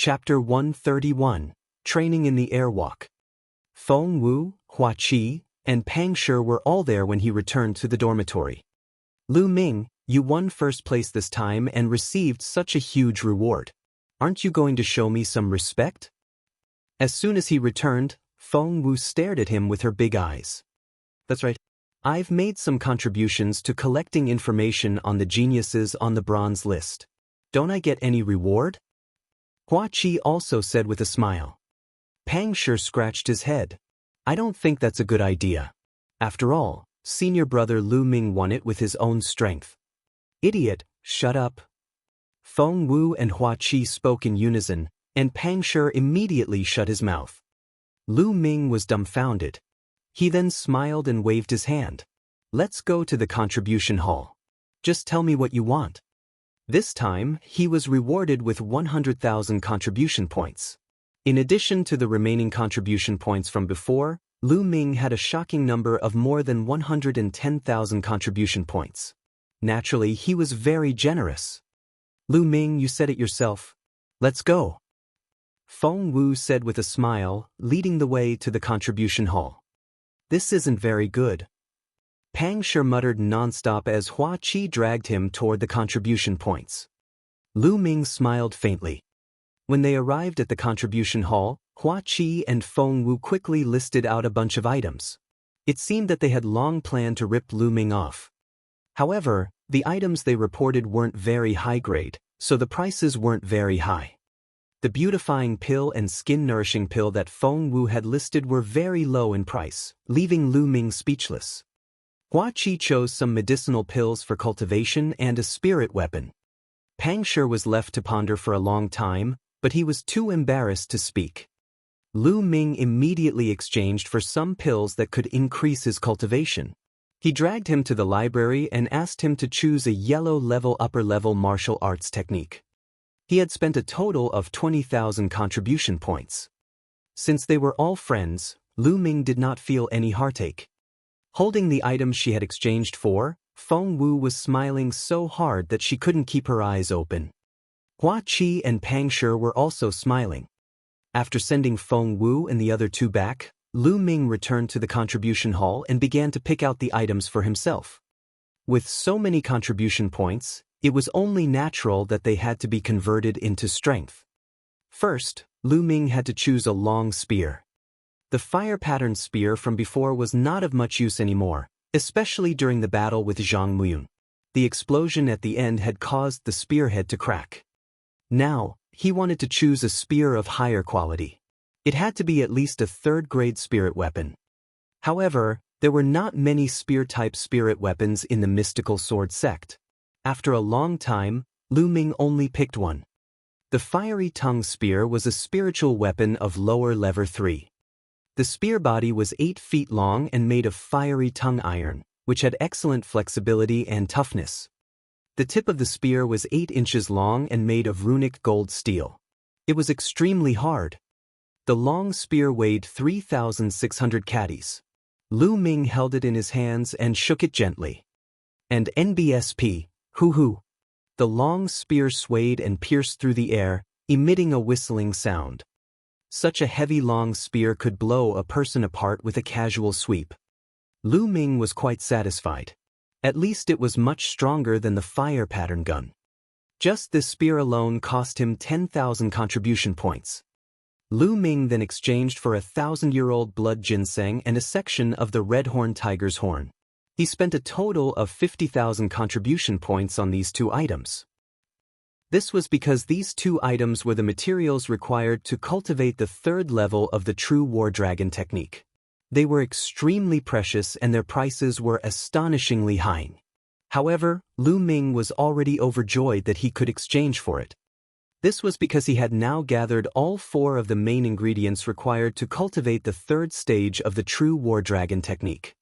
Chapter 131, Training in the Airwalk. Feng Wu, Hua Qi, and Pang Shi were all there when he returned to the dormitory. Lu Ming, you won first place this time and received such a huge reward. Aren't you going to show me some respect? As soon as he returned, Feng Wu stared at him with her big eyes. That's right. I've made some contributions to collecting information on the geniuses on the bronze list. Don't I get any reward? Hua Qi also said with a smile. Pang Shi scratched his head. I don't think that's a good idea. After all, senior brother Lu Ming won it with his own strength. Idiot, shut up. Feng Wu and Hua Qi spoke in unison, and Pang Shi immediately shut his mouth. Lu Ming was dumbfounded. He then smiled and waved his hand. Let's go to the contribution hall. Just tell me what you want. This time, he was rewarded with 100,000 contribution points. In addition to the remaining contribution points from before, Lu Ming had a shocking number of more than 110,000 contribution points. Naturally, he was very generous. Lu Ming, you said it yourself. Let's go. Feng Wu said with a smile, leading the way to the contribution hall. This isn't very good. Pang Shi muttered nonstop as Hua Qi dragged him toward the contribution points. Lu Ming smiled faintly. When they arrived at the contribution hall, Hua Qi and Feng Wu quickly listed out a bunch of items. It seemed that they had long planned to rip Lu Ming off. However, the items they reported weren't very high grade, so the prices weren't very high. The beautifying pill and skin-nourishing pill that Feng Wu had listed were very low in price, leaving Lu Ming speechless. Hua Qi chose some medicinal pills for cultivation and a spirit weapon. Pang Shi was left to ponder for a long time, but he was too embarrassed to speak. Lu Ming immediately exchanged for some pills that could increase his cultivation. He dragged him to the library and asked him to choose a yellow-level upper-level martial arts technique. He had spent a total of 20,000 contribution points. Since they were all friends, Lu Ming did not feel any heartache. Holding the items she had exchanged for, Feng Wu was smiling so hard that she couldn't keep her eyes open. Hua Qi and Pang Shi were also smiling. After sending Feng Wu and the other two back, Lu Ming returned to the contribution hall and began to pick out the items for himself. With so many contribution points, it was only natural that they had to be converted into strength. First, Lu Ming had to choose a long spear. The fire-patterned spear from before was not of much use anymore, especially during the battle with Zhang Muyun. The explosion at the end had caused the spearhead to crack. Now, he wanted to choose a spear of higher quality. It had to be at least a third-grade spirit weapon. However, there were not many spear-type spirit weapons in the mystical sword sect. After a long time, Lu Ming only picked one. The fiery tongue spear was a spiritual weapon of lower level 3. The spear body was 8 feet long and made of fiery tongue iron, which had excellent flexibility and toughness. The tip of the spear was 8 inches long and made of runic gold steel. It was extremely hard. The long spear weighed 3,600 catties. Lu Ming held it in his hands and shook it gently. And NBSP, hoo-hoo. The long spear swayed and pierced through the air, emitting a whistling sound. Such a heavy long spear could blow a person apart with a casual sweep. Lu Ming was quite satisfied. At least it was much stronger than the fire pattern gun. Just this spear alone cost him 10,000 contribution points. Lu Ming then exchanged for a 1,000-year-old blood ginseng and a section of the red-horned tiger's horn. He spent a total of 50,000 contribution points on these two items. This was because these two items were the materials required to cultivate the third level of the true war dragon technique. They were extremely precious and their prices were astonishingly high. However, Lu Ming was already overjoyed that he could exchange for it. This was because he had now gathered all 4 of the main ingredients required to cultivate the third stage of the true war dragon technique.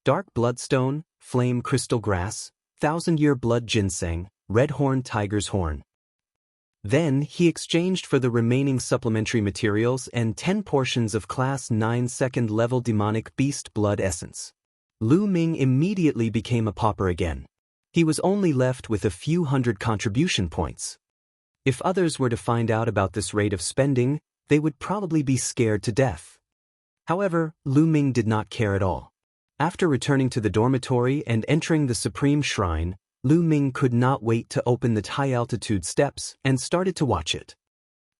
Dark bloodstone, flame crystal grass, 1,000-year blood ginseng, red-horned tiger's horn. Then, he exchanged for the remaining supplementary materials and 10 portions of Class 9 second-level demonic beast blood essence. Lu Ming immediately became a pauper again. He was only left with a few hundred contribution points. If others were to find out about this rate of spending, they would probably be scared to death. However, Lu Ming did not care at all. After returning to the dormitory and entering the Supreme Shrine, Lu Ming could not wait to open the high-altitude steps and started to watch it.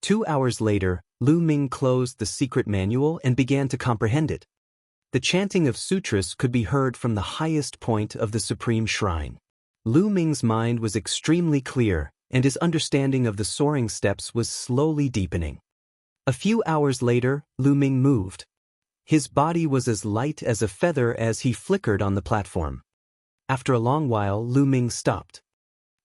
2 hours later, Lu Ming closed the secret manual and began to comprehend it. The chanting of sutras could be heard from the highest point of the Supreme Shrine. Lu Ming's mind was extremely clear, and his understanding of the soaring steps was slowly deepening. A few hours later, Lu Ming moved. His body was as light as a feather as he flickered on the platform. After a long while, Lu Ming stopped.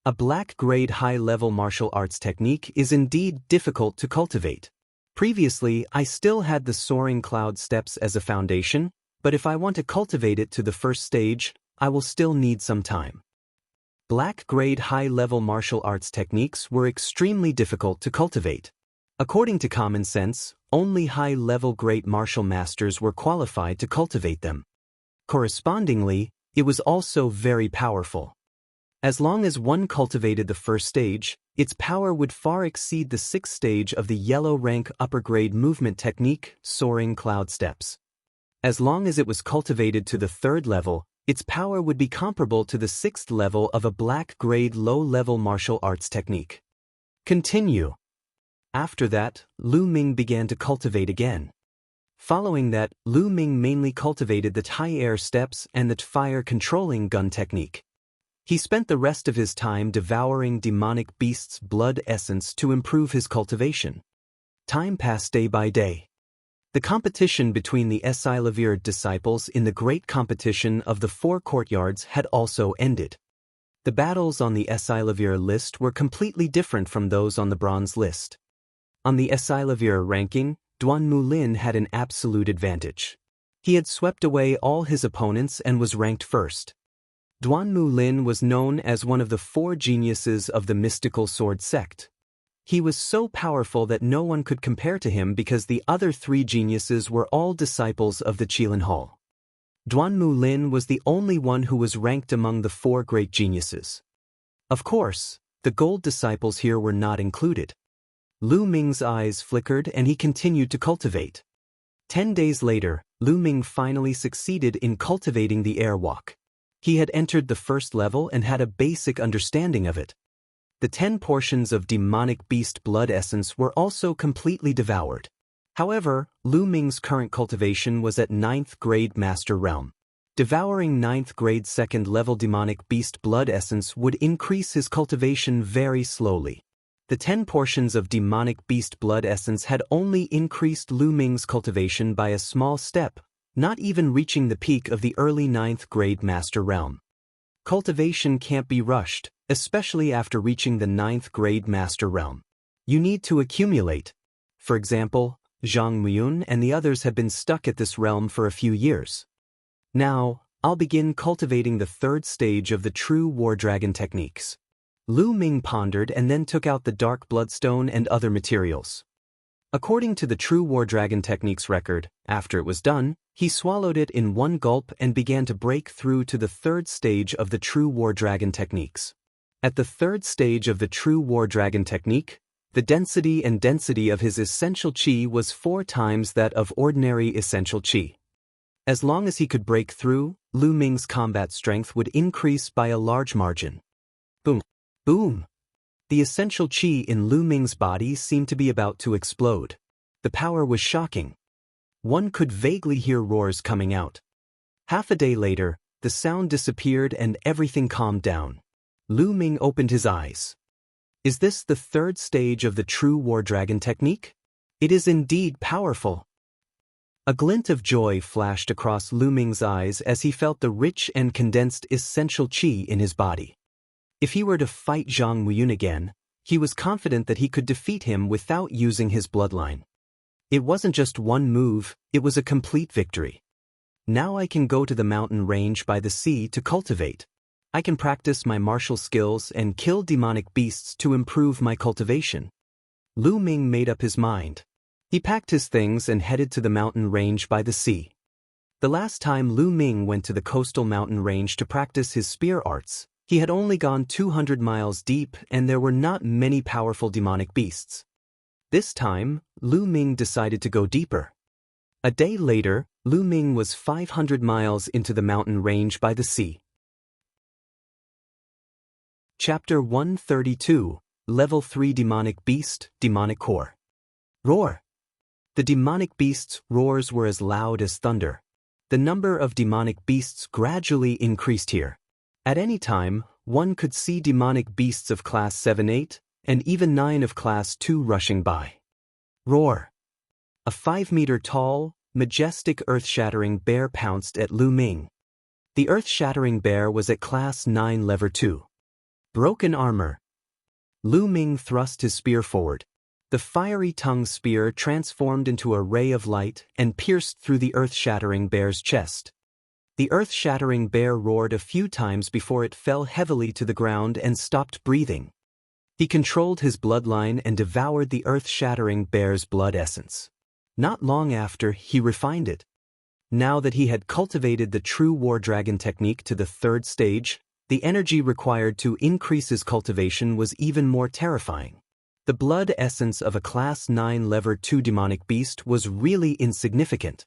A black-grade high-level martial arts technique is indeed difficult to cultivate. Previously, I still had the soaring cloud steps as a foundation, but if I want to cultivate it to the first stage, I will still need some time. Black-grade high-level martial arts techniques were extremely difficult to cultivate. According to common sense, only high-level great martial masters were qualified to cultivate them. Correspondingly, it was also very powerful. As long as one cultivated the first stage, its power would far exceed the sixth stage of the yellow rank upper-grade movement technique, soaring cloud steps. As long as it was cultivated to the third level, its power would be comparable to the sixth level of a black-grade low-level martial arts technique. Continue. After that, Lu Ming began to cultivate again. Following that, Lu Ming mainly cultivated the high air steps and the fire-controlling gun technique. He spent the rest of his time devouring demonic beasts' blood essence to improve his cultivation. Time passed day by day. The competition between the Esilavir disciples in the great competition of the 4 courtyards had also ended. The battles on the Esilavir list were completely different from those on the bronze list. On the Esilavir ranking, Duan Mulin had an absolute advantage. He had swept away all his opponents and was ranked first. Duan Mulin was known as one of the 4 geniuses of the mystical sword sect. He was so powerful that no one could compare to him because the other 3 geniuses were all disciples of the Qilin Hall. Duan Mulin was the only one who was ranked among the 4 great geniuses. Of course, the gold disciples here were not included. Lu Ming's eyes flickered and he continued to cultivate. 10 days later, Lu Ming finally succeeded in cultivating the airwalk. He had entered the first level and had a basic understanding of it. The 10 portions of demonic beast blood essence were also completely devoured. However, Lu Ming's current cultivation was at 9th grade master realm. Devouring 9th grade 2nd level demonic beast blood essence would increase his cultivation very slowly. The 10 portions of demonic beast blood essence had only increased Lu Ming's cultivation by a small step, not even reaching the peak of the early 9th grade master realm. Cultivation can't be rushed, especially after reaching the 9th grade master realm. You need to accumulate. For example, Zhang Muyun and the others have been stuck at this realm for a few years. Now, I'll begin cultivating the 3rd stage of the true war dragon techniques. Lu Ming pondered and then took out the dark bloodstone and other materials. According to the True War Dragon Technique's record, after it was done, he swallowed it in one gulp and began to break through to the 3rd stage of the True War Dragon Techniques. At the 3rd stage of the True War Dragon Technique, the density of his essential qi was 4 times that of ordinary essential qi. As long as he could break through, Lu Ming's combat strength would increase by a large margin. Boom! Boom! The essential qi in Lu Ming's body seemed to be about to explode. The power was shocking. One could vaguely hear roars coming out. Half a day later, the sound disappeared and everything calmed down. Lu Ming opened his eyes. Is this the 3rd stage of the True War Dragon Technique? It is indeed powerful. A glint of joy flashed across Lu Ming's eyes as he felt the rich and condensed essential qi in his body. If he were to fight Zhang Muyun again, he was confident that he could defeat him without using his bloodline. It wasn't just one move, it was a complete victory. Now I can go to the mountain range by the sea to cultivate. I can practice my martial skills and kill demonic beasts to improve my cultivation. Lu Ming made up his mind. He packed his things and headed to the mountain range by the sea. The last time Lu Ming went to the coastal mountain range to practice his spear arts, He had only gone 200 miles deep and there were not many powerful demonic beasts. This time, Lu Ming decided to go deeper. A day later, Lu Ming was 500 miles into the mountain range by the sea. Chapter 132, Level 3 Demonic Beast, Demonic Core. Roar. The demonic beast's roars were as loud as thunder. The number of demonic beasts gradually increased here. At any time, one could see demonic beasts of Class 7-8, and even 9 of Class 2 rushing by. Roar. A 5-meter-tall, majestic earth-shattering bear pounced at Lu Ming. The earth-shattering bear was at Class 9 Level 2. Broken armor. Lu Ming thrust his spear forward. The fiery-tongued spear transformed into a ray of light and pierced through the earth-shattering bear's chest. The earth-shattering bear roared a few times before it fell heavily to the ground and stopped breathing. He controlled his bloodline and devoured the earth-shattering bear's blood essence. Not long after, he refined it. Now that he had cultivated the true war dragon technique to the 3rd stage, the energy required to increase his cultivation was even more terrifying. The blood essence of a Class 9 Level 2 demonic beast was really insignificant.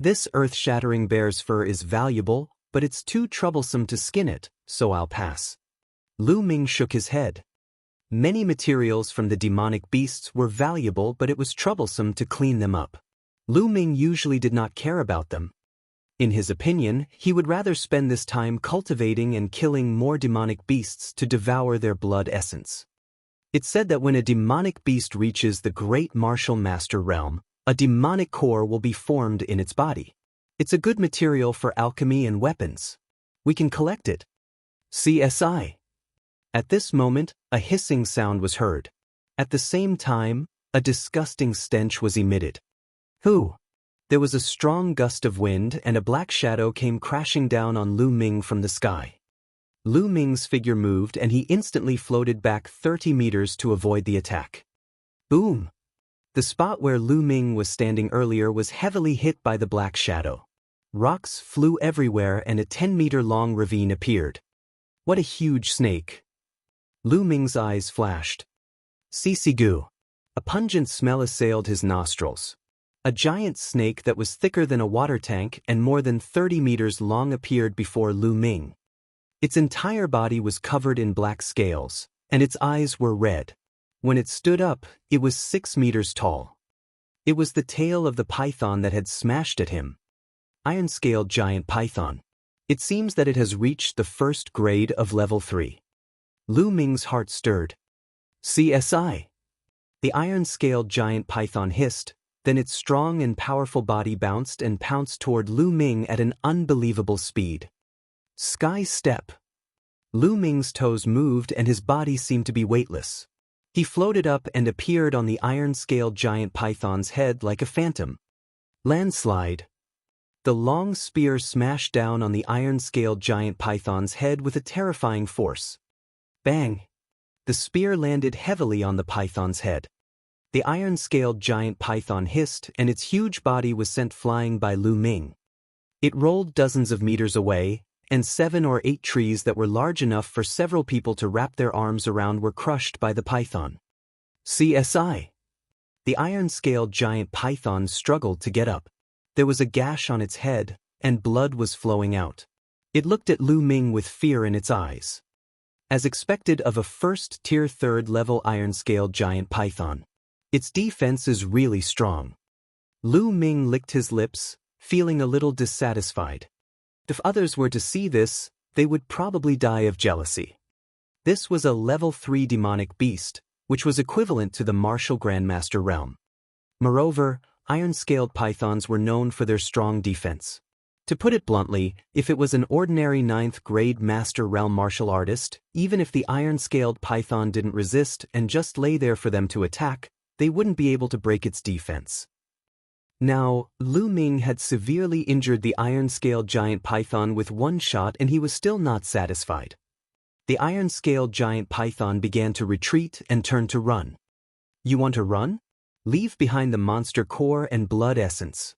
This earth-shattering bear's fur is valuable, but it's too troublesome to skin it, so I'll pass. Lu Ming shook his head. Many materials from the demonic beasts were valuable, but it was troublesome to clean them up. Lu Ming usually did not care about them. In his opinion, he would rather spend this time cultivating and killing more demonic beasts to devour their blood essence. It's said that when a demonic beast reaches the Great Martial Master Realm, a demonic core will be formed in its body. It's a good material for alchemy and weapons. We can collect it. CSI. At this moment, a hissing sound was heard. At the same time, a disgusting stench was emitted. Who? There was a strong gust of wind and a black shadow came crashing down on Lu Ming from the sky. Lu Ming's figure moved and he instantly floated back 30 meters to avoid the attack. Boom! The spot where Lu Ming was standing earlier was heavily hit by the black shadow. Rocks flew everywhere and a 10-meter-long ravine appeared. What a huge snake! Lu Ming's eyes flashed. Sisigu. A pungent smell assailed his nostrils. A giant snake that was thicker than a water tank and more than 30 meters long appeared before Lu Ming. Its entire body was covered in black scales, and its eyes were red. When it stood up, it was 6 meters tall. It was the tail of the python that had smashed at him. Iron-scaled giant python. It seems that it has reached the 1st grade of Level 3. Lu Ming's heart stirred. CSI. The iron-scaled giant python hissed, then its strong and powerful body bounced and pounced toward Lu Ming at an unbelievable speed. Sky step. Lu Ming's toes moved and his body seemed to be weightless. He floated up and appeared on the iron-scaled giant python's head like a phantom. Landslide. The long spear smashed down on the iron-scaled giant python's head with a terrifying force. Bang! The spear landed heavily on the python's head. The iron-scaled giant python hissed and its huge body was sent flying by Lu Ming. It rolled dozens of meters away, and 7 or 8 trees that were large enough for several people to wrap their arms around were crushed by the python. CSI. The iron-scaled giant python struggled to get up. There was a gash on its head, and blood was flowing out. It looked at Lu Ming with fear in its eyes. As expected of a 1st-tier 3rd-level iron-scaled giant python. Its defense is really strong. Lu Ming licked his lips, feeling a little dissatisfied. If others were to see this, they would probably die of jealousy. This was a Level 3 demonic beast, which was equivalent to the martial Grandmaster realm. Moreover, iron-scaled pythons were known for their strong defense. To put it bluntly, if it was an ordinary 9th-grade Master Realm martial artist, even if the iron-scaled python didn't resist and just lay there for them to attack, they wouldn't be able to break its defense. Now, Lu Ming had severely injured the iron-scaled giant python with one shot and he was still not satisfied. The iron-scaled giant python began to retreat and turned to run. You want to run? Leave behind the monster core and blood essence.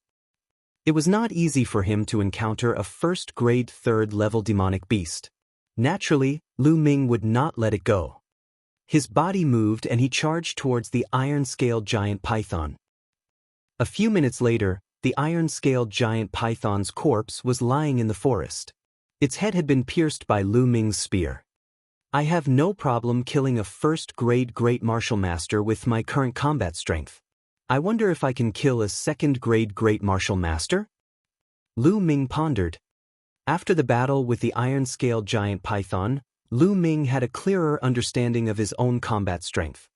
It was not easy for him to encounter a 1st-grade 3rd-level demonic beast. Naturally, Lu Ming would not let it go. His body moved and he charged towards the iron-scaled giant python. A few minutes later, the iron-scaled giant python's corpse was lying in the forest. Its head had been pierced by Lu Ming's spear. I have no problem killing a first-grade great martial master with my current combat strength. I wonder if I can kill a second-grade great martial master? Lu Ming pondered. After the battle with the iron-scaled giant python, Lu Ming had a clearer understanding of his own combat strength.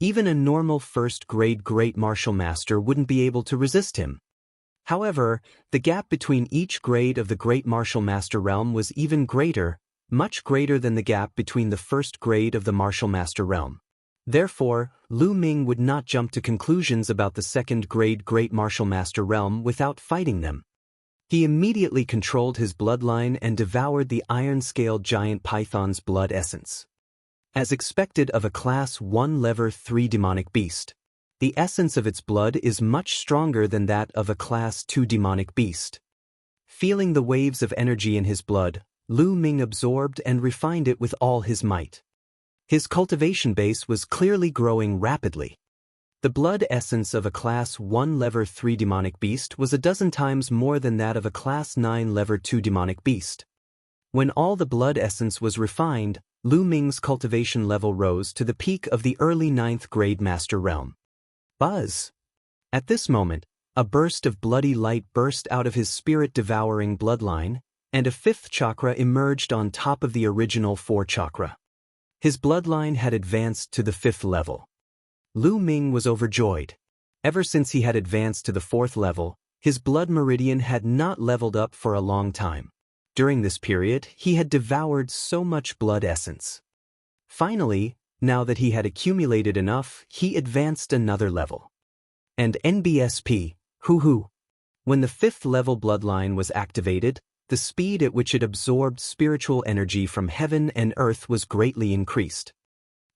Even a normal first-grade great martial master wouldn't be able to resist him. However, the gap between each grade of the great martial master realm was even greater, much greater than the gap between the first grade of the martial master realm. Therefore, Lu Ming would not jump to conclusions about the second-grade great martial master realm without fighting them. He immediately controlled his bloodline and devoured the iron-scaled giant python's blood essence. As expected of a Class 1 Level 3 demonic beast, the essence of its blood is much stronger than that of a Class 2 demonic beast. Feeling the waves of energy in his blood, Lu Ming absorbed and refined it with all his might. His cultivation base was clearly growing rapidly. The blood essence of a Class 1 Level 3 demonic beast was a dozen times more than that of a Class 9 Level 2 demonic beast. When all the blood essence was refined, Lu Ming's cultivation level rose to the peak of the early 9th grade master realm. Buzz! At this moment, a burst of bloody light burst out of his spirit-devouring bloodline, and a 5th chakra emerged on top of the original 4 chakra. His bloodline had advanced to the 5th level. Lu Ming was overjoyed. Ever since he had advanced to the 4th level, his blood meridian had not leveled up for a long time. During this period, he had devoured so much blood essence. Finally, now that he had accumulated enough, he advanced another level. And NBSP, hoo-hoo. When the 5th level bloodline was activated, the speed at which it absorbed spiritual energy from heaven and earth was greatly increased.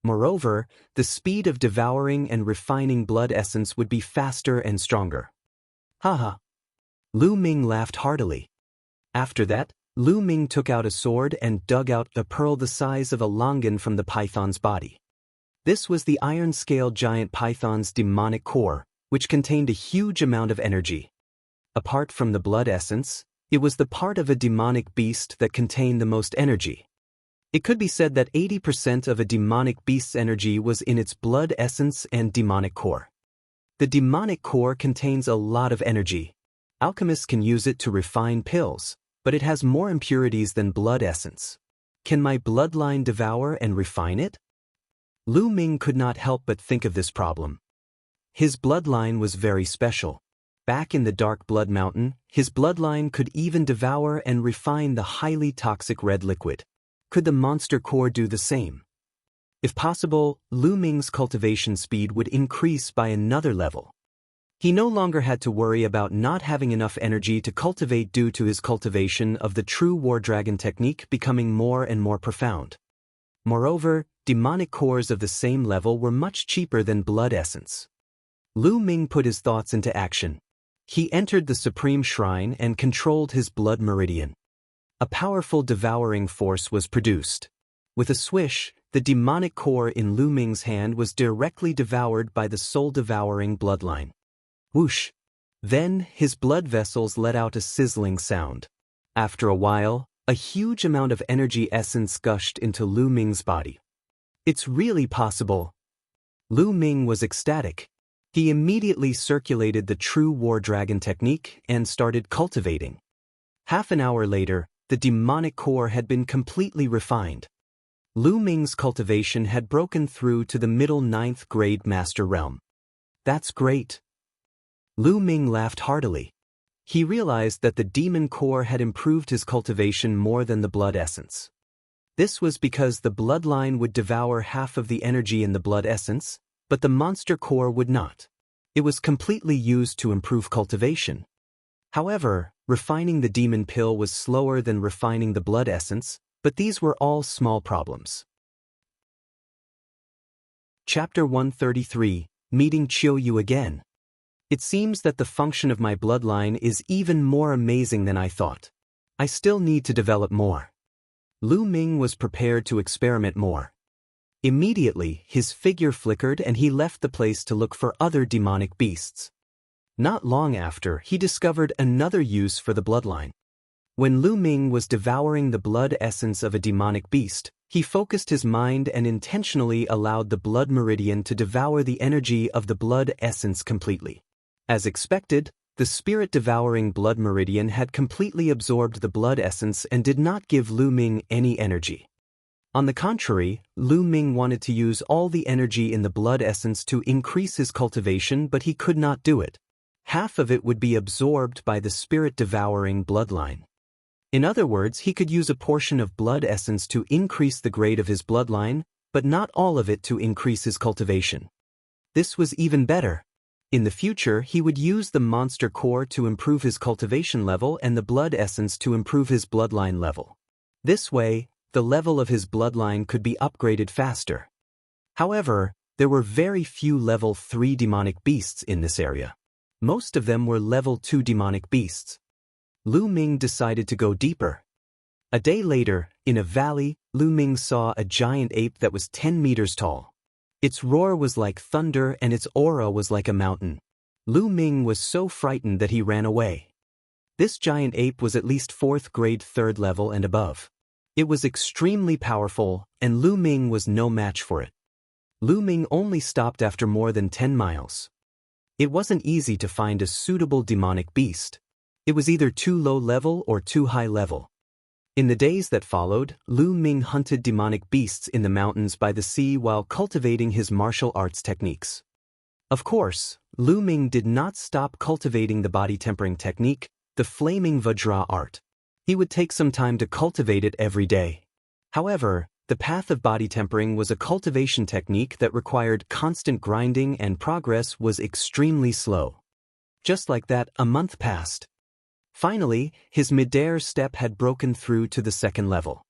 Moreover, the speed of devouring and refining blood essence would be faster and stronger. Haha. Lu Ming laughed heartily. After that, Lu Ming took out a sword and dug out a pearl the size of a longan from the python's body. This was the iron-scaled giant python's demonic core, which contained a huge amount of energy. Apart from the blood essence, it was the part of a demonic beast that contained the most energy. It could be said that 80% of a demonic beast's energy was in its blood essence and demonic core. The demonic core contains a lot of energy. Alchemists can use it to refine pills, but it has more impurities than blood essence. Can my bloodline devour and refine it? Lu Ming could not help but think of this problem. His bloodline was very special. Back in the Dark Blood Mountain, his bloodline could even devour and refine the highly toxic red liquid. Could the monster core do the same? If possible, Lu Ming's cultivation speed would increase by another level. He no longer had to worry about not having enough energy to cultivate due to his cultivation of the true War Dragon technique becoming more and more profound. Moreover, demonic cores of the same level were much cheaper than blood essence. Lu Ming put his thoughts into action. He entered the Supreme Shrine and controlled his blood meridian. A powerful devouring force was produced. With a swish, the demonic core in Lu Ming's hand was directly devoured by the soul-devouring bloodline. Whoosh! Then, his blood vessels let out a sizzling sound. After a while, a huge amount of energy essence gushed into Lu Ming's body. It's really possible. Lu Ming was ecstatic. He immediately circulated the true War Dragon technique and started cultivating. Half an hour later, the demonic core had been completely refined. Lu Ming's cultivation had broken through to the middle 9th grade master realm. That's great. Lu Ming laughed heartily. He realized that the demon core had improved his cultivation more than the blood essence. This was because the bloodline would devour half of the energy in the blood essence, but the monster core would not. It was completely used to improve cultivation. However, refining the demon pill was slower than refining the blood essence, but these were all small problems. Chapter 133, Meeting Chiu again. It seems that the function of my bloodline is even more amazing than I thought. I still need to develop more. Lu Ming was prepared to experiment more. Immediately, his figure flickered and he left the place to look for other demonic beasts. Not long after, he discovered another use for the bloodline. When Lu Ming was devouring the blood essence of a demonic beast, he focused his mind and intentionally allowed the blood meridian to devour the energy of the blood essence completely. As expected, the spirit-devouring blood meridian had completely absorbed the blood essence and did not give Lu Ming any energy. On the contrary, Lu Ming wanted to use all the energy in the blood essence to increase his cultivation, but he could not do it. Half of it would be absorbed by the spirit-devouring bloodline. In other words, he could use a portion of blood essence to increase the grade of his bloodline, but not all of it to increase his cultivation. This was even better. In the future, he would use the monster core to improve his cultivation level and the blood essence to improve his bloodline level. This way, the level of his bloodline could be upgraded faster. However, there were very few level 3 demonic beasts in this area. Most of them were level 2 demonic beasts. Lu Ming decided to go deeper. A day later, in a valley, Lu Ming saw a giant ape that was 10 meters tall. Its roar was like thunder and its aura was like a mountain. Lu Ming was so frightened that he ran away. This giant ape was at least 4th grade 3rd level and above. It was extremely powerful, and Lu Ming was no match for it. Lu Ming only stopped after more than 10 miles. It wasn't easy to find a suitable demonic beast. It was either too low level or too high level. In the days that followed, Lu Ming hunted demonic beasts in the mountains by the sea while cultivating his martial arts techniques. Of course, Lu Ming did not stop cultivating the body tempering technique, the flaming Vajra art. He would take some time to cultivate it every day. However, the path of body tempering was a cultivation technique that required constant grinding and progress was extremely slow. Just like that, a month passed. Finally, his midair step had broken through to the 2nd level.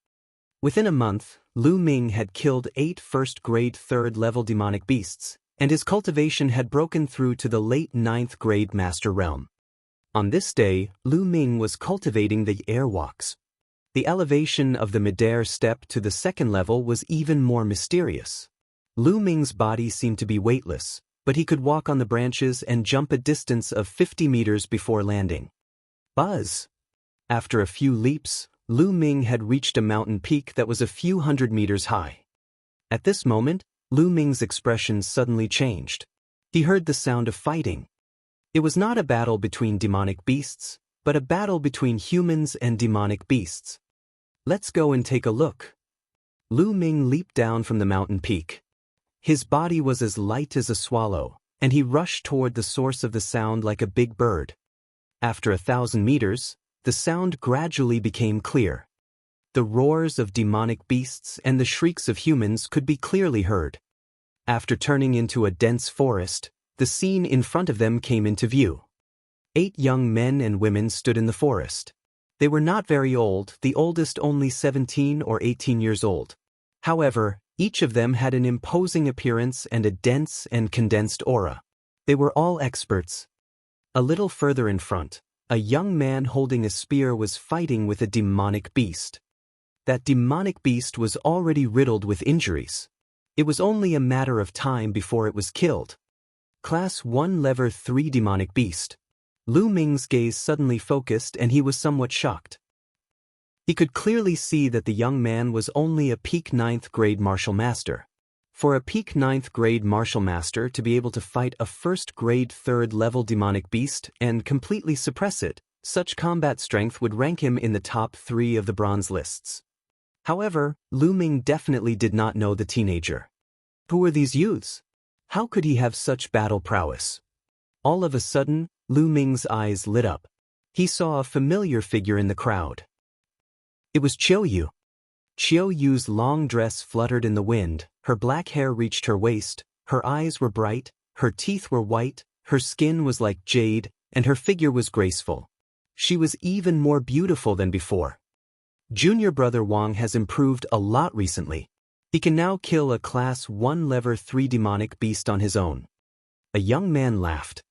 Within a month, Lu Ming had killed 8 first-grade 3rd-level demonic beasts, and his cultivation had broken through to the late 9th-grade master realm. On this day, Lu Ming was cultivating the airwalks. The elevation of the midair step to the 2nd level was even more mysterious. Lu Ming's body seemed to be weightless, but he could walk on the branches and jump a distance of 50 meters before landing. Buzz! After a few leaps, Lu Ming had reached a mountain peak that was a few hundred meters high. At this moment, Lu Ming's expression suddenly changed. He heard the sound of fighting. It was not a battle between demonic beasts, but a battle between humans and demonic beasts. Let's go and take a look. Lu Ming leaped down from the mountain peak. His body was as light as a swallow, and he rushed toward the source of the sound like a big bird. After 1,000 meters, the sound gradually became clear. The roars of demonic beasts and the shrieks of humans could be clearly heard. After turning into a dense forest, the scene in front of them came into view. 8 young men and women stood in the forest. They were not very old, the oldest only 17 or 18 years old. However, each of them had an imposing appearance and a dense and condensed aura. They were all experts. A little further in front, a young man holding a spear was fighting with a demonic beast. That demonic beast was already riddled with injuries. It was only a matter of time before it was killed. Class 1 Level 3 Demonic Beast. Lu Ming's gaze suddenly focused and he was somewhat shocked. He could clearly see that the young man was only a peak 9th grade martial master. For a peak 9th grade martial master to be able to fight a 1st grade 3rd level demonic beast and completely suppress it, such combat strength would rank him in the top 3 of the bronze lists. However, Lu Ming definitely did not know the teenager. Who were these youths? How could he have such battle prowess? All of a sudden, Lu Ming's eyes lit up. He saw a familiar figure in the crowd. It was Qiu Yu. Qiu Yu's long dress fluttered in the wind, her black hair reached her waist, her eyes were bright, her teeth were white, her skin was like jade, and her figure was graceful. She was even more beautiful than before. Junior brother Wang has improved a lot recently. He can now kill a Class 1 Level 3 demonic beast on his own. A young man laughed.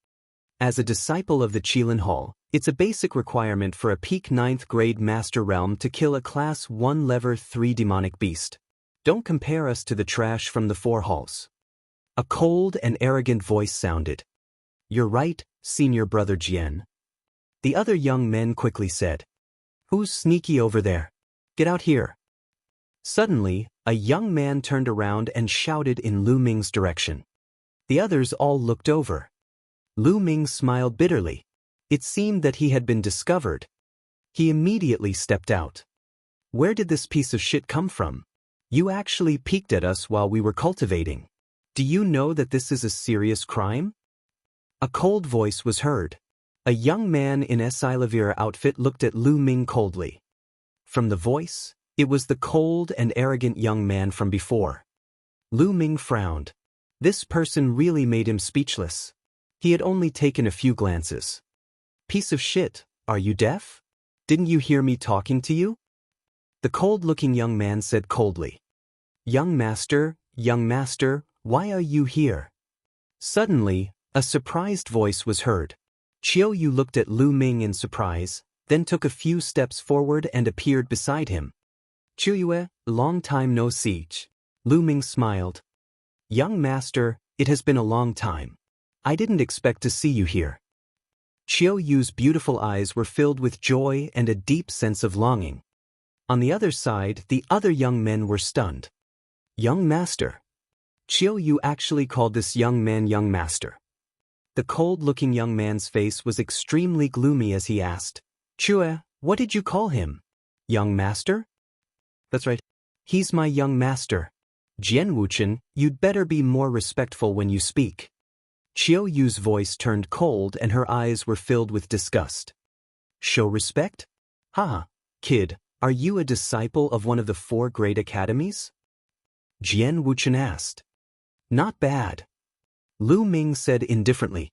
As a disciple of the Qilin Hall, It's a basic requirement for a peak 9th grade Master Realm to kill a Class 1 Level 3 demonic beast. Don't compare us to the trash from the Four Halls. A cold and arrogant voice sounded. You're right, senior brother Jian. The other young men quickly said. Who's sneaky over there? Get out here. Suddenly, a young man turned around and shouted in Lu Ming's direction. The others all looked over. Lu Ming smiled bitterly. It seemed that he had been discovered. He immediately stepped out. Where did this piece of shit come from? You actually peeked at us while we were cultivating. Do you know that this is a serious crime? A cold voice was heard. A young man in a Silavira outfit looked at Lu Ming coldly. From the voice, it was the cold and arrogant young man from before. Lu Ming frowned. This person really made him speechless. He had only taken a few glances. Piece of shit, are you deaf? Didn't you hear me talking to you? The cold-looking young man said coldly. Young master, why are you here? Suddenly, a surprised voice was heard. Chiao Yu looked at Lu Ming in surprise, then took a few steps forward and appeared beside him. Chiao Yue, long time no see. Lu Ming smiled. Young master, it has been a long time. I didn't expect to see you here. Chiao Yu's beautiful eyes were filled with joy and a deep sense of longing. On the other side, the other young men were stunned. Young master. Chiao Yu actually called this young man young master. The cold-looking young man's face was extremely gloomy as he asked, Chue, what did you call him? Young master? That's right. He's my young master. Jian Wuchen, you'd better be more respectful when you speak. Chiao Yu's voice turned cold and her eyes were filled with disgust. Show respect? Haha, kid, are you a disciple of one of the 4 great academies? Jian Wuchen asked. Not bad. Lu Ming said indifferently.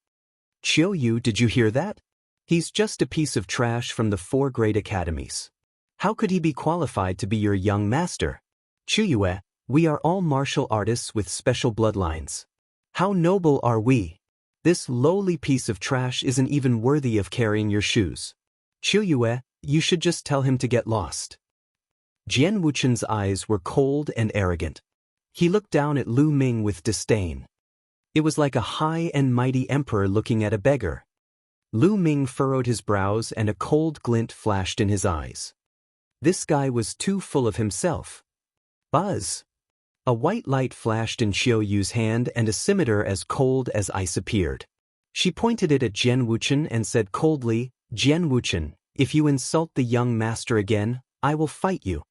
Chiao Yu, did you hear that? He's just a piece of trash from the 4 great academies. How could he be qualified to be your young master? Chu Yue, we are all martial artists with special bloodlines. How noble are we? This lowly piece of trash isn't even worthy of carrying your shoes. Chu Yue, you should just tell him to get lost. Jian Wuchen's eyes were cold and arrogant. He looked down at Lu Ming with disdain. It was like a high and mighty emperor looking at a beggar. Lu Ming furrowed his brows and a cold glint flashed in his eyes. This guy was too full of himself. Buzz! A white light flashed in Chiao Yu's hand and a scimitar as cold as ice appeared. She pointed it at Jian Wuchen and said coldly, Jian Wuchen, if you insult the young master again, I will fight you.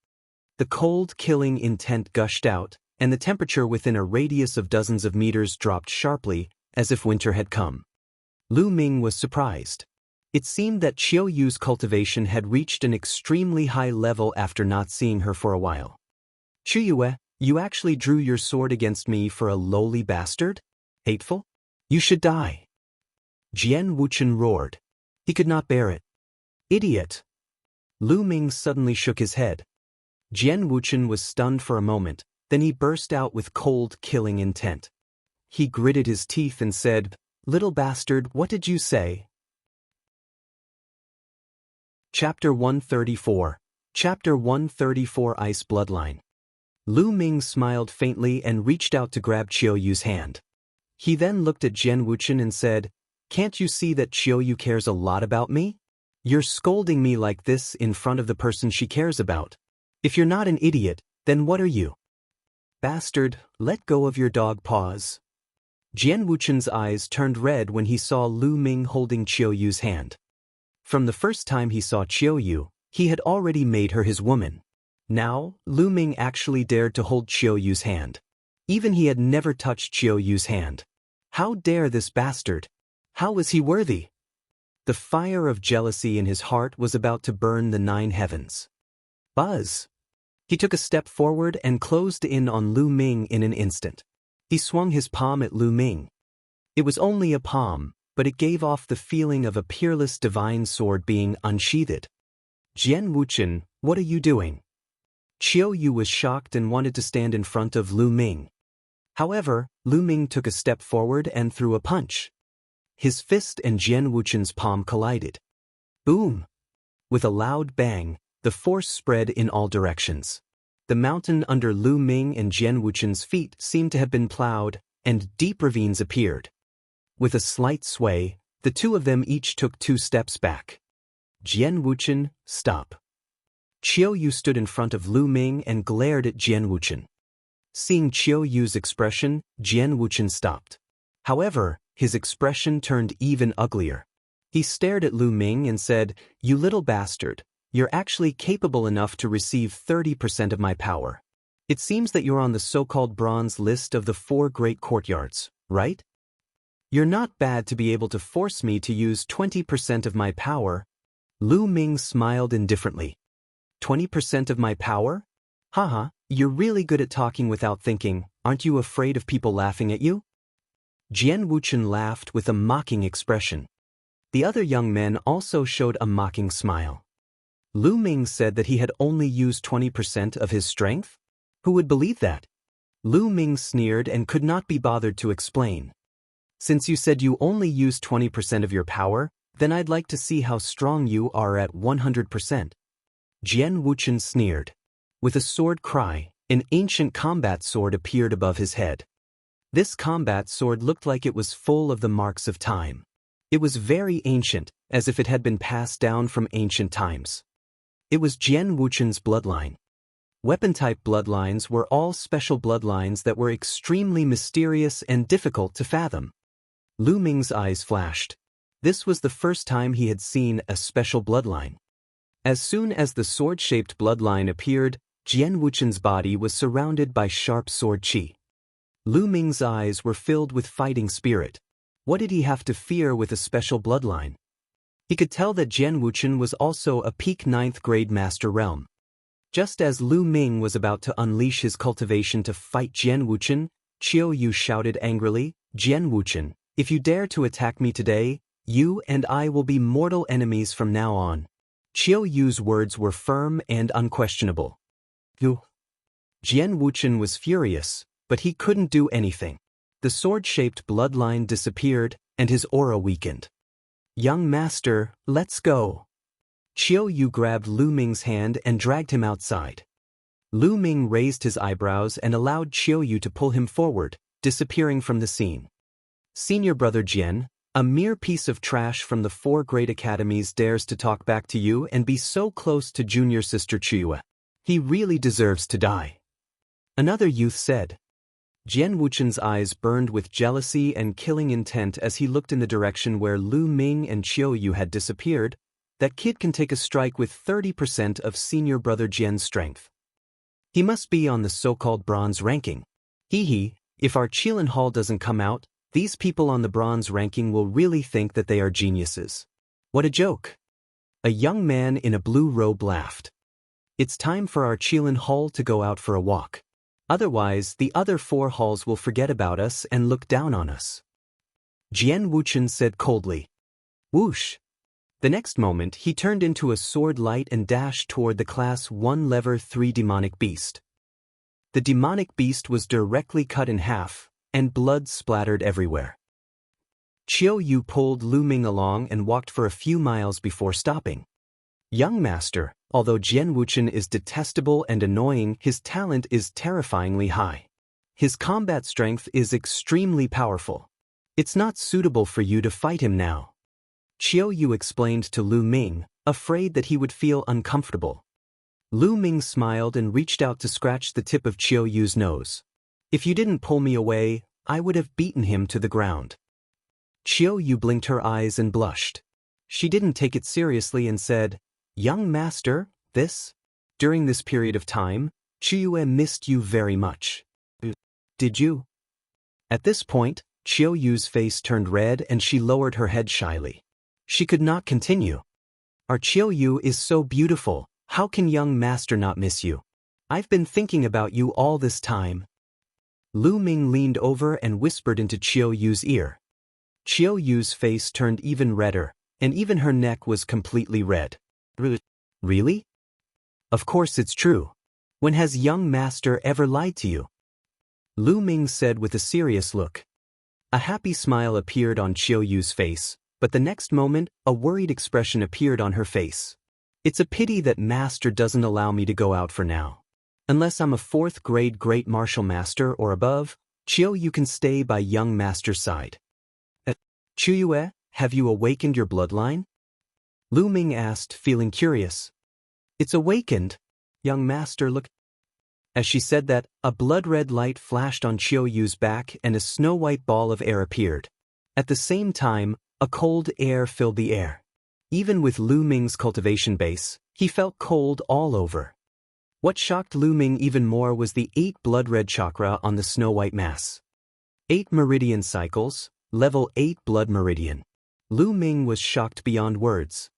The cold, killing intent gushed out, and the temperature within a radius of dozens of meters dropped sharply, as if winter had come. Lu Ming was surprised. It seemed that Chiao Yu's cultivation had reached an extremely high level after not seeing her for a while. Chu Yue, you actually drew your sword against me for a lowly bastard? Hateful? You should die. Jian Wuchen roared. He could not bear it. Idiot! Lu Ming suddenly shook his head. Jian Wuchen was stunned for a moment, then he burst out with cold, killing intent. He gritted his teeth and said, Little bastard, what did you say? Chapter 134. Chapter 134 Ice Bloodline. Lu Ming smiled faintly and reached out to grab Chiao Yu's hand. He then looked at Jian Wuchen and said, Can't you see that Chiao Yu cares a lot about me? You're scolding me like this in front of the person she cares about. If you're not an idiot, then what are you? Bastard, let go of your dog paws. Jian Wuchen's eyes turned red when he saw Lu Ming holding Chiao Yu's hand. From the first time he saw Chiao Yu, he had already made her his woman. Now, Lu Ming actually dared to hold Chiao Yu's hand. Even he had never touched Chiao Yu's hand. How dare this bastard? How was he worthy? The fire of jealousy in his heart was about to burn the 9 heavens. Buzz! He took a step forward and closed in on Lu Ming in an instant. He swung his palm at Lu Ming. It was only a palm, but it gave off the feeling of a peerless divine sword being unsheathed. Jian Wuchen, what are you doing? Chiao Yu was shocked and wanted to stand in front of Lu Ming. However, Lu Ming took a step forward and threw a punch. His fist and Jian Wuchen's palm collided. Boom! With a loud bang, the force spread in all directions. The mountain under Lu Ming and Jian Wuchen's feet seemed to have been plowed, and deep ravines appeared. With a slight sway, the two of them each took 2 steps back. Jian Wuchen, stop. Qiu Yu stood in front of Lu Ming and glared at Jian Wuchen. Seeing Qiu Yu's expression, Jian Wuchen stopped. However, his expression turned even uglier. He stared at Lu Ming and said, "You little bastard, you're actually capable enough to receive 30% of my power. It seems that you're on the so-called bronze list of the 4 great courtyards, right? You're not bad to be able to force me to use 20% of my power." Lu Ming smiled indifferently. 20% of my power? Haha, you're really good at talking without thinking. Aren't you afraid of people laughing at you? Jian Wuchen laughed with a mocking expression. The other young men also showed a mocking smile. Lu Ming said that he had only used 20% of his strength? Who would believe that? Lu Ming sneered and could not be bothered to explain. Since you said you only used 20% of your power, then I'd like to see how strong you are at 100%. Jian Wuchen sneered. With a sword cry, an ancient combat sword appeared above his head. This combat sword looked like it was full of the marks of time. It was very ancient, as if it had been passed down from ancient times. It was Jian Wuchen's bloodline. Weapon-type bloodlines were all special bloodlines that were extremely mysterious and difficult to fathom. Lu Ming's eyes flashed. This was the first time he had seen a special bloodline. As soon as the sword-shaped bloodline appeared, Jian Wuchen's body was surrounded by sharp sword qi. Lu Ming's eyes were filled with fighting spirit. What did he have to fear with a special bloodline? He could tell that Jian Wuchen was also a peak 9th grade master realm. Just as Lu Ming was about to unleash his cultivation to fight Jian Wuchen, Qiu Yu shouted angrily, "Jian Wuchen, if you dare to attack me today, you and I will be mortal enemies from now on." Qiu Yu's words were firm and unquestionable. Jian Wuchen was furious, but he couldn't do anything. The sword-shaped bloodline disappeared, and his aura weakened. "Young master, let's go." Qiu Yu grabbed Lu Ming's hand and dragged him outside. Lu Ming raised his eyebrows and allowed Qiu Yu to pull him forward, disappearing from the scene. "Senior brother Jian, a mere piece of trash from the 4 great academies dares to talk back to you and be so close to junior sister Chiyue. He really deserves to die," another youth said. Jian Wuchen's eyes burned with jealousy and killing intent as he looked in the direction where Lu Ming and Qiu Yu had disappeared. That kid can take a strike with 30% of senior brother Jian's strength. He must be on the so-called bronze ranking. If our Qilin Hall doesn't come out, these people on the bronze ranking will really think that they are geniuses. What a joke. A young man in a blue robe laughed. It's time for our Qilin Hall to go out for a walk. Otherwise, the other 4 halls will forget about us and look down on us. Jian Wuchen said coldly. Whoosh. The next moment, he turned into a sword light and dashed toward the Class 1 Level 3 demonic beast. The demonic beast was directly cut in half, and blood splattered everywhere. Qiu Yu pulled Lu Ming along and walked for a few miles before stopping. "Young master, although Jian Wuchen is detestable and annoying, his talent is terrifyingly high. His combat strength is extremely powerful. It's not suitable for you to fight him now." Qiu Yu explained to Lu Ming, afraid that he would feel uncomfortable. Lu Ming smiled and reached out to scratch the tip of Qiu Yu's nose. "If you didn't pull me away, I would have beaten him to the ground." Qiu Yu blinked her eyes and blushed. She didn't take it seriously and said, "Young master, during this period of time, Chiyue missed you very much." "Did you?" At this point, Qiu Yu's face turned red and she lowered her head shyly. She could not continue. "Our Qiu Yu is so beautiful, how can young master not miss you? I've been thinking about you all this time." Lu Ming leaned over and whispered into Qiu Yu's ear. Qiu Yu's face turned even redder, and even her neck was completely red. "Really? Of course it's true. When has young master ever lied to you?" Lu Ming said with a serious look. A happy smile appeared on Qiu Yu's face, but the next moment, a worried expression appeared on her face. It's a pity that Master doesn't allow me to go out for now. Unless I'm a 4th grade Great Martial Master or above, Chiyo, you can stay by young Master's side. Chiyue, have you awakened your bloodline? Lu Ming asked, feeling curious. It's awakened, young Master looked. As she said that, a blood-red light flashed on Chiyo's back and a snow-white ball of air appeared. At the same time, a cold air filled the air. Even with Lu Ming's cultivation base, he felt cold all over. What shocked Lu Ming even more was the 8 blood-red chakra on the snow-white mass. 8 meridian cycles, level 8 blood meridian. Lu Ming was shocked beyond words.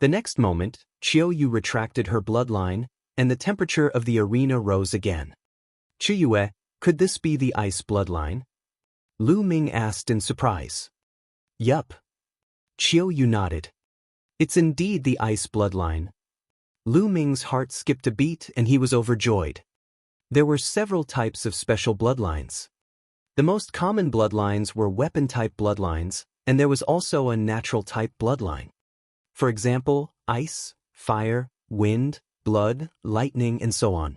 The next moment, Chiyo retracted her bloodline, and the temperature of the arena rose again. Chiyue, could this be the ice bloodline? Lu Ming asked in surprise. Yup. Chiyo nodded. It's indeed the ice bloodline. Lu Ming's heart skipped a beat and he was overjoyed. There were several types of special bloodlines. The most common bloodlines were weapon-type bloodlines, and there was also a natural-type bloodline. For example, ice, fire, wind, blood, lightning, and so on.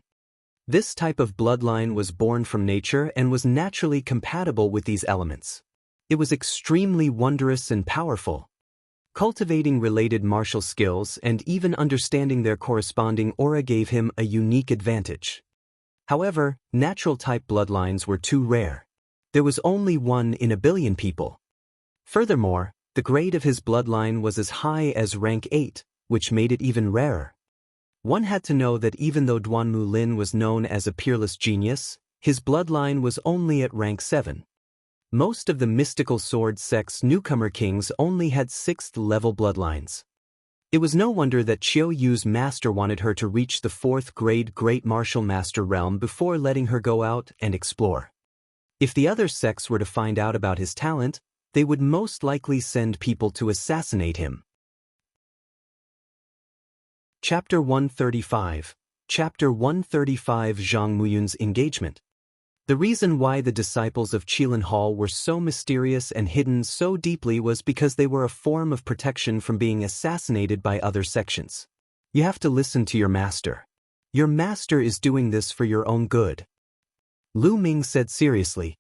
This type of bloodline was born from nature and was naturally compatible with these elements. It was extremely wondrous and powerful. Cultivating related martial skills and even understanding their corresponding aura gave him a unique advantage. However, natural-type bloodlines were too rare. There was only one in a billion people. Furthermore, the grade of his bloodline was as high as rank 8, which made it even rarer. One had to know that even though Duanmu Lin was known as a peerless genius, his bloodline was only at rank 7. Most of the mystical sword sect's newcomer kings only had 6th-level bloodlines. It was no wonder that Chiyo's master wanted her to reach the 4th grade Great Martial Master realm before letting her go out and explore. If the other sects were to find out about his talent, they would most likely send people to assassinate him. Chapter 135. Chapter 135 Zhang Muyun's engagement. The reason why the disciples of Qilin Hall were so mysterious and hidden so deeply was because they were a form of protection from being assassinated by other sections. You have to listen to your master. Your master is doing this for your own good. Lu Ming said seriously.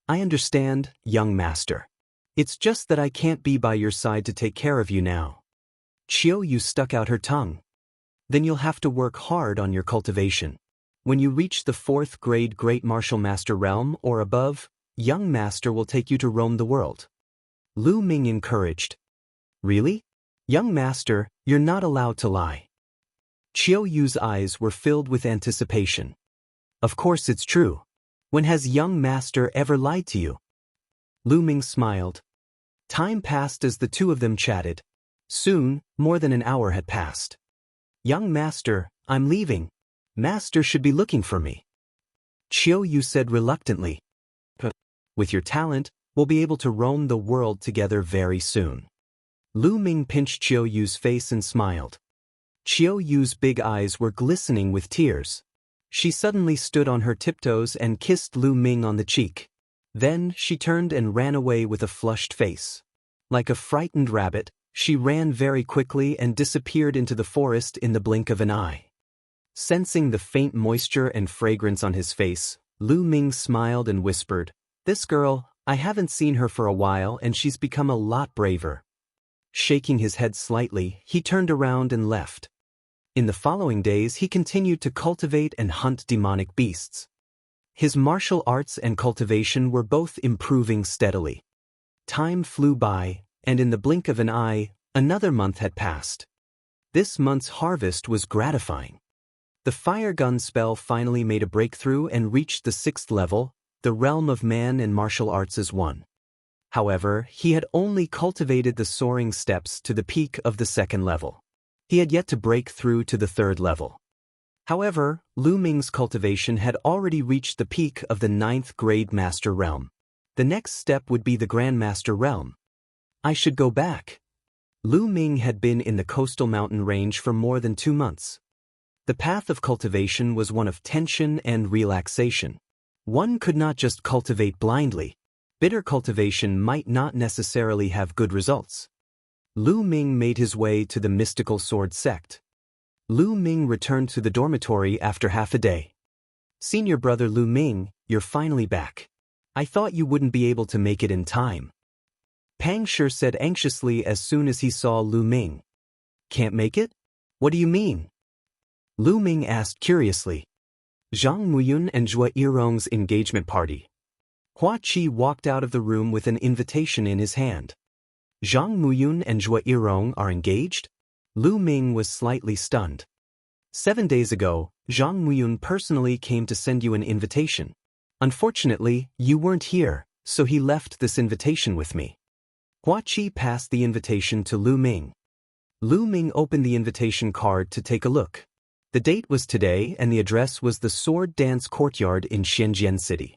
I understand, young master. It's just that I can't be by your side to take care of you now. Chiyo stuck out her tongue. Then you'll have to work hard on your cultivation. When you reach the 4th grade Great Martial Master realm or above, young master will take you to roam the world. Lu Ming encouraged. Really? Young master, you're not allowed to lie. Chiyo's eyes were filled with anticipation. Of course it's true. When has young master ever lied to you? Lu Ming smiled. Time passed as the two of them chatted. Soon, more than an hour had passed. Young master, I'm leaving. Master should be looking for me. Chiyo said reluctantly. With your talent, we'll be able to roam the world together very soon. Lu Ming pinched Chiyo's face and smiled. Chiyo's big eyes were glistening with tears. She suddenly stood on her tiptoes and kissed Lu Ming on the cheek. Then she turned and ran away with a flushed face. Like a frightened rabbit, she ran very quickly and disappeared into the forest in the blink of an eye. Sensing the faint moisture and fragrance on his face, Lu Ming smiled and whispered, This girl, I haven't seen her for a while and she's become a lot braver. Shaking his head slightly, he turned around and left. In the following days he continued to cultivate and hunt demonic beasts. His martial arts and cultivation were both improving steadily. Time flew by, and in the blink of an eye, another month had passed. This month's harvest was gratifying. The fire gun spell finally made a breakthrough and reached the 6th level, the realm of man and martial arts as one. However, he had only cultivated the soaring steps to the peak of the 2nd level. He had yet to break through to the 3rd level. However, Lu Ming's cultivation had already reached the peak of the 9th grade master realm. The next step would be the Grandmaster realm. I should go back. Lu Ming had been in the coastal mountain range for more than 2 months. The path of cultivation was one of tension and relaxation. One could not just cultivate blindly. Bitter cultivation might not necessarily have good results. Lu Ming made his way to the mystical sword sect. Lu Ming returned to the dormitory after half a day. Senior brother Lu Ming, you're finally back. I thought you wouldn't be able to make it in time. Pang Shi said anxiously as soon as he saw Lu Ming. Can't make it? What do you mean? Lu Ming asked curiously. Zhang Muyun and Zhua Yirong's engagement party. Hua Qi walked out of the room with an invitation in his hand. Zhang Muyun and Zhua Yirong are engaged? Lu Ming was slightly stunned. 7 days ago, Zhang Muyun personally came to send you an invitation. Unfortunately, you weren't here, so he left this invitation with me. Hua Qi passed the invitation to Lu Ming. Lu Ming opened the invitation card to take a look. The date was today and the address was the Sword Dance Courtyard in Shenzhen City.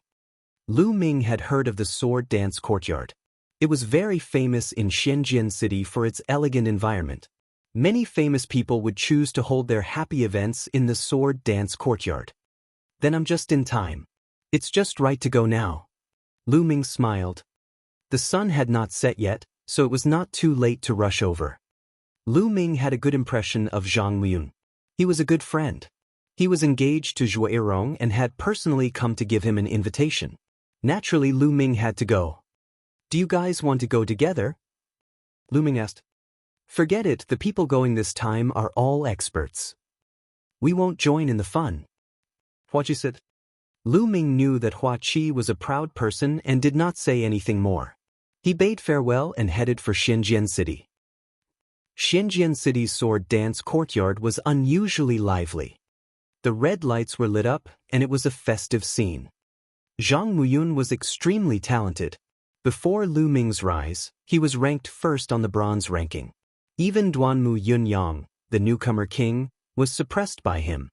Lu Ming had heard of the Sword Dance Courtyard. It was very famous in Shenzhen City for its elegant environment. Many famous people would choose to hold their happy events in the Sword Dance Courtyard. Then I'm just in time. It's just right to go now. Lu Ming smiled. The sun had not set yet, so it was not too late to rush over. Lu Ming had a good impression of Zhang Muyun. He was a good friend. He was engaged to Zhua Yirong and had personally come to give him an invitation. Naturally, Lu Ming had to go. Do you guys want to go together? Lu Ming asked. Forget it, the people going this time are all experts. We won't join in the fun. Hua Qi said. Lu Ming knew that Hua Qi was a proud person and did not say anything more. He bade farewell and headed for Shenzhen City. Shenzhen City's Sword Dance Courtyard was unusually lively. The red lights were lit up, and it was a festive scene. Zhang Muyun was extremely talented. Before Lu Ming's rise, he was ranked first on the bronze ranking. Even Duanmu Yunyang, the newcomer king, was suppressed by him.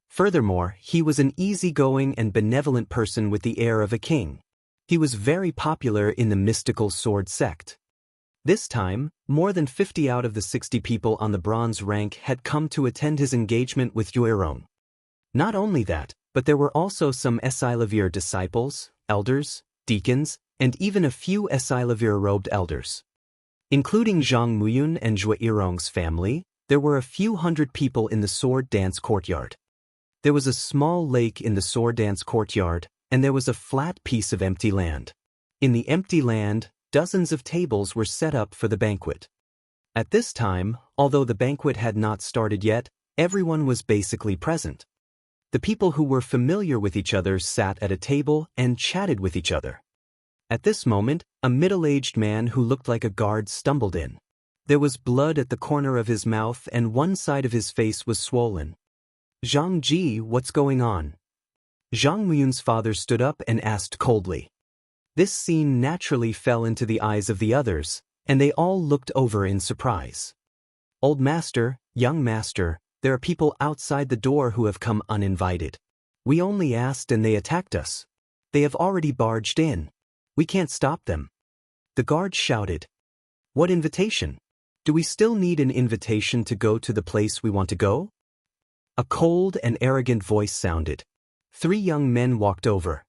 Furthermore, he was an easygoing and benevolent person with the air of a king. He was very popular in the mystical sword sect. This time, more than 50 out of the 60 people on the bronze rank had come to attend his engagement with Yuerong. Not only that, but there were also some Esilavir disciples, elders, deacons, and even a few Esilavir-robed elders. Including Zhang Muyun and Zhua Yirong's family, there were a few hundred people in the sword dance courtyard. There was a small lake in the sword dance courtyard, and there was a flat piece of empty land. In the empty land, dozens of tables were set up for the banquet. At this time, although the banquet had not started yet, everyone was basically present. The people who were familiar with each other sat at a table and chatted with each other. At this moment, a middle-aged man who looked like a guard stumbled in. There was blood at the corner of his mouth and one side of his face was swollen. Zhang Ji, what's going on? Zhang Muyun's father stood up and asked coldly. This scene naturally fell into the eyes of the others, and they all looked over in surprise. Old master, young master, there are people outside the door who have come uninvited. We only asked and they attacked us. They have already barged in. We can't stop them. The guard shouted. What invitation? Do we still need an invitation to go to the place we want to go? A cold and arrogant voice sounded. 3 young men walked over.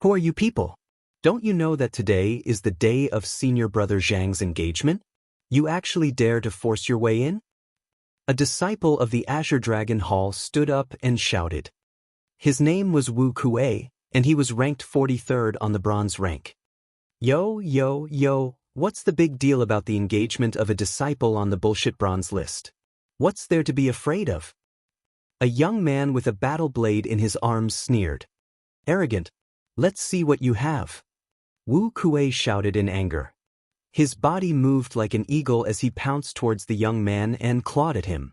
Who are you people? Don't you know that today is the day of senior brother Zhang's engagement? You actually dare to force your way in? A disciple of the Azure Dragon Hall stood up and shouted. His name was Wu Kuei, and he was ranked 43rd on the bronze rank. Yo, what's the big deal about the engagement of a disciple on the bullshit bronze list? What's there to be afraid of? A young man with a battle blade in his arms sneered. Arrogant. Let's see what you have. Wu Kuei shouted in anger. His body moved like an eagle as he pounced towards the young man and clawed at him.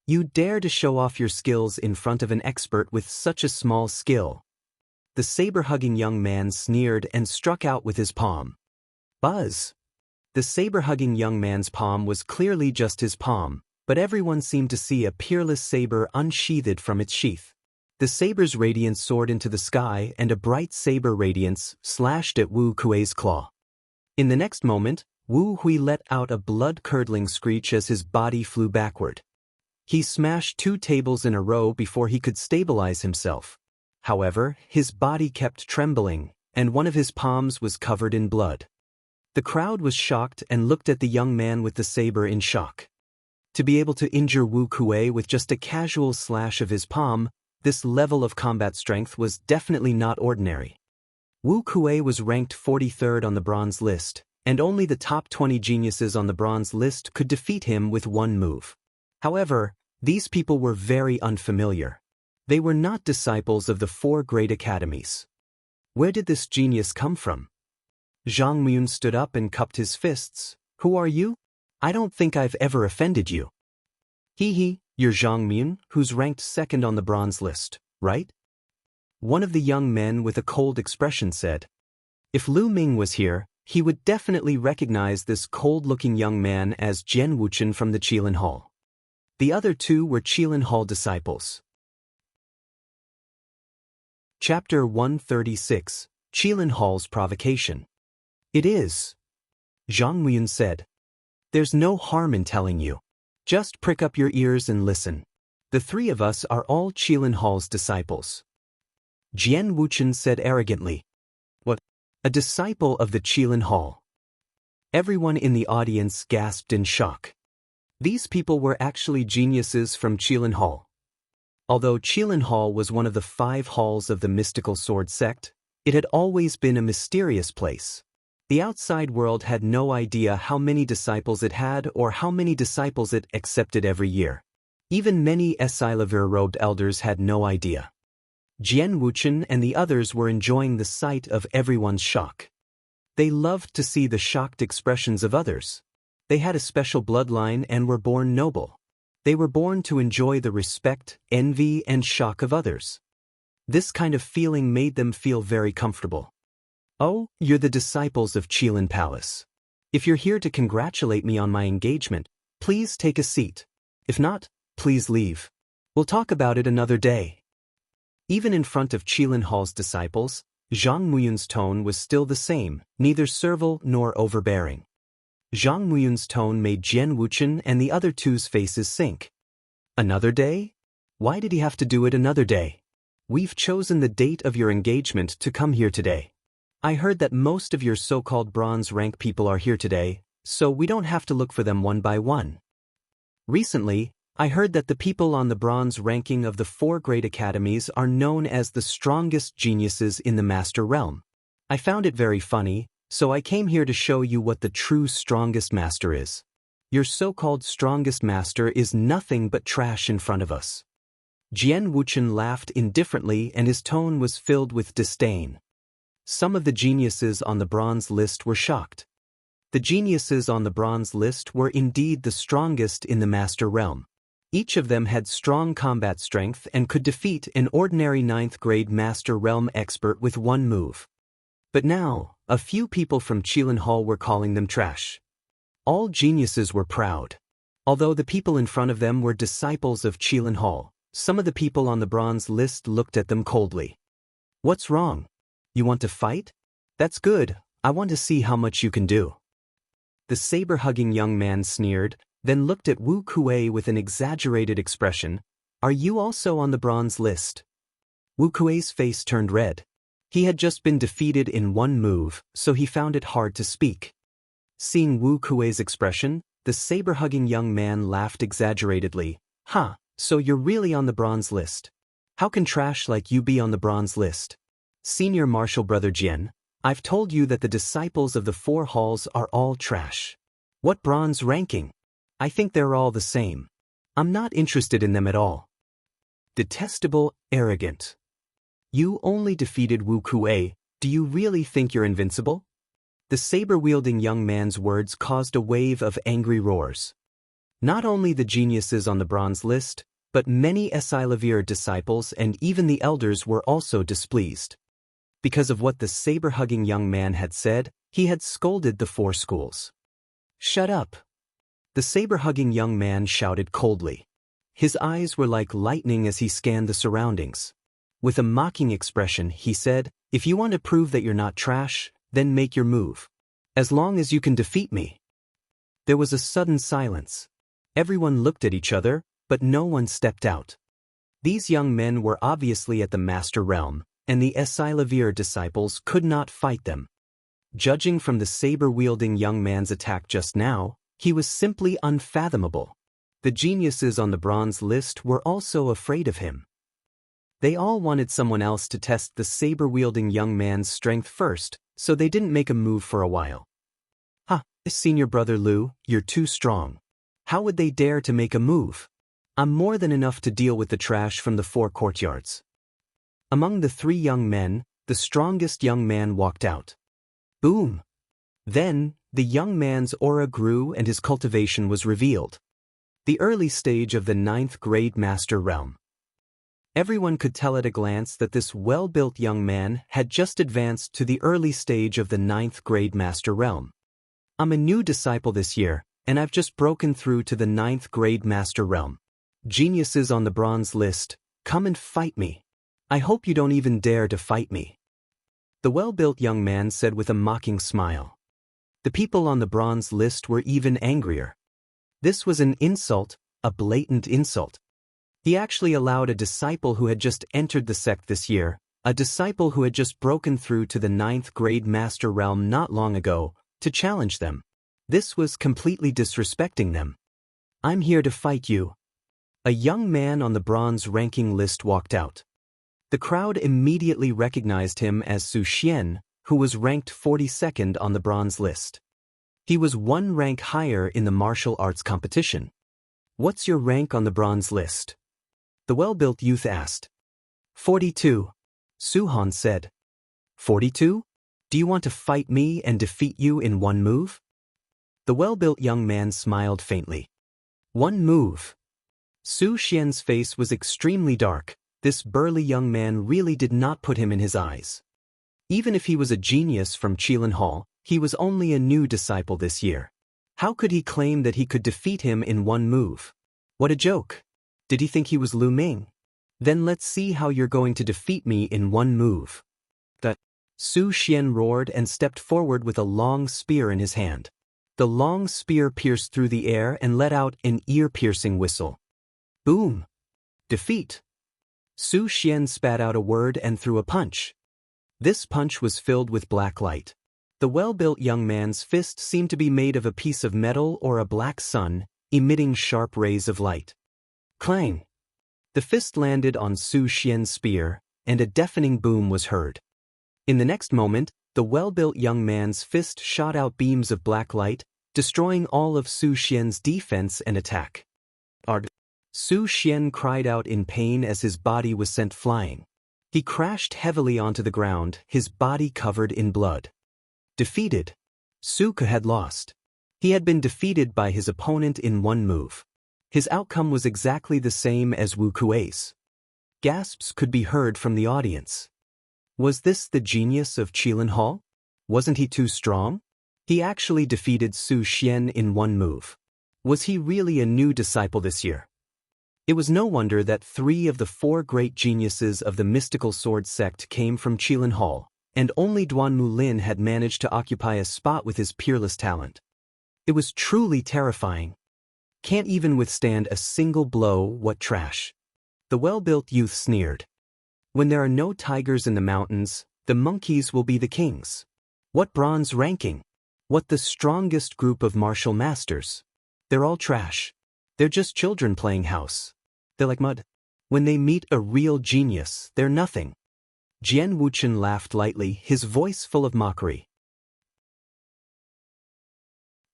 You dare to show off your skills in front of an expert with such a small skill. The saber-hugging young man sneered and struck out with his palm. Buzz! The saber-hugging young man's palm was clearly just his palm, but everyone seemed to see a peerless saber unsheathed from its sheath. The saber's radiance soared into the sky and a bright saber radiance slashed at Wu Kuei's claw. In the next moment, Wu Hui let out a blood-curdling screech as his body flew backward. He smashed 2 tables in a row before he could stabilize himself. However, his body kept trembling, and one of his palms was covered in blood. The crowd was shocked and looked at the young man with the saber in shock. To be able to injure Wu Kuei with just a casual slash of his palm, this level of combat strength was definitely not ordinary. Wu Kuei was ranked 43rd on the bronze list, and only the top 20 geniuses on the bronze list could defeat him with one move. However, these people were very unfamiliar. They were not disciples of the 4 great academies. Where did this genius come from? Zhang Muyun stood up and cupped his fists. Who are you? I don't think I've ever offended you. Hee, you're Zhang Muyun, who's ranked 2nd on the bronze list, right? One of the young men with a cold expression said. If Lu Ming was here, he would definitely recognize this cold-looking young man as Jian Wuchen from the Qilin Hall. The other 2 were Qilin Hall disciples. Chapter 136, Qilin Hall's Provocation. It is. Zhang Muyun said. There's no harm in telling you. Just prick up your ears and listen. The 3 of us are all Qilin Hall's disciples. Jian Wuchen said arrogantly. What? A disciple of the Qilin Hall? Everyone in the audience gasped in shock. These people were actually geniuses from Qilin Hall. Although Qilin Hall was one of the 5 halls of the mystical sword sect, it had always been a mysterious place. The outside world had no idea how many disciples it had or how many disciples it accepted every year. Even many Esilavir-robed elders had no idea. Jian Wuchen and the others were enjoying the sight of everyone's shock. They loved to see the shocked expressions of others. They had a special bloodline and were born noble. They were born to enjoy the respect, envy, and shock of others. This kind of feeling made them feel very comfortable. Oh, you're the disciples of Qilin Palace. If you're here to congratulate me on my engagement, please take a seat. If not, please leave. We'll talk about it another day. Even in front of Qilin Hall's disciples, Zhang Muyun's tone was still the same, neither servile nor overbearing. Zhang Muyun's tone made Jian Wuchen and the other 2's faces sink. Another day? Why did he have to do it another day? We've chosen the date of your engagement to come here today. I heard that most of your so-called bronze rank people are here today, so we don't have to look for them one by one. Recently, I heard that the people on the bronze ranking of the 4 great academies are known as the strongest geniuses in the Master Realm. I found it very funny, so I came here to show you what the true strongest master is. Your so-called strongest master is nothing but trash in front of us. Jian Wuchen laughed indifferently and his tone was filled with disdain. Some of the geniuses on the bronze list were shocked. The geniuses on the bronze list were indeed the strongest in the Master Realm. Each of them had strong combat strength and could defeat an ordinary 9th grade Master Realm expert with one move. But now, a few people from Qilin Hall were calling them trash. All geniuses were proud. Although the people in front of them were disciples of Qilin Hall, some of the people on the bronze list looked at them coldly. What's wrong? You want to fight? That's good, I want to see how much you can do. The saber-hugging young man sneered, then looked at Wu Kuei with an exaggerated expression. Are you also on the bronze list? Wu Kuei's face turned red. He had just been defeated in one move, so he found it hard to speak. Seeing Wu Kuei's expression, the saber-hugging young man laughed exaggeratedly. So you're really on the bronze list. How can trash like you be on the bronze list? Senior Martial Brother Jian, I've told you that the disciples of the 4 halls are all trash. What bronze ranking? I think they're all the same. I'm not interested in them at all. Detestable, arrogant. You only defeated Wu Kuei, do you really think you're invincible? The saber-wielding young man's words caused a wave of angry roars. Not only the geniuses on the bronze list, but many Esilavir disciples and even the elders were also displeased. Because of what the saber-hugging young man had said, he had scolded the 4 schools. Shut up! The saber-hugging young man shouted coldly. His eyes were like lightning as he scanned the surroundings. With a mocking expression, he said, if you want to prove that you're not trash, then make your move. As long as you can defeat me. There was a sudden silence. Everyone looked at each other, but no one stepped out. These young men were obviously at the Master Realm, and the Esilavir disciples could not fight them. Judging from the saber-wielding young man's attack just now, he was simply unfathomable. The geniuses on the bronze list were also afraid of him. They all wanted someone else to test the saber-wielding young man's strength first, so they didn't make a move for a while. Senior brother Lu, you're too strong. How would they dare to make a move? I'm more than enough to deal with the trash from the 4 courtyards. Among the 3 young men, the strongest young man walked out. Boom! Then, the young man's aura grew and his cultivation was revealed. The early stage of the 9th grade master realm. Everyone could tell at a glance that this well-built young man had just advanced to the early stage of the 9th grade master realm. I'm a new disciple this year, and I've just broken through to the 9th grade master realm. Geniuses on the bronze list, come and fight me. I hope you don't even dare to fight me. The well-built young man said with a mocking smile. The people on the bronze list were even angrier. This was an insult, a blatant insult. He actually allowed a disciple who had just entered the sect this year, a disciple who had just broken through to the 9th grade master realm not long ago, to challenge them. This was completely disrespecting them. I'm here to fight you. A young man on the bronze ranking list walked out. The crowd immediately recognized him as Su Xian, who was ranked 42nd on the bronze list. He was 1 rank higher in the martial arts competition. What's your rank on the bronze list? The well-built youth asked. 42. Su Han said. 42? Do you want to fight me and defeat you in 1 move? The well-built young man smiled faintly. 1 move. Su Xian's face was extremely dark. This burly young man really did not put him in his eyes. Even if he was a genius from Qilin Hall, he was only a new disciple this year. How could he claim that he could defeat him in 1 move? What a joke. Did he think he was Lu Ming? Then let's see how you're going to defeat me in 1 move. Su Xian roared and stepped forward with a long spear in his hand. The long spear pierced through the air and let out an ear-piercing whistle. Boom! Defeat! Su Xian spat out a word and threw a punch. This punch was filled with black light. The well-built young man's fist seemed to be made of a piece of metal or a black sun, emitting sharp rays of light. Clang! The fist landed on Su Xian's spear, and a deafening boom was heard. In the next moment, the well-built young man's fist shot out beams of black light, destroying all of Su Xian's defense and attack. Su Xian cried out in pain as his body was sent flying. He crashed heavily onto the ground, his body covered in blood. Defeated. Su Ke had lost. He had been defeated by his opponent in 1 move. His outcome was exactly the same as Wu Kuei's. Gasps could be heard from the audience. Was this the genius of Qilin Hall? Wasn't he too strong? He actually defeated Su Xian in 1 move. Was he really a new disciple this year? It was no wonder that 3 of the 4 great geniuses of the mystical sword sect came from Qilin Hall, and only Duan Mulin had managed to occupy a spot with his peerless talent. It was truly terrifying. Can't even withstand a single blow, what trash. The well-built youth sneered. When there are no tigers in the mountains, the monkeys will be the kings. What bronze ranking? What the strongest group of martial masters? They're all trash. They're just children playing house. They're like mud. When they meet a real genius, they're nothing. Jian Wuchen laughed lightly, his voice full of mockery.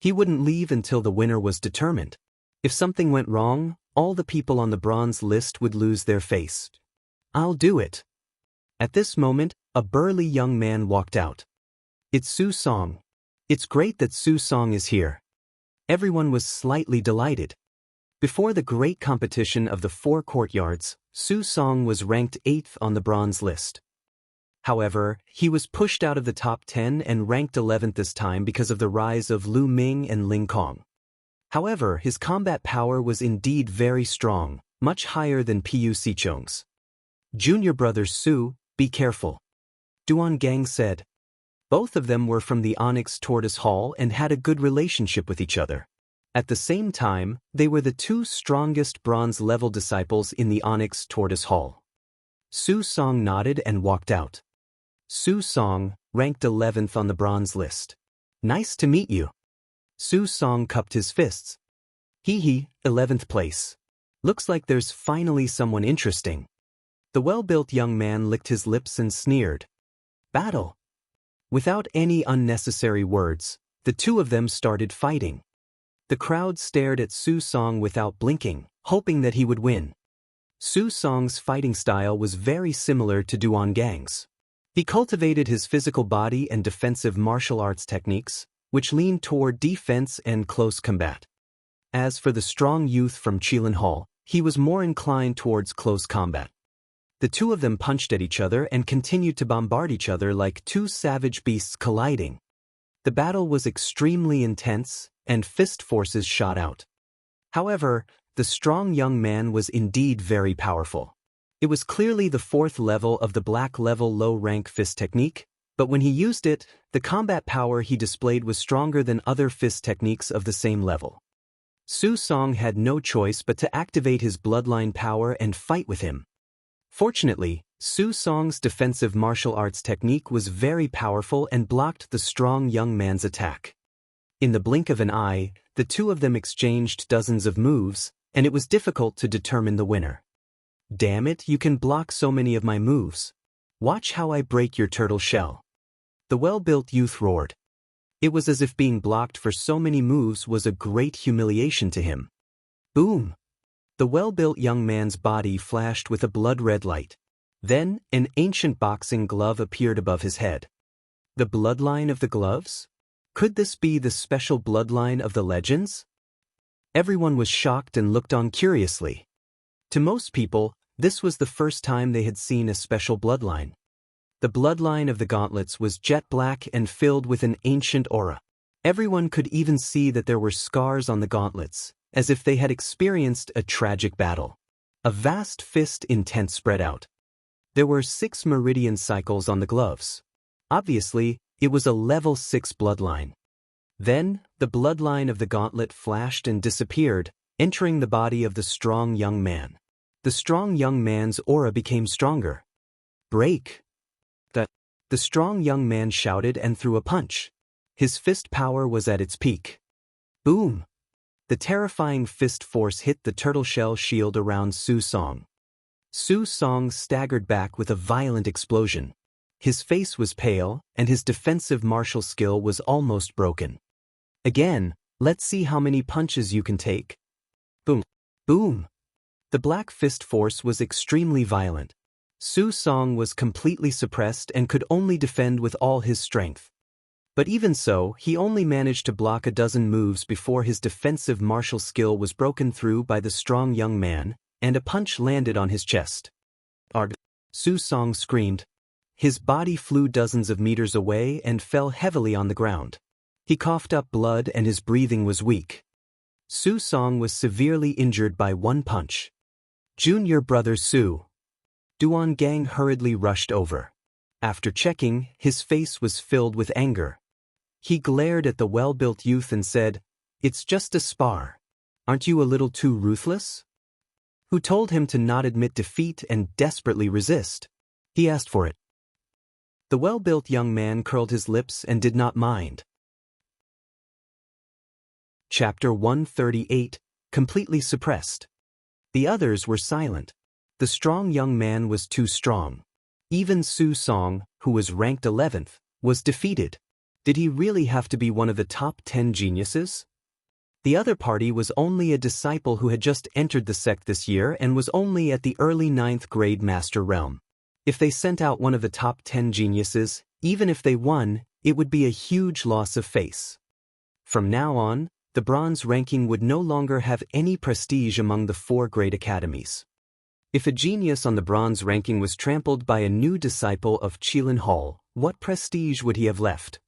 He wouldn't leave until the winner was determined. If something went wrong, all the people on the bronze list would lose their face. I'll do it. At this moment, a burly young man walked out. It's Su Song. It's great that Su Song is here. Everyone was slightly delighted. Before the great competition of the 4 courtyards, Su Song was ranked 8th on the bronze list. However, he was pushed out of the top 10 and ranked 11th this time because of the rise of Lu Ming and Ling Kong. However, his combat power was indeed very strong, much higher than Pu Sicheng's. Junior brother Su, be careful. Duan Gang said. Both of them were from the Onyx Tortoise Hall and had a good relationship with each other. At the same time, they were the 2 strongest bronze-level disciples in the Onyx Tortoise Hall. Su Song nodded and walked out. Su Song, ranked 11th on the bronze list. Nice to meet you. Su Song cupped his fists. Hee hee, 11th place. Looks like there's finally someone interesting. The well-built young man licked his lips and sneered. Battle. Without any unnecessary words, the two of them started fighting. The crowd stared at Su Song without blinking, hoping that he would win. Su Song's fighting style was very similar to Duan Gang's. He cultivated his physical body and defensive martial arts techniques, which leaned toward defense and close combat. As for the strong youth from Qilin Hall, he was more inclined towards close combat. The two of them punched at each other and continued to bombard each other like two savage beasts colliding. The battle was extremely intense, and fist forces shot out. However, the strong young man was indeed very powerful. It was clearly the 4th level of the black level low-rank fist technique, but when he used it, the combat power he displayed was stronger than other fist techniques of the same level. Su Song had no choice but to activate his bloodline power and fight with him. Fortunately, Su Song's defensive martial arts technique was very powerful and blocked the strong young man's attack. In the blink of an eye, the two of them exchanged dozens of moves, and it was difficult to determine the winner. Damn it, you can block so many of my moves. Watch how I break your turtle shell. The well-built youth roared. It was as if being blocked for so many moves was a great humiliation to him. Boom! The well-built young man's body flashed with a blood-red light. Then, an ancient boxing glove appeared above his head. The bloodline of the gloves? Could this be the special bloodline of the legends? Everyone was shocked and looked on curiously. To most people, this was the first time they had seen a special bloodline. The bloodline of the gauntlets was jet black and filled with an ancient aura. Everyone could even see that there were scars on the gauntlets, as if they had experienced a tragic battle. A vast fist intent spread out. There were 6 meridian cycles on the gloves. Obviously, it was a level 6 bloodline. Then, the bloodline of the gauntlet flashed and disappeared, entering the body of the strong young man. The strong young man's aura became stronger. Break! The strong young man shouted and threw a punch. His fist power was at its peak. Boom! The terrifying fist force hit the turtle shell shield around Su Song. Su Song staggered back with a violent explosion. His face was pale, and his defensive martial skill was almost broken. Again, let's see how many punches you can take. Boom! Boom! The black fist force was extremely violent. Su Song was completely suppressed and could only defend with all his strength. But even so, he only managed to block a dozen moves before his defensive martial skill was broken through by the strong young man, and a punch landed on his chest. Arg! Su Song screamed. His body flew dozens of meters away and fell heavily on the ground. He coughed up blood and his breathing was weak. Su Song was severely injured by one punch. Junior brother Su. Duan Gang hurriedly rushed over. After checking, his face was filled with anger. He glared at the well-built youth and said, "It's just a spar. Aren't you a little too ruthless?" Who told him to not admit defeat and desperately resist? He asked for it. The well-built young man curled his lips and did not mind. Chapter 138, Completely Suppressed. The others were silent. The strong young man was too strong. Even Su Song, who was ranked 11th, was defeated. Did he really have to be one of the top 10 geniuses? The other party was only a disciple who had just entered the sect this year and was only at the early 9th grade master realm. If they sent out one of the top 10 geniuses, even if they won, it would be a huge loss of face. From now on, the bronze ranking would no longer have any prestige among the 4 great academies. If a genius on the bronze ranking was trampled by a new disciple of Qilin Hall, what prestige would he have left?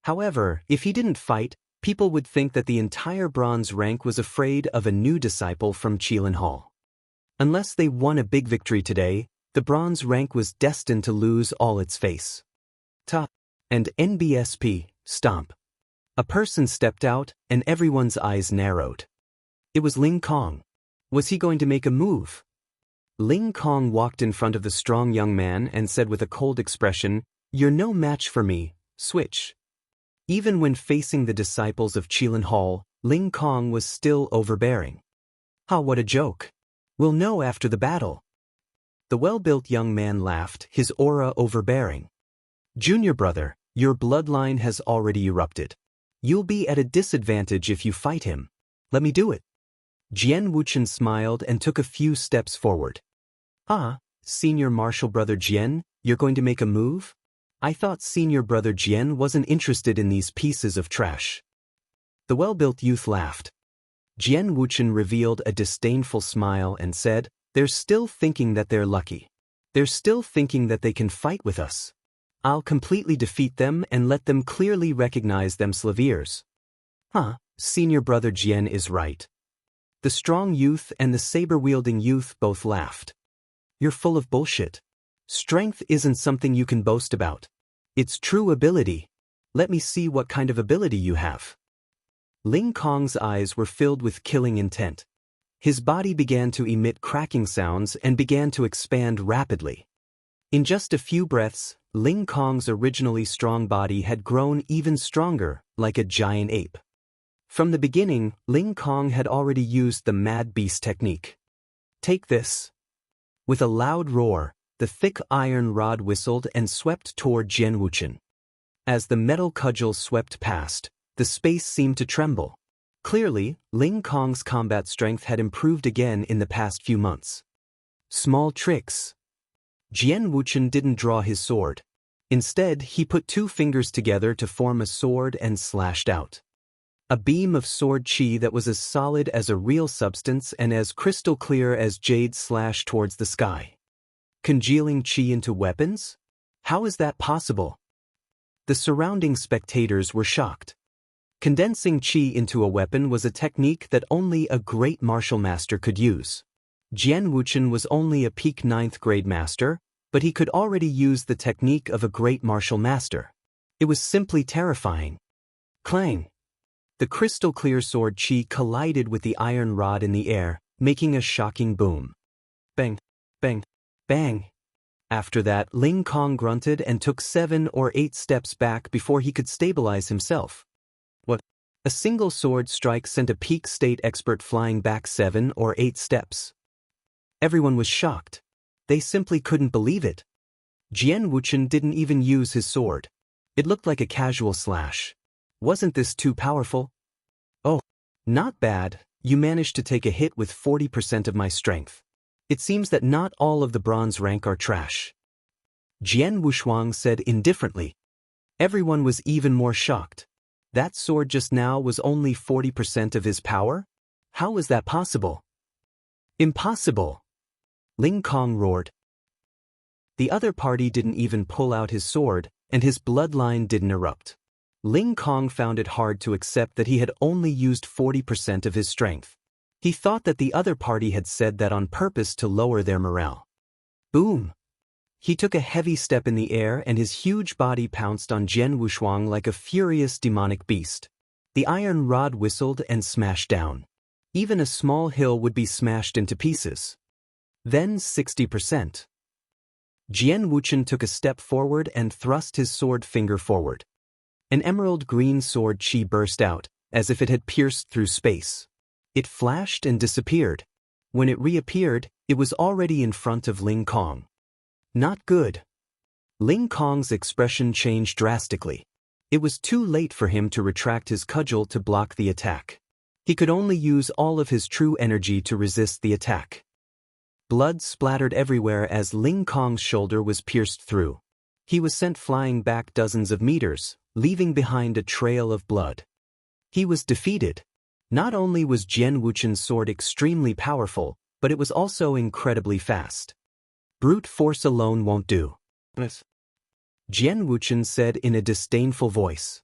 However, if he didn't fight, people would think that the entire bronze rank was afraid of a new disciple from Qilin Hall. Unless they won a big victory today, the bronze rank was destined to lose all its face. Ta! And NBSP, stomp. A person stepped out, and everyone's eyes narrowed. It was Ling Kong. Was he going to make a move? Ling Kong walked in front of the strong young man and said with a cold expression, "You're no match for me, switch." Even when facing the disciples of Qilin Hall, Ling Kong was still overbearing. "Ha, what a joke. We'll know after the battle." The well-built young man laughed, his aura overbearing. "Junior brother, your bloodline has already erupted. You'll be at a disadvantage if you fight him. Let me do it." Jian Wuchen smiled and took a few steps forward. "Ah, senior martial brother Jian, you're going to make a move? I thought senior brother Jian wasn't interested in these pieces of trash." The well-built youth laughed. Jian Wuchen revealed a disdainful smile and said, "They're still thinking that they're lucky. They're still thinking that they can fight with us. I'll completely defeat them and let them clearly recognize them Slaviers." "Huh, senior brother Jian is right." The strong youth and the saber-wielding youth both laughed. "You're full of bullshit. Strength isn't something you can boast about. It's true ability. Let me see what kind of ability you have." Ling Kong's eyes were filled with killing intent. His body began to emit cracking sounds and began to expand rapidly. In just a few breaths, Ling Kong's originally strong body had grown even stronger, like a giant ape. From the beginning, Ling Kong had already used the Mad Beast technique. "Take this." With a loud roar, the thick iron rod whistled and swept toward Jian Wuchen. As the metal cudgel swept past, the space seemed to tremble. Clearly, Ling Kong's combat strength had improved again in the past few months. Small tricks. Jian Wuchen didn't draw his sword. Instead, he put two fingers together to form a sword and slashed out. A beam of sword chi that was as solid as a real substance and as crystal clear as jade slashed towards the sky. Congealing chi into weapons? How is that possible? The surrounding spectators were shocked. Condensing chi into a weapon was a technique that only a great martial master could use. Jian Wuchen was only a peak 9th grade master, but he could already use the technique of a great martial master. It was simply terrifying. Clang! The crystal-clear sword chi collided with the iron rod in the air, making a shocking boom. Bang! Bang! Bang! After that, Ling Kong grunted and took 7 or 8 steps back before he could stabilize himself. What? A single sword strike sent a peak state expert flying back 7 or 8 steps. Everyone was shocked. They simply couldn't believe it. Jian Wuchen didn't even use his sword. It looked like a casual slash. Wasn't this too powerful? "Oh, not bad. You managed to take a hit with 40% of my strength. It seems that not all of the bronze rank are trash." Jian Wushuang said indifferently. Everyone was even more shocked. That sword just now was only 40% of his power? How was that possible? "Impossible!" Ling Kong roared. The other party didn't even pull out his sword, and his bloodline didn't erupt. Ling Kong found it hard to accept that he had only used 40% of his strength. He thought that the other party had said that on purpose to lower their morale. Boom! He took a heavy step in the air and his huge body pounced on Jian Wushuang like a furious demonic beast. The iron rod whistled and smashed down. Even a small hill would be smashed into pieces. Then 60%. Jian Wuchen took a step forward and thrust his sword finger forward. An emerald green sword chi burst out, as if it had pierced through space. It flashed and disappeared. When it reappeared, it was already in front of Ling Kong. Not good. Ling Kong's expression changed drastically. It was too late for him to retract his cudgel to block the attack. He could only use all of his true energy to resist the attack. Blood splattered everywhere as Ling Kong's shoulder was pierced through. He was sent flying back dozens of meters, leaving behind a trail of blood. He was defeated. Not only was Jian Wuchen's sword extremely powerful, but it was also incredibly fast. Brute force alone won't do. Jian Wuchen said in a disdainful voice.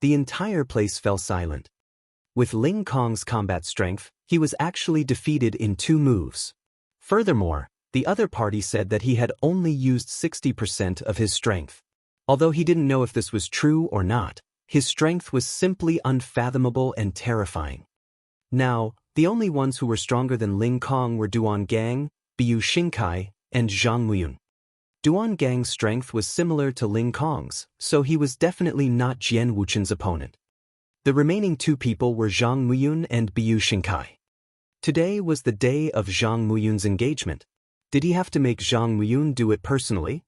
The entire place fell silent. With Ling Kong's combat strength, he was actually defeated in 2 moves. Furthermore, the other party said that he had only used 60% of his strength. Although he didn't know if this was true or not, his strength was simply unfathomable and terrifying. Now, the only ones who were stronger than Ling Kong were Duan Gang, Biu Xingkai, and Zhang Muyun. Duan Gang's strength was similar to Ling Kong's, so he was definitely not Jian Wuchen's opponent. The remaining two people were Zhang Muyun and Biu Xingkai. Today was the day of Zhang Muyun's engagement. Did he have to make Zhang Muyun do it personally?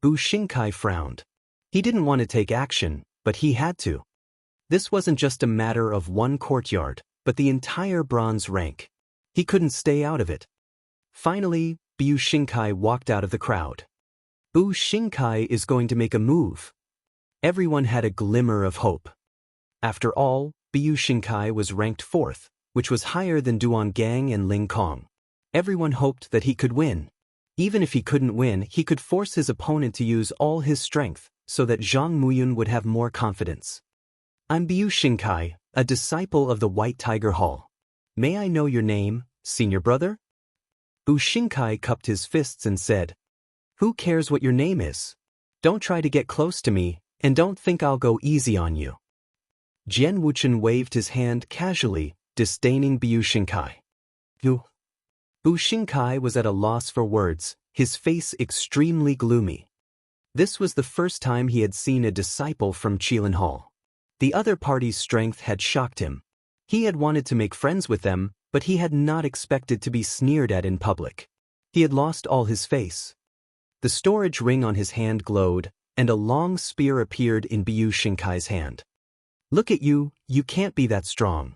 Bu Xingkai frowned. He didn't want to take action, but he had to. This wasn't just a matter of one courtyard, but the entire bronze rank. He couldn't stay out of it. Finally, Biu Xingkai walked out of the crowd. Bu Xingkai is going to make a move. Everyone had a glimmer of hope. After all, Biu Xingkai was ranked 4th, which was higher than Duan Gang and Ling Kong. Everyone hoped that he could win. Even if he couldn't win, he could force his opponent to use all his strength, so that Zhang Muyun would have more confidence. I'm Biu Xingkai, a disciple of the White Tiger Hall. May I know your name, senior brother? Bu Xingkai cupped his fists and said, Who cares what your name is? Don't try to get close to me, and don't think I'll go easy on you. Jian Wuchen waved his hand casually, disdaining Biu Xingkai. You. Bu Xingkai was at a loss for words, his face extremely gloomy. This was the first time he had seen a disciple from Qilin Hall. The other party's strength had shocked him. He had wanted to make friends with them, but he had not expected to be sneered at in public. He had lost all his face. The storage ring on his hand glowed, and a long spear appeared in Biu Xingkai's hand. Look at you, you can't be that strong.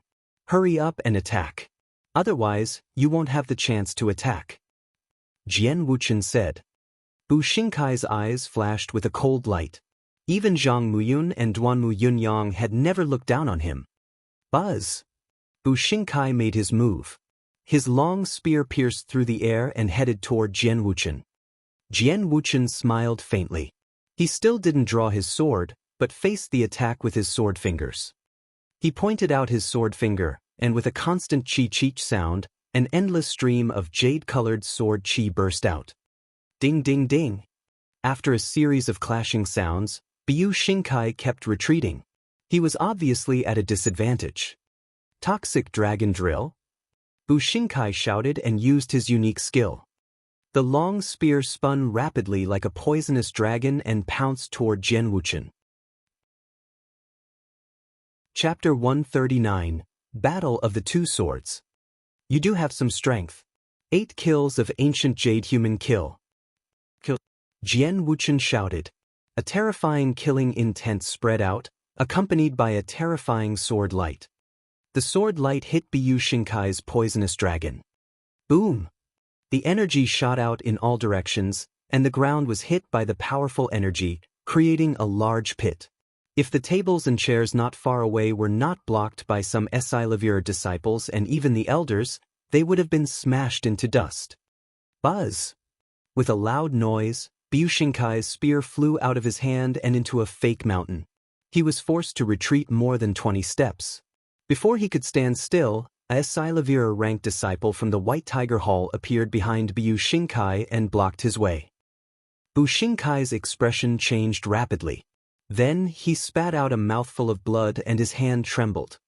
Hurry up and attack. Otherwise, you won't have the chance to attack. Jian Wuchen said. Bu Xingkai's eyes flashed with a cold light. Even Zhang Muyun and Duan Yunyang had never looked down on him. Buzz! Bu Xingkai made his move. His long spear pierced through the air and headed toward Jian Wuchen. Jian Wuchen smiled faintly. He still didn't draw his sword, but faced the attack with his sword fingers. He pointed out his sword finger, and with a constant chi-cheech sound, an endless stream of jade-colored sword chi burst out. Ding ding ding! After a series of clashing sounds, Biu Xingkai kept retreating. He was obviously at a disadvantage. Toxic Dragon Drill? Bu Xingkai shouted and used his unique skill. The long spear spun rapidly like a poisonous dragon and pounced toward Jian Wuchen. Chapter 139, Battle of the Two Swords. You do have some strength. 8 kills of ancient jade human kill. Jian Wuchen shouted. A terrifying killing intent spread out, accompanied by a terrifying sword light. The sword light hit Biu Xingkai's poisonous dragon. Boom! The energy shot out in all directions, and the ground was hit by the powerful energy, creating a large pit. If the tables and chairs not far away were not blocked by some Esilavir disciples and even the elders, they would have been smashed into dust. Buzz! With a loud noise, Biu Xingkai's spear flew out of his hand and into a fake mountain. He was forced to retreat more than 20 steps. Before he could stand still, a Esilavir-ranked disciple from the White Tiger Hall appeared behind Biu Xingkai and blocked his way. Bu Xingkai's expression changed rapidly. Then he spat out a mouthful of blood and his hand trembled.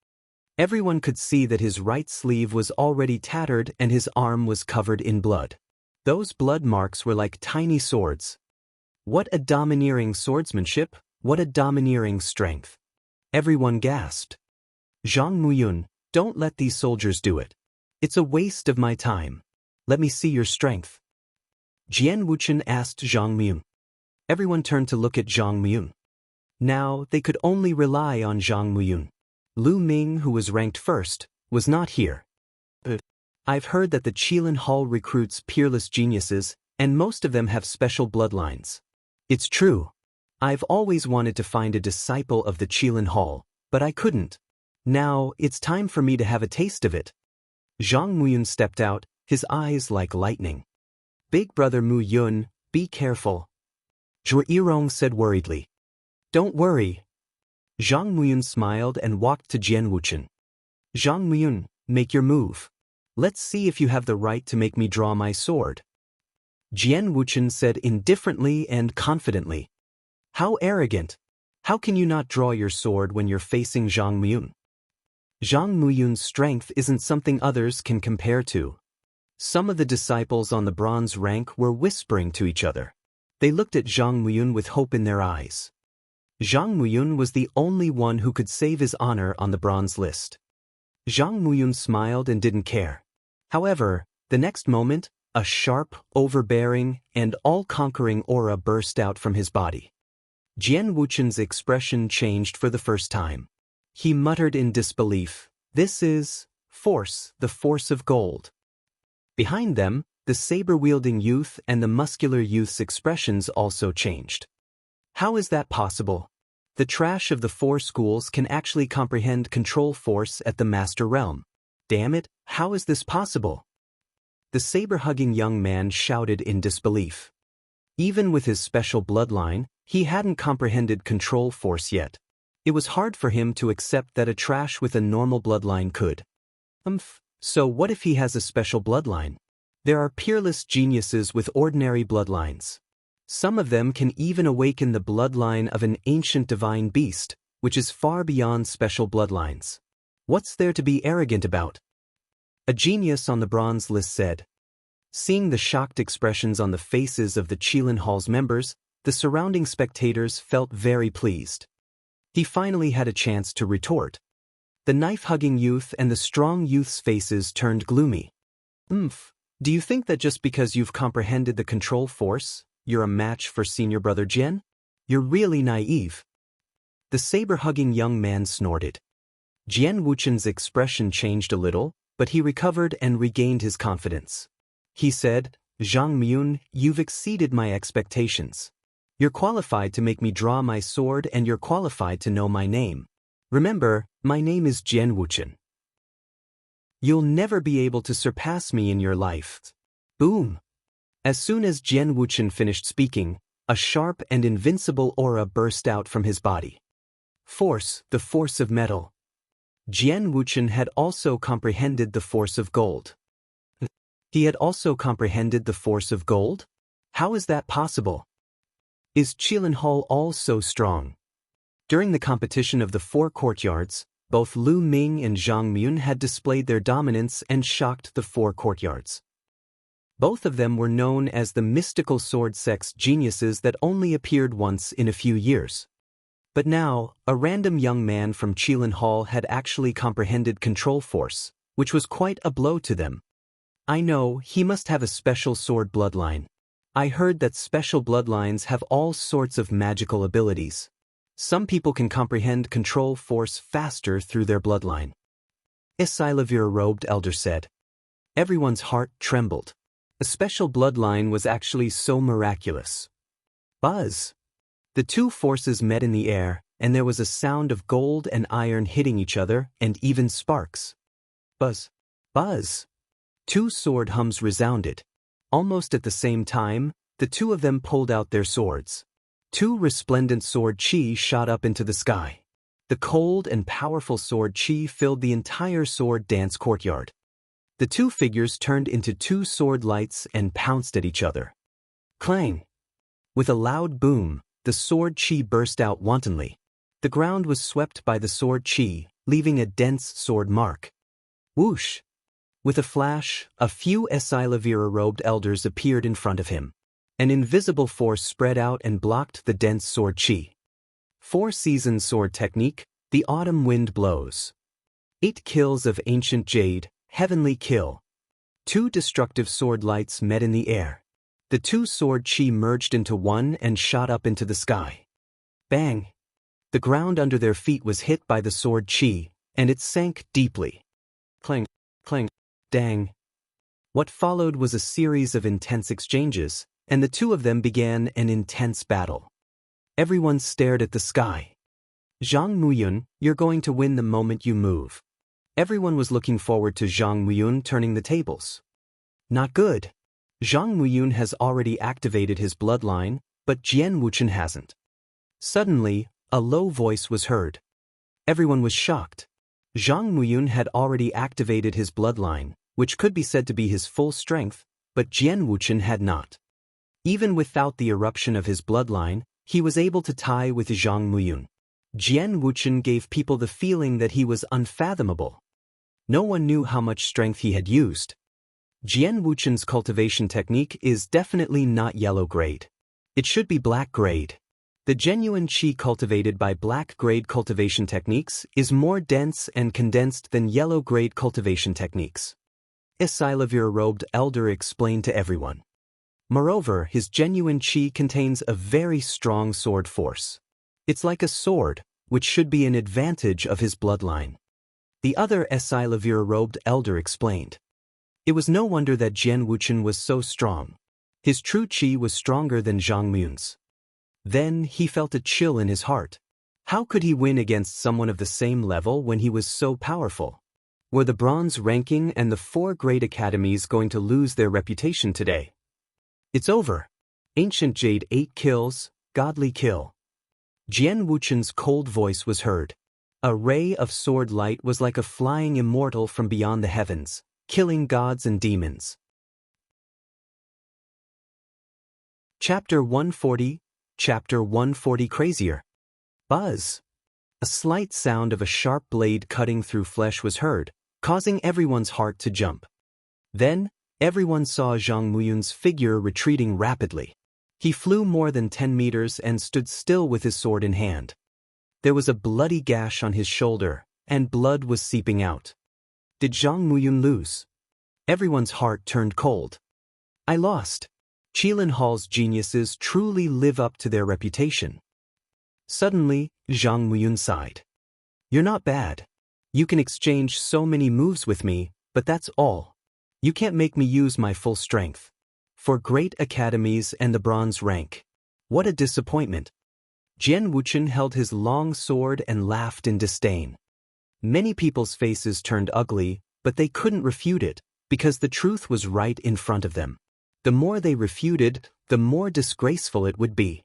Everyone could see that his right sleeve was already tattered and his arm was covered in blood. Those blood marks were like tiny swords. What a domineering swordsmanship, what a domineering strength. Everyone gasped. Zhang Muyun, don't let these soldiers do it. It's a waste of my time. Let me see your strength. Jian Wuchen asked Zhang Muyun. Everyone turned to look at Zhang Muyun. Now they could only rely on Zhang Muyun. Lu Ming, who was ranked 1st, was not here. I've heard that the Qilin Hall recruits peerless geniuses, and most of them have special bloodlines. It's true. I've always wanted to find a disciple of the Qilin Hall, but I couldn't. Now it's time for me to have a taste of it. Zhang Muyun stepped out, his eyes like lightning. Big brother Muyun, be careful. Zhuo Yirong said worriedly. Don't worry. Zhang Muyun smiled and walked to Jian Wuchen. Zhang Muyun, make your move. Let's see if you have the right to make me draw my sword. Jian Wuchen said indifferently and confidently. How arrogant! How can you not draw your sword when you're facing Zhang Muyun? Zhang Muyun's strength isn't something others can compare to. Some of the disciples on the bronze rank were whispering to each other. They looked at Zhang Muyun with hope in their eyes. Zhang Muyun was the only one who could save his honor on the bronze list. Zhang Muyun smiled and didn't care. However, the next moment, a sharp, overbearing, and all-conquering aura burst out from his body. Jian Wuchen's expression changed for the first time. He muttered in disbelief, "This is force, the force of gold." Behind them, the saber-wielding youth and the muscular youth's expressions also changed. How is that possible? The trash of the four schools can actually comprehend control force at the master realm. Damn it, how is this possible? The saber-hugging young man shouted in disbelief. Even with his special bloodline, he hadn't comprehended control force yet. It was hard for him to accept that a trash with a normal bloodline could. So what if he has a special bloodline? There are peerless geniuses with ordinary bloodlines. Some of them can even awaken the bloodline of an ancient divine beast, which is far beyond special bloodlines. What's there to be arrogant about? A genius on the bronze list said. Seeing the shocked expressions on the faces of the Qilin Hall's members, the surrounding spectators felt very pleased. He finally had a chance to retort. The knife-hugging youth and the strong youth's faces turned gloomy. Do you think that just because you've comprehended the control force, you're a match for senior brother Jian? You're really naive. The saber-hugging young man snorted. Jian Wuchen's expression changed a little, but he recovered and regained his confidence. He said, "Zhang Muyun, you've exceeded my expectations. You're qualified to make me draw my sword and you're qualified to know my name. Remember, my name is Jian Wuchen. You'll never be able to surpass me in your life." Boom! As soon as Jian Wuchen finished speaking, a sharp and invincible aura burst out from his body. Force, the force of metal. Jian Wuchen had also comprehended the force of gold. He had also comprehended the force of gold? How is that possible? Is Qilin Hall all so strong? During the competition of the four courtyards, both Lu Ming and Zhang Muyun had displayed their dominance and shocked the four courtyards. Both of them were known as the mystical sword sex geniuses that only appeared once in a few years. But now, a random young man from Qilin Hall had actually comprehended control force, which was quite a blow to them. I know, he must have a special sword bloodline. I heard that special bloodlines have all sorts of magical abilities. Some people can comprehend control force faster through their bloodline. A Silavir-robed elder said. Everyone's heart trembled. A special bloodline was actually so miraculous. Buzz! The two forces met in the air, and there was a sound of gold and iron hitting each other, and even sparks. Buzz! Buzz! Two sword hums resounded. Almost at the same time, the two of them pulled out their swords. Two resplendent sword chi shot up into the sky. The cold and powerful sword chi filled the entire sword dance courtyard. The two figures turned into two sword lights and pounced at each other. Clang! With a loud boom, the sword chi burst out wantonly. The ground was swept by the sword chi, leaving a dense sword mark. Whoosh! With a flash, a few Esilavira-robed elders appeared in front of him. An invisible force spread out and blocked the dense sword chi. Four-season sword technique, the autumn wind blows. 8 kills of ancient jade, heavenly kill. 2 destructive sword lights met in the air. The 2 sword chi merged into one and shot up into the sky. Bang! The ground under their feet was hit by the sword chi, and it sank deeply. Clang, clang, dang. What followed was a series of intense exchanges, and the two of them began an intense battle. Everyone stared at the sky. Zhang Muyun, you're going to win the moment you move. Everyone was looking forward to Zhang Muyun turning the tables. Not good. Zhang Muyun has already activated his bloodline, but Jian Wuchen hasn't. Suddenly, a low voice was heard. Everyone was shocked. Zhang Muyun had already activated his bloodline, which could be said to be his full strength, but Jian Wuchen had not. Even without the eruption of his bloodline, he was able to tie with Zhang Muyun. Jian Wuchen gave people the feeling that he was unfathomable. No one knew how much strength he had used. Jian Wuchen's cultivation technique is definitely not yellow grade. It should be black grade. The genuine qi cultivated by black grade cultivation techniques is more dense and condensed than yellow grade cultivation techniques. A silver-robed elder explained to everyone. Moreover, his genuine qi contains a very strong sword force. It's like a sword, which should be an advantage of his bloodline. The other silver-robed elder explained. It was no wonder that Jian Wuchen was so strong. His true qi was stronger than Zhang Mun's. Then he felt a chill in his heart. How could he win against someone of the same level when he was so powerful? Were the bronze ranking and the 4 great academies going to lose their reputation today? It's over. Ancient Jade 8 kills, godly kill. Jian Wuchen's cold voice was heard. A ray of sword light was like a flying immortal from beyond the heavens, killing gods and demons. Chapter 140, Chapter 140 Crazier. Buzz. A slight sound of a sharp blade cutting through flesh was heard, causing everyone's heart to jump. Then, everyone saw Zhang Muyun's figure retreating rapidly. He flew more than 10 meters and stood still with his sword in hand. There was a bloody gash on his shoulder, and blood was seeping out. Did Zhang Muyun lose? Everyone's heart turned cold. I lost. Qilin Hall's geniuses truly live up to their reputation. Suddenly, Zhang Muyun sighed. You're not bad. You can exchange so many moves with me, but that's all. You can't make me use my full strength. For great academies and the bronze rank. What a disappointment. Jian Wuchen held his long sword and laughed in disdain. Many people's faces turned ugly, but they couldn't refute it, because the truth was right in front of them. The more they refuted, the more disgraceful it would be.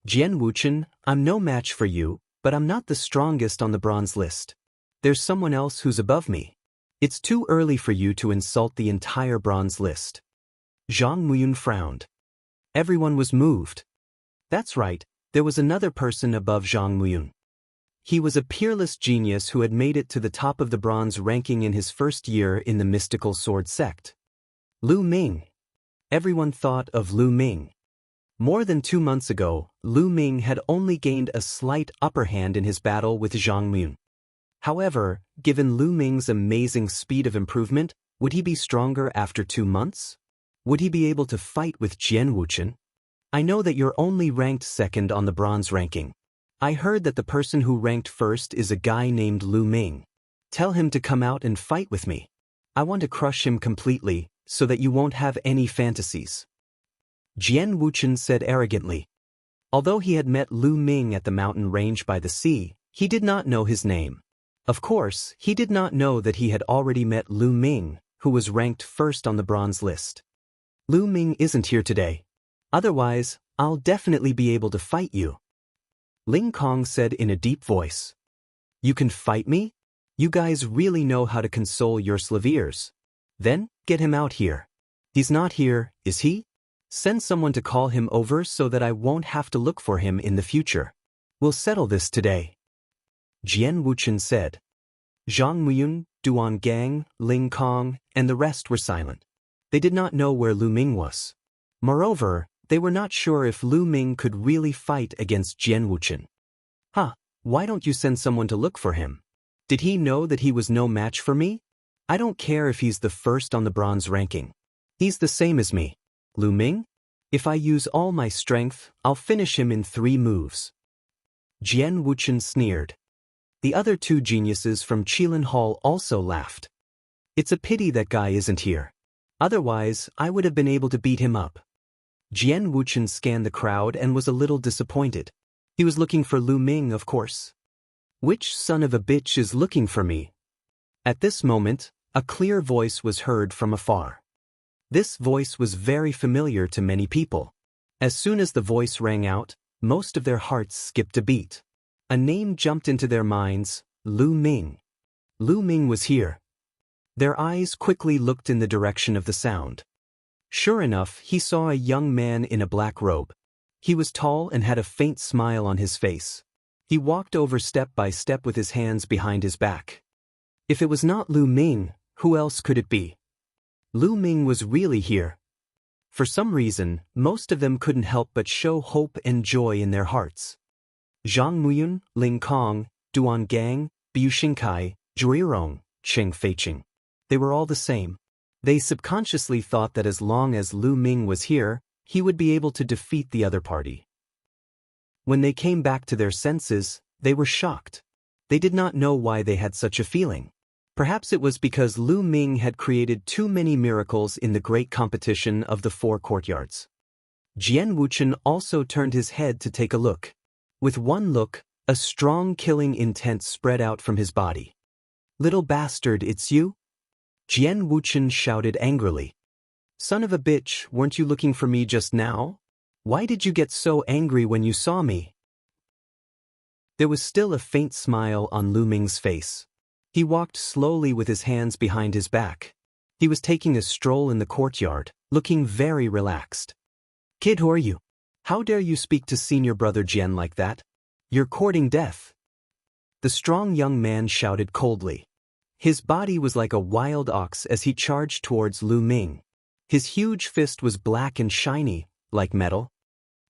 Jian Wuchen, I'm no match for you, but I'm not the strongest on the bronze list. There's someone else who's above me. It's too early for you to insult the entire bronze list. Zhang Muyun frowned. Everyone was moved. That's right, there was another person above Zhang Muyun. He was a peerless genius who had made it to the top of the bronze ranking in his first year in the mystical sword sect. Lu Ming. Everyone thought of Lu Ming. More than 2 months ago, Lu Ming had only gained a slight upper hand in his battle with Zhang Muyun. However, given Lu Ming's amazing speed of improvement, would he be stronger after 2 months? Would he be able to fight with Jian Wuchen? I know that you're only ranked second on the bronze ranking. I heard that the person who ranked first is a guy named Lu Ming. Tell him to come out and fight with me. I want to crush him completely, so that you won't have any fantasies. Jian Wuchen said arrogantly. Although he had met Lu Ming at the mountain range by the sea, he did not know his name. Of course, he did not know that he had already met Lu Ming, who was ranked first on the bronze list. Lu Ming isn't here today. Otherwise, I'll definitely be able to fight you. Ling Kong said in a deep voice. You can fight me? You guys really know how to console your slaviers. Then, get him out here. He's not here, is he? Send someone to call him over so that I won't have to look for him in the future. We'll settle this today. Jian Wuchen said. Zhang Muyun, Duan Gang, Ling Kong, and the rest were silent. They did not know where Lu Ming was. Moreover, they were not sure if Lu Ming could really fight against Jian Wuchen. Why don't you send someone to look for him? Did he know that he was no match for me? I don't care if he's the first on the bronze ranking. He's the same as me. Lu Ming? If I use all my strength, I'll finish him in 3 moves. Jian Wuchen sneered. The other 2 geniuses from Qilin Hall also laughed. It's a pity that guy isn't here. Otherwise, I would have been able to beat him up. Jian Wuchen scanned the crowd and was a little disappointed. He was looking for Lu Ming, of course. Which son of a bitch is looking for me? At this moment, a clear voice was heard from afar. This voice was very familiar to many people. As soon as the voice rang out, most of their hearts skipped a beat. A name jumped into their minds, Lu Ming. Lu Ming was here. Their eyes quickly looked in the direction of the sound. Sure enough, he saw a young man in a black robe. He was tall and had a faint smile on his face. He walked over step by step with his hands behind his back. If it was not Lu Ming, who else could it be? Lu Ming was really here. For some reason, most of them couldn't help but show hope and joy in their hearts. Zhang Muyun, Ling Kong, Duan Gang, Biu Xingkai, Zhuirong, Cheng Feiqing. They were all the same. They subconsciously thought that as long as Lu Ming was here, he would be able to defeat the other party. When they came back to their senses, they were shocked. They did not know why they had such a feeling. Perhaps it was because Lu Ming had created too many miracles in the great competition of the 4 courtyards. Jian Wuchen also turned his head to take a look. With one look, a strong killing intent spread out from his body. "Little bastard, it's you?" Jian Wuchen shouted angrily. "Son of a bitch, weren't you looking for me just now? Why did you get so angry when you saw me?" There was still a faint smile on Lu Ming's face. He walked slowly with his hands behind his back. He was taking a stroll in the courtyard, looking very relaxed. "Kid, who are you? How dare you speak to senior brother Jian like that? You're courting death." The strong young man shouted coldly. His body was like a wild ox as he charged towards Lu Ming. His huge fist was black and shiny, like metal.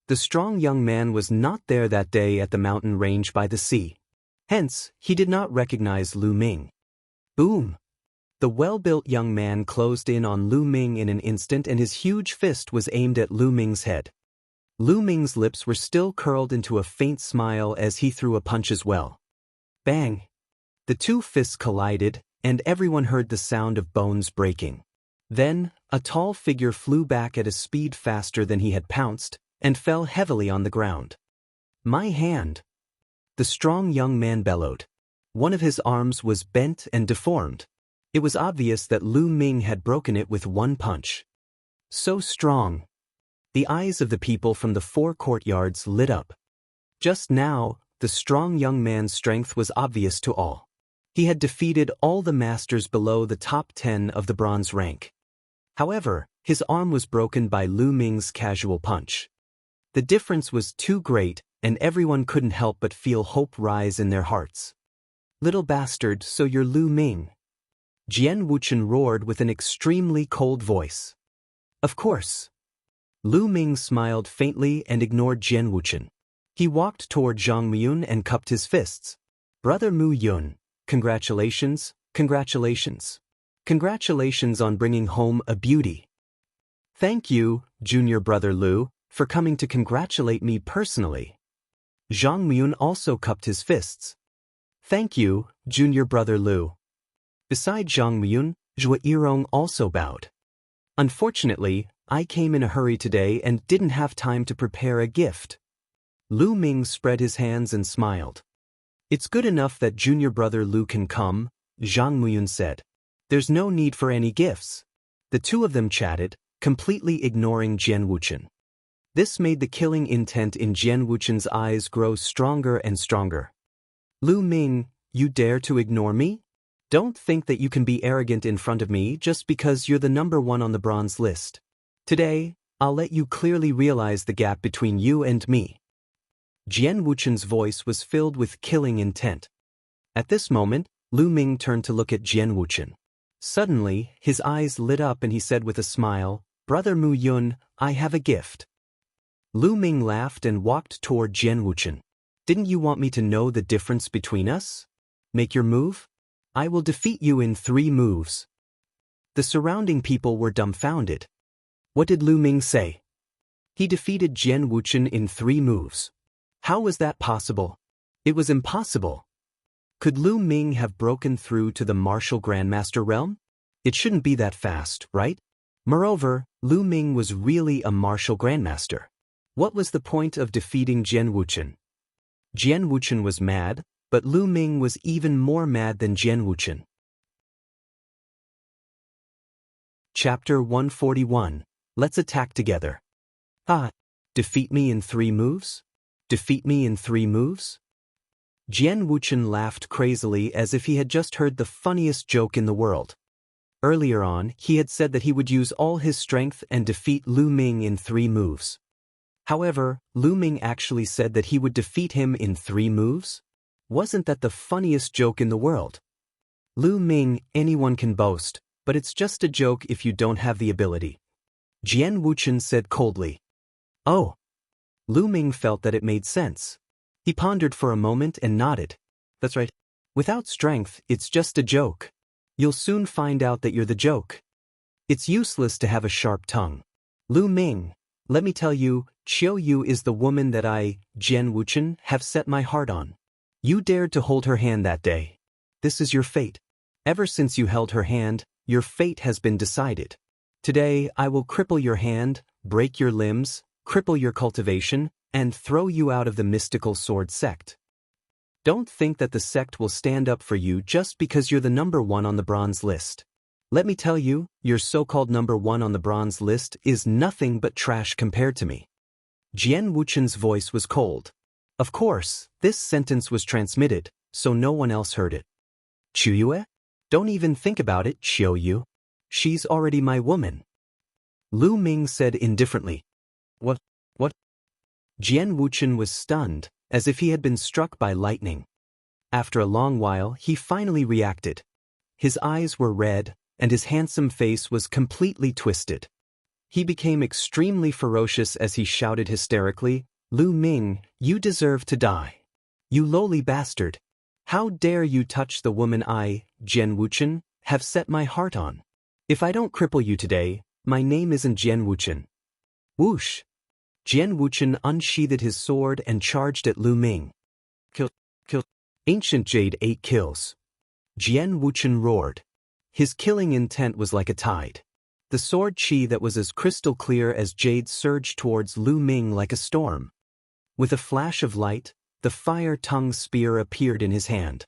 The strong young man was not there that day at the mountain range by the sea. Hence, he did not recognize Lu Ming. Boom! The well-built young man closed in on Lu Ming in an instant and his huge fist was aimed at Lu Ming's head. Lu Ming's lips were still curled into a faint smile as he threw a punch as well. Bang! The two fists collided, and everyone heard the sound of bones breaking. Then, a tall figure flew back at a speed faster than he had pounced, and fell heavily on the ground. "My hand!" The strong young man bellowed. One of his arms was bent and deformed. It was obvious that Lu Ming had broken it with one punch. So strong! The eyes of the people from the 4 courtyards lit up. Just now, the strong young man's strength was obvious to all. He had defeated all the masters below the top 10 of the bronze rank. However, his arm was broken by Lu Ming's casual punch. The difference was too great, and everyone couldn't help but feel hope rise in their hearts. "Little bastard, so you're Lu Ming?" Jian Wuchen roared with an extremely cold voice. "Of course." Lu Ming smiled faintly and ignored Jian Wuchen. He walked toward Zhang Muyun and cupped his fists. "Brother Mu Yun, congratulations, congratulations. Congratulations on bringing home a beauty." "Thank you, junior brother Lu, for coming to congratulate me personally." Zhang Muyun also cupped his fists. "Thank you, junior brother Lu." Beside Zhang Muyun, Zhuirong also bowed. "Unfortunately, I came in a hurry today and didn't have time to prepare a gift." Lu Ming spread his hands and smiled. "It's good enough that junior brother Lu can come," Zhang Muyun said. "There's no need for any gifts." The two of them chatted, completely ignoring Jian Wuchen. This made the killing intent in Jian Wuchen's eyes grow stronger and stronger. "Lu Ming, you dare to ignore me? Don't think that you can be arrogant in front of me just because you're the number 1 on the bronze list. Today, I'll let you clearly realize the gap between you and me." Jian Wuchen's voice was filled with killing intent. At this moment, Lu Ming turned to look at Jian Wuchen. Suddenly, his eyes lit up and he said with a smile, "Brother Mu Yun, I have a gift." Lu Ming laughed and walked toward Jian Wuchen. "Didn't you want me to know the difference between us? Make your move? I will defeat you in 3 moves." The surrounding people were dumbfounded. What did Lu Ming say? He defeated Jian Wuchen in 3 moves. How was that possible? It was impossible. Could Lu Ming have broken through to the martial grandmaster realm? It shouldn't be that fast, right? Moreover, Lu Ming was really a martial grandmaster. What was the point of defeating Jian Wuchen? Jian Wuchen was mad, but Lu Ming was even more mad than Jian Wuchen. Chapter 141. Let's attack together. Ah, defeat me in 3 moves? Defeat me in 3 moves? Jian Wuchen laughed crazily as if he had just heard the funniest joke in the world. Earlier on, he had said that he would use all his strength and defeat Lu Ming in 3 moves. However, Lu Ming actually said that he would defeat him in 3 moves? Wasn't that the funniest joke in the world? Lu Ming, anyone can boast, but it's just a joke if you don't have the ability. Jian Wuchen said coldly. Oh. Lu Ming felt that it made sense. He pondered for a moment and nodded. That's right. Without strength, it's just a joke. You'll soon find out that you're the joke. It's useless to have a sharp tongue. Lu Ming, let me tell you, Qiu Yu is the woman that I, Jian Wuchen, have set my heart on. You dared to hold her hand that day. This is your fate. Ever since you held her hand, your fate has been decided. Today, I will cripple your hand, break your limbs, cripple your cultivation, and throw you out of the mystical sword sect. Don't think that the sect will stand up for you just because you're the number one on the bronze list. Let me tell you, your so-called number one on the bronze list is nothing but trash compared to me. Jian Wuchen's voice was cold. Of course, this sentence was transmitted, so no one else heard it. Qiu? Don't even think about it, Qiu Yu. She's already my woman. Lu Ming said indifferently. What? Jian Wuchen was stunned, as if he had been struck by lightning. After a long while, he finally reacted. His eyes were red, and his handsome face was completely twisted. He became extremely ferocious as he shouted hysterically, Lu Ming, you deserve to die. You lowly bastard. How dare you touch the woman I, Jian Wuchen, have set my heart on? If I don't cripple you today, my name isn't Jian Wuchen. Whoosh! Jian Wuchen unsheathed his sword and charged at Lu Ming. Kill. Ancient Jade 8 kills. Jian Wuchen roared. His killing intent was like a tide. The sword chi that was as crystal clear as jade surged towards Lu Ming like a storm. With a flash of light, the fire-tongue spear appeared in his hand.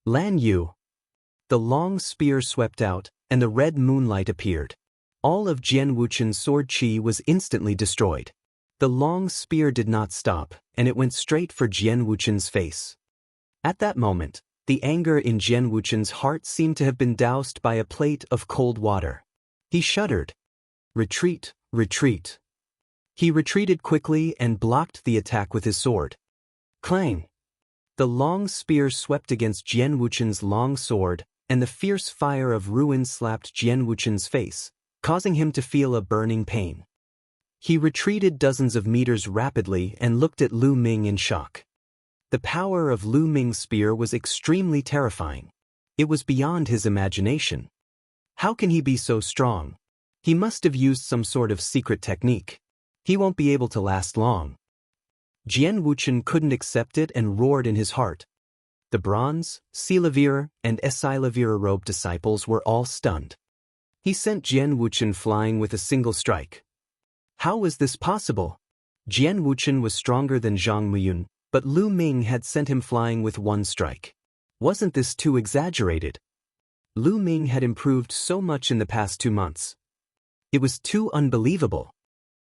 Lan Yu. The long spear swept out, and the red moonlight appeared. All of Jian Wuchen's sword chi was instantly destroyed. The long spear did not stop, and it went straight for Jian Wuchen's face. At that moment, the anger in Jian Wuchen's heart seemed to have been doused by a plate of cold water. He shuddered. Retreat, retreat. He retreated quickly and blocked the attack with his sword. Clang! The long spear swept against Jian Wuchen's long sword, and the fierce fire of ruin slapped Jian Wuchen's face, causing him to feel a burning pain. He retreated dozens of meters rapidly and looked at Lu Ming in shock. The power of Lu Ming's spear was extremely terrifying. It was beyond his imagination. How can he be so strong? He must have used some sort of secret technique. He won't be able to last long. Jian Wuchen couldn't accept it and roared in his heart. The bronze, Silavir, and Esilavir robed disciples were all stunned. He sent Jian Wuchen flying with a single strike. How was this possible? Jian Wuchen was stronger than Zhang Muyun, but Lu Ming had sent him flying with one strike. Wasn't this too exaggerated? Lu Ming had improved so much in the past 2 months. It was too unbelievable.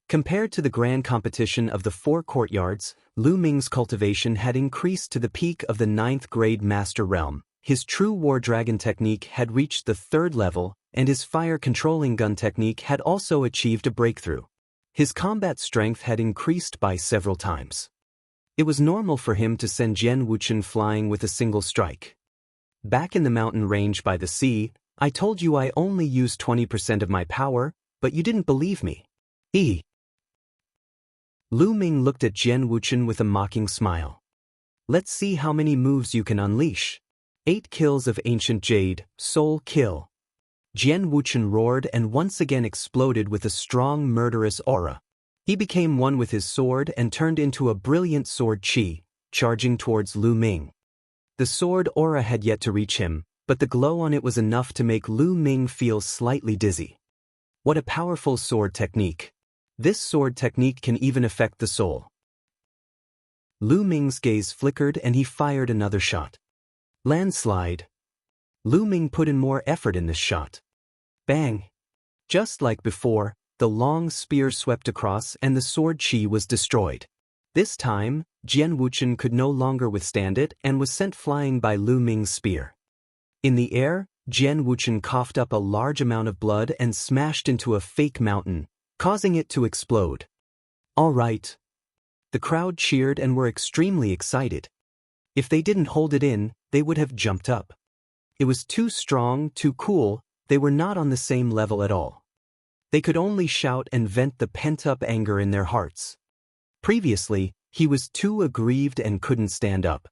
Compared to the grand competition of the 4 courtyards, Lu Ming's cultivation had increased to the peak of the 9th grade master realm. His true war dragon technique had reached the 3rd level, and his fire-controlling gun technique had also achieved a breakthrough. His combat strength had increased by several times. It was normal for him to send Jian Wuchen flying with a single strike. Back in the mountain range by the sea, I told you I only used 20% of my power, but you didn't believe me. Lu Ming looked at Jian Wuchen with a mocking smile. Let's see how many moves you can unleash. 8 kills of Ancient Jade, Soul Kill. Jian Wuchen roared and once again exploded with a strong murderous aura. He became one with his sword and turned into a brilliant sword chi, charging towards Lu Ming. The sword aura had yet to reach him, but the glow on it was enough to make Lu Ming feel slightly dizzy. What a powerful sword technique. This sword technique can even affect the soul. Lu Ming's gaze flickered and he fired another shot. Landslide. Lu Ming put in more effort in this shot. Bang! Just like before, the long spear swept across and the sword chi was destroyed. This time, Jian Wuchen could no longer withstand it and was sent flying by Lu Ming's spear. In the air, Jian Wuchen coughed up a large amount of blood and smashed into a fake mountain, causing it to explode. All right. The crowd cheered and were extremely excited. If they didn't hold it in, they would have jumped up. It was too strong, too cool, they were not on the same level at all. They could only shout and vent the pent-up anger in their hearts. Previously, he was too aggrieved and couldn't stand up.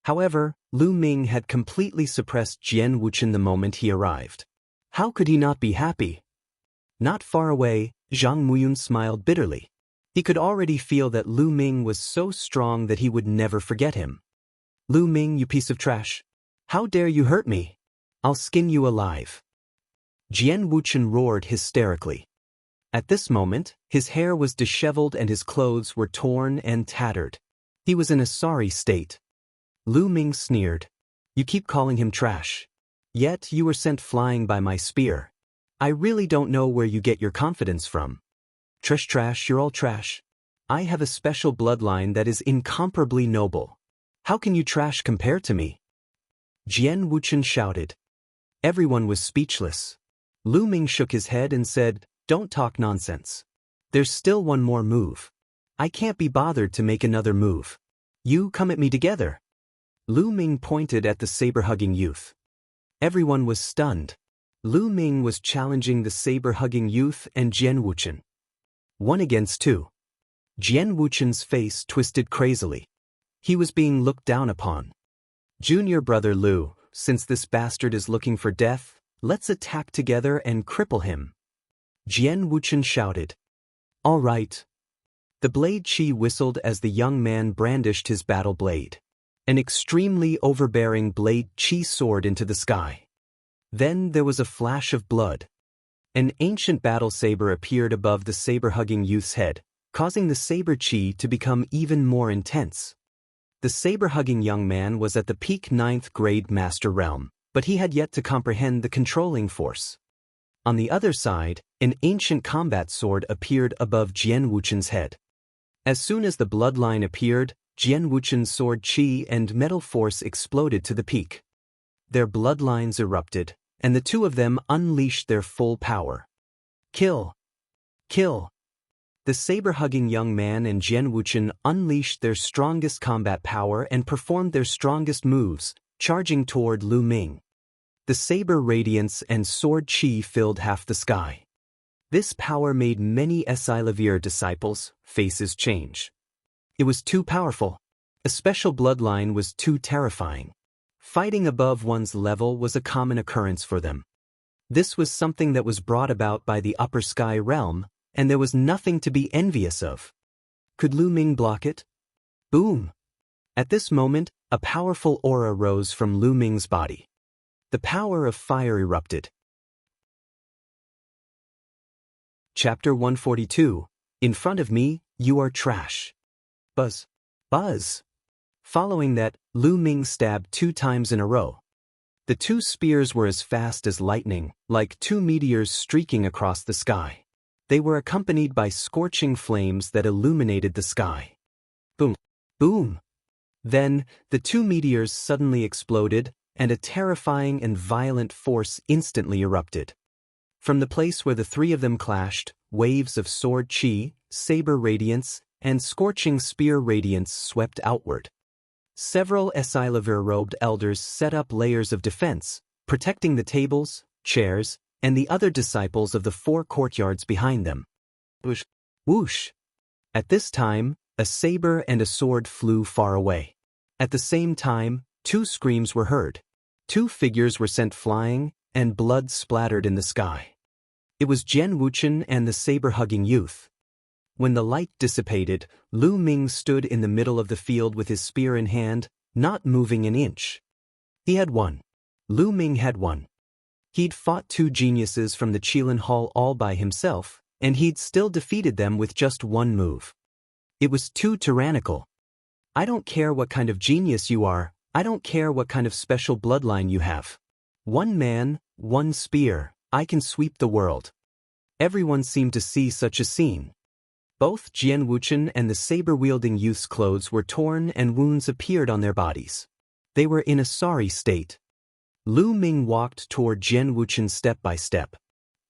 However, Lu Ming had completely suppressed Jian Wuchen the moment he arrived. How could he not be happy? Not far away, Zhang Muyun smiled bitterly. He could already feel that Lu Ming was so strong that he would never forget him. Lu Ming, you piece of trash. How dare you hurt me? I'll skin you alive. Jian Wuchen roared hysterically. At this moment, his hair was disheveled and his clothes were torn and tattered. He was in a sorry state. Lu Ming sneered. You keep calling him trash. Yet you were sent flying by my spear. I really don't know where you get your confidence from. Trash, you're all trash. I have a special bloodline that is incomparably noble. How can you trash compare to me? Jian Wuchen shouted. Everyone was speechless. Lu Ming shook his head and said, Don't talk nonsense. There's still one more move. I can't be bothered to make another move. You come at me together. Lu Ming pointed at the saber-hugging youth. Everyone was stunned. Lu Ming was challenging the saber-hugging youth and Jian Wuchen. 1 against 2. Jian Wuchen's face twisted crazily. He was being looked down upon. Junior brother Lu, since this bastard is looking for death, let's attack together and cripple him. Jian Wuchen shouted. All right. The blade Qi whistled as the young man brandished his battle blade. An extremely overbearing blade Qi soared into the sky. Then there was a flash of blood. An ancient battle saber appeared above the saber-hugging youth's head, causing the saber Qi to become even more intense. The saber-hugging young man was at the peak 9th grade master realm, but he had yet to comprehend the controlling force. On the other side, an ancient combat sword appeared above Jian Wuchen's head. As soon as the bloodline appeared, Jian Wuchen's sword Qi and metal force exploded to the peak. Their bloodlines erupted, and the two of them unleashed their full power. Kill! Kill! The saber-hugging young man and Jian Wuchen unleashed their strongest combat power and performed their strongest moves, charging toward Lu Ming. The saber radiance and sword Qi filled half the sky. This power made many Esilavir disciples' faces change. It was too powerful. A special bloodline was too terrifying. Fighting above one's level was a common occurrence for them. This was something that was brought about by the upper sky realm, and there was nothing to be envious of. Could Lu Ming block it? Boom! At this moment, a powerful aura rose from Lu Ming's body. The power of fire erupted. Chapter 142. In front of me, you are trash. Buzz. Buzz. Following that, Lu Ming stabbed 2 times in a row. The 2 spears were as fast as lightning, like 2 meteors streaking across the sky. They were accompanied by scorching flames that illuminated the sky. Boom. Boom. Then, the 2 meteors suddenly exploded, and a terrifying and violent force instantly erupted. From the place where the 3 of them clashed, waves of sword Qi, saber radiance, and scorching spear radiance swept outward. Several Esilavir-robed elders set up layers of defense, protecting the tables, chairs, and the other disciples of the 4 courtyards behind them. Whoosh! Whoosh! At this time, a saber and a sword flew far away. At the same time, 2 screams were heard. 2 figures were sent flying, and blood splattered in the sky. It was Jian Wuchen and the saber-hugging youth. When the light dissipated, Lu Ming stood in the middle of the field with his spear in hand, not moving an inch. He had won. Lu Ming had won. He'd fought 2 geniuses from the Qilin Hall all by himself, and he'd still defeated them with just 1 move. It was too tyrannical. I don't care what kind of genius you are, I don't care what kind of special bloodline you have. 1 man, 1 spear, I can sweep the world. Everyone seemed to see such a scene. Both Jian Wuchen and the saber-wielding youth's clothes were torn and wounds appeared on their bodies. They were in a sorry state. Lu Ming walked toward Jian Wuchen step by step.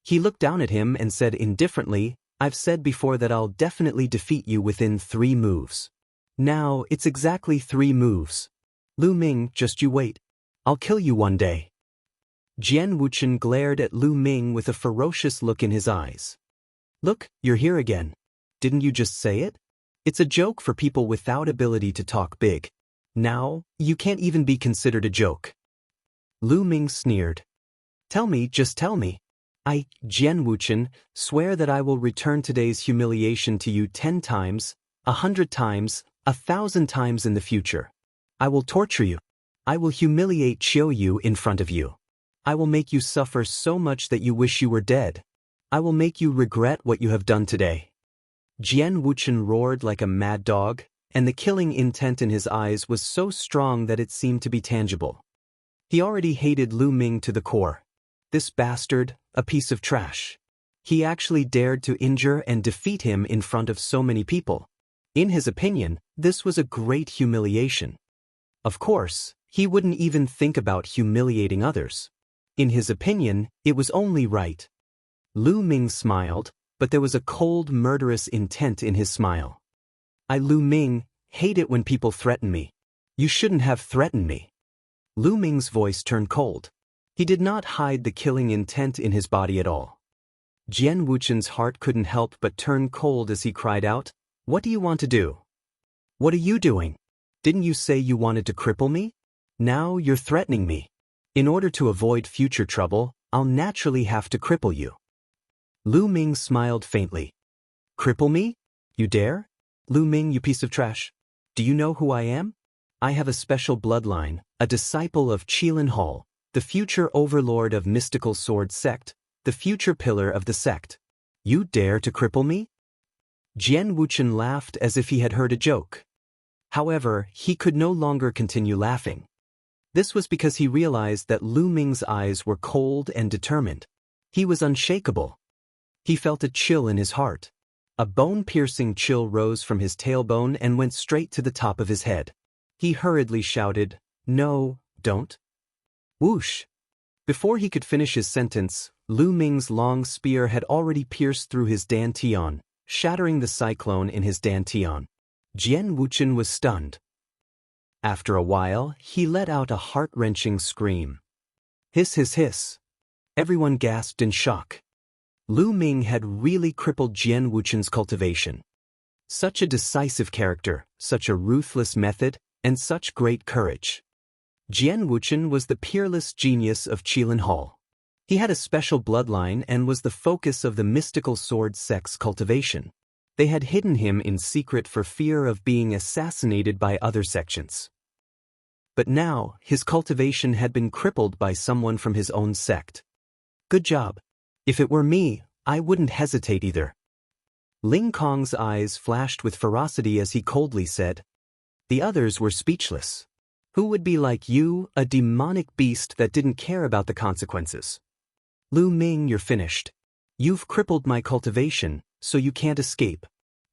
He looked down at him and said indifferently, I've said before that I'll definitely defeat you within 3 moves. Now, it's exactly 3 moves. Lu Ming, just you wait. I'll kill you one day. Jian Wuchen glared at Lu Ming with a ferocious look in his eyes. Look, you're here again. Didn't you just say it? It's a joke for people without ability to talk big. Now, you can't even be considered a joke. Lu Ming sneered. Tell me, just tell me. I, Jian Wuchen, swear that I will return today's humiliation to you 10 times, 100 times, 1,000 times in the future. I will torture you. I will humiliate Qiu Yu in front of you. I will make you suffer so much that you wish you were dead. I will make you regret what you have done today. Jian Wuchen roared like a mad dog, and the killing intent in his eyes was so strong that it seemed to be tangible. He already hated Lu Ming to the core. This bastard, a piece of trash. He actually dared to injure and defeat him in front of so many people. In his opinion, this was a great humiliation. Of course, he wouldn't even think about humiliating others. In his opinion, it was only right. Lu Ming smiled, but there was a cold, murderous intent in his smile. I, Lu Ming, hate it when people threaten me. You shouldn't have threatened me. Lu Ming's voice turned cold. He did not hide the killing intent in his body at all. Jian Wuchen's heart couldn't help but turn cold as he cried out, What do you want to do? What are you doing? Didn't you say you wanted to cripple me? Now you're threatening me. In order to avoid future trouble, I'll naturally have to cripple you. Lu Ming smiled faintly. Cripple me? You dare? Lu Ming, you piece of trash. Do you know who I am? I have a special bloodline, a disciple of Qilin Hall, the future overlord of mystical sword sect, the future pillar of the sect. You dare to cripple me? Jian Wuchen laughed as if he had heard a joke. However, he could no longer continue laughing. This was because he realized that Lu Ming's eyes were cold and determined. He was unshakable. He felt a chill in his heart. A bone-piercing chill rose from his tailbone and went straight to the top of his head. He hurriedly shouted, No, don't. Whoosh! Before he could finish his sentence, Lu Ming's long spear had already pierced through his dantian, shattering the cyclone in his dantian. Jian Wuchen was stunned. After a while, he let out a heart-wrenching scream. Hiss, hiss, hiss. Everyone gasped in shock. Lu Ming had really crippled Jian Wuchen's cultivation. Such a decisive character, such a ruthless method, and such great courage. Jian Wuchen was the peerless genius of Qilin Hall. He had a special bloodline and was the focus of the mystical sword sect's cultivation. They had hidden him in secret for fear of being assassinated by other sections. But now, his cultivation had been crippled by someone from his own sect. Good job. If it were me, I wouldn't hesitate either. Ling Kong's eyes flashed with ferocity as he coldly said. The others were speechless. Who would be like you, a demonic beast that didn't care about the consequences? Lu Ming, you're finished. You've crippled my cultivation, so you can't escape.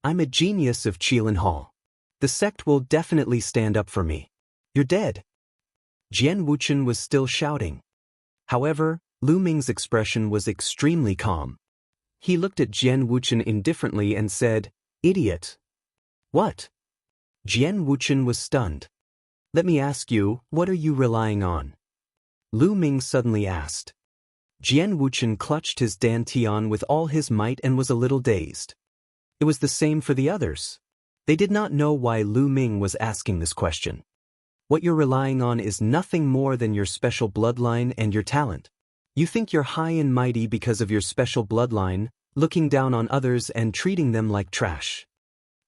I'm a genius of Qilin Hall. The sect will definitely stand up for me. You're dead. Jian Wuchen was still shouting. However, Lu Ming's expression was extremely calm. He looked at Jian Wuchen indifferently and said, Idiot. What? Jian Wuchen was stunned. Let me ask you, what are you relying on? Lu Ming suddenly asked. Jian Wuchen clutched his dantian with all his might and was a little dazed. It was the same for the others. They did not know why Lu Ming was asking this question. What you're relying on is nothing more than your special bloodline and your talent. You think you're high and mighty because of your special bloodline, looking down on others and treating them like trash.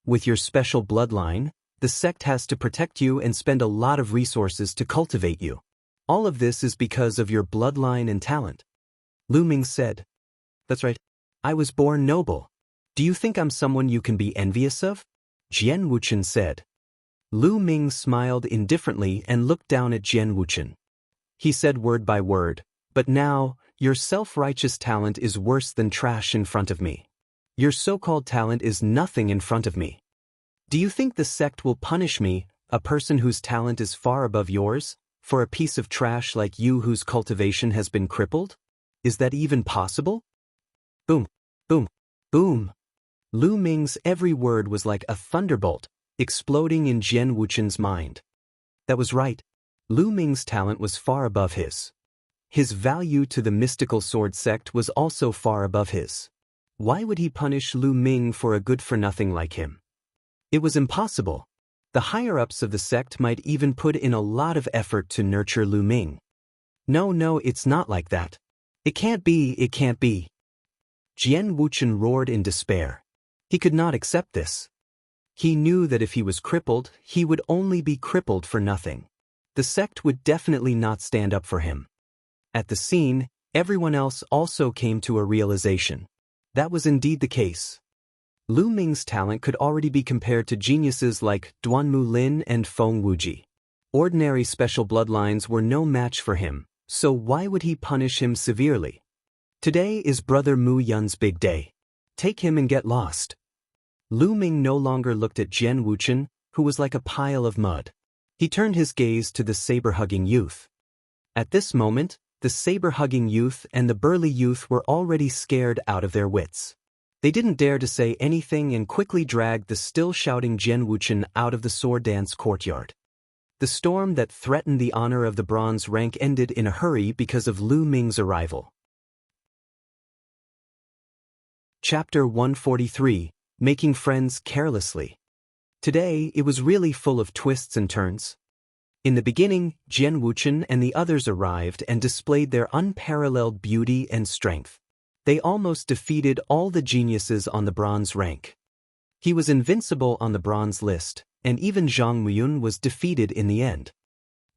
With your special bloodline, the sect has to protect you and spend a lot of resources to cultivate you. All of this is because of your bloodline and talent. Lu Ming said. That's right. I was born noble. Do you think I'm someone you can be envious of? Jian Wuchen said. Lu Ming smiled indifferently and looked down at Jian Wuchen. He said word by word, but now, your self-righteous talent is worse than trash in front of me. Your so-called talent is nothing in front of me. Do you think the sect will punish me, a person whose talent is far above yours, for a piece of trash like you whose cultivation has been crippled? Is that even possible? Boom, boom, boom. Lu Ming's every word was like a thunderbolt, exploding in Jian Wuchen's mind. That was right. Lu Ming's talent was far above his. his value to the mystical sword sect was also far above his. Why would he punish Lu Ming for a good-for-nothing like him? It was impossible. The higher-ups of the sect might even put in a lot of effort to nurture Lu Ming. No, it's not like that. It can't be. Jian Wuchen roared in despair. He could not accept this. He knew that if he was crippled, he would only be crippled for nothing. The sect would definitely not stand up for him. At the scene, everyone else also came to a realization. That was indeed the case. Lu Ming's talent could already be compared to geniuses like Duanmu Lin and Feng Wuji. Ordinary special bloodlines were no match for him, so why would he punish him severely? Today is Brother Mu Yun's big day. Take him and get lost. Lu Ming no longer looked at Jian Wuchen, who was like a pile of mud. He turned his gaze to the saber-hugging youth. At this moment, the saber-hugging youth and the burly youth were already scared out of their wits. They didn't dare to say anything and quickly dragged the still-shouting Jian Wuchen out of the sword dance courtyard. The storm that threatened the honor of the bronze rank ended in a hurry because of Lu Ming's arrival. Chapter 143, Making Friends Carelessly. Today, it was really full of twists and turns. In the beginning, Jian Wuchen and the others arrived and displayed their unparalleled beauty and strength. They almost defeated all the geniuses on the bronze rank. He was invincible on the bronze list, and even Zhang Muyun was defeated in the end.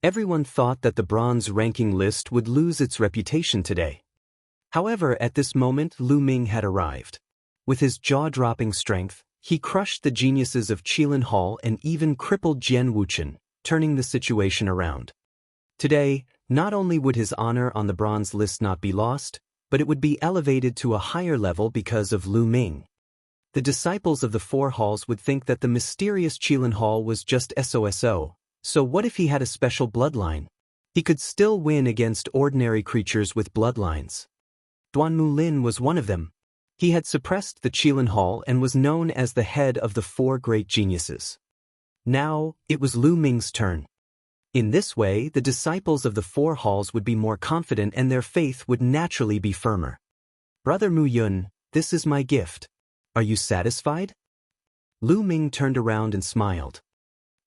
Everyone thought that the bronze ranking list would lose its reputation today. However, at this moment Lu Ming had arrived. With his jaw-dropping strength, he crushed the geniuses of Qilin Hall and even crippled Jian Wuchen, turning the situation around. Today, not only would his honor on the bronze list not be lost, but it would be elevated to a higher level because of Lu Ming. The disciples of the four halls would think that the mysterious Qilin Hall was just SOSO, so what if he had a special bloodline? He could still win against ordinary creatures with bloodlines. Duanmu Lin was one of them. He had suppressed the Qilin Hall and was known as the head of the four great geniuses. Now, it was Lu Ming's turn. In this way, the disciples of the four halls would be more confident and their faith would naturally be firmer. Brother Mu Yun, this is my gift. Are you satisfied? Lu Ming turned around and smiled.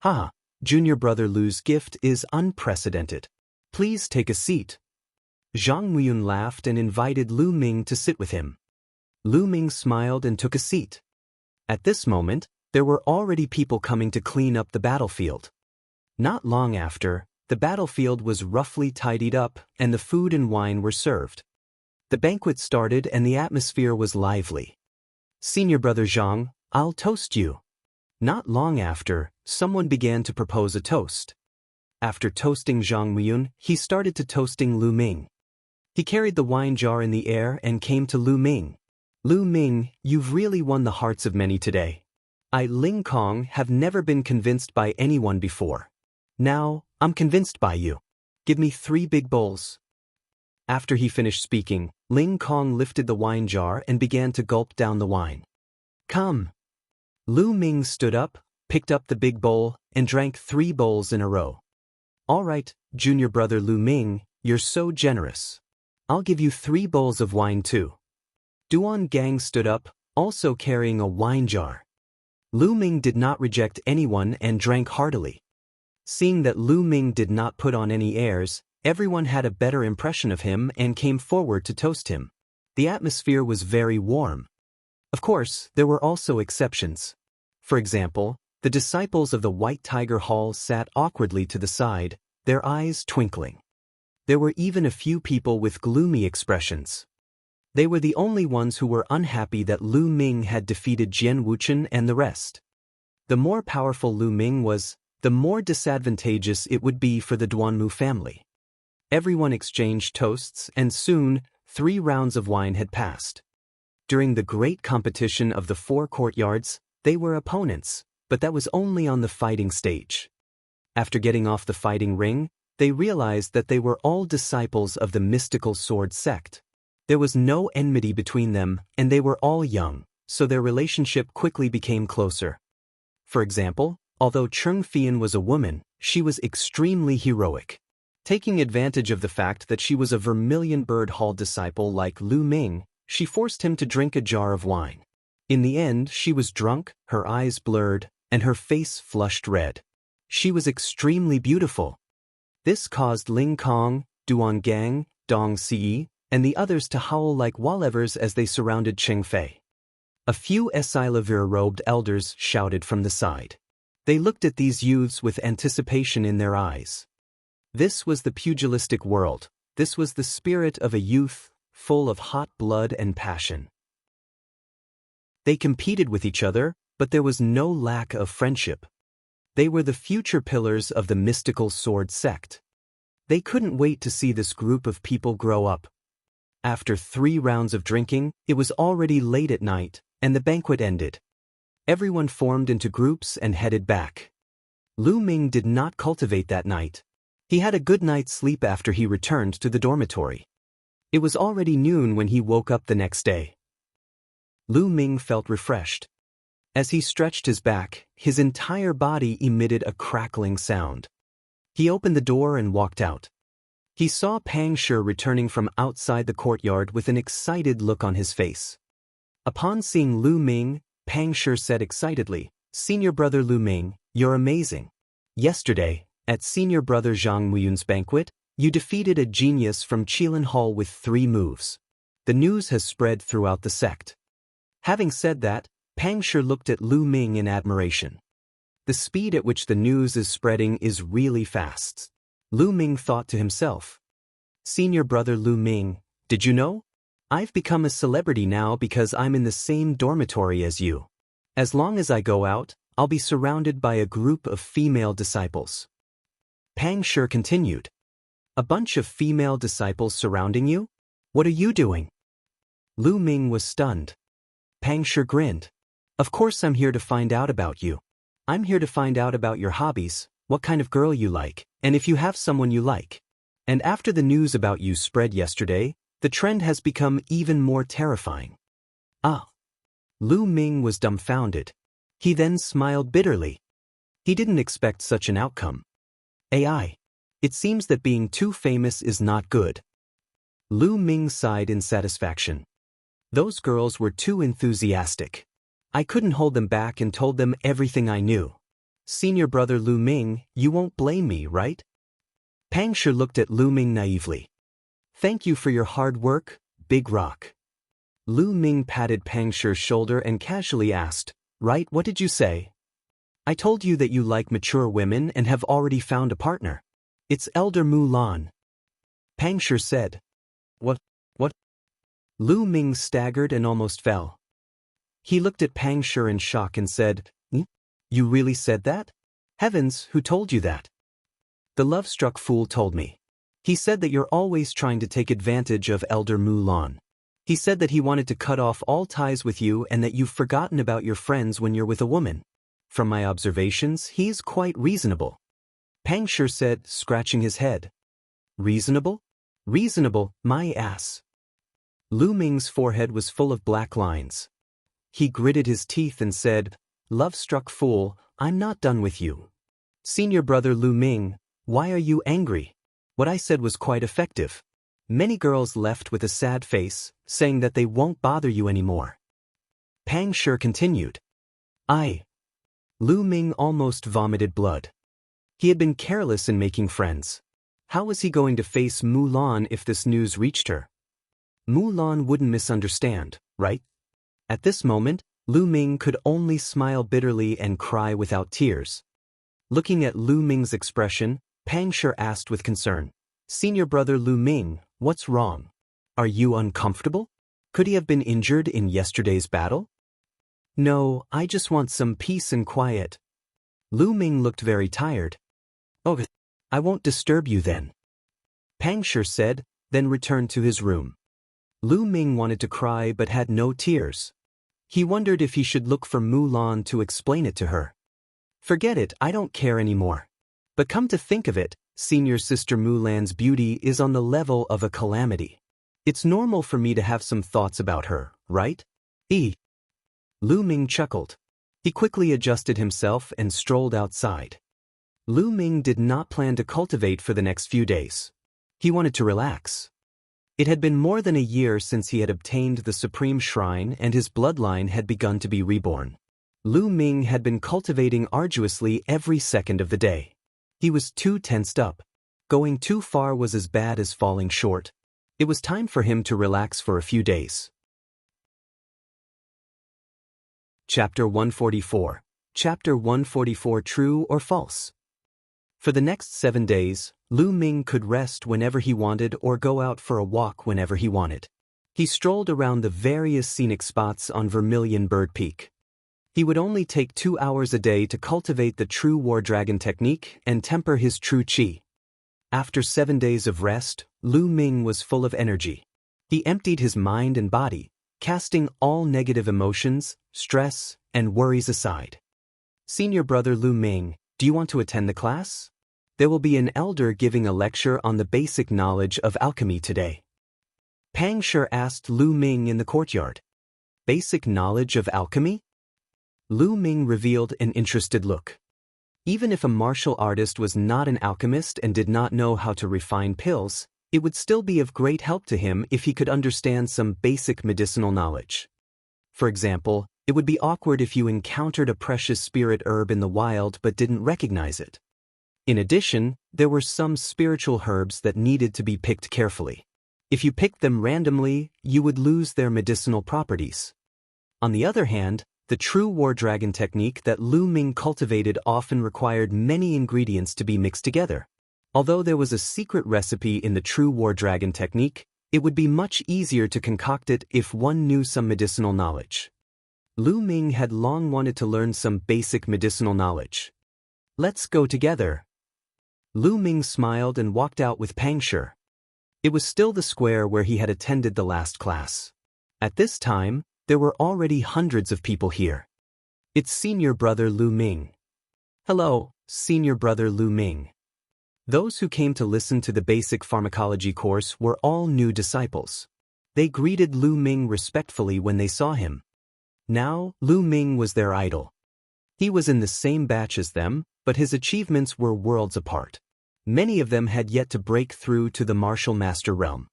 Ha, junior brother Lu's gift is unprecedented. Please take a seat. Zhang Muyun laughed and invited Lu Ming to sit with him. Lu Ming smiled and took a seat. At this moment, there were already people coming to clean up the battlefield. Not long after, the battlefield was roughly tidied up and the food and wine were served. The banquet started and the atmosphere was lively. Senior brother Zhang, I'll toast you. Not long after, someone began to propose a toast. After toasting Zhang Muyun, he started to toasting Lu Ming. He carried the wine jar in the air and came to Lu Ming. Lu Ming, you've really won the hearts of many today. I, Ling Kong, have never been convinced by anyone before. Now, I'm convinced by you. Give me 3 big bowls. After he finished speaking, Ling Kong lifted the wine jar and began to gulp down the wine. Come. Lu Ming stood up, picked up the big bowl, and drank 3 bowls in a row. All right, junior brother Lu Ming, you're so generous. I'll give you 3 bowls of wine too. Duan Gang stood up, also carrying a wine jar. Lu Ming did not reject anyone and drank heartily. Seeing that Lu Ming did not put on any airs, everyone had a better impression of him and came forward to toast him. The atmosphere was very warm. Of course, there were also exceptions. For example, the disciples of the White Tiger Hall sat awkwardly to the side, their eyes twinkling. There were even a few people with gloomy expressions. They were the only ones who were unhappy that Lu Ming had defeated Jian Wuchen and the rest. The more powerful Lu Ming was, the more disadvantageous it would be for the Duanmu family. Everyone exchanged toasts and soon, 3 rounds of wine had passed. During the great competition of the 4 courtyards, they were opponents, but that was only on the fighting stage. After getting off the fighting ring, they realized that they were all disciples of the mystical sword sect. There was no enmity between them, and they were all young, so their relationship quickly became closer. For example, although Cheng Fian was a woman, she was extremely heroic. Taking advantage of the fact that she was a Vermilion Bird Hall disciple like Lu Ming, she forced him to drink a jar of wine. In the end, she was drunk, her eyes blurred, and her face flushed red. She was extremely beautiful. This caused Ling Kong, Duan Gang, Dong Si, and the others to howl like wallevers as they surrounded Cheng Fei. A few Esilavir-robed elders shouted from the side. They looked at these youths with anticipation in their eyes. This was the pugilistic world. This was the spirit of a youth, full of hot blood and passion. They competed with each other, but there was no lack of friendship. They were the future pillars of the mystical sword sect. They couldn't wait to see this group of people grow up. After 3 rounds of drinking, it was already late at night, and the banquet ended. Everyone formed into groups and headed back. Lu Ming did not cultivate that night. He had a good night's sleep after he returned to the dormitory. It was already noon when he woke up the next day. Lu Ming felt refreshed. As he stretched his back, his entire body emitted a crackling sound. He opened the door and walked out. He saw Pang Shi returning from outside the courtyard with an excited look on his face. Upon seeing Lu Ming, Pang Shi said excitedly, "Senior brother Lu Ming, you're amazing. Yesterday, at Senior brother Zhang Muyun's banquet, you defeated a genius from Qilin Hall with 3 moves. The news has spread throughout the sect." Having said that, Pang Shi looked at Lu Ming in admiration. The speed at which the news is spreading is really fast. Lu Ming thought to himself. "Senior brother Lu Ming, did you know? I've become a celebrity now because I'm in the same dormitory as you. As long as I go out, I'll be surrounded by a group of female disciples." Pang Shi continued. "A bunch of female disciples surrounding you? What are you doing?" Lu Ming was stunned. Pang Shi grinned. "Of course I'm here to find out about you. I'm here to find out about your hobbies, what kind of girl you like, and if you have someone you like. And after the news about you spread yesterday, the trend has become even more terrifying." Ah! Lu Ming was dumbfounded. He then smiled bitterly. He didn't expect such an outcome. AI. It seems that being too famous is not good. Lu Ming sighed in satisfaction. Those girls were too enthusiastic. I couldn't hold them back and told them everything I knew. Senior brother Lu Ming, you won't blame me, right? Pang Shi looked at Lu Ming naively. "Thank you for your hard work, Big Rock." Lu Ming patted Pang Shi's shoulder and casually asked, "Right, what did you say?" "I told you that you like mature women and have already found a partner. It's Elder Mulan." Pang Shi said. What? Lu Ming staggered and almost fell. He looked at Pang Shi in shock and said, "You really said that? Heavens, who told you that?" "The love-struck fool told me. He said that you're always trying to take advantage of Elder Mulan. He said that he wanted to cut off all ties with you and that you've forgotten about your friends when you're with a woman. From my observations, he's quite reasonable." Pang Shi said, scratching his head. "Reasonable? Reasonable, my ass." Lu Ming's forehead was full of black lines. He gritted his teeth and said, "Love-struck fool, I'm not done with you. Senior brother Lu Ming, why are you angry? What I said was quite effective. Many girls left with a sad face, saying that they won't bother you anymore." Pang Shi continued. Lu Ming almost vomited blood. He had been careless in making friends. How was he going to face Mulan if this news reached her? Mulan wouldn't misunderstand, right? At this moment, Lu Ming could only smile bitterly and cry without tears. Looking at Lu Ming's expression, Pang Shi asked with concern, "Senior brother Lu Ming, what's wrong? Are you uncomfortable? Could he have been injured in yesterday's battle?" "No, I just want some peace and quiet." Lu Ming looked very tired. "Oh, I won't disturb you then," Pang Shi said, then returned to his room. Lu Ming wanted to cry but had no tears. He wondered if he should look for Mulan to explain it to her. "Forget it, I don't care anymore. But come to think of it, senior sister Mulan's beauty is on the level of a calamity. It's normal for me to have some thoughts about her, right?" Lu Ming chuckled. He quickly adjusted himself and strolled outside. Lu Ming did not plan to cultivate for the next few days. He wanted to relax. It had been more than a year since he had obtained the Supreme Shrine and his bloodline had begun to be reborn. Lu Ming had been cultivating arduously every second of the day. He was too tensed up. Going too far was as bad as falling short. It was time for him to relax for a few days. Chapter 144. Chapter 144 True or False? For the next 7 days, Lu Ming could rest whenever he wanted or go out for a walk whenever he wanted. He strolled around the various scenic spots on Vermilion Bird Peak. He would only take 2 hours a day to cultivate the true War Dragon technique and temper his true qi. After 7 days of rest, Lu Ming was full of energy. He emptied his mind and body, casting all negative emotions, stress, and worries aside. Senior brother Lu Ming, do you want to attend the class? There will be an elder giving a lecture on the basic knowledge of alchemy today. Pang Shi asked Lu Ming in the courtyard. Basic knowledge of alchemy? Lu Ming revealed an interested look. Even if a martial artist was not an alchemist and did not know how to refine pills, it would still be of great help to him if he could understand some basic medicinal knowledge. For example, it would be awkward if you encountered a precious spirit herb in the wild but didn't recognize it. In addition, there were some spiritual herbs that needed to be picked carefully. If you picked them randomly, you would lose their medicinal properties. On the other hand, the true War Dragon technique that Lu Ming cultivated often required many ingredients to be mixed together. Although there was a secret recipe in the true War Dragon technique, it would be much easier to concoct it if one knew some medicinal knowledge. Lu Ming had long wanted to learn some basic medicinal knowledge. Let's go together. Lu Ming smiled and walked out with Pang Shi. It was still the square where he had attended the last class. At this time, there were already hundreds of people here. It's senior brother Lu Ming. Hello, senior brother Lu Ming. Those who came to listen to the basic pharmacology course were all new disciples. They greeted Lu Ming respectfully when they saw him. Now, Lu Ming was their idol. He was in the same batch as them, but his achievements were worlds apart. Many of them had yet to break through to the martial master realm.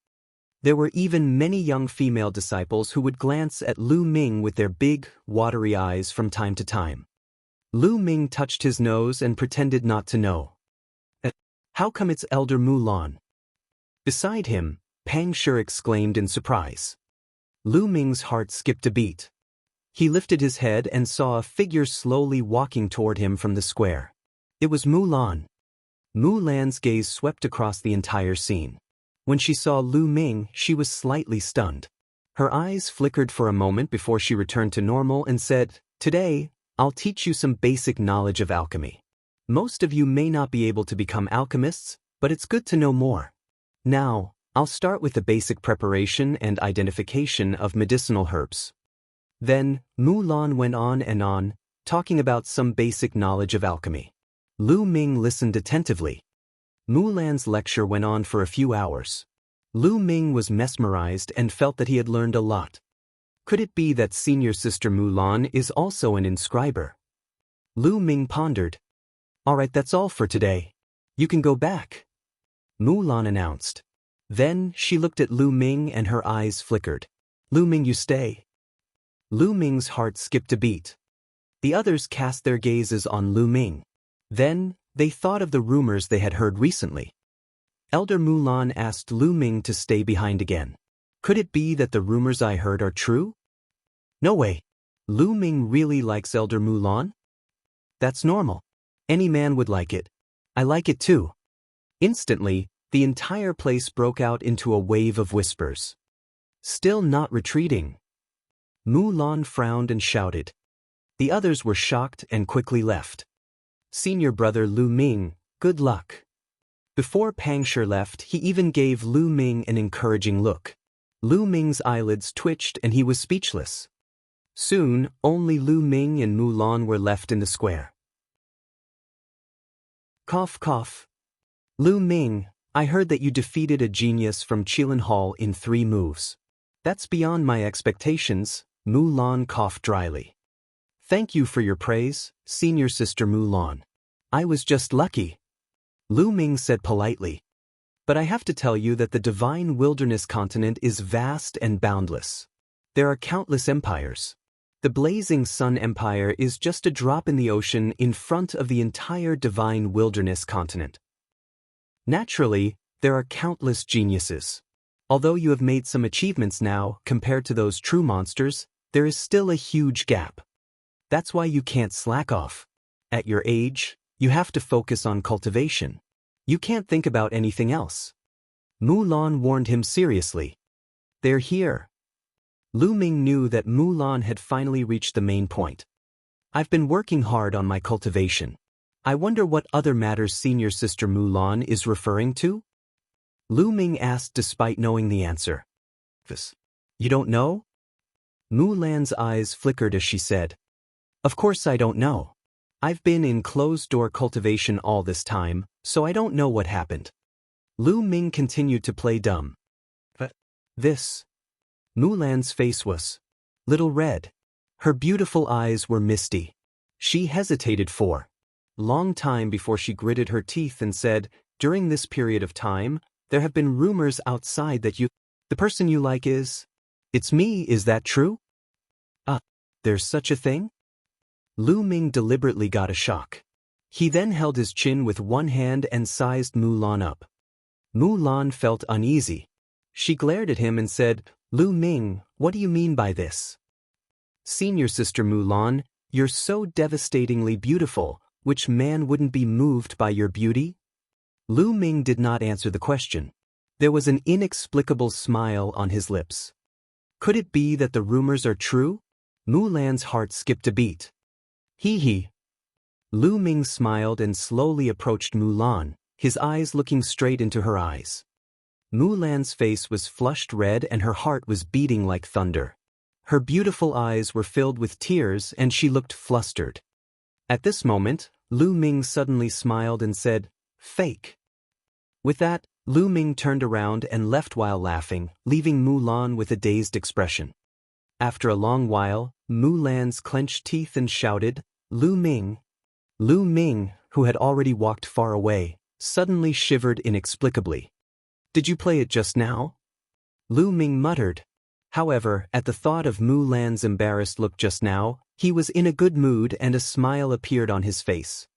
There were even many young female disciples who would glance at Lu Ming with their big, watery eyes from time to time. Lu Ming touched his nose and pretended not to know. How come it's Elder Mulan? Beside him, Pang Shi exclaimed in surprise. Lu Ming's heart skipped a beat. He lifted his head and saw a figure slowly walking toward him from the square. It was Mulan. Mulan's gaze swept across the entire scene. When she saw Lu Ming, she was slightly stunned. Her eyes flickered for a moment before she returned to normal and said, "Today, I'll teach you some basic knowledge of alchemy. Most of you may not be able to become alchemists, but it's good to know more. Now, I'll start with the basic preparation and identification of medicinal herbs." Then, Mulan went on and on, talking about some basic knowledge of alchemy. Lu Ming listened attentively. Mulan's lecture went on for a few hours. Lu Ming was mesmerized and felt that he had learned a lot. Could it be that senior sister Mulan is also an inscriber? Lu Ming pondered. All right, that's all for today. You can go back, Mulan announced. Then she looked at Lu Ming and her eyes flickered. Lu Ming, you stay. Lu Ming's heart skipped a beat. The others cast their gazes on Lu Ming. Then, they thought of the rumors they had heard recently. Elder Mulan asked Lu Ming to stay behind again. Could it be that the rumors I heard are true? No way. Lu Ming really likes Elder Mulan? That's normal. Any man would like it. I like it too. Instantly, the entire place broke out into a wave of whispers. Still not retreating. Mulan frowned and shouted. The others were shocked and quickly left. Senior brother Lu Ming, good luck. Before Pang Shi left, he even gave Lu Ming an encouraging look. Lu Ming's eyelids twitched and he was speechless. Soon, only Lu Ming and Mulan were left in the square. Cough cough. Lu Ming, I heard that you defeated a genius from Qilin Hall in 3 moves. That's beyond my expectations, Mulan coughed dryly. Thank you for your praise, senior sister Mulan. I was just lucky, Lu Ming said politely. But I have to tell you that the divine wilderness continent is vast and boundless. There are countless empires. The blazing sun empire is just a drop in the ocean in front of the entire divine wilderness continent. Naturally, there are countless geniuses. Although you have made some achievements now compared to those true monsters, there is still a huge gap. That's why you can't slack off. At your age, you have to focus on cultivation. You can't think about anything else. Mulan warned him seriously. They're here. Lu Ming knew that Mulan had finally reached the main point. I've been working hard on my cultivation. I wonder what other matters senior sister Mulan is referring to? Lu Ming asked despite knowing the answer. You don't know? Mulan's eyes flickered as she said. Of course I don't know. I've been in closed-door cultivation all this time, so I don't know what happened. Lu Ming continued to play dumb. But this... Mulan's face was little red. Her beautiful eyes were misty. She hesitated for a long time before she gritted her teeth and said, during this period of time, there have been rumors outside that the person you like is... It's me, is that true? There's such a thing? Lu Ming deliberately got a shock. He then held his chin with one hand and sized Mulan up. Mulan felt uneasy. She glared at him and said, Lu Ming, what do you mean by this? Senior sister Mulan, you're so devastatingly beautiful, which man wouldn't be moved by your beauty? Lu Ming did not answer the question. There was an inexplicable smile on his lips. Could it be that the rumors are true? Mulan's heart skipped a beat. Hee. Lu Ming smiled and slowly approached Mulan, his eyes looking straight into her eyes. Mulan's face was flushed red and her heart was beating like thunder. Her beautiful eyes were filled with tears and she looked flustered. At this moment, Lu Ming suddenly smiled and said, Fake. With that, Lu Ming turned around and left while laughing, leaving Mulan with a dazed expression. After a long while, Mulan's clenched teeth and shouted, Lu Ming. Lu Ming, who had already walked far away, suddenly shivered inexplicably. Did you play it just now? Lu Ming muttered. However, at the thought of Mulan's embarrassed look just now, he was in a good mood and a smile appeared on his face.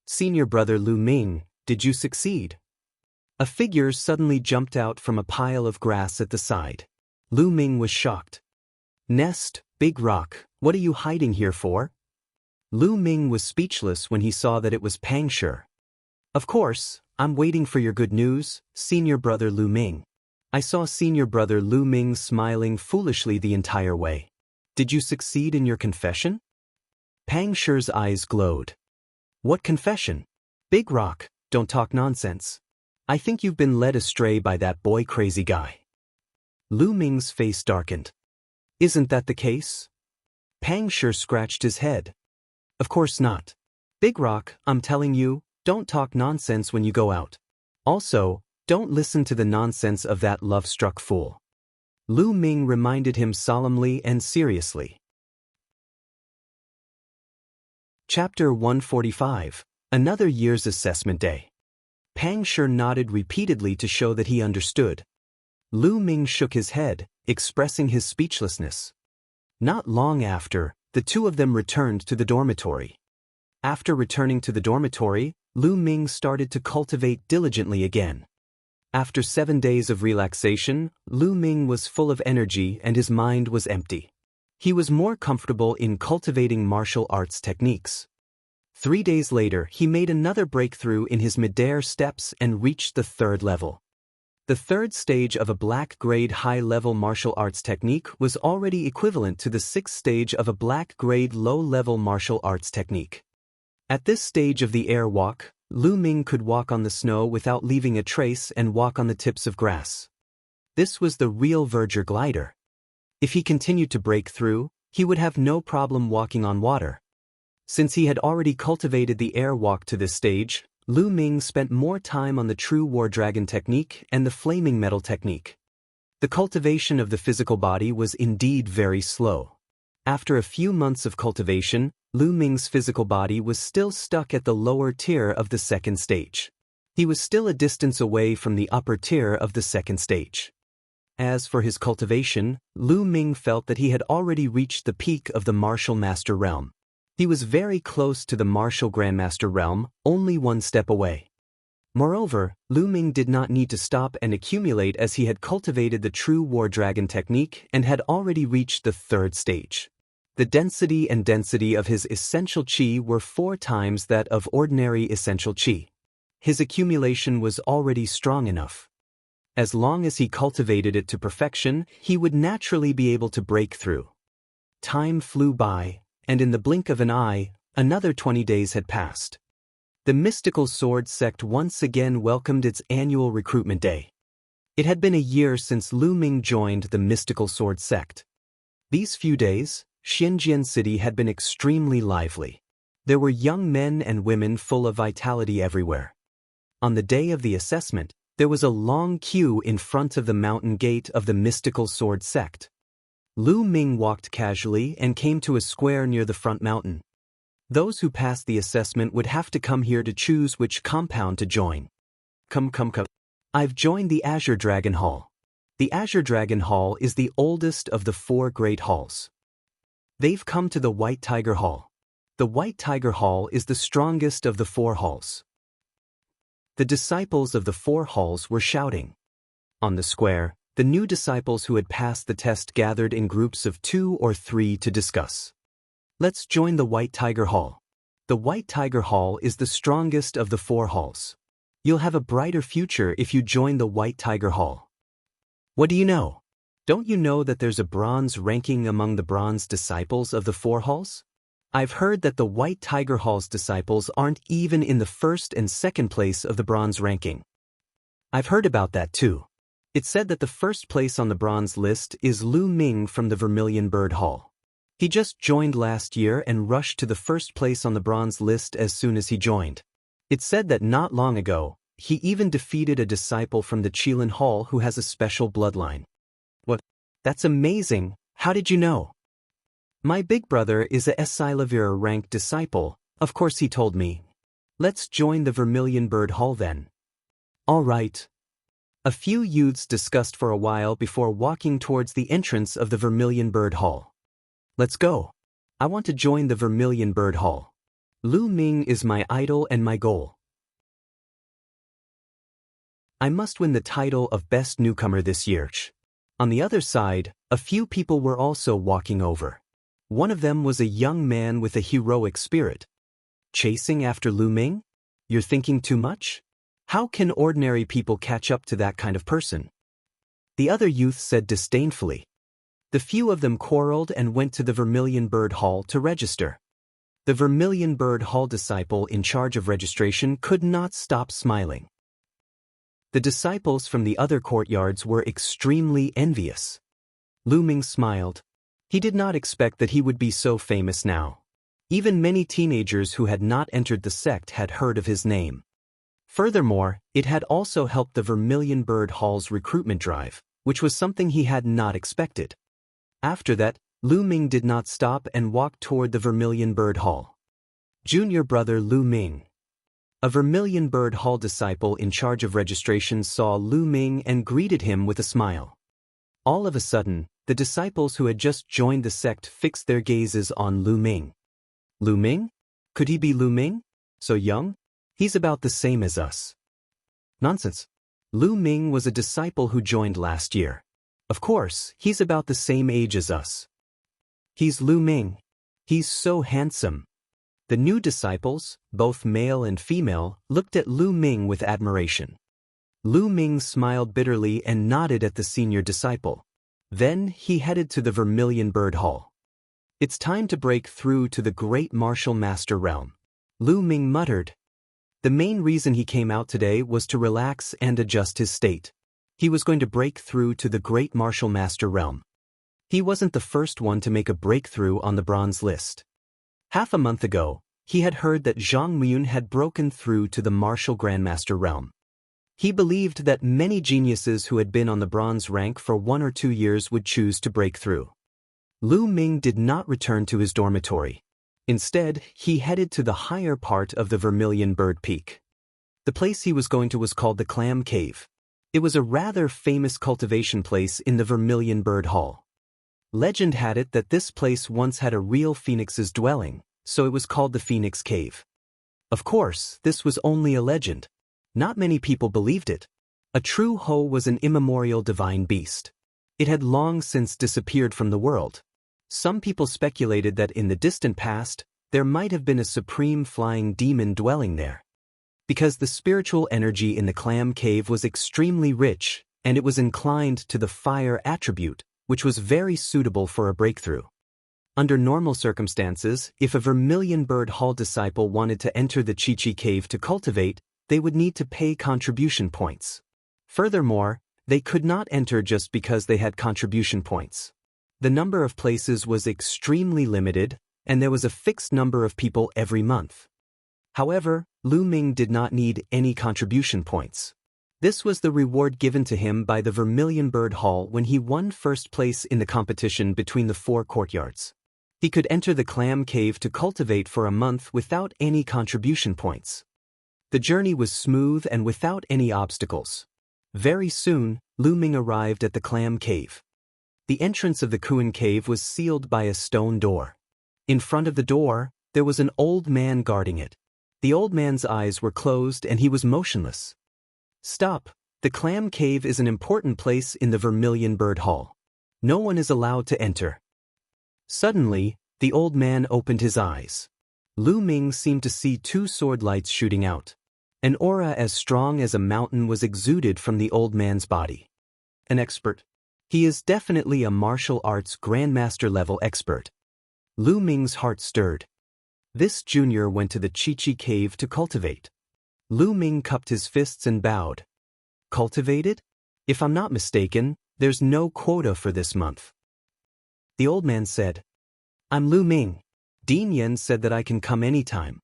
Senior brother Lu Ming, did you succeed? A figure suddenly jumped out from a pile of grass at the side. Lu Ming was shocked. Nest, big rock, what are you hiding here for? Lu Ming was speechless when he saw that it was Pang Shi. Of course, I'm waiting for your good news, senior brother Lu Ming. I saw senior brother Lu Ming smiling foolishly the entire way. Did you succeed in your confession? Pang Shi's eyes glowed. What confession? Big rock, don't talk nonsense. I think you've been led astray by that boy crazy guy. Lu Ming's face darkened. Isn't that the case? Pang Shi scratched his head. Of course not. Big rock, I'm telling you, don't talk nonsense when you go out. Also, don't listen to the nonsense of that love-struck fool. Lu Ming reminded him solemnly and seriously. Chapter 145. Another year's assessment day. Pang Shi nodded repeatedly to show that he understood. Lu Ming shook his head, expressing his speechlessness. Not long after, the two of them returned to the dormitory. After returning to the dormitory, Lu Ming started to cultivate diligently again. After 7 days of relaxation, Lu Ming was full of energy and his mind was empty. He was more comfortable in cultivating martial arts techniques. 3 days later, he made another breakthrough in his midair steps and reached the 3rd level. The 3rd stage of a black-grade high-level martial arts technique was already equivalent to the 6th stage of a black-grade low-level martial arts technique. At this stage of the air walk, Lu Ming could walk on the snow without leaving a trace and walk on the tips of grass. This was the real verger glider. If he continued to break through, he would have no problem walking on water. Since he had already cultivated the air walk to this stage, Lu Ming spent more time on the true war dragon technique and the flaming metal technique. The cultivation of the physical body was indeed very slow. After a few months of cultivation, Lu Ming's physical body was still stuck at the lower tier of the second stage. He was still a distance away from the upper tier of the second stage. As for his cultivation, Lu Ming felt that he had already reached the peak of the martial master realm. He was very close to the martial grandmaster realm, only one step away. Moreover, Lu Ming did not need to stop and accumulate as he had cultivated the true war dragon technique and had already reached the third stage. The density of his essential qi were 4 times that of ordinary essential qi. His accumulation was already strong enough. As long as he cultivated it to perfection, he would naturally be able to break through. Time flew by, and in the blink of an eye, another 20 days had passed. The Mystical Sword sect once again welcomed its annual recruitment day. It had been a year since Lu Ming joined the Mystical Sword sect. These few days, Xinjian City had been extremely lively. There were young men and women full of vitality everywhere. On the day of the assessment, there was a long queue in front of the mountain gate of the Mystical Sword sect. Lu Ming walked casually and came to a square near the front mountain. Those who passed the assessment would have to come here to choose which compound to join. Come. I've joined the Azure Dragon Hall. The Azure Dragon Hall is the oldest of the 4 great halls. They've come to the White Tiger Hall. The White Tiger Hall is the strongest of the 4 halls. The disciples of the 4 halls were shouting. On the square, the new disciples who had passed the test gathered in groups of 2 or 3 to discuss. Let's join the White Tiger Hall. The White Tiger Hall is the strongest of the 4 halls. You'll have a brighter future if you join the White Tiger Hall. What do you know? Don't you know that there's a bronze ranking among the bronze disciples of the 4 halls? I've heard that the White Tiger Hall's disciples aren't even in the 1st and 2nd place of the bronze ranking. I've heard about that too. It's said that the 1st place on the bronze list is Lu Ming from the Vermilion Bird Hall. He just joined last year and rushed to the 1st place on the bronze list as soon as he joined. It's said that not long ago, he even defeated a disciple from the Qilin Hall who has a special bloodline. What? That's amazing. How did you know? My big brother is a Silavira ranked disciple. Of course he told me. Let's join the Vermilion Bird Hall then. All right. A few youths discussed for a while before walking towards the entrance of the Vermilion Bird Hall. Let's go. I want to join the Vermilion Bird Hall. Lu Ming is my idol and my goal. I must win the title of Best Newcomer this year. On the other side, a few people were also walking over. One of them was a young man with a heroic spirit. Chasing after Lu Ming? You're thinking too much? How can ordinary people catch up to that kind of person? The other youth said disdainfully. The few of them quarreled and went to the Vermilion Bird Hall to register. The Vermilion Bird Hall disciple in charge of registration could not stop smiling. The disciples from the other courtyards were extremely envious. Lu Ming smiled. He did not expect that he would be so famous now. Even many teenagers who had not entered the sect had heard of his name. Furthermore, it had also helped the Vermilion Bird Hall's recruitment drive, which was something he had not expected. After that, Lu Ming did not stop and walked toward the Vermilion Bird Hall. Junior brother Lu Ming. A Vermilion Bird Hall disciple in charge of registration saw Lu Ming and greeted him with a smile. All of a sudden, the disciples who had just joined the sect fixed their gazes on Lu Ming. Lu Ming? Could he be Lu Ming? So young? He's about the same as us. Nonsense. Lu Ming was a disciple who joined last year. Of course, he's about the same age as us. He's Lu Ming. He's so handsome. The new disciples, both male and female, looked at Lu Ming with admiration. Lu Ming smiled bitterly and nodded at the senior disciple. Then he headed to the Vermilion Bird Hall. It's time to break through to the Great Martial Master Realm. Lu Ming muttered. The main reason he came out today was to relax and adjust his state. He was going to break through to the Great Martial Master Realm. He wasn't the first one to make a breakthrough on the bronze list. Half a month ago, he had heard that Zhang Muyun had broken through to the Martial Grandmaster realm. He believed that many geniuses who had been on the bronze rank for 1 or 2 years would choose to break through. Lu Ming did not return to his dormitory. Instead, he headed to the higher part of the Vermilion Bird Peak. The place he was going to was called the Clam Cave. It was a rather famous cultivation place in the Vermilion Bird Hall. Legend had it that this place once had a real phoenix's dwelling, so it was called the Phoenix Cave. Of course, this was only a legend. Not many people believed it. A true Ho was an immemorial divine beast. It had long since disappeared from the world. Some people speculated that in the distant past, there might have been a supreme flying demon dwelling there. Because the spiritual energy in the Clam Cave was extremely rich, and it was inclined to the fire attribute, which was very suitable for a breakthrough. Under normal circumstances, if a Vermilion Bird Hall disciple wanted to enter the Chi-Chi Cave to cultivate, they would need to pay contribution points. Furthermore, they could not enter just because they had contribution points. The number of places was extremely limited, and there was a fixed number of people every month. However, Lu Ming did not need any contribution points. This was the reward given to him by the Vermilion Bird Hall when he won first place in the competition between the 4 courtyards. He could enter the Clam Cave to cultivate for a month without any contribution points. The journey was smooth and without any obstacles. Very soon, Lu Ming arrived at the Clam Cave. The entrance of the Kuan Cave was sealed by a stone door. In front of the door, there was an old man guarding it. The old man's eyes were closed and he was motionless. "Stop, the Clam Cave is an important place in the Vermilion Bird Hall. No one is allowed to enter." Suddenly, the old man opened his eyes. Lu Ming seemed to see 2 sword lights shooting out. An aura as strong as a mountain was exuded from the old man's body. An expert. He is definitely a martial arts grandmaster level expert. Lu Ming's heart stirred. This junior went to the Chi-Chi Cave to cultivate. Lu Ming cupped his fists and bowed. "Cultivated? If I'm not mistaken, there's no quota for this month." The old man said, "I'm Lu Ming. Dean Yen said that I can come anytime."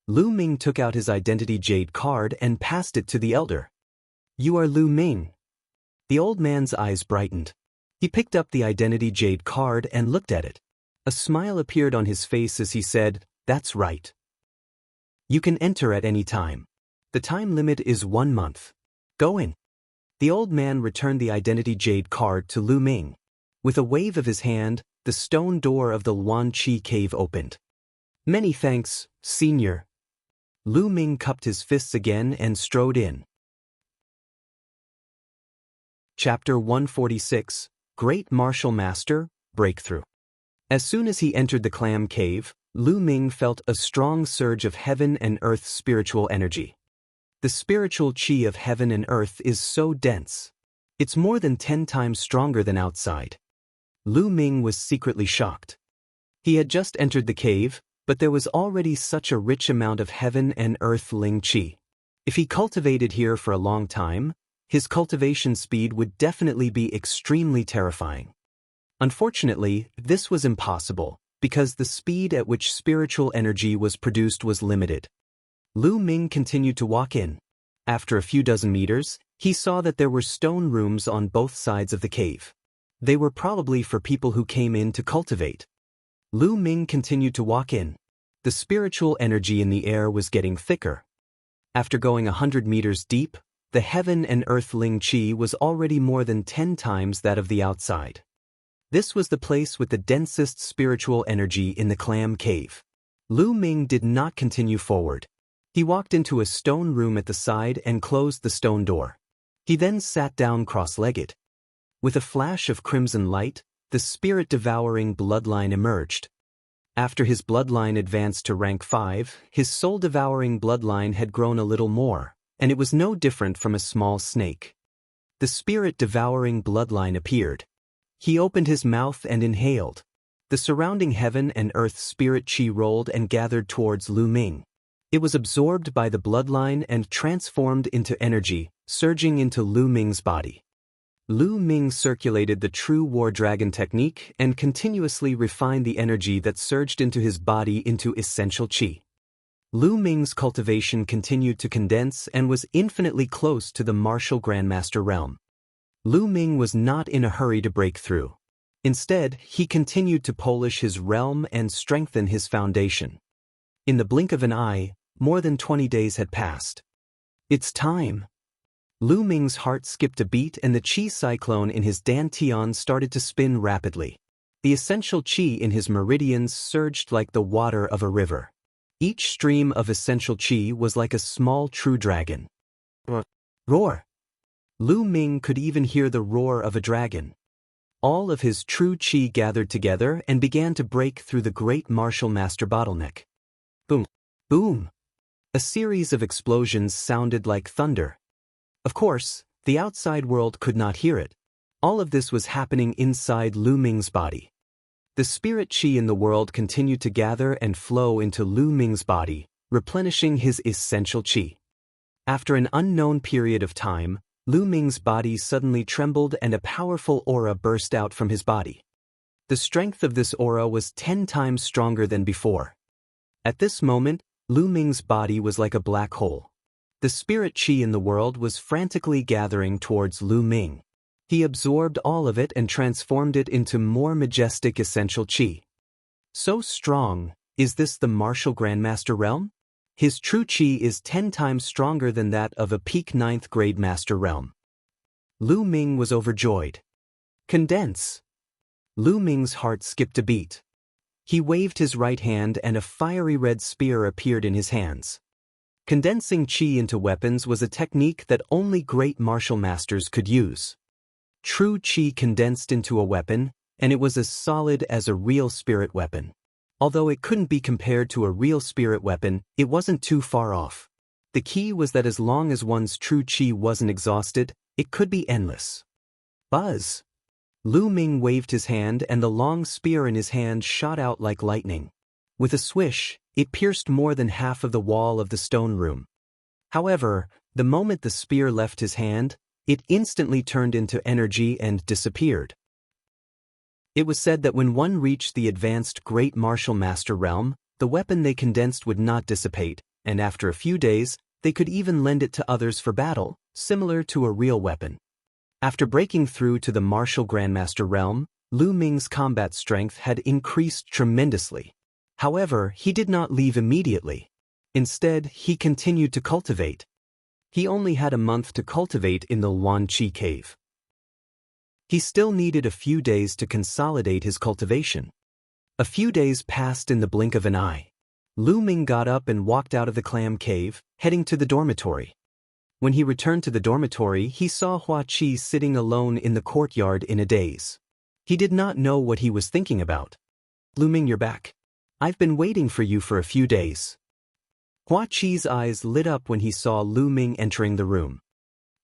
Lu Ming took out his identity jade card and passed it to the elder. "You are Lu Ming." The old man's eyes brightened. He picked up the identity jade card and looked at it. A smile appeared on his face as he said, "That's right. You can enter at any time. The time limit is 1 month. Go in." The old man returned the identity jade card to Lu Ming. With a wave of his hand, the stone door of the Luan Chi Cave opened. "Many thanks, senior." Lu Ming cupped his fists again and strode in. Chapter 146, Great Martial Master, Breakthrough. As soon as he entered the Clam Cave, Lu Ming felt a strong surge of heaven and earth spiritual energy. The spiritual chi of heaven and earth is so dense. It's more than 10 times stronger than outside. Lu Ming was secretly shocked. He had just entered the cave, but there was already such a rich amount of heaven and earth ling chi. If he cultivated here for a long time, his cultivation speed would definitely be extremely terrifying. Unfortunately, this was impossible, because the speed at which spiritual energy was produced was limited. Lu Ming continued to walk in. After a few dozen meters, he saw that there were stone rooms on both sides of the cave. They were probably for people who came in to cultivate. Lu Ming continued to walk in. The spiritual energy in the air was getting thicker. After going 100 meters deep, the heaven and earth ling chi was already more than 10 times that of the outside. This was the place with the densest spiritual energy in the Clam Cave. Lu Ming did not continue forward. He walked into a stone room at the side and closed the stone door. He then sat down cross-legged. With a flash of crimson light, the spirit-devouring bloodline emerged. After his bloodline advanced to rank 5, his soul-devouring bloodline had grown a little more, and it was no different from a small snake. The spirit-devouring bloodline appeared. He opened his mouth and inhaled. The surrounding heaven and earth spirit chi rolled and gathered towards Lu Ming. It was absorbed by the bloodline and transformed into energy, surging into Lu Ming's body. Lu Ming circulated the true war dragon technique and continuously refined the energy that surged into his body into essential chi. Lu Ming's cultivation continued to condense and was infinitely close to the martial grandmaster realm. Lu Ming was not in a hurry to break through. Instead, he continued to polish his realm and strengthen his foundation. In the blink of an eye, more than 20 days had passed. It's time. Lu Ming's heart skipped a beat and the qi cyclone in his dantian started to spin rapidly. The essential qi in his meridians surged like the water of a river. Each stream of essential qi was like a small true dragon. Roar! Lu Ming could even hear the roar of a dragon. All of his true qi gathered together and began to break through the great martial master bottleneck. Boom! Boom! A series of explosions sounded like thunder. Of course, the outside world could not hear it. All of this was happening inside Lu Ming's body. The spirit qi in the world continued to gather and flow into Lu Ming's body, replenishing his essential qi. After an unknown period of time, Lu Ming's body suddenly trembled and a powerful aura burst out from his body. The strength of this aura was 10 times stronger than before. At this moment, Lu Ming's body was like a black hole. The spirit qi in the world was frantically gathering towards Lu Ming. He absorbed all of it and transformed it into more majestic essential qi. So strong, is this the martial grandmaster realm? His true qi is 10 times stronger than that of a peak 9th grade master realm. Lu Ming was overjoyed. Condense! Lu Ming's heart skipped a beat. He waved his right hand and a fiery red spear appeared in his hands. Condensing qi into weapons was a technique that only great martial masters could use. True qi condensed into a weapon, and it was as solid as a real spirit weapon. Although it couldn't be compared to a real spirit weapon, it wasn't too far off. The key was that as long as one's true qi wasn't exhausted, it could be endless. Buzz! Lu Ming waved his hand and the long spear in his hand shot out like lightning. With a swish, it pierced more than half of the wall of the stone room. However, the moment the spear left his hand, it instantly turned into energy and disappeared. It was said that when one reached the advanced Great Martial Master realm, the weapon they condensed would not dissipate, and after a few days, they could even lend it to others for battle, similar to a real weapon. After breaking through to the Martial Grandmaster realm, Lu Ming's combat strength had increased tremendously. However, he did not leave immediately. Instead, he continued to cultivate. He only had a month to cultivate in the Luan Qi cave. He still needed a few days to consolidate his cultivation. A few days passed in the blink of an eye. Lu Ming got up and walked out of the clam cave, heading to the dormitory. When he returned to the dormitory, he saw Hua Qi sitting alone in the courtyard in a daze. He did not know what he was thinking about. Lu Ming, you're back. I've been waiting for you for a few days. Hua Qi's eyes lit up when he saw Lu Ming entering the room.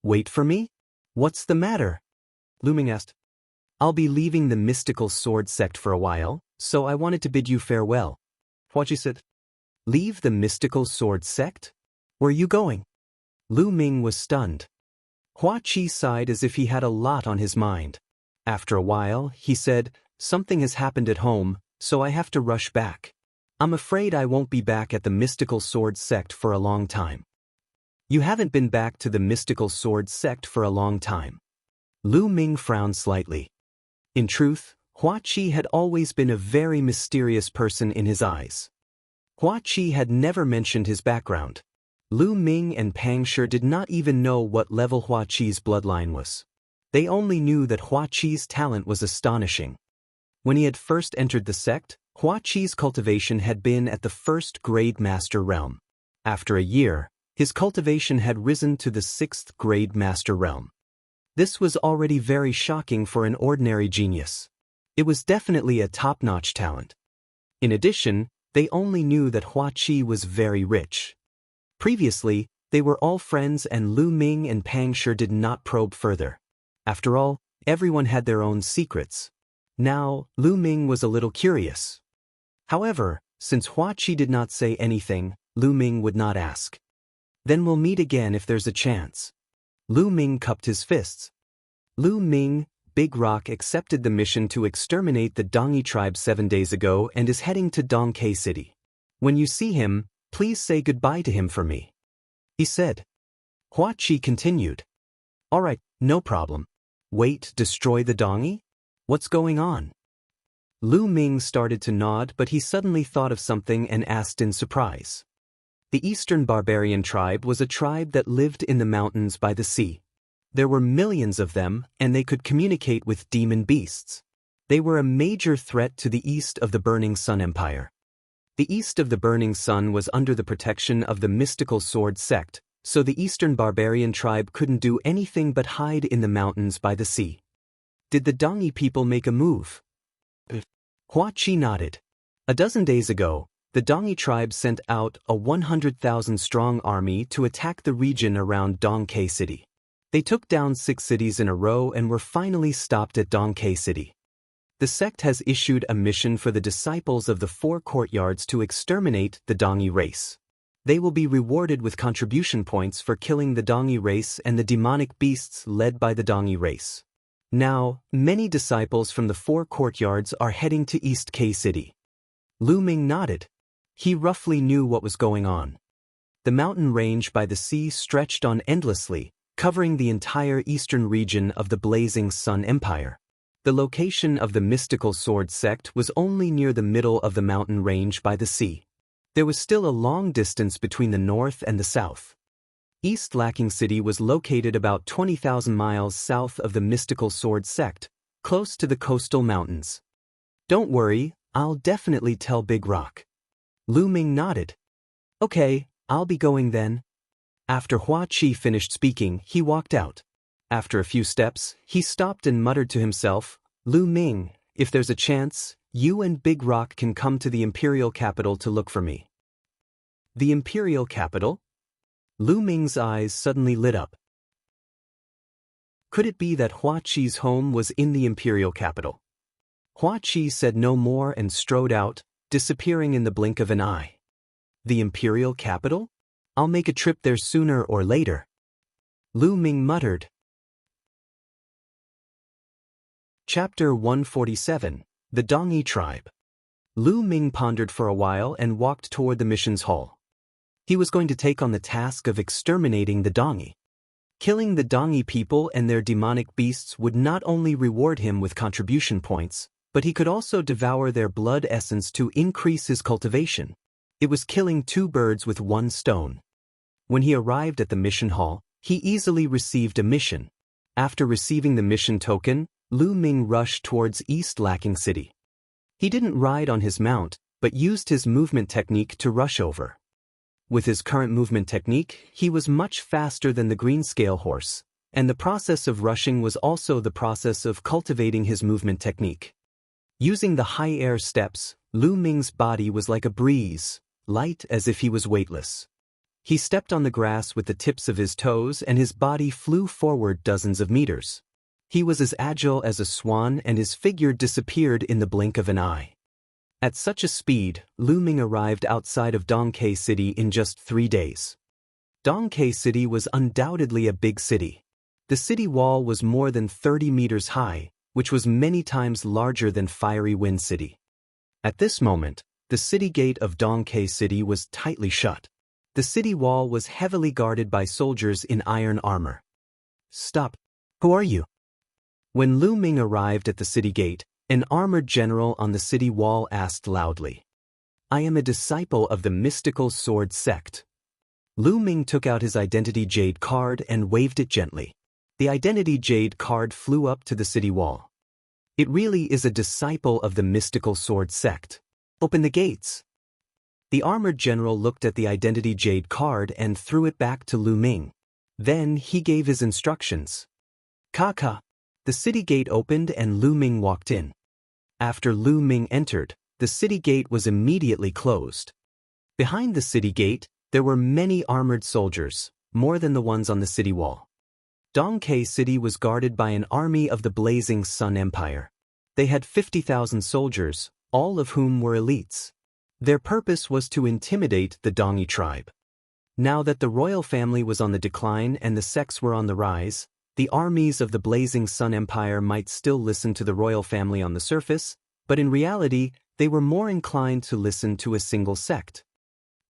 Wait for me? What's the matter? Lu Ming asked. I'll be leaving the mystical sword sect for a while, so I wanted to bid you farewell. Hua Qi said. Leave the mystical sword sect? Where are you going? Lu Ming was stunned. Hua Qi sighed as if he had a lot on his mind. After a while, he said, something has happened at home, so I have to rush back. I'm afraid I won't be back at the mystical sword sect for a long time. You haven't been back to the mystical sword sect for a long time. Lu Ming frowned slightly. In truth, Hua Qi had always been a very mysterious person in his eyes. Hua Qi had never mentioned his background. Lu Ming and Pang Shi did not even know what level Hua Qi's bloodline was. They only knew that Hua Qi's talent was astonishing. When he had first entered the sect, Hua Qi's cultivation had been at the 1st grade master realm. After a year, his cultivation had risen to the 6th grade master realm. This was already very shocking for an ordinary genius. It was definitely a top-notch talent. In addition, they only knew that Hua Qi was very rich. Previously, they were all friends and Lu Ming and Pang Shi did not probe further. After all, everyone had their own secrets. Now, Lu Ming was a little curious. However, since Hua Qi did not say anything, Lu Ming would not ask. Then we'll meet again if there's a chance. Lu Ming cupped his fists. Lu Ming, Big Rock accepted the mission to exterminate the Dongi tribe 7 days ago and is heading to Dongke City. When you see him, please say goodbye to him for me. He said. Hua Qi continued. All right, no problem. Wait, destroy the Dongi? What's going on? Lu Ming started to nod, but he suddenly thought of something and asked in surprise. The Eastern Barbarian tribe was a tribe that lived in the mountains by the sea. There were millions of them, and they could communicate with demon beasts. They were a major threat to the east of the Burning Sun Empire. The east of the Burning Sun was under the protection of the mystical sword sect, so the Eastern Barbarian tribe couldn't do anything but hide in the mountains by the sea. Did the Dongi people make a move? Hua Qi nodded. A dozen days ago, the Dongi tribe sent out a 100,000-strong army to attack the region around Dongke City. They took down 6 cities in a row and were finally stopped at Dongke City. The sect has issued a mission for the disciples of the 4 courtyards to exterminate the Dongi race. They will be rewarded with contribution points for killing the Dongi race and the demonic beasts led by the Dongi race. Now, many disciples from the 4 courtyards are heading to East K City. Lu Ming nodded. He roughly knew what was going on. The mountain range by the sea stretched on endlessly, covering the entire eastern region of the Blazing Sun Empire. The location of the mystical sword sect was only near the middle of the mountain range by the sea. There was still a long distance between the north and the south. East Lacking City was located about 20,000 miles south of the mystical sword sect, close to the coastal mountains. Don't worry, I'll definitely tell Big Rock. Lu Ming nodded. Okay, I'll be going then. After Hua Qi finished speaking, he walked out. After a few steps, he stopped and muttered to himself, Lu Ming, if there's a chance, you and Big Rock can come to the Imperial Capital to look for me. The Imperial Capital? Lu Ming's eyes suddenly lit up. Could it be that Hua Qi's home was in the Imperial Capital? Hua Qi said no more and strode out, disappearing in the blink of an eye. The Imperial Capital? I'll make a trip there sooner or later. Lu Ming muttered. Chapter 147, The Dongi Tribe. Lu Ming pondered for a while and walked toward the mission's hall. He was going to take on the task of exterminating the Dongi. Killing the Dongi people and their demonic beasts would not only reward him with contribution points, but he could also devour their blood essence to increase his cultivation. It was killing 2 birds with 1 stone. When he arrived at the mission hall, he easily received a mission. After receiving the mission token, Lu Ming rushed towards East Lacking City. He didn't ride on his mount, but used his movement technique to rush over. With his current movement technique, he was much faster than the green scale horse, and the process of rushing was also the process of cultivating his movement technique. Using the high air steps, Lu Ming's body was like a breeze, light as if he was weightless. He stepped on the grass with the tips of his toes and his body flew forward dozens of meters. He was as agile as a swan and his figure disappeared in the blink of an eye. At such a speed, Lu Ming arrived outside of Dongke City in just 3 days. Dongke City was undoubtedly a big city. The city wall was more than 30 meters high, which was many times larger than Fiery Wind City. At this moment, the city gate of Dongke City was tightly shut. The city wall was heavily guarded by soldiers in iron armor. Stop. Who are you? When Lu Ming arrived at the city gate, an armored general on the city wall asked loudly. I am a disciple of the mystical sword sect. Lu Ming took out his identity jade card and waved it gently. The identity jade card flew up to the city wall. It really is a disciple of the mystical sword sect. Open the gates. The armored general looked at the identity jade card and threw it back to Lu Ming. Then he gave his instructions. Kaka. The city gate opened and Lu Ming walked in. After Lu Ming entered, the city gate was immediately closed. Behind the city gate, there were many armored soldiers, more than the ones on the city wall. Dongke City was guarded by an army of the Blazing Sun Empire. They had 50,000 soldiers, all of whom were elites. Their purpose was to intimidate the Dongi tribe. Now that the royal family was on the decline and the sects were on the rise, the armies of the Blazing Sun Empire might still listen to the royal family on the surface, but in reality, they were more inclined to listen to a single sect.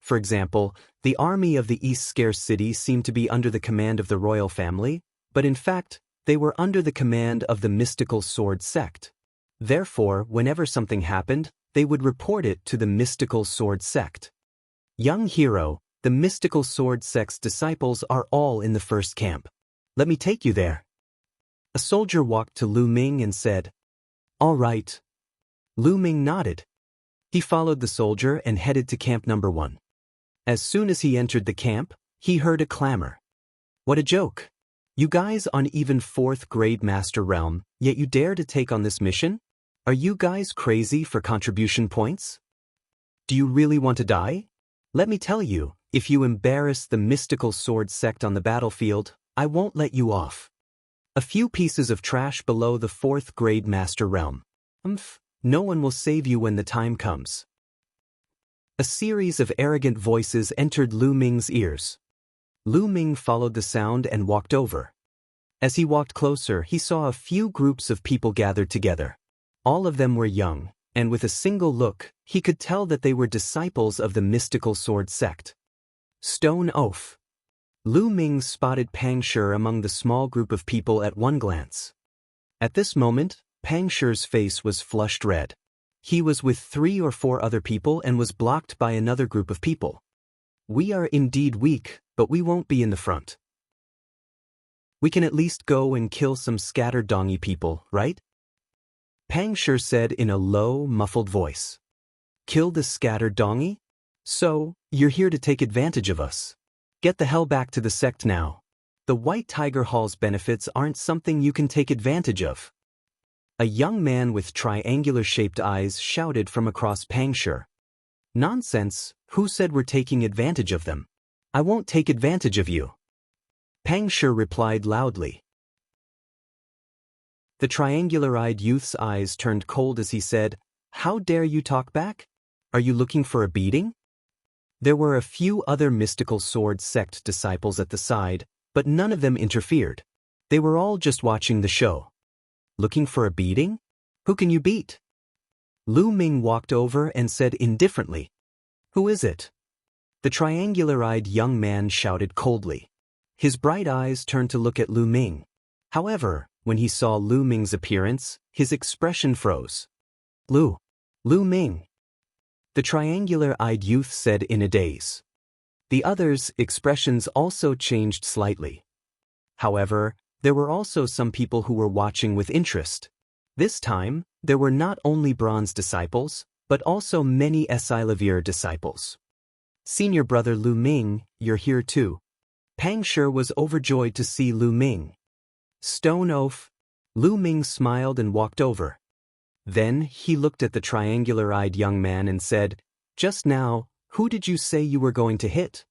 For example, the army of the East Scarce City seemed to be under the command of the royal family, but in fact, they were under the command of the mystical sword sect. Therefore, whenever something happened, they would report it to the mystical sword sect. Young hero, the mystical sword sect's disciples are all in the first camp. Let me take you there. A soldier walked to Lu Ming and said, "All right." Lu Ming nodded. He followed the soldier and headed to camp number 1. As soon as he entered the camp, he heard a clamor. What a joke! You guys on even 4th grade Master Realm, yet you dare to take on this mission? Are you guys crazy for contribution points? Do you really want to die? Let me tell you, if you embarrass the mystical sword sect on the battlefield, I won't let you off. A few pieces of trash below the 4th grade Master Realm. No one will save you when the time comes. A series of arrogant voices entered Lu Ming's ears. Lu Ming followed the sound and walked over. As he walked closer, he saw a few groups of people gathered together. All of them were young, and with a single look, he could tell that they were disciples of the mystical sword sect. Stone Oaf. Lu Ming spotted Pang Shi among the small group of people at one glance. At this moment, Pang Shi's face was flushed red. He was with 3 or 4 other people and was blocked by another group of people. We are indeed weak, but we won't be in the front. We can at least go and kill some scattered dongy people, right? Pang Shi said in a low, muffled voice. Kill the scattered dongy? So, you're here to take advantage of us. Get the hell back to the sect now. The White Tiger Hall's benefits aren't something you can take advantage of. A young man with triangular-shaped eyes shouted from across Pang Shi. Nonsense, who said we're taking advantage of them? I won't take advantage of you. Pang Shi replied loudly. The triangular-eyed youth's eyes turned cold as he said, How dare you talk back? Are you looking for a beating? There were a few other mystical sword sect disciples at the side, but none of them interfered. They were all just watching the show. Looking for a beating? Who can you beat? Lu Ming walked over and said indifferently, Who is it? The triangular-eyed young man shouted coldly. His bright eyes turned to look at Lu Ming. However, when he saw Lu Ming's appearance, his expression froze. Lu Ming. The triangular-eyed youth said in a daze. The others' expressions also changed slightly. However, there were also some people who were watching with interest. This time, there were not only bronze disciples, but also many Esilavir disciples. Senior brother Lu Ming, you're here too. Pang Shi was overjoyed to see Lu Ming. Stone Oaf. Lu Ming smiled and walked over. Then he looked at the triangular-eyed young man and said, Just now, who did you say you were going to hit?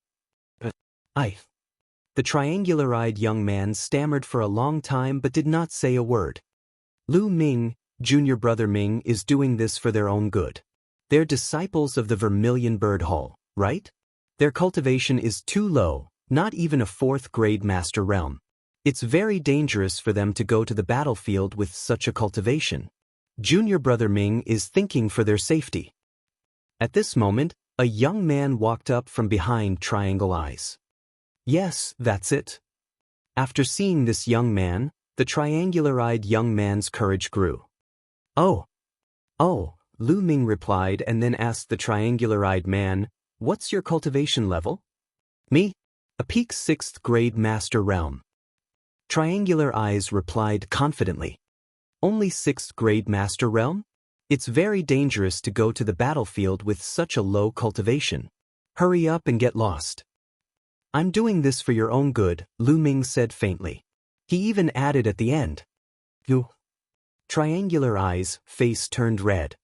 I. The triangular-eyed young man stammered for a long time but did not say a word. Lu Ming, junior brother Ming, is doing this for their own good. They're disciples of the Vermilion Bird Hall, right? Their cultivation is too low, not even a 4th grade Master Realm. It's very dangerous for them to go to the battlefield with such a cultivation. Junior brother Ming is thinking for their safety. At this moment, a young man walked up from behind Triangle Eyes. Yes, that's it. After seeing this young man, the triangular-eyed young man's courage grew. Oh, Lu Ming replied and then asked the triangular-eyed man, What's your cultivation level? Me? A peak 6th grade Master Realm. Triangular Eyes replied confidently. Only 6th grade Master Realm? It's very dangerous to go to the battlefield with such a low cultivation. Hurry up and get lost. I'm doing this for your own good, Lu Ming said faintly. He even added at the end. You. Triangular Eyes' face turned red.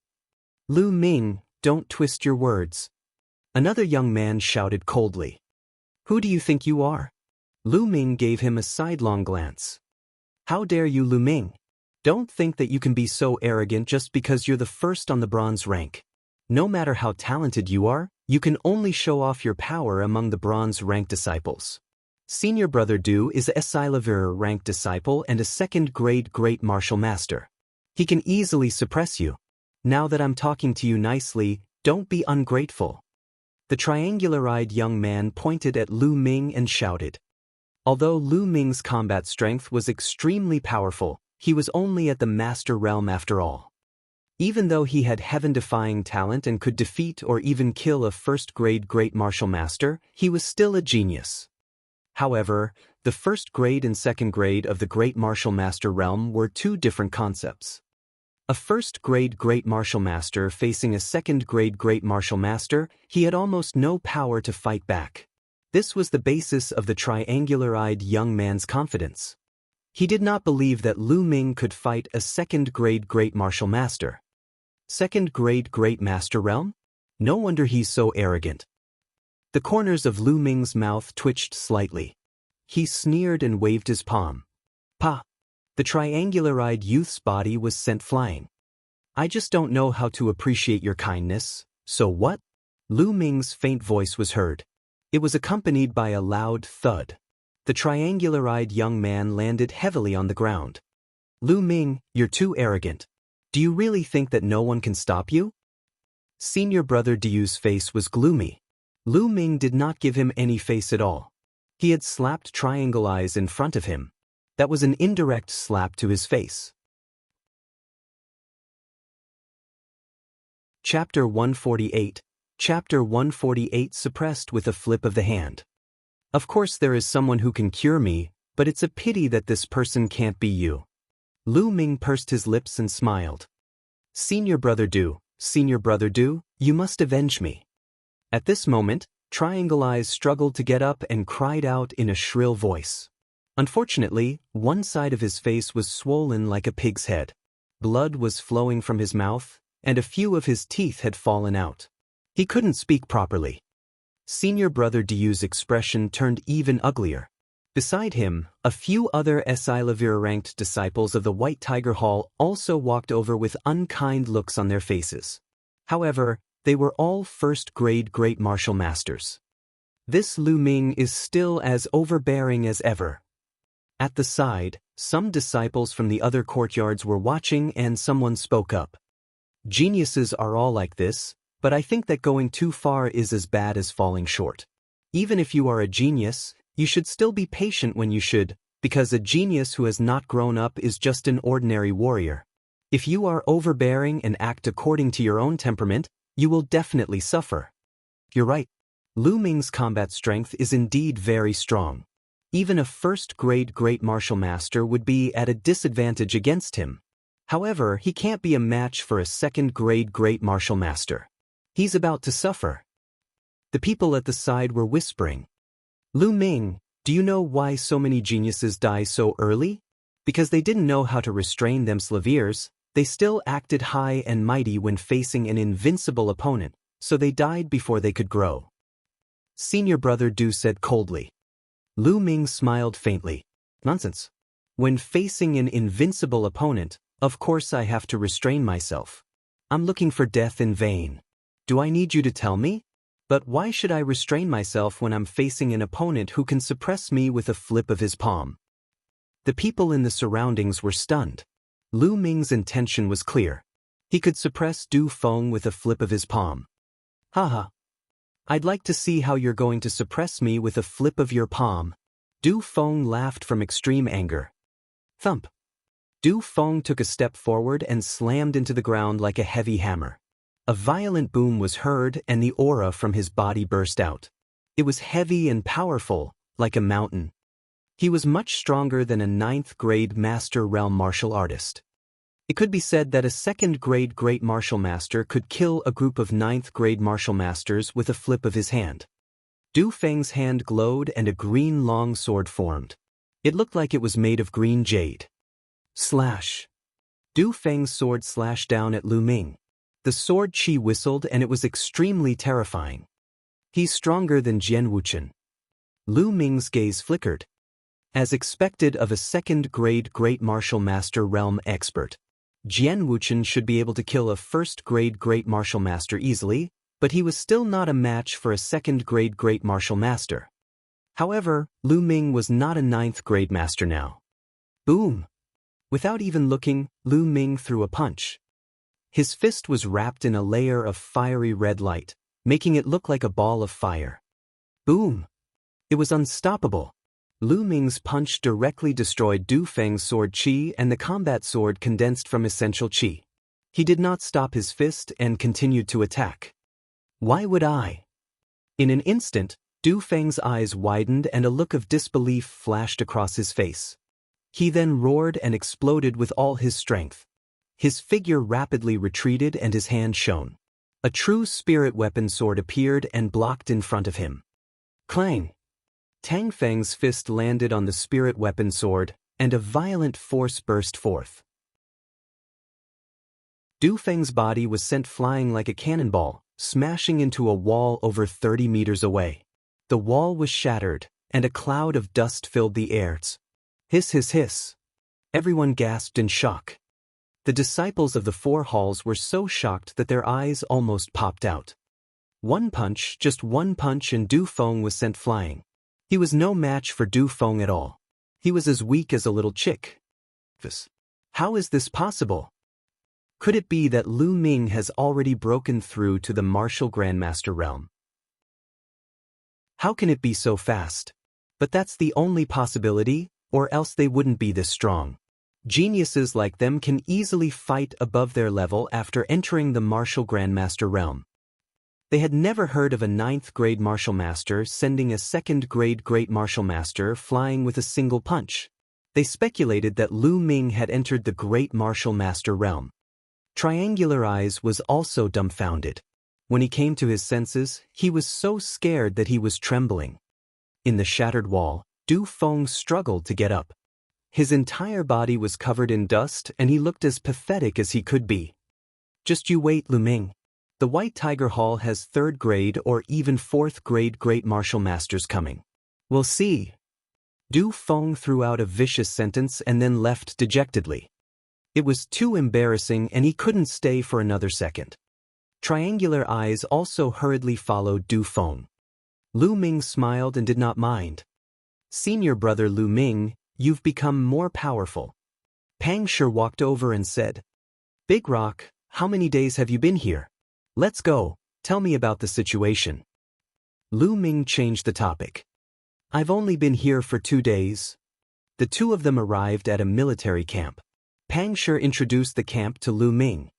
Lu Ming, don't twist your words. Another young man shouted coldly. Who do you think you are? Lu Ming gave him a sidelong glance. How dare you, Lu Ming? Don't think that you can be so arrogant just because you're the first on the bronze rank. No matter how talented you are, you can only show off your power among the bronze rank disciples. Senior brother Du is a Esilavir rank disciple and a 2nd grade Great Martial Master. He can easily suppress you. Now that I'm talking to you nicely, don't be ungrateful. The triangular-eyed young man pointed at Lu Ming and shouted. Although Lu Ming's combat strength was extremely powerful, he was only at the Master Realm after all. Even though he had heaven-defying talent and could defeat or even kill a first-grade great martial master, he was still a genius. However, the first grade and second grade of the great martial master realm were two different concepts. A first-grade great martial master facing a second-grade great martial master, he had almost no power to fight back. This was the basis of the triangular-eyed young man's confidence. He did not believe that Lu Ming could fight a second-grade great martial master. Second-grade great master realm? No wonder he's so arrogant. The corners of Lu Ming's mouth twitched slightly. He sneered and waved his palm. "Pa!" The triangular-eyed youth's body was sent flying. "I just don't know how to appreciate your kindness, so what?" Lu Ming's faint voice was heard. It was accompanied by a loud thud. The triangular-eyed young man landed heavily on the ground. "Lu Ming, you're too arrogant. Do you really think that no one can stop you?" Senior brother Diu's face was gloomy. Lu Ming did not give him any face at all. He had slapped Triangle Eyes in front of him. That was an indirect slap to his face. Chapter 148. Chapter 148 suppressed with a flip of the hand. "Of course there is someone who can cure me, but it's a pity that this person can't be you." Lu Ming pursed his lips and smiled. Senior brother Du, you must avenge me." At this moment, Triangle Eyes struggled to get up and cried out in a shrill voice. Unfortunately, one side of his face was swollen like a pig's head. Blood was flowing from his mouth, and a few of his teeth had fallen out. He couldn't speak properly. Senior brother Diu's expression turned even uglier. Beside him, a few other Esilavir-ranked disciples of the White Tiger Hall also walked over with unkind looks on their faces. However, they were all first-grade great martial masters. This Lu Ming is still as overbearing as ever. At the side, some disciples from the other courtyards were watching and someone spoke up. "Geniuses are all like this, but I think that going too far is as bad as falling short. Even if you are a genius, you should still be patient when you should, because a genius who has not grown up is just an ordinary warrior. If you are overbearing and act according to your own temperament, you will definitely suffer." You're right. Lu Ming's combat strength is indeed very strong. Even a first-grade great martial master would be at a disadvantage against him. However, he can't be a match for a second-grade great martial master. He's about to suffer. The people at the side were whispering. "Lu Ming, do you know why so many geniuses die so early? Because they didn't know how to restrain them Slavirs. They still acted high and mighty when facing an invincible opponent, so they died before they could grow." Senior brother Du said coldly. Lu Ming smiled faintly. "Nonsense. When facing an invincible opponent, of course I have to restrain myself. I'm looking for death in vain. Do I need you to tell me? But why should I restrain myself when I'm facing an opponent who can suppress me with a flip of his palm?" The people in the surroundings were stunned. Lu Ming's intention was clear. He could suppress Du Feng with a flip of his palm. "Haha. I'd like to see how you're going to suppress me with a flip of your palm." Du Feng laughed from extreme anger. Thump. Du Feng took a step forward and slammed into the ground like a heavy hammer. A violent boom was heard and the aura from his body burst out. It was heavy and powerful, like a mountain. He was much stronger than a 9th-grade Master Realm martial artist. It could be said that a 2nd-grade Great Martial Master could kill a group of 9th-grade Martial Masters with a flip of his hand. Du Feng's hand glowed and a green long sword formed. It looked like it was made of green jade. Slash! Du Feng's sword slashed down at Lu Ming. The sword chi whistled and it was extremely terrifying. He's stronger than Jian Wuchen. Lu Ming's gaze flickered. As expected of a 2nd-grade Great Martial Master Realm expert, Jian Wuchen should be able to kill a 1st-grade Great Martial Master easily, but he was still not a match for a 2nd-grade Great Martial Master. However, Lu Ming was not a 9th-grade Master now. Boom! Without even looking, Lu Ming threw a punch. His fist was wrapped in a layer of fiery red light, making it look like a ball of fire. Boom! It was unstoppable. Lu Ming's punch directly destroyed Du Feng's sword chi and the combat sword condensed from essential chi. He did not stop his fist and continued to attack. Why would I? In an instant, Du Feng's eyes widened and a look of disbelief flashed across his face. He then roared and exploded with all his strength. His figure rapidly retreated and his hand shone. A true spirit weapon sword appeared and blocked in front of him. Clang! Tang Feng's fist landed on the spirit weapon sword, and a violent force burst forth. Du Feng's body was sent flying like a cannonball, smashing into a wall over 30 meters away. The wall was shattered, and a cloud of dust filled the air. Hiss, hiss, hiss. Everyone gasped in shock. The disciples of the four halls were so shocked that their eyes almost popped out. One punch, just one punch, and Du Feng was sent flying. He was no match for Du Feng at all. He was as weak as a little chick. How is this possible? Could it be that Lu Ming has already broken through to the martial Grandmaster realm? How can it be so fast? But that's the only possibility, or else they wouldn't be this strong. Geniuses like them can easily fight above their level after entering the martial Grandmaster realm. They had never heard of a 9th-grade martial master sending a 2nd-grade great martial master flying with a single punch. They speculated that Lu Ming had entered the great martial master realm. Triangular Eyes was also dumbfounded. When he came to his senses, he was so scared that he was trembling. In the shattered wall, Du Feng struggled to get up. His entire body was covered in dust and he looked as pathetic as he could be. Just you wait, Lu Ming. The White Tiger Hall has 3rd grade or even 4th grade great martial masters coming. We'll see. Du Feng threw out a vicious sentence and then left dejectedly. It was too embarrassing and he couldn't stay for another second. Triangular Eyes also hurriedly followed Du Feng. Lu Ming smiled and did not mind. Senior brother Lu Ming, you've become more powerful. Pang Shi walked over and said, Big Rock, how many days have you been here? Let's go, tell me about the situation. Lu Ming changed the topic. I've only been here for 2 days. The two of them arrived at a military camp. Pang Shi introduced the camp to Lu Ming.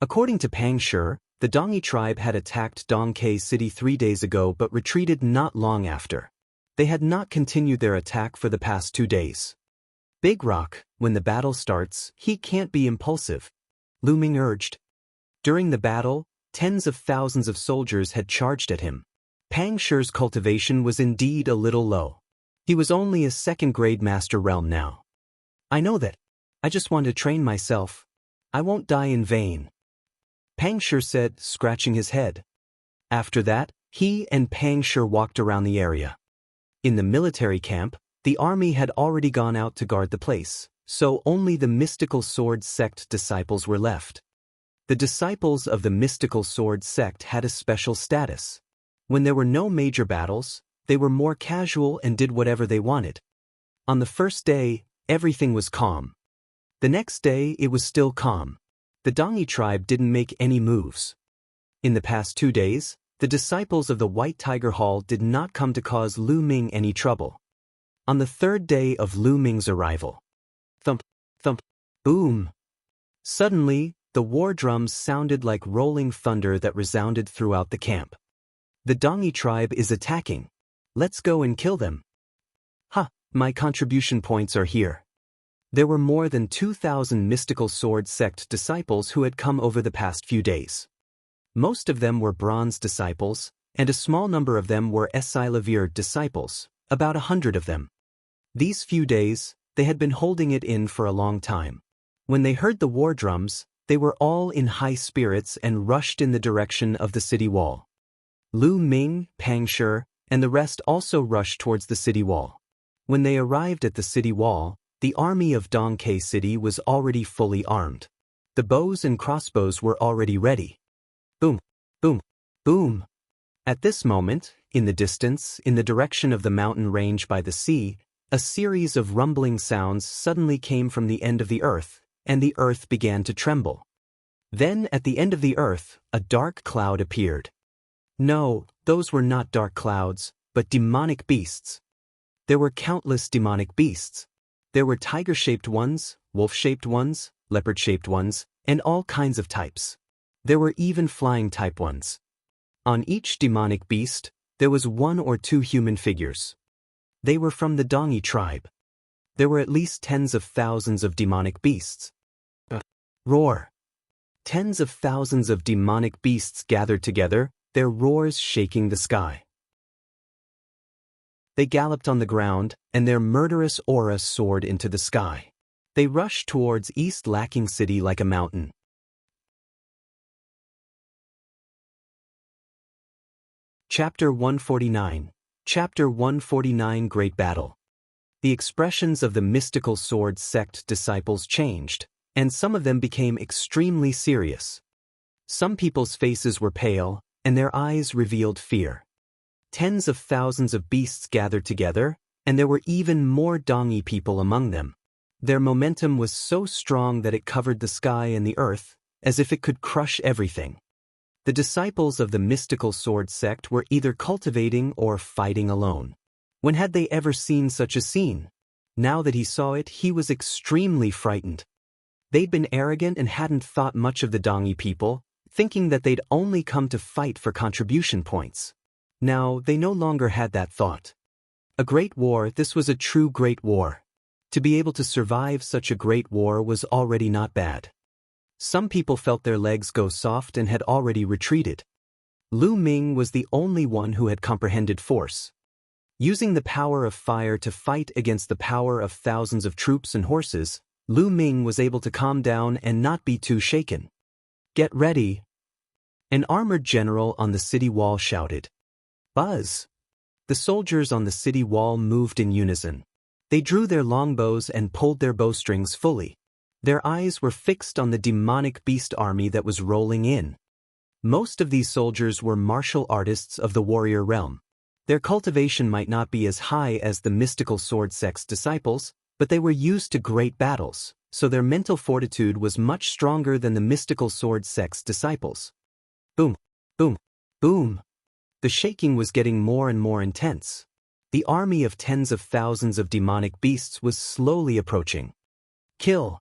According to Pang Shi, the Dongi tribe had attacked Dongke City 3 days ago but retreated not long after. They had not continued their attack for the past 2 days. Big Rock, when the battle starts, he can't be impulsive, Lu Ming urged. During the battle, tens of thousands of soldiers had charged at him. Pang Shi's cultivation was indeed a little low. He was only a 2nd-grade master realm now. I know that. I just want to train myself. I won't die in vain, Pang Shi said, scratching his head. After that, he and Pang Shi walked around the area. In the military camp, the army had already gone out to guard the place, so only the mystical sword sect disciples were left. The disciples of the mystical sword sect had a special status. When there were no major battles, they were more casual and did whatever they wanted. On the first day, everything was calm. The next day, it was still calm. The Dongi tribe didn't make any moves. In the past 2 days, the disciples of the White Tiger Hall did not come to cause Lu Ming any trouble. On the 3rd day of Lu Ming's arrival, thump, thump, boom. Suddenly, the war drums sounded like rolling thunder that resounded throughout the camp. The Dongi tribe is attacking. Let's go and kill them. Ha, my contribution points are here. There were more than 2,000 mystical sword sect disciples who had come over the past few days. Most of them were bronze disciples, and a small number of them were Esilavir disciples, about 100 of them. These few days, they had been holding it in for a long time. When they heard the war drums, they were all in high spirits and rushed in the direction of the city wall. Lu Ming, Pang Shi, and the rest also rushed towards the city wall. When they arrived at the city wall, the army of Dongke City was already fully armed. The bows and crossbows were already ready. Boom, boom, boom. At this moment, in the distance, in the direction of the mountain range by the sea, a series of rumbling sounds suddenly came from the end of the earth, and the earth began to tremble. Then, at the end of the earth, a dark cloud appeared. No, those were not dark clouds, but demonic beasts. There were countless demonic beasts. There were tiger-shaped ones, wolf-shaped ones, leopard-shaped ones, and all kinds of types. There were even flying type ones. On each demonic beast, there was 1 or 2 human figures. They were from the Dongi tribe. There were at least tens of thousands of demonic beasts. Roar. Tens of thousands of demonic beasts gathered together, their roars shaking the sky. They galloped on the ground, and their murderous aura soared into the sky. They rushed towards East Lacking City like a mountain. Chapter 149. Chapter 149 Great Battle. The expressions of the mystical sword sect disciples changed, and some of them became extremely serious. Some people's faces were pale, and their eyes revealed fear. Tens of thousands of beasts gathered together, and there were even more Dongi people among them. Their momentum was so strong that it covered the sky and the earth, as if it could crush everything. The disciples of the mystical sword sect were either cultivating or fighting alone. When had they ever seen such a scene? Now that he saw it, he was extremely frightened. They'd been arrogant and hadn't thought much of the Dongi people, thinking that they'd only come to fight for contribution points. Now, they no longer had that thought. A great war, this was a true great war. To be able to survive such a great war was already not bad. Some people felt their legs go soft and had already retreated. Lu Ming was the only one who had comprehended force. Using the power of fire to fight against the power of thousands of troops and horses, Lu Ming was able to calm down and not be too shaken. "Get ready!" An armored general on the city wall shouted. "Buzz!" The soldiers on the city wall moved in unison. They drew their longbows and pulled their bowstrings fully. Their eyes were fixed on the demonic beast army that was rolling in. Most of these soldiers were martial artists of the warrior realm. Their cultivation might not be as high as the mystical sword sect's disciples, but they were used to great battles, so their mental fortitude was much stronger than the mystical sword sect's disciples. Boom, boom, boom. The shaking was getting more and more intense. The army of tens of thousands of demonic beasts was slowly approaching. Kill.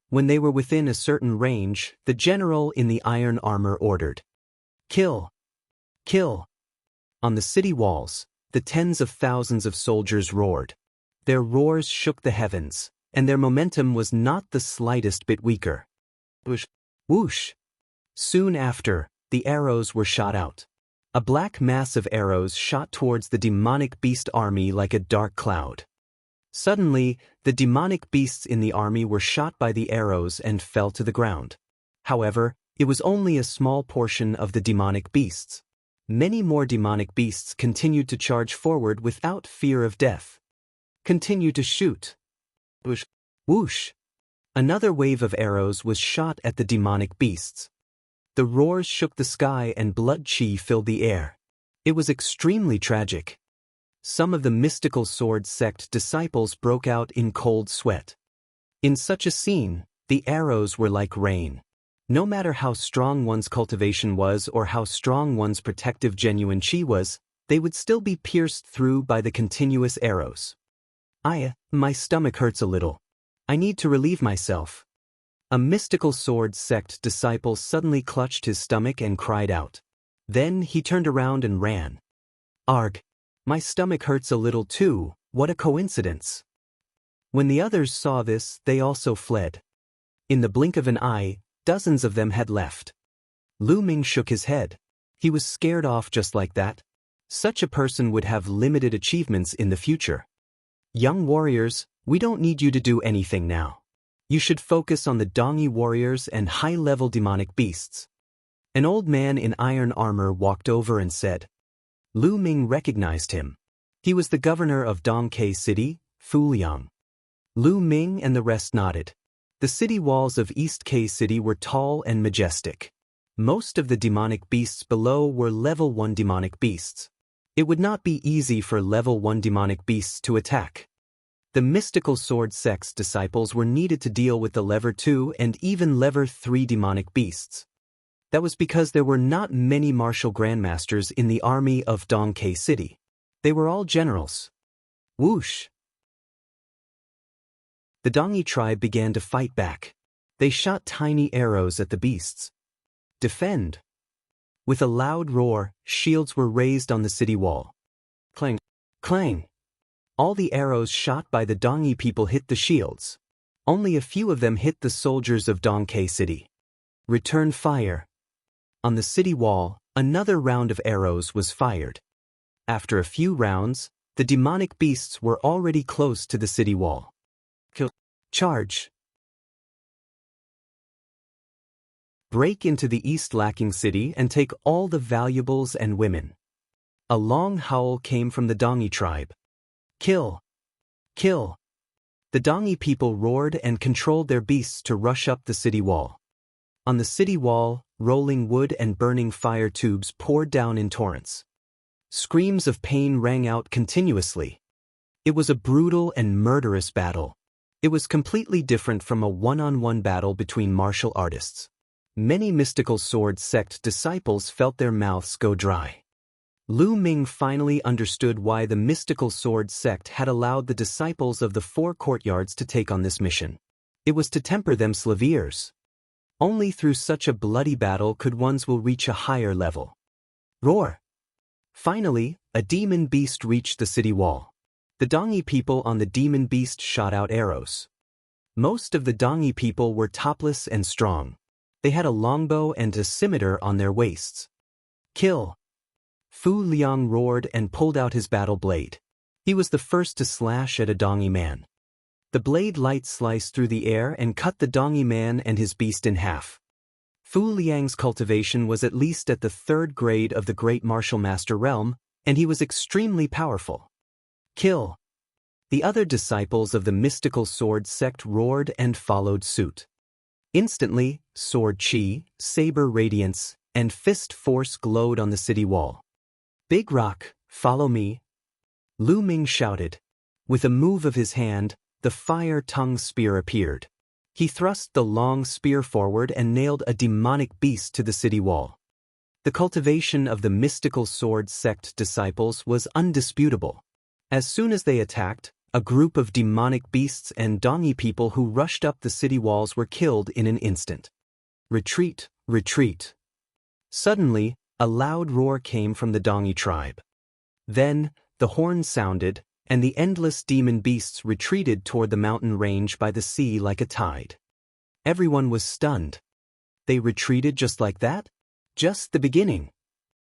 When they were within a certain range, the general in the iron armor ordered. Kill. Kill. On the city walls, the tens of thousands of soldiers roared. Their roars shook the heavens, and their momentum was not the slightest bit weaker. Whoosh. Whoosh. Soon after, the arrows were shot out. A black mass of arrows shot towards the demonic beast army like a dark cloud. Suddenly, the demonic beasts in the army were shot by the arrows and fell to the ground. However, it was only a small portion of the demonic beasts. Many more demonic beasts continued to charge forward without fear of death. Continue to shoot. Whoosh. Whoosh. Another wave of arrows was shot at the demonic beasts. The roars shook the sky and blood chi filled the air. It was extremely tragic. Some of the mystical sword sect disciples broke out in cold sweat. In such a scene, the arrows were like rain. No matter how strong one's cultivation was or how strong one's protective genuine chi was, they would still be pierced through by the continuous arrows. My stomach hurts a little. I need to relieve myself. A mystical sword sect disciple suddenly clutched his stomach and cried out. Then he turned around and ran. Arg! My stomach hurts a little too, what a coincidence. When the others saw this, they also fled. In the blink of an eye, dozens of them had left. Lu Ming shook his head. He was scared off just like that. Such a person would have limited achievements in the future. Young warriors, we don't need you to do anything now. You should focus on the Dongi warriors and high-level demonic beasts. An old man in iron armor walked over and said. Lu Ming recognized him. He was the governor of Dongke City, Fu Liang. Lu Ming and the rest nodded. The city walls of East K City were tall and majestic. Most of the demonic beasts below were level 1 demonic beasts. It would not be easy for level 1 demonic beasts to attack. The mystical sword sect's disciples were needed to deal with the level 2 and even level 3 demonic beasts. That was because there were not many martial grandmasters in the army of Dongke City. They were all generals. Whoosh! The Dongi tribe began to fight back. They shot tiny arrows at the beasts. Defend! With a loud roar, shields were raised on the city wall. Clang! Clang! All the arrows shot by the Dongi people hit the shields. Only a few of them hit the soldiers of Dongke City. Return fire! On the city wall, another round of arrows was fired. After a few rounds, the demonic beasts were already close to the city wall. Kill! Charge! Break into the East Lacking City and take all the valuables and women. A long howl came from the Dongi tribe. Kill! Kill! The Dongi people roared and controlled their beasts to rush up the city wall. On the city wall, rolling wood and burning fire tubes poured down in torrents. Screams of pain rang out continuously. It was a brutal and murderous battle. It was completely different from a one-on-one battle between martial artists. Many mystical sword sect disciples felt their mouths go dry. Lu Ming finally understood why the mystical sword sect had allowed the disciples of the four courtyards to take on this mission. It was to temper them slaviers. Only through such a bloody battle could one's will reach a higher level. Roar! Finally, a demon beast reached the city wall. The Dongi people on the demon beast shot out arrows. Most of the Dongi people were topless and strong. They had a longbow and a scimitar on their waists. Kill! Fu Liang roared and pulled out his battle blade. He was the first to slash at a Dongi man. The blade light sliced through the air and cut the Dongi man and his beast in half. Fu Liang's cultivation was at least at the 3rd grade of the Great Martial Master realm, and he was extremely powerful. Kill! The other disciples of the mystical sword sect roared and followed suit. Instantly, sword chi, saber radiance, and fist force glowed on the city wall. Big Rock, follow me! Lu Ming shouted. With a move of his hand, the fire-tongue spear appeared. He thrust the long spear forward and nailed a demonic beast to the city wall. The cultivation of the mystical sword sect disciples was undisputable. As soon as they attacked, a group of demonic beasts and Dongi people who rushed up the city walls were killed in an instant. Retreat, retreat. Suddenly, a loud roar came from the Dongi tribe. Then, the horn sounded, and the endless demon beasts retreated toward the mountain range by the sea like a tide. Everyone was stunned. They retreated just like that? Just the beginning.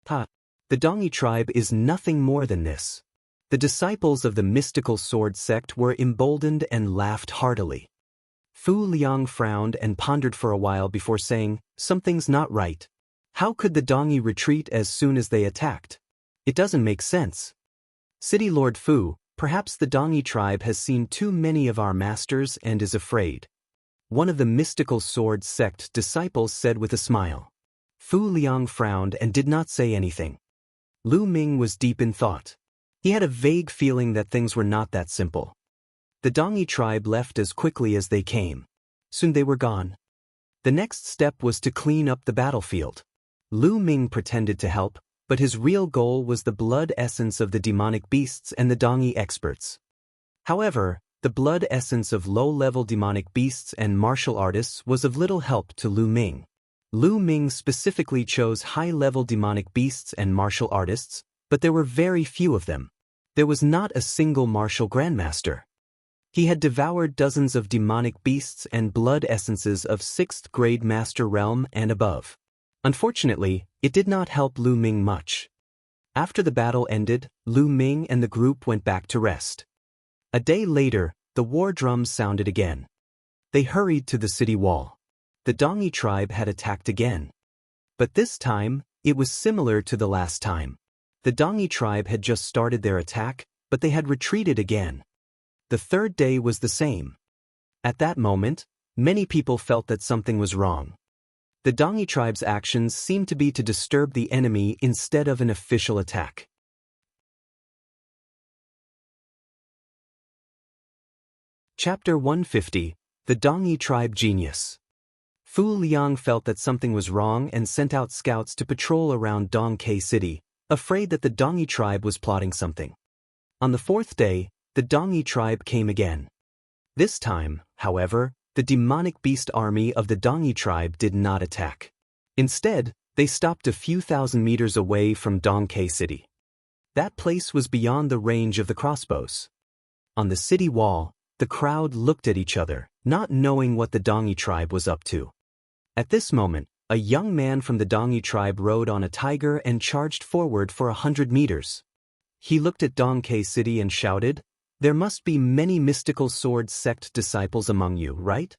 The Dongi tribe is nothing more than this. The disciples of the mystical sword sect were emboldened and laughed heartily. Fu Liang frowned and pondered for a while before saying, "Something's not right. How could the Dongi retreat as soon as they attacked? It doesn't make sense. City Lord Fu, perhaps the Dongi tribe has seen too many of our masters and is afraid." One of the mystical sword sect disciples said with a smile. Fu Liang frowned and did not say anything. Lu Ming was deep in thought. He had a vague feeling that things were not that simple. The Dongi tribe left as quickly as they came. Soon they were gone. The next step was to clean up the battlefield. Lu Ming pretended to help, but his real goal was the blood essence of the demonic beasts and the Dongi experts. However, the blood essence of low-level demonic beasts and martial artists was of little help to Lu Ming. Lu Ming specifically chose high-level demonic beasts and martial artists, but there were very few of them. There was not a single martial grandmaster. He had devoured dozens of demonic beasts and blood essences of 6th grade master realm and above. Unfortunately, it did not help Lu Ming much. After the battle ended, Lu Ming and the group went back to rest. A day later, the war drums sounded again. They hurried to the city wall. The Dongi tribe had attacked again. But this time, it was similar to the last time. The Dongi tribe had just started their attack, but they had retreated again. The 3rd day was the same. At that moment, many people felt that something was wrong. The Dongi tribe's actions seemed to be to disturb the enemy instead of an official attack. Chapter 150, The Dongi Tribe Genius. Fu Liang felt that something was wrong and sent out scouts to patrol around Dongke City, afraid that the Dongi tribe was plotting something. On the 4th day, the Dongi tribe came again. This time, however, the demonic beast army of the Dongi tribe did not attack. Instead, they stopped a few thousand meters away from Dongke City. That place was beyond the range of the crossbows. On the city wall, the crowd looked at each other, not knowing what the Dongi tribe was up to. At this moment, a young man from the Dongi tribe rode on a tiger and charged forward for 100 meters. He looked at Dongke City and shouted, "There must be many mystical sword sect disciples among you, right?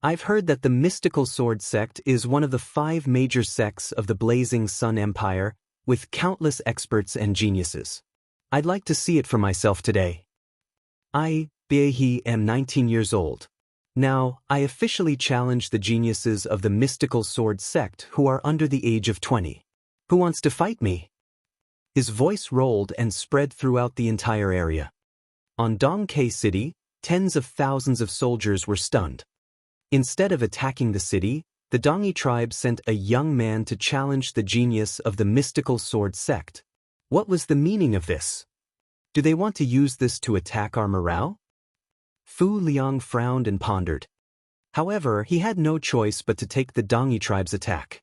I've heard that the mystical sword sect is one of the 5 major sects of the Blazing Sun Empire, with countless experts and geniuses. I'd like to see it for myself today. I, Biehi, am 19 years old. Now, I officially challenge the geniuses of the mystical sword sect who are under the age of 20. Who wants to fight me?" His voice rolled and spread throughout the entire area. On Dongke City, tens of thousands of soldiers were stunned. Instead of attacking the city, the Dongi tribe sent a young man to challenge the genius of the mystical sword sect. What was the meaning of this? Do they want to use this to attack our morale? Fu Liang frowned and pondered. However, he had no choice but to take the Dongi tribe's attack.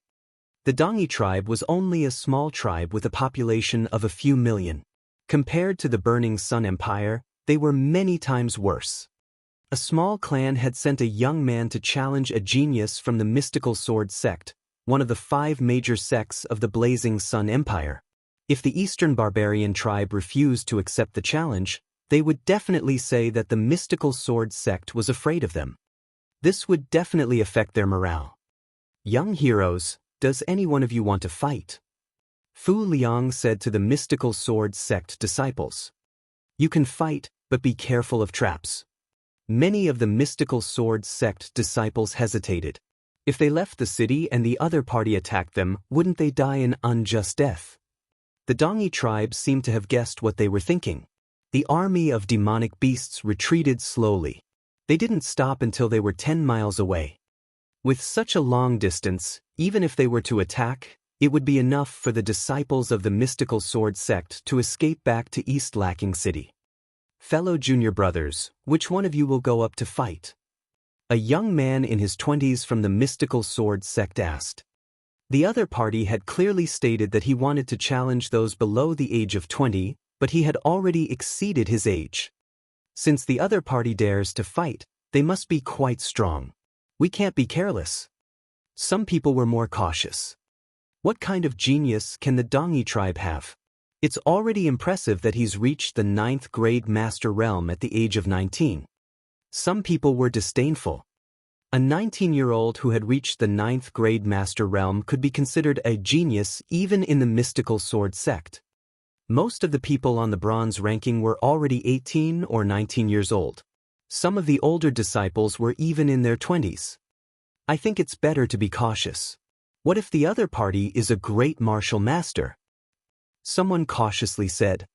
The Dongi tribe was only a small tribe with a population of a few million. Compared to the Burning Sun Empire, they were many times worse. A small clan had sent a young man to challenge a genius from the mystical sword sect, one of the 5 major sects of the Blazing Sun Empire. If the Eastern barbarian tribe refused to accept the challenge, they would definitely say that the mystical sword sect was afraid of them. This would definitely affect their morale. "Young heroes, does any one of you want to fight?" Fu Liang said to the mystical sword sect disciples. "You can fight, but be careful of traps." Many of the mystical sword sect disciples hesitated. If they left the city and the other party attacked them, wouldn't they die an unjust death? The Dongi tribe seemed to have guessed what they were thinking. The army of demonic beasts retreated slowly. They didn't stop until they were 10 miles away. With such a long distance, even if they were to attack, it would be enough for the disciples of the mystical sword sect to escape back to East Lacking City. "Fellow junior brothers, which one of you will go up to fight?" A young man in his 20s from the mystical sword sect asked. The other party had clearly stated that he wanted to challenge those below the age of 20, but he had already exceeded his age. Since the other party dares to fight, they must be quite strong. We can't be careless. Some people were more cautious. What kind of genius can the Dongi tribe have? It's already impressive that he's reached the 9th grade master realm at the age of 19. Some people were disdainful. A 19-year-old who had reached the 9th grade master realm could be considered a genius even in the mystical sword sect. Most of the people on the bronze ranking were already 18 or 19 years old. Some of the older disciples were even in their 20s. I think it's better to be cautious. What if the other party is a great martial master? Someone cautiously said,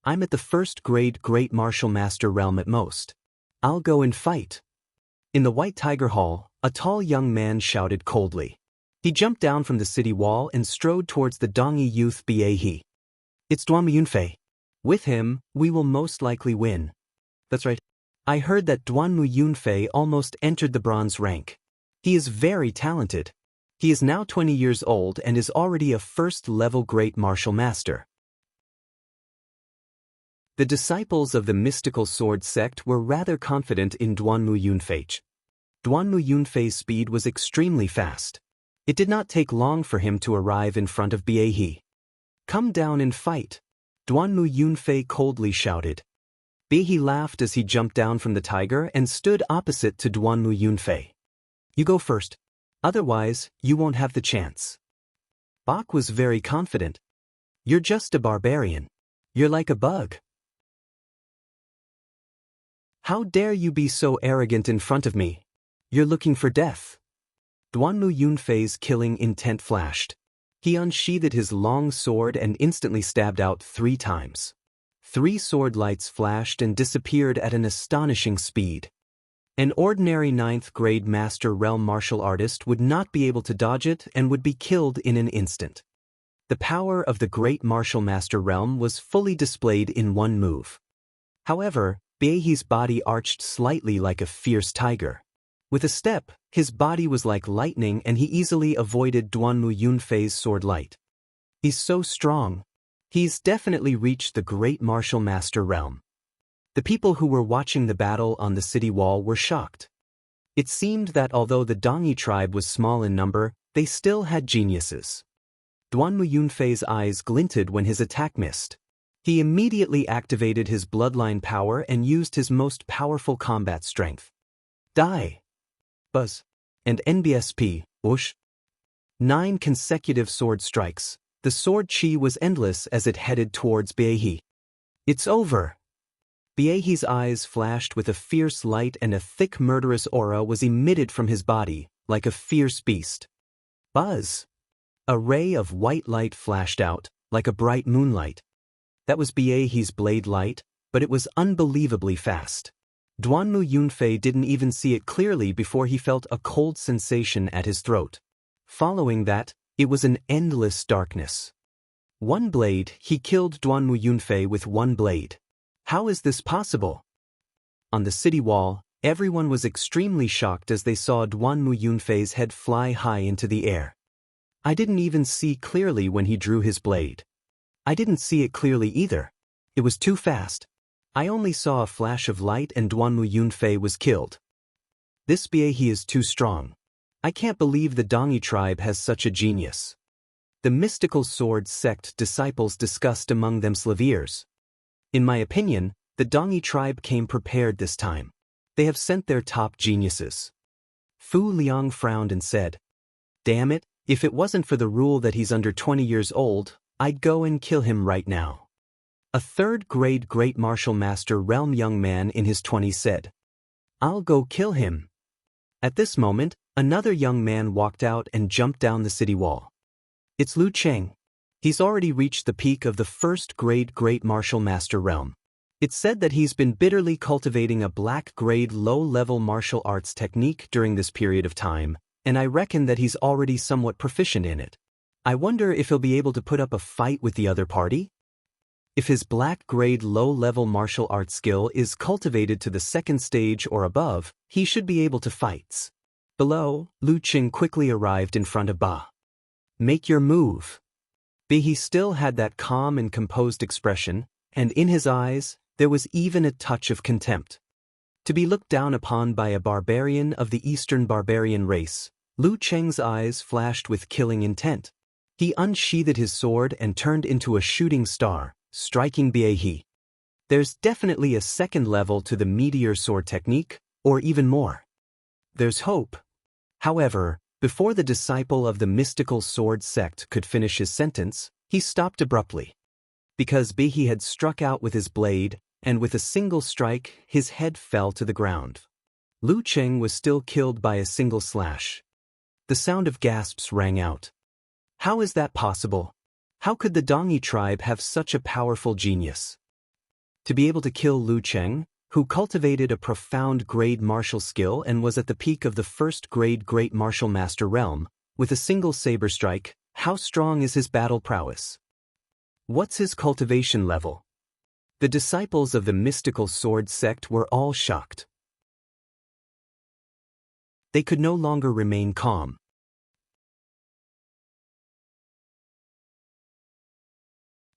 "I'm at the 1st grade great martial master realm at most. I'll go and fight." In the White Tiger Hall, a tall young man shouted coldly. He jumped down from the city wall and strode towards the Dongi youth Biehi. "It's Duanmu Yunfei. With him, we will most likely win." "That's right. I heard that Duanmu Yunfei almost entered the bronze rank. He is very talented. He is now 20 years old and is already a 1st-level great martial master." The disciples of the mystical sword sect were rather confident in Duanmu Yunfei. Duanmu Yunfei's speed was extremely fast. It did not take long for him to arrive in front of Biehi. "Come down and fight," Duanmu Yunfei coldly shouted. Biehi laughed as he jumped down from the tiger and stood opposite to Duanmu Yunfei. "You go first. Otherwise, you won't have the chance." Bak was very confident. "You're just a barbarian. You're like a bug. How dare you be so arrogant in front of me? You're looking for death." Duanmu Yunfei's killing intent flashed. He unsheathed his long sword and instantly stabbed out 3 times. 3 sword lights flashed and disappeared at an astonishing speed. An ordinary 9th grade master realm martial artist would not be able to dodge it and would be killed in an instant. The power of the great martial master realm was fully displayed in one move. However, Biehi's body arched slightly like a fierce tiger. With a step, his body was like lightning and he easily avoided Duanmu Yunfei's sword light. He's so strong. He's definitely reached the great martial master realm. The people who were watching the battle on the city wall were shocked. It seemed that although the Dongyi tribe was small in number, they still had geniuses. Duanmu Yunfei's eyes glinted when his attack missed. He immediately activated his bloodline power and used his most powerful combat strength. Die! Buzz. And NBSP, whoosh. 9 consecutive sword strikes. The sword chi was endless as it headed towards Biehi. It's over! Biehi's eyes flashed with a fierce light and a thick murderous aura was emitted from his body, like a fierce beast. Buzz! A ray of white light flashed out, like a bright moonlight. That was Biehi's blade light, but it was unbelievably fast. Duanmu Yunfei didn't even see it clearly before he felt a cold sensation at his throat. Following that, it was an endless darkness. One blade, he killed Duanmu Yunfei with one blade. How is this possible? On the city wall, everyone was extremely shocked as they saw Duanmu Yunfei's head fly high into the air. I didn't even see clearly when he drew his blade. I didn't see it clearly either. It was too fast. I only saw a flash of light and Duanmu Yunfei was killed. This Biehi is too strong. I can't believe the Dongyi tribe has such a genius. The mystical sword sect disciples discussed among themselves ears. In my opinion, the Dongyi tribe came prepared this time. They have sent their top geniuses. Fu Liang frowned and said, "Damn it, if it wasn't for the rule that he's under 20 years old, I'd go and kill him right now." A third-grade great martial master realm young man in his 20s said, "I'll go kill him." At this moment, another young man walked out and jumped down the city wall. It's Lu Cheng. He's already reached the peak of the first-grade great martial master realm. It's said that he's been bitterly cultivating a black-grade low-level martial arts technique during this period of time, and I reckon that he's already somewhat proficient in it. I wonder if he'll be able to put up a fight with the other party? If his black-grade low-level martial arts skill is cultivated to the second stage or above, he should be able to fight. Below, Lu Qing quickly arrived in front of Ba. "Make your move." He still had that calm and composed expression, and in his eyes, there was even a touch of contempt. To be looked down upon by a barbarian of the Eastern barbarian race, Lu Cheng's eyes flashed with killing intent. He unsheathed his sword and turned into a shooting star, striking Biehi. There's definitely a second level to the meteor sword technique, or even more. There's hope. However, before the disciple of the mystical sword sect could finish his sentence, he stopped abruptly. Because Biehi had struck out with his blade, and with a single strike, his head fell to the ground. Lu Cheng was still killed by a single slash. The sound of gasps rang out. How is that possible? How could the Dongyi tribe have such a powerful genius? To be able to kill Lu Cheng, who cultivated a profound grade martial skill and was at the peak of the first-grade great martial master realm, with a single saber strike, how strong is his battle prowess? What's his cultivation level? The disciples of the mystical sword sect were all shocked. They could no longer remain calm.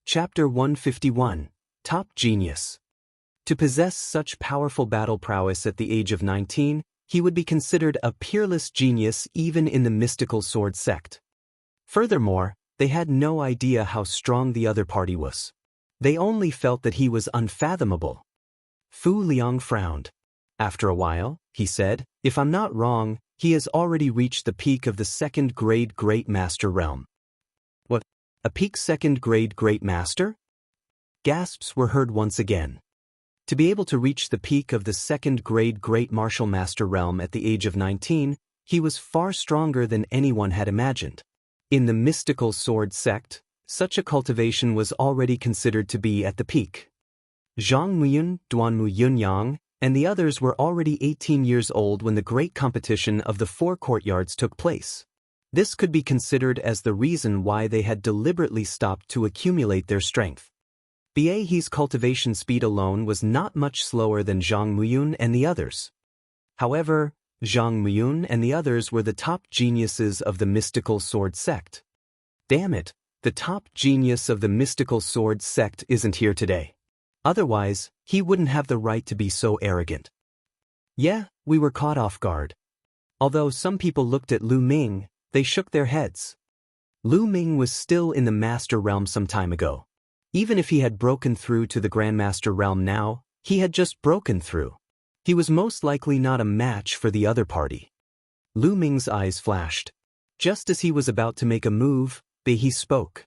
Chapter 151. Top Genius. To possess such powerful battle prowess at the age of 19, he would be considered a peerless genius even in the mystical sword sect. Furthermore, they had no idea how strong the other party was. They only felt that he was unfathomable. Fu Liang frowned. After a while, he said, "If I'm not wrong, he has already reached the peak of the second-grade Great Master realm." What? A peak second-grade Great Master? Gasps were heard once again. To be able to reach the peak of the second-grade Great Martial Master realm at the age of 19, he was far stronger than anyone had imagined. In the mystical sword sect, such a cultivation was already considered to be at the peak. Zhang Muyun, Duanmu Yunyang, and the others were already 18 years old when the great competition of the 4 courtyards took place. This could be considered as the reason why they had deliberately stopped to accumulate their strength. Biehi's cultivation speed alone was not much slower than Zhang Muyun and the others. However, Zhang Muyun and the others were the top geniuses of the mystical sword sect. Damn it, the top genius of the mystical sword sect isn't here today. Otherwise, he wouldn't have the right to be so arrogant. Yeah, we were caught off guard. Although some people looked at Lu Ming, they shook their heads. Lu Ming was still in the Master Realm some time ago. Even if he had broken through to the Grandmaster Realm now, he had just broken through. He was most likely not a match for the other party. Lu Ming's eyes flashed. Just as he was about to make a move, Behe spoke.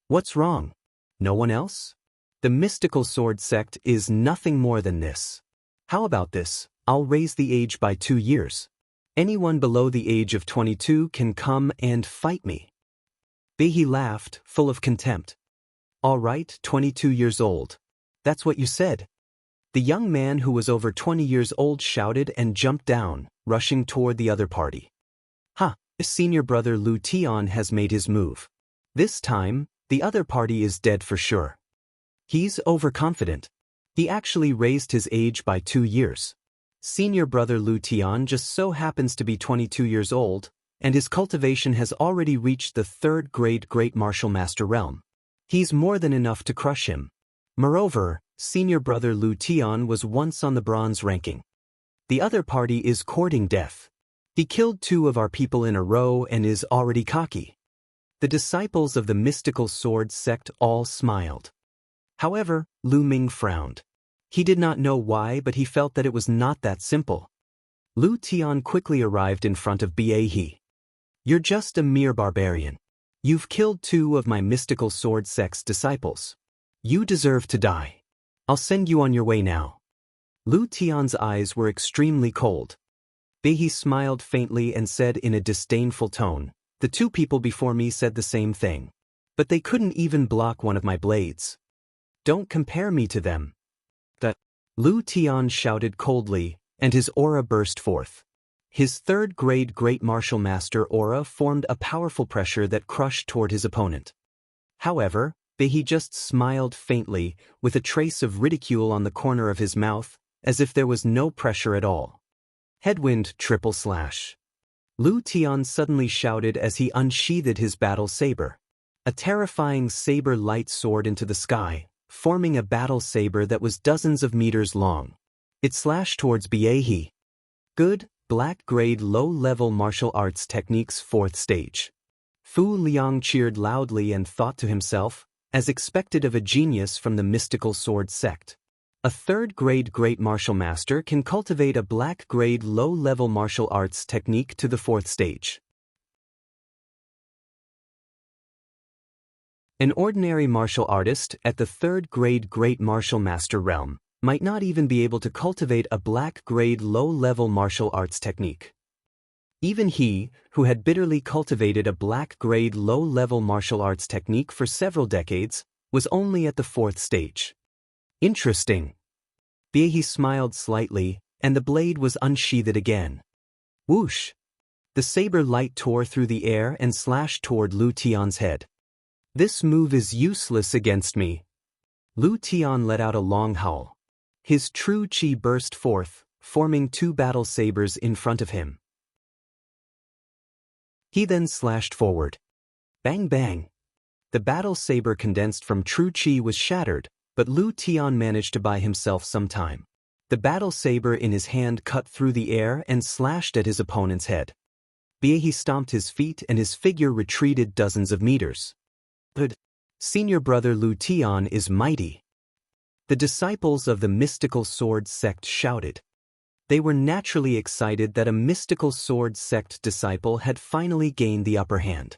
What's wrong? No one else? The mystical sword sect is nothing more than this. How about this? I'll raise the age by 2 years. Anyone below the age of 22 can come and fight me. Behe laughed, full of contempt. All right, 22 years old. That's what you said. The young man who was over 20 years old shouted and jumped down, rushing toward the other party. Ha! Senior brother Lu Tian has made his move. This time, the other party is dead for sure. He's overconfident. He actually raised his age by 2 years. Senior brother Lu Tian just so happens to be 22 years old, and his cultivation has already reached the 3rd grade Great Martial Master realm. He's more than enough to crush him. Moreover, senior brother Lu Tian was once on the bronze ranking. The other party is courting death. He killed 2 of our people in a row and is already cocky. The disciples of the mystical sword sect all smiled. However, Lu Ming frowned. He did not know why, but he felt that it was not that simple. Lu Tian quickly arrived in front of Behe. You're just a mere barbarian. You've killed 2 of my mystical sword sect's disciples. You deserve to die. I'll send you on your way now. Lu Tian's eyes were extremely cold. Behe smiled faintly and said in a disdainful tone, the 2 people before me said the same thing. But they couldn't even block one of my blades. Don't compare me to them. Lu Tian shouted coldly, and his aura burst forth. His 3rd grade Great Martial Master aura formed a powerful pressure that crushed toward his opponent. However, Behe just smiled faintly, with a trace of ridicule on the corner of his mouth, as if there was no pressure at all. Headwind triple slash. Lu Tian suddenly shouted as he unsheathed his battle saber. A terrifying saber-light soared into the sky, forming a battle saber that was dozens of meters long. It slashed towards Behe. Good, black-grade low-level martial arts techniques 4th stage. Fu Liang cheered loudly and thought to himself, as expected of a genius from the mystical sword sect. A 3rd grade Great Martial Master can cultivate a black-grade low-level martial arts technique to the 4th stage. An ordinary martial artist at the 3rd grade Great Martial Master realm might not even be able to cultivate a black-grade low-level martial arts technique. Even he, who had bitterly cultivated a black-grade low-level martial arts technique for several decades, was only at the 4th stage. Interesting. Behe smiled slightly, and the blade was unsheathed again. Whoosh! The saber light tore through the air and slashed toward Lu Tian's head. This move is useless against me. Lu Tian let out a long howl. His true chi burst forth, forming 2 battle sabers in front of him. He then slashed forward. Bang bang! The battle saber condensed from true chi was shattered, but Lu Tian managed to buy himself some time. The battle saber in his hand cut through the air and slashed at his opponent's head. Behe stomped his feet and his figure retreated dozens of meters. But senior brother Lu Tian is mighty. The disciples of the mystical sword sect shouted. They were naturally excited that a mystical sword sect disciple had finally gained the upper hand.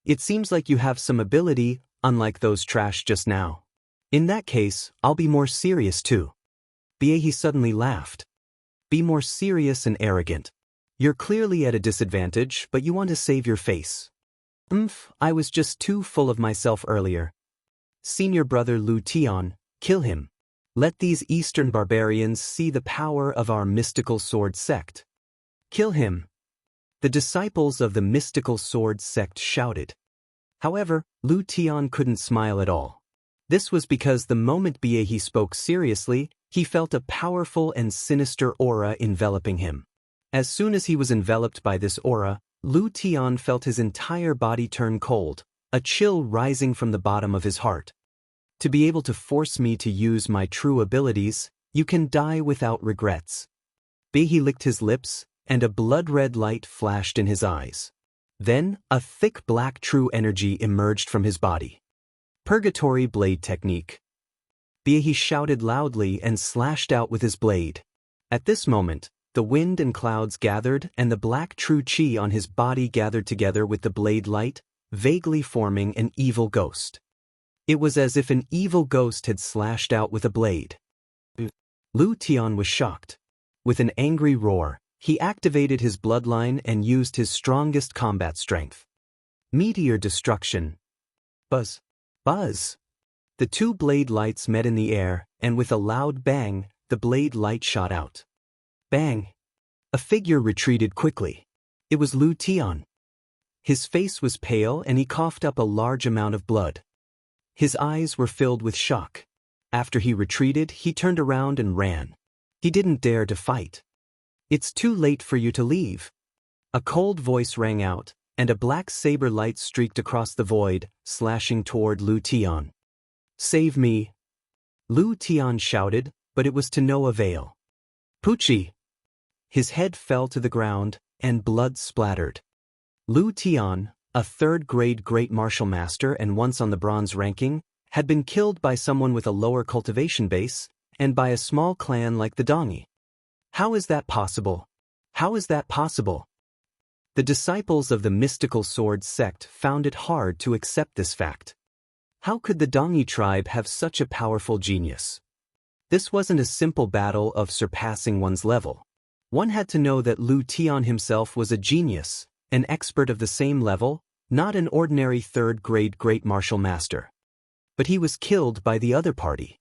It seems like you have some ability, unlike those trash just now. In that case, I'll be more serious too. Behe suddenly laughed. Be more serious and arrogant. You're clearly at a disadvantage, but you want to save your face. I was just too full of myself earlier. Senior brother Lu Tian, kill him. Let these Eastern barbarians see the power of our mystical sword sect. Kill him. The disciples of the mystical sword sect shouted. However, Lu Tian couldn't smile at all. This was because the moment Behe spoke seriously, he felt a powerful and sinister aura enveloping him. As soon as he was enveloped by this aura, Lu Tian felt his entire body turn cold, a chill rising from the bottom of his heart. To be able to force me to use my true abilities, you can die without regrets. He licked his lips, and a blood-red light flashed in his eyes. Then, a thick black true energy emerged from his body. Purgatory blade technique. He shouted loudly and slashed out with his blade. At this moment, the wind and clouds gathered and the black true chi on his body gathered together with the blade light, vaguely forming an evil ghost. It was as if an evil ghost had slashed out with a blade. Lu Tian was shocked. With an angry roar, he activated his bloodline and used his strongest combat strength. Meteor destruction. Buzz. Buzz. The two blade lights met in the air, and with a loud bang, the blade light shot out. Bang. A figure retreated quickly. It was Lu Tian. His face was pale and he coughed up a large amount of blood. His eyes were filled with shock. After he retreated, he turned around and ran. He didn't dare to fight. It's too late for you to leave. A cold voice rang out, and a black saber light streaked across the void, slashing toward Lu Tian. Save me! Lu Tian shouted, but it was to no avail. Pucci! His head fell to the ground, and blood splattered. Lu Tian, a third-grade great martial master and once on the bronze ranking, had been killed by someone with a lower cultivation base, and by a small clan like the Dongi. How is that possible? How is that possible? The disciples of the mystical sword sect found it hard to accept this fact. How could the Dongi tribe have such a powerful genius? This wasn't a simple battle of surpassing one's level. One had to know that Lu Tian himself was a genius, an expert of the same level, not an ordinary third-grade great martial master. But he was killed by the other party.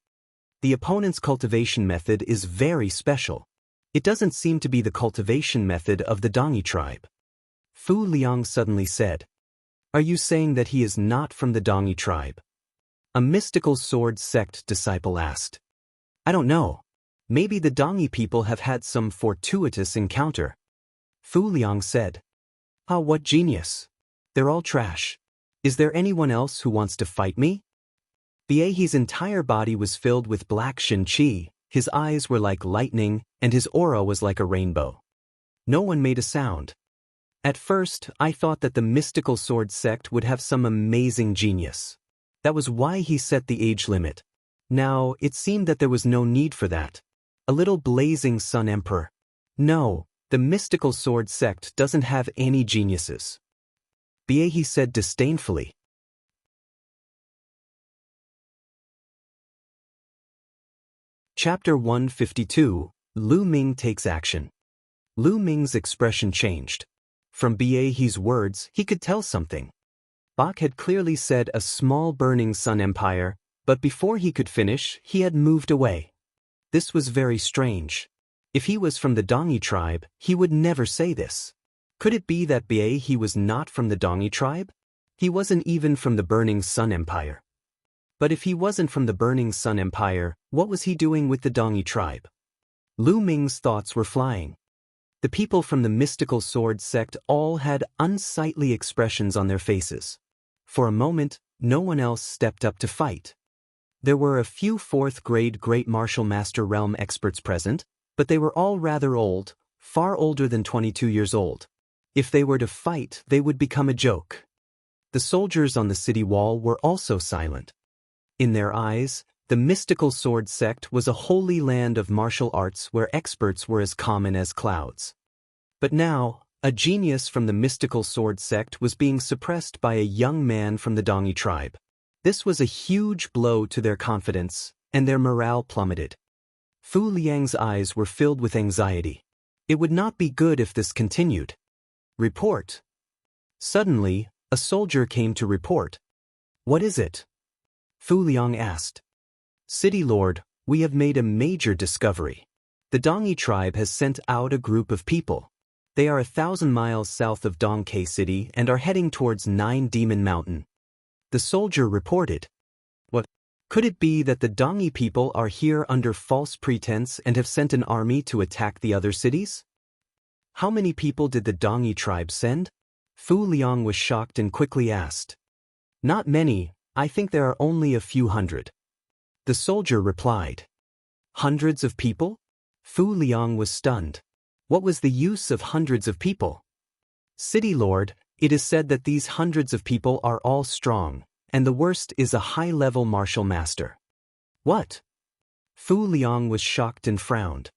The opponent's cultivation method is very special. It doesn't seem to be the cultivation method of the Dongi tribe. Fu Liang suddenly said, "Are you saying that he is not from the Dongi tribe?" A mystical sword sect disciple asked. I don't know. Maybe the Dongi people have had some fortuitous encounter. Fu Liang said. Ah, what genius. They're all trash. Is there anyone else who wants to fight me? Biehi's entire body was filled with black Shin Qi, his eyes were like lightning, and his aura was like a rainbow. No one made a sound. At first, I thought that the mystical sword sect would have some amazing genius. That was why he set the age limit. Now, it seemed that there was no need for that. A little blazing sun emperor. No, the mystical sword sect doesn't have any geniuses. Biehi said disdainfully. Chapter 152, Lu Ming Takes Action. Lu Ming's expression changed. From Biehi's words, he could tell something. Bach had clearly said a small burning sun empire, but before he could finish, he had moved away. This was very strange. If he was from the Dongi tribe, he would never say this. Could it be that Biehi was not from the Dongi tribe? He wasn't even from the Burning Sun Empire. But if he wasn't from the Burning Sun Empire, what was he doing with the Dongi tribe? Lu Ming's thoughts were flying. The people from the mystical sword sect all had unsightly expressions on their faces. For a moment, no one else stepped up to fight. There were a few fourth-grade Great Martial Master Realm experts present, but they were all rather old, far older than 22 years old. If they were to fight, they would become a joke. The soldiers on the city wall were also silent. In their eyes, the mystical sword sect was a holy land of martial arts where experts were as common as clouds. But now, a genius from the mystical sword sect was being suppressed by a young man from the Dongi tribe. This was a huge blow to their confidence, and their morale plummeted. Fu Liang's eyes were filled with anxiety. It would not be good if this continued. Report. Suddenly, a soldier came to report. What is it? Fu Liang asked. City Lord, we have made a major discovery. The Dongi tribe has sent out a group of people. They are 1,000 miles south of Dongke City and are heading towards Nine Demon Mountain. The soldier reported. What? Could it be that the Dongi people are here under false pretense and have sent an army to attack the other cities? How many people did the Dongi tribe send? Fu Liang was shocked and quickly asked. Not many, I think there are only a few hundred. The soldier replied. Hundreds of people? Fu Liang was stunned. What was the use of hundreds of people? City Lord, it is said that these hundreds of people are all strong, and the worst is a high-level martial master. What? Fu Liang was shocked and frowned.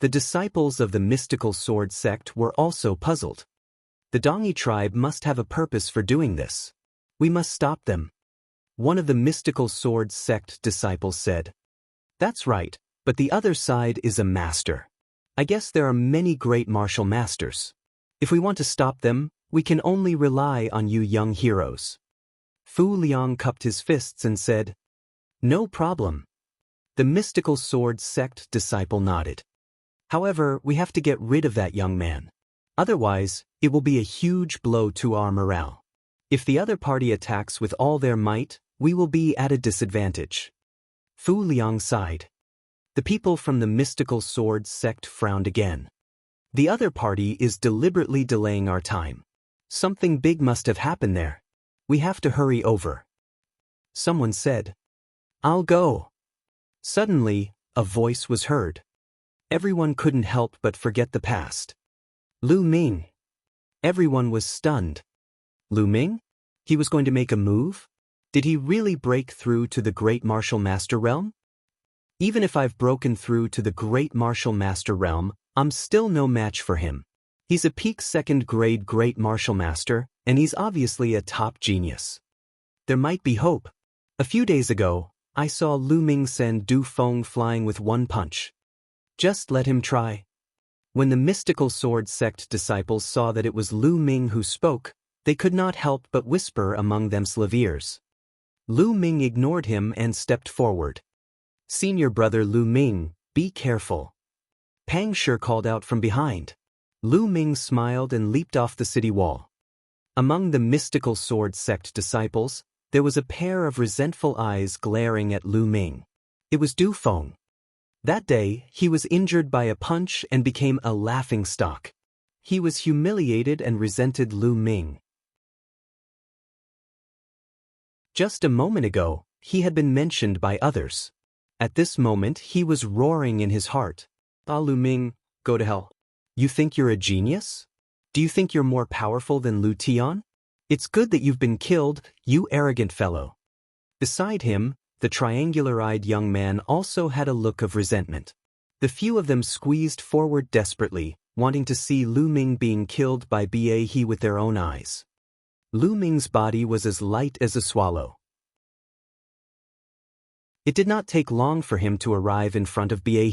The disciples of the mystical sword sect were also puzzled. The Dongi tribe must have a purpose for doing this. We must stop them. One of the mystical sword sect disciples said. That's right, but the other side is a master. I guess there are many great martial masters. If we want to stop them, we can only rely on you young heroes. Fu Liang cupped his fists and said, No problem. The mystical sword sect disciple nodded. However, we have to get rid of that young man. Otherwise, it will be a huge blow to our morale. If the other party attacks with all their might, we will be at a disadvantage. Fu Liang sighed. The people from the mystical sword sect frowned again. The other party is deliberately delaying our time. Something big must have happened there. We have to hurry over. Someone said, I'll go. Suddenly, a voice was heard. Everyone couldn't help but forget the past. Lu Ming. Everyone was stunned. Lu Ming? He was going to make a move? Did he really break through to the Great Martial Master Realm? Even if I've broken through to the Great Martial Master Realm, I'm still no match for him. He's a peak second-grade Great Martial Master, and he's obviously a top genius. There might be hope. A few days ago, I saw Lu Ming send Du Feng flying with one punch. Just let him try. When the mystical sword sect disciples saw that it was Lu Ming who spoke, they could not help but whisper among themselves ears. Lu Ming ignored him and stepped forward. Senior brother Lu Ming, be careful. Pang Shi called out from behind. Lu Ming smiled and leaped off the city wall. Among the mystical sword sect disciples, there was a pair of resentful eyes glaring at Lu Ming. It was Du Feng. That day, he was injured by a punch and became a laughingstock. He was humiliated and resented Lu Ming. Just a moment ago, he had been mentioned by others. At this moment, he was roaring in his heart. Lu Ming, go to hell. You think you're a genius? Do you think you're more powerful than Lu Tian? It's good that you've been killed, you arrogant fellow. Beside him, the triangular-eyed young man also had a look of resentment. The few of them squeezed forward desperately, wanting to see Lu Ming being killed by Ba with their own eyes. Lu Ming's body was as light as a swallow. It did not take long for him to arrive in front of Ba.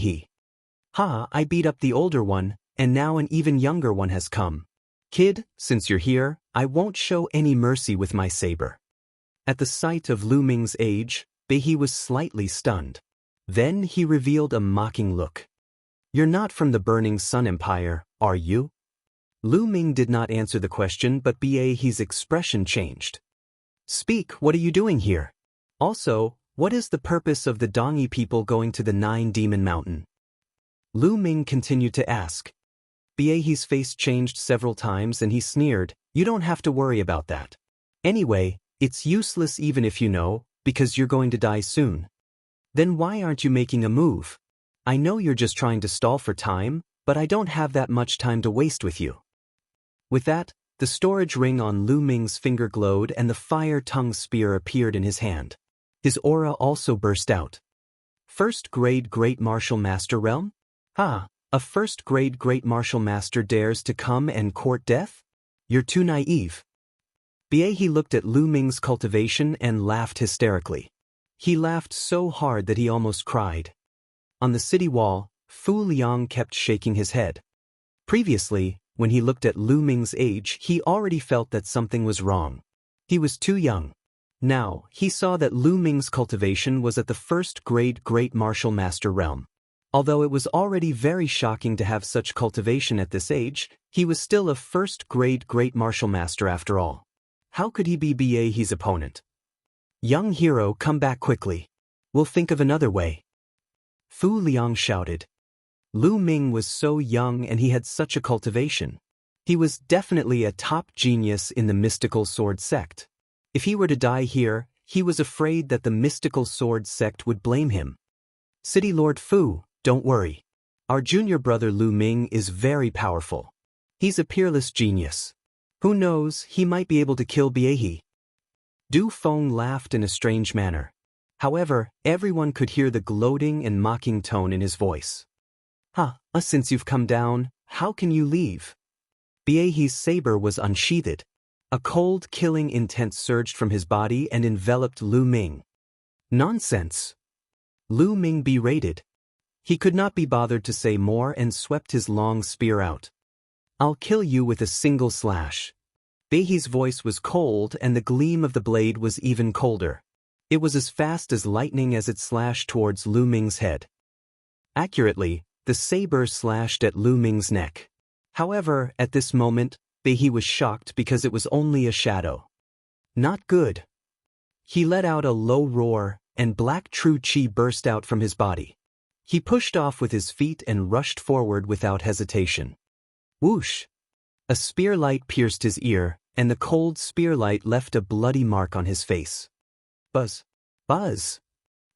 Ha, I beat up the older one, and now an even younger one has come. Kid, since you're here, I won't show any mercy with my saber. At the sight of Lu Ming's age, Bei was slightly stunned. Then he revealed a mocking look. You're not from the Burning Sun Empire, are you? Lu Ming did not answer the question, but Bai's expression changed. Speak, what are you doing here? Also, what is the purpose of the Dongi people going to the Nine Demon Mountain? Lu Ming continued to ask. Bai's face changed several times and he sneered, You don't have to worry about that. Anyway, it's useless even if you know, because you're going to die soon. Then why aren't you making a move? I know you're just trying to stall for time, but I don't have that much time to waste with you. With that, the storage ring on Lu Ming's finger glowed and the fire-tongue spear appeared in his hand. His aura also burst out. First-grade Great Martial Master Realm? Ah, a first-grade Great Martial Master dares to come and court death? You're too naive. Bai looked at Lu Ming's cultivation and laughed hysterically. He laughed so hard that he almost cried. On the city wall, Fu Liang kept shaking his head. Previously, when he looked at Lu Ming's age, he already felt that something was wrong. He was too young. Now, he saw that Lu Ming's cultivation was at the first-grade Great Martial Master Realm. Although it was already very shocking to have such cultivation at this age, he was still a first-grade Great Martial Master after all. How could he be Bai's opponent? Young hero, come back quickly. We'll think of another way. Fu Liang shouted. Lu Ming was so young and he had such a cultivation. He was definitely a top genius in the mystical sword sect. If he were to die here, he was afraid that the mystical sword sect would blame him. City Lord Fu, don't worry. Our junior brother Lu Ming is very powerful. He's a peerless genius. Who knows, he might be able to kill Biehi. Du Feng laughed in a strange manner. However, everyone could hear the gloating and mocking tone in his voice. Since you've come down, how can you leave? Biehi's saber was unsheathed. A cold, killing intent surged from his body and enveloped Lu Ming. Nonsense! Lu Ming berated. He could not be bothered to say more and swept his long spear out. I'll kill you with a single slash. Biehi's voice was cold and the gleam of the blade was even colder. It was as fast as lightning as it slashed towards Lu Ming's head. Accurately, the saber slashed at Lu Ming's neck. However, at this moment, Biehi was shocked because it was only a shadow. Not good. He let out a low roar, and black true chi burst out from his body. He pushed off with his feet and rushed forward without hesitation. Whoosh! A spear light pierced his ear, and the cold spear light left a bloody mark on his face. Buzz! Buzz!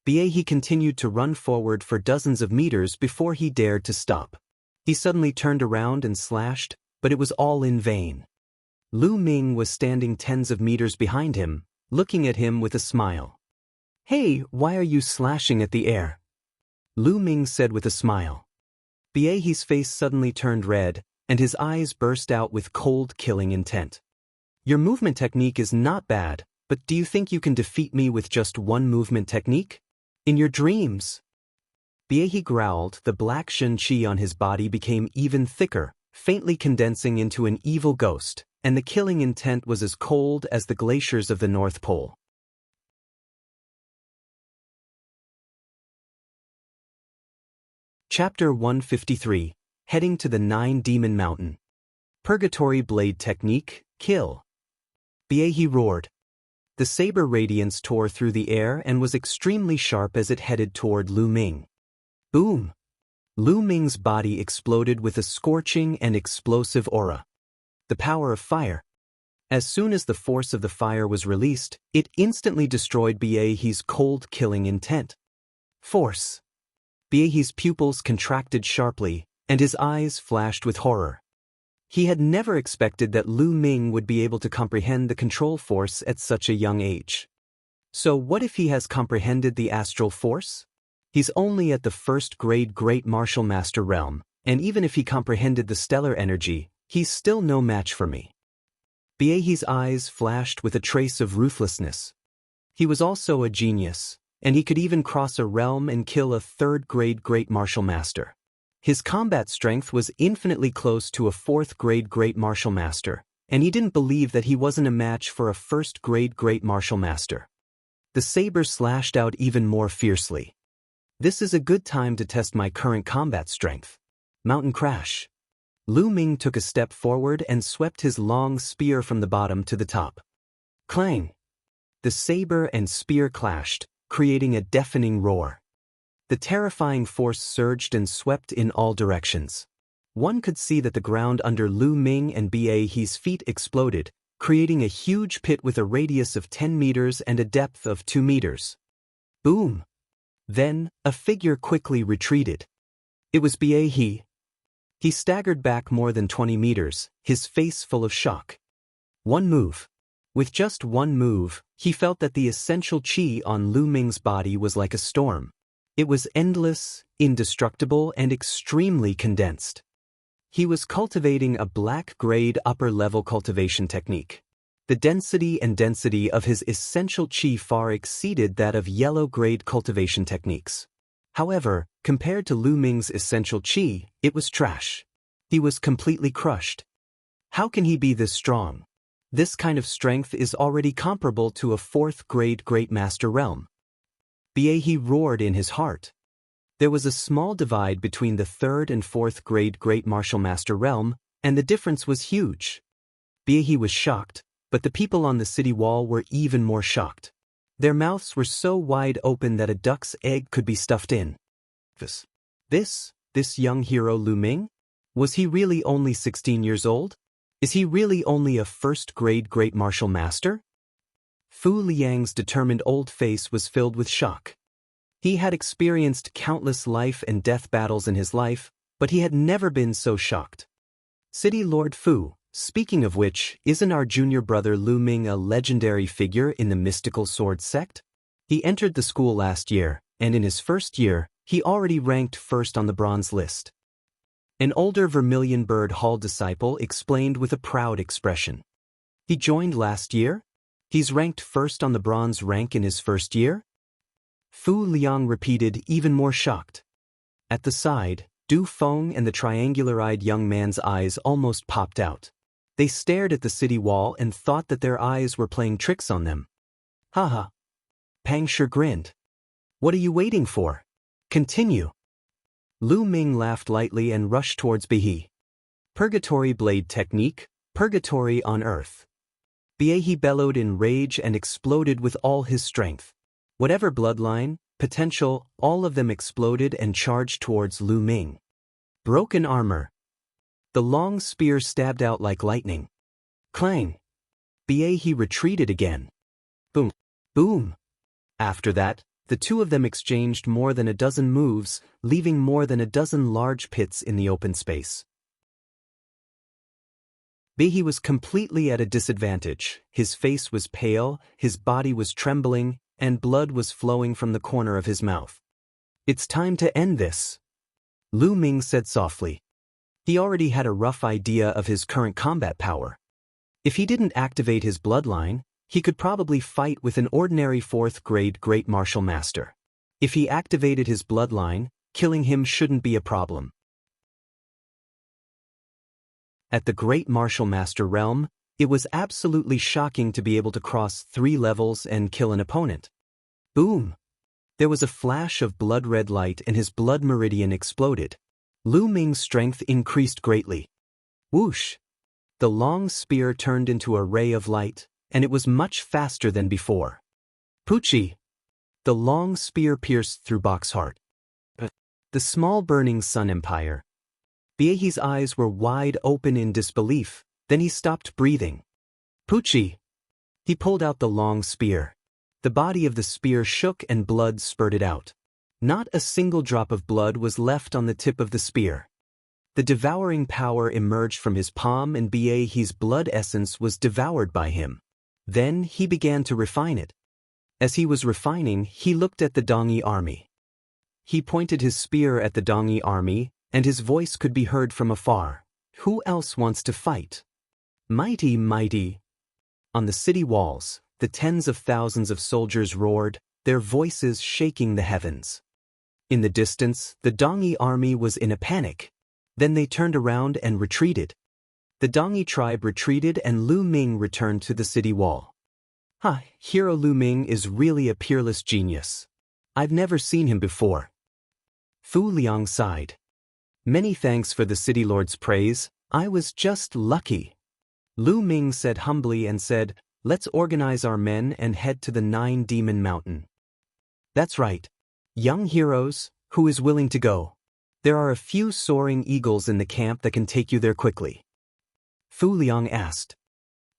Biehi continued to run forward for dozens of meters before he dared to stop. He suddenly turned around and slashed, but it was all in vain. Lu Ming was standing tens of meters behind him, looking at him with a smile. Hey, why are you slashing at the air? Lu Ming said with a smile. Biehi's face suddenly turned red, and his eyes burst out with cold, killing intent. Your movement technique is not bad, but do you think you can defeat me with just one movement technique? In your dreams? Biehi growled. The black Shen Qi on his body became even thicker, faintly condensing into an evil ghost, and the killing intent was as cold as the glaciers of the North Pole. Chapter 153, Heading to the Nine-Demon Mountain. Purgatory Blade Technique, Kill. Biehi roared. The saber radiance tore through the air and was extremely sharp as it headed toward Lu Ming. Boom! Lu Ming's body exploded with a scorching and explosive aura. The power of fire. As soon as the force of the fire was released, it instantly destroyed Biehi's cold killing intent. Force. Biehi's pupils contracted sharply, and his eyes flashed with horror. He had never expected that Lu Ming would be able to comprehend the control force at such a young age. So what if he has comprehended the astral force? He's only at the first grade Great Martial Master realm, and even if he comprehended the stellar energy, he's still no match for me. Biehi's eyes flashed with a trace of ruthlessness. He was also a genius, and he could even cross a realm and kill a third-grade Great Martial Master. His combat strength was infinitely close to a fourth-grade Great Martial Master, and he didn't believe that he wasn't a match for a first-grade Great Martial Master. The saber slashed out even more fiercely. This is a good time to test my current combat strength. Mountain Crash. Lu Ming took a step forward and swept his long spear from the bottom to the top. Clang! The saber and spear clashed, creating a deafening roar. The terrifying force surged and swept in all directions. One could see that the ground under Lu Ming and Biehi's feet exploded, creating a huge pit with a radius of 10 meters and a depth of 2 meters. Boom! Then, a figure quickly retreated. It was Biehi. He staggered back more than 20 meters, his face full of shock. One move. With just one move, he felt that the essential chi on Lu Ming's body was like a storm. It was endless, indestructible, and extremely condensed. He was cultivating a black-grade upper-level cultivation technique. The density of his essential chi far exceeded that of yellow-grade cultivation techniques. However, compared to Lu Ming's essential chi, it was trash. He was completely crushed. How can he be this strong? This kind of strength is already comparable to a fourth-grade Great Master realm. Biehi roared in his heart. There was a small divide between the third and fourth grade Great Martial Master realm, and the difference was huge. Biehi was shocked, but the people on the city wall were even more shocked. Their mouths were so wide open that a duck's egg could be stuffed in. This? this young hero Lu Ming? Was he really only 16 years old? Is he really only a first-grade great martial master? Fu Liang's determined old face was filled with shock. He had experienced countless life and death battles in his life, but he had never been so shocked. City Lord Fu, speaking of which, isn't our junior brother Lu Ming a legendary figure in the mystical sword sect? He entered the school last year, and in his first year, he already ranked first on the bronze list. An older Vermilion Bird Hall disciple explained with a proud expression. He joined last year? He's ranked first on the bronze rank in his first year? Fu Liang repeated, even more shocked. At the side, Du Feng and the triangular-eyed young man's eyes almost popped out. They stared at the city wall and thought that their eyes were playing tricks on them. Haha. Pang Shi grinned. What are you waiting for? Continue. Lu Ming laughed lightly and rushed towards Beihe. Purgatory blade technique, purgatory on earth. Beihe bellowed in rage and exploded with all his strength. Whatever bloodline, potential, all of them exploded and charged towards Lu Ming. Broken armor. The long spear stabbed out like lightning. Clang. Beihe retreated again. Boom. Boom. After that, the two of them exchanged more than a dozen moves, leaving more than a dozen large pits in the open space. Beihe was completely at a disadvantage. His face was pale, his body was trembling, and blood was flowing from the corner of his mouth. It's time to end this, Lu Ming said softly. He already had a rough idea of his current combat power. If he didn't activate his bloodline, he could probably fight with an ordinary fourth-grade great martial master. If he activated his bloodline, killing him shouldn't be a problem. At the great martial master realm, it was absolutely shocking to be able to cross 3 levels and kill an opponent. Boom! There was a flash of blood-red light and his blood meridian exploded. Lu Ming's strength increased greatly. Whoosh! The long spear turned into a ray of light, and it was much faster than before. Pucci! The long spear pierced through Bok's heart. The small burning sun empire. Beihe's eyes were wide open in disbelief, then he stopped breathing. Pucci! He pulled out the long spear. The body of the spear shook and blood spurted out. Not a single drop of blood was left on the tip of the spear. The devouring power emerged from his palm and Beihe's blood essence was devoured by him. Then he began to refine it. As he was refining, he looked at the Dongyi army. He pointed his spear at the Dongyi army, and his voice could be heard from afar. Who else wants to fight? Mighty, mighty. On the city walls, the tens of thousands of soldiers roared, their voices shaking the heavens. In the distance, the Dongyi army was in a panic. Then they turned around and retreated. The Dongyi tribe retreated and Lu Ming returned to the city wall. Hero Lu Ming is really a peerless genius. I've never seen him before. Fu Liang sighed. Many thanks for the city lord's praise, I was just lucky. Lu Ming said humbly and said, let's organize our men and head to the 9-Demon Mountain. That's right. Young heroes, who is willing to go? There are a few soaring eagles in the camp that can take you there quickly. Fu Liang asked.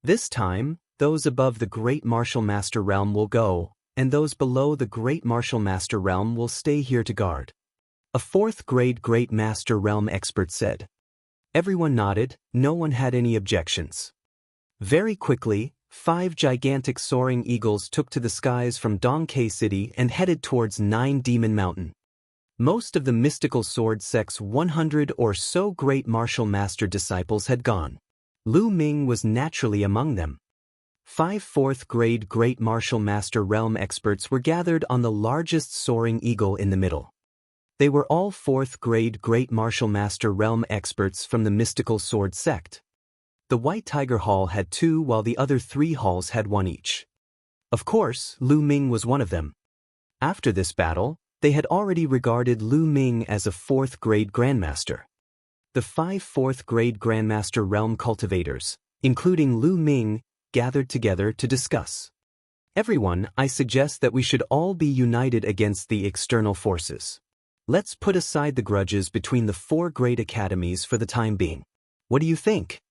This time, those above the Great Martial Master Realm will go, and those below the Great Martial Master Realm will stay here to guard. A 4th-grade Great Master Realm expert said. Everyone nodded, no one had any objections. Very quickly, 5 gigantic soaring eagles took to the skies from Dongke City and headed towards 9-Demon Mountain. Most of the mystical sword sect's 100 or so Great Martial Master disciples had gone. Lu Ming was naturally among them. 5 4th-grade Great Martial Master Realm experts were gathered on the largest soaring eagle in the middle. They were all 4th-grade Great Martial Master Realm experts from the mystical sword sect. The White Tiger Hall had 2 while the other 3 halls had 1 each. Of course, Lu Ming was one of them. After this battle, they had already regarded Lu Ming as a 4th-grade Grandmaster. The 5 4th-grade Grandmaster Realm cultivators, including Lu Ming, gathered together to discuss. Everyone, I suggest that we should all be united against the external forces. Let's put aside the grudges between the 4 great academies for the time being. What do you think?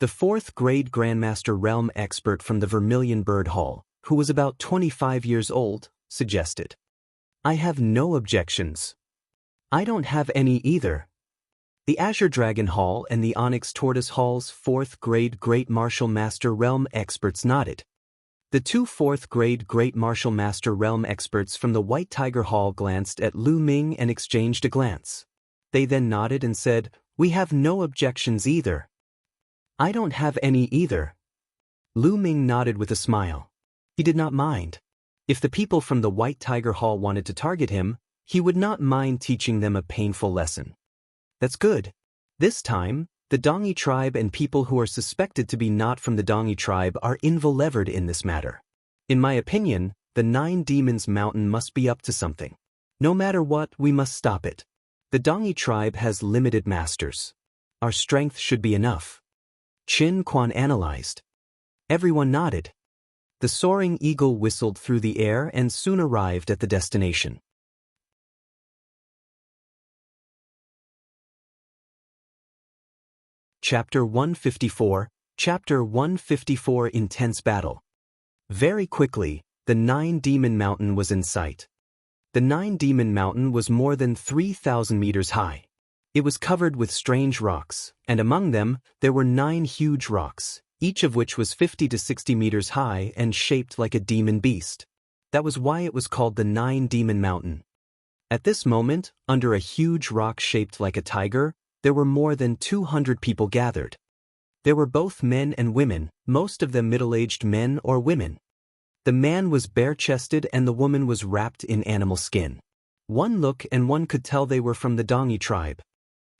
The 4th grade Grandmaster Realm expert from the Vermilion Bird Hall, who was about 25 years old, suggested. I have no objections. I don't have any either. The Azure Dragon Hall and the Onyx Tortoise Hall's 4th grade Great Martial Master Realm experts nodded. The 2 4th grade Great Martial Master Realm experts from the White Tiger Hall glanced at Lu Ming and exchanged a glance. They then nodded and said, We have no objections either. I don't have any either. Lu Ming nodded with a smile. He did not mind. If the people from the White Tiger Hall wanted to target him, he would not mind teaching them a painful lesson. That's good. This time, the Dongi tribe and people who are suspected to be not from the Dongi tribe are involved in this matter. In my opinion, the 9 Demons Mountain must be up to something. No matter what, we must stop it. The Dongi tribe has limited masters. Our strength should be enough. Qin Quan analyzed. Everyone nodded. The soaring eagle whistled through the air and soon arrived at the destination. Chapter 154, Chapter 154 Intense Battle. Very quickly, the 9 Demon Mountain was in sight. The 9 Demon Mountain was more than 3,000 meters high. It was covered with strange rocks, and among them, there were 9 huge rocks, each of which was 50 to 60 meters high and shaped like a demon beast. That was why it was called the 9 Demon Mountain. At this moment, under a huge rock shaped like a tiger, there were more than 200 people gathered. There were both men and women, most of them middle-aged men or women. The man was bare-chested and the woman was wrapped in animal skin. One look and one could tell they were from the Dongi tribe.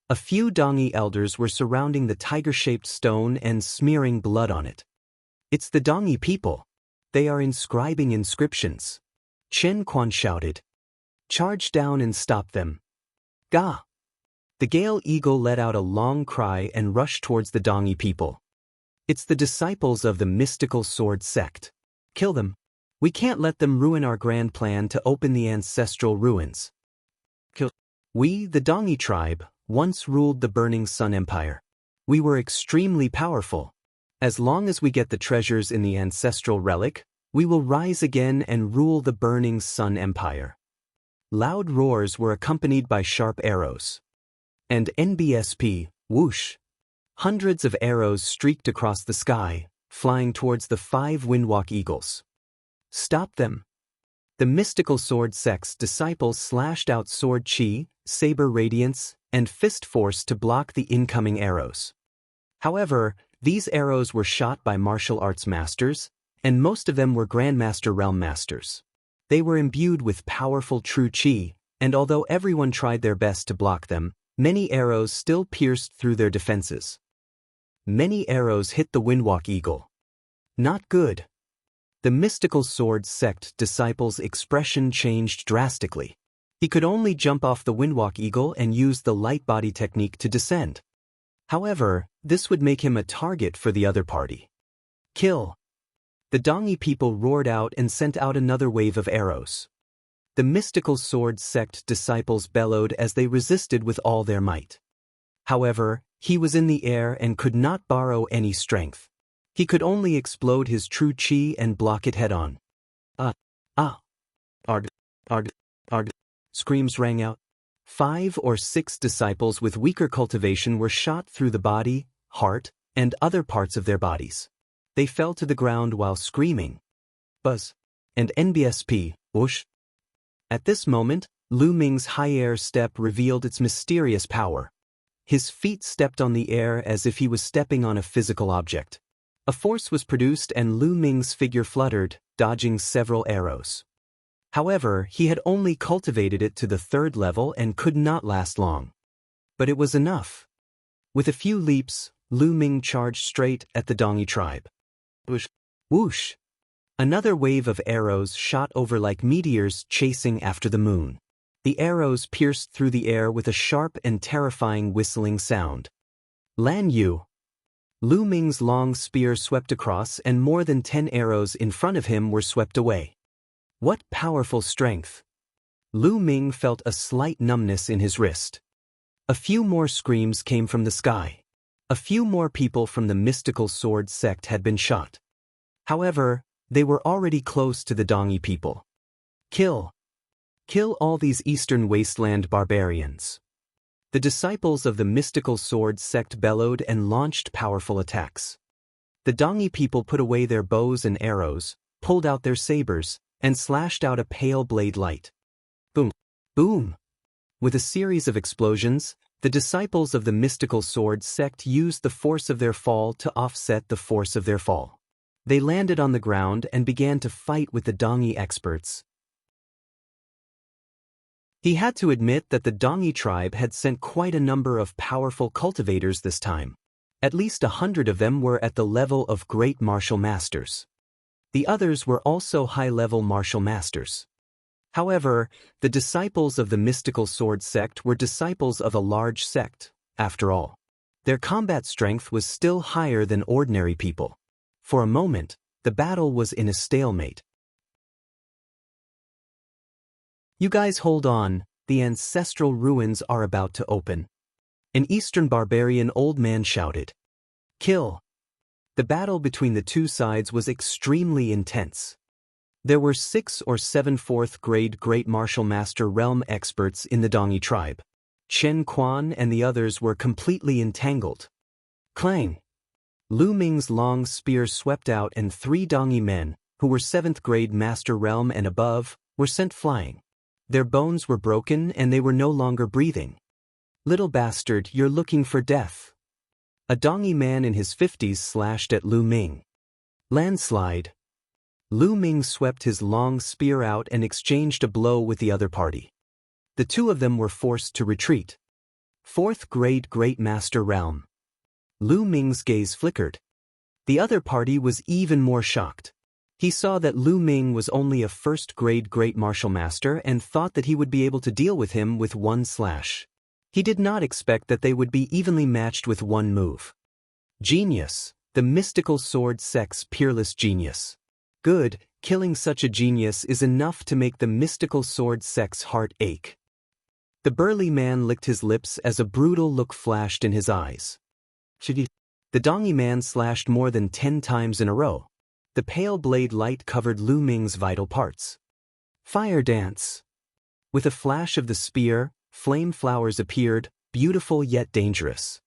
A few Dongi elders were surrounding the tiger-shaped stone and smearing blood on it. It's the Dongi people. They are inscribing inscriptions. Chen Quan shouted. Charge down and stop them. Ga! The Gale Eagle let out a long cry and rushed towards the Dongi people. It's the disciples of the mystical sword sect. Kill them. We can't let them ruin our grand plan to open the ancestral ruins. Kill. We, the Dongi tribe, once ruled the Burning Sun Empire. We were extremely powerful. As long as we get the treasures in the ancestral relic, we will rise again and rule the Burning Sun Empire. Loud roars were accompanied by sharp arrows. And NBSP, whoosh. Hundreds of arrows streaked across the sky, flying towards the 5 Windwalk Eagles. Stop them. The mystical sword sect's disciples slashed out sword chi, saber radiance, and fist force to block the incoming arrows. However, these arrows were shot by martial arts masters, and most of them were Grandmaster Realm Masters. They were imbued with powerful true chi, and although everyone tried their best to block them, many arrows still pierced through their defenses. Many arrows hit the Windwalk Eagle. Not good. The mystical sword sect disciple's expression changed drastically. He could only jump off the Windwalk Eagle and use the light body technique to descend. However, this would make him a target for the other party. Kill. The Dongi people roared out and sent out another wave of arrows. The mystical sword sect disciples bellowed as they resisted with all their might. However, he was in the air and could not borrow any strength. He could only explode his true chi and block it head-on. Ard. Screams rang out. 5 or 6 disciples with weaker cultivation were shot through the body, heart, and other parts of their bodies. They fell to the ground while screaming. Buzz. And NBSP, whoosh. At this moment, Lu Ming's high air step revealed its mysterious power. His feet stepped on the air as if he was stepping on a physical object. A force was produced and Lu Ming's figure fluttered, dodging several arrows. However, he had only cultivated it to the 3rd level and could not last long. But it was enough. With a few leaps, Lu Ming charged straight at the Dongi tribe. Whoosh! Whoosh! Another wave of arrows shot over like meteors chasing after the moon. The arrows pierced through the air with a sharp and terrifying whistling sound. Lan Yu. Lu Ming's long spear swept across and more than 10 arrows in front of him were swept away. What powerful strength! Lu Ming felt a slight numbness in his wrist. A few more screams came from the sky. A few more people from the mystical sword sect had been shot. However, they were already close to the Dongi people. Kill! Kill all these Eastern Wasteland barbarians. The disciples of the mystical sword sect bellowed and launched powerful attacks. The Dongi people put away their bows and arrows, pulled out their sabers, and slashed out a pale blade light. Boom! Boom! With a series of explosions, the disciples of the mystical sword sect used the force of their fall to offset the force of their fall. They landed on the ground and began to fight with the Dongi experts. He had to admit that the Dongi tribe had sent quite a number of powerful cultivators this time. At least 100 of them were at the level of great martial masters. The others were also high-level martial masters. However, the disciples of the mystical sword sect were disciples of a large sect, after all. Their combat strength was still higher than ordinary people. For a moment, the battle was in a stalemate. You guys hold on, the ancestral ruins are about to open. An Eastern barbarian old man shouted. Kill! The battle between the two sides was extremely intense. There were 6 or 7 4th-grade Great Martial Master Realm experts in the Dongi tribe. Chen Quan and the others were completely entangled. Clang! Lu Ming's long spear swept out and 3 Dongi men, who were 7th-grade Master Realm and above, were sent flying. Their bones were broken and they were no longer breathing. Little bastard, you're looking for death. A Dongi man in his 50s slashed at Lu Ming. Landslide. Lu Ming swept his long spear out and exchanged a blow with the other party. The two of them were forced to retreat. 4th-grade Great Master Realm. Lu Ming's gaze flickered. The other party was even more shocked. He saw that Lu Ming was only a 1st-grade Great Martial Master and thought that he would be able to deal with him with one slash. He did not expect that they would be evenly matched with one move. Genius, the mystical sword sect's peerless genius. Good, killing such a genius is enough to make the mystical sword sect's heart ache. The burly man licked his lips as a brutal look flashed in his eyes. The Dongi man slashed more than 10 times in a row. The pale blade light covered Lu Ming's vital parts. Fire dance. With a flash of the spear, flame flowers appeared, beautiful yet dangerous.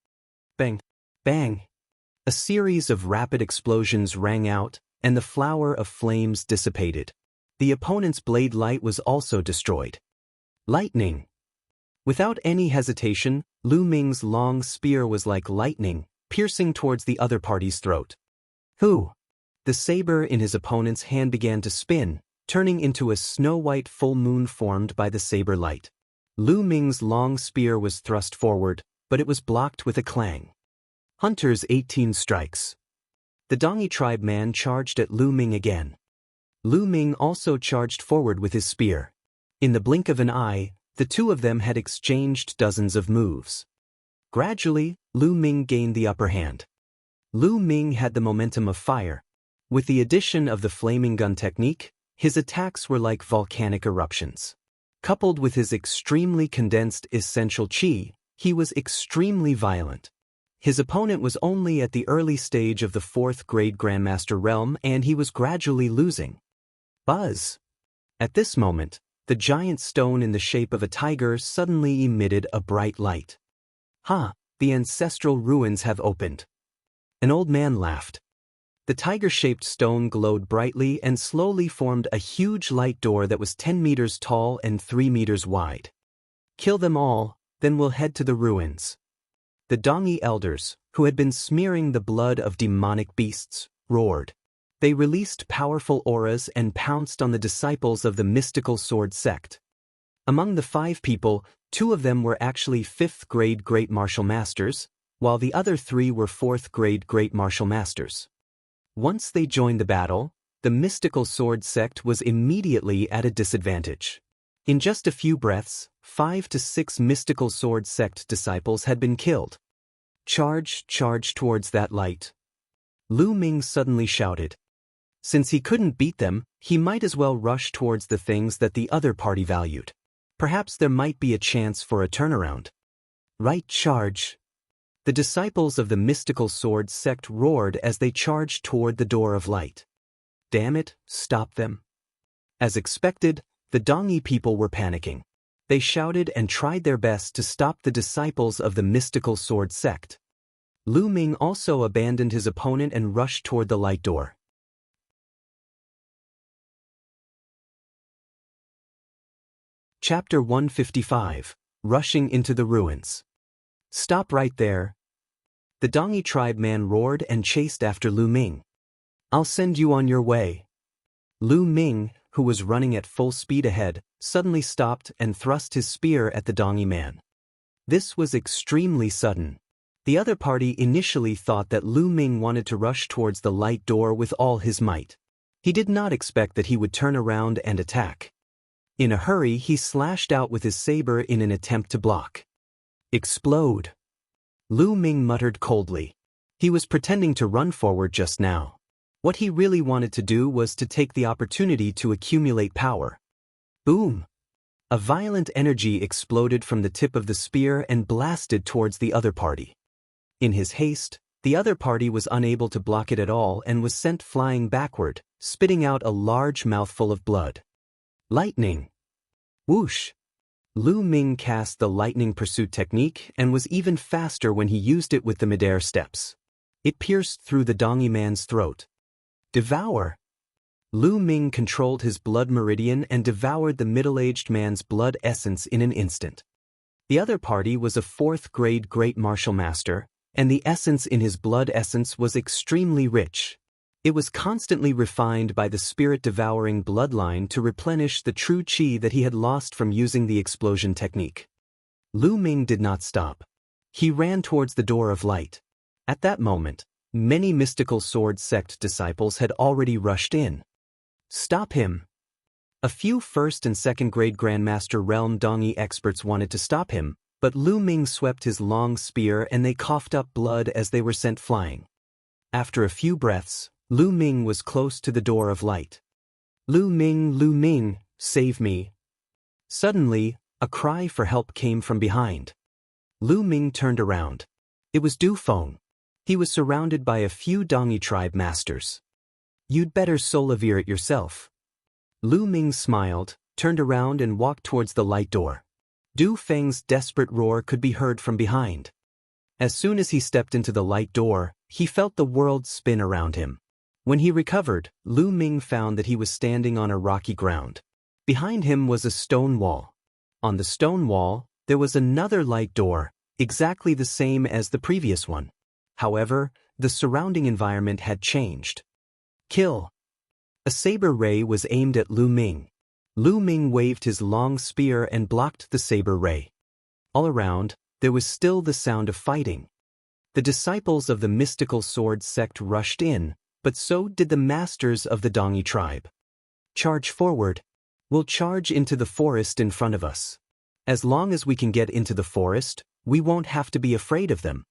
Bang! Bang! A series of rapid explosions rang out, and the flower of flames dissipated. The opponent's blade light was also destroyed. Lightning. Without any hesitation, Lu Ming's long spear was like lightning, piercing towards the other party's throat. Who? The saber in his opponent's hand began to spin, turning into a snow-white full moon formed by the saber light. Lu Ming's long spear was thrust forward, but it was blocked with a clang. Hunter's 18 strikes. The Dongi tribe man charged at Lu Ming again. Lu Ming also charged forward with his spear. In the blink of an eye, the two of them had exchanged dozens of moves. Gradually, Lu Ming gained the upper hand. Lu Ming had the momentum of fire. With the addition of the flaming gun technique, his attacks were like volcanic eruptions. Coupled with his extremely condensed essential chi, he was extremely violent. His opponent was only at the early stage of the 4th-grade Grandmaster Realm and he was gradually losing. Buzz! At this moment, the giant stone in the shape of a tiger suddenly emitted a bright light. Ha! The ancestral ruins have opened. An old man laughed. The tiger-shaped stone glowed brightly and slowly formed a huge light door that was 10 meters tall and 3 meters wide. Kill them all, then we'll head to the ruins. The Dongi elders, who had been smearing the blood of demonic beasts, roared. They released powerful auras and pounced on the disciples of the mystical sword sect. Among the 5 people, 2 of them were actually 5th-grade Great Martial Masters, while the other 3 were 4th-grade Great Martial Masters. Once they joined the battle, the mystical sword sect was immediately at a disadvantage. In just a few breaths, 5 to 6 mystical sword sect disciples had been killed. Charge towards that light. Lu Ming suddenly shouted. Since he couldn't beat them, he might as well rush towards the things that the other party valued. Perhaps there might be a chance for a turnaround. Right charge. The disciples of the mystical sword sect roared as they charged toward the door of light. Damn it, stop them. As expected, the Dongi people were panicking. They shouted and tried their best to stop the disciples of the mystical sword sect. Lu Ming also abandoned his opponent and rushed toward the light door. Chapter 155. Rushing into the ruins. Stop right there. The Dongi tribe man roared and chased after Lu Ming. I'll send you on your way. Lu Ming, who was running at full speed ahead, suddenly stopped and thrust his spear at the Dongi man. This was extremely sudden. The other party initially thought that Lu Ming wanted to rush towards the light door with all his might. He did not expect that he would turn around and attack. In a hurry, he slashed out with his saber in an attempt to block. Explode. Lu Ming muttered coldly. He was pretending to run forward just now. What he really wanted to do was to take the opportunity to accumulate power. Boom! A violent energy exploded from the tip of the spear and blasted towards the other party. In his haste, the other party was unable to block it at all and was sent flying backward, spitting out a large mouthful of blood. Lightning! Whoosh! Lu Ming cast the lightning pursuit technique and was even faster when he used it with the midair steps. It pierced through the Dongi man's throat. Devour! Lu Ming controlled his blood meridian and devoured the middle-aged man's blood essence in an instant. The other party was a 4th-grade great martial master, and the essence in his blood essence was extremely rich. It was constantly refined by the spirit-devouring bloodline to replenish the true qi that he had lost from using the explosion technique. Lu Ming did not stop. He ran towards the door of light. At that moment, many mystical sword sect disciples had already rushed in. Stop him! A few 1st and 2nd grade Grandmaster Realm Dongi experts wanted to stop him, but Lu Ming swept his long spear and they coughed up blood as they were sent flying. After a few breaths, Lu Ming was close to the door of light. Lu Ming, save me. Suddenly, a cry for help came from behind. Lu Ming turned around. It was Du Feng. He was surrounded by a few Dongi tribe masters. You'd better solavir it yourself. Lu Ming smiled, turned around and walked towards the light door. Du Feng's desperate roar could be heard from behind. As soon as he stepped into the light door, he felt the world spin around him. When he recovered, Lu Ming found that he was standing on a rocky ground. Behind him was a stone wall. On the stone wall, there was another light door, exactly the same as the previous one. However, the surrounding environment had changed. Kill! A saber ray was aimed at Lu Ming. Lu Ming waved his long spear and blocked the saber ray. All around, there was still the sound of fighting. The disciples of the mystical sword sect rushed in, but so did the masters of the Dongi tribe. Charge forward. We'll charge into the forest in front of us. As long as we can get into the forest, we won't have to be afraid of them.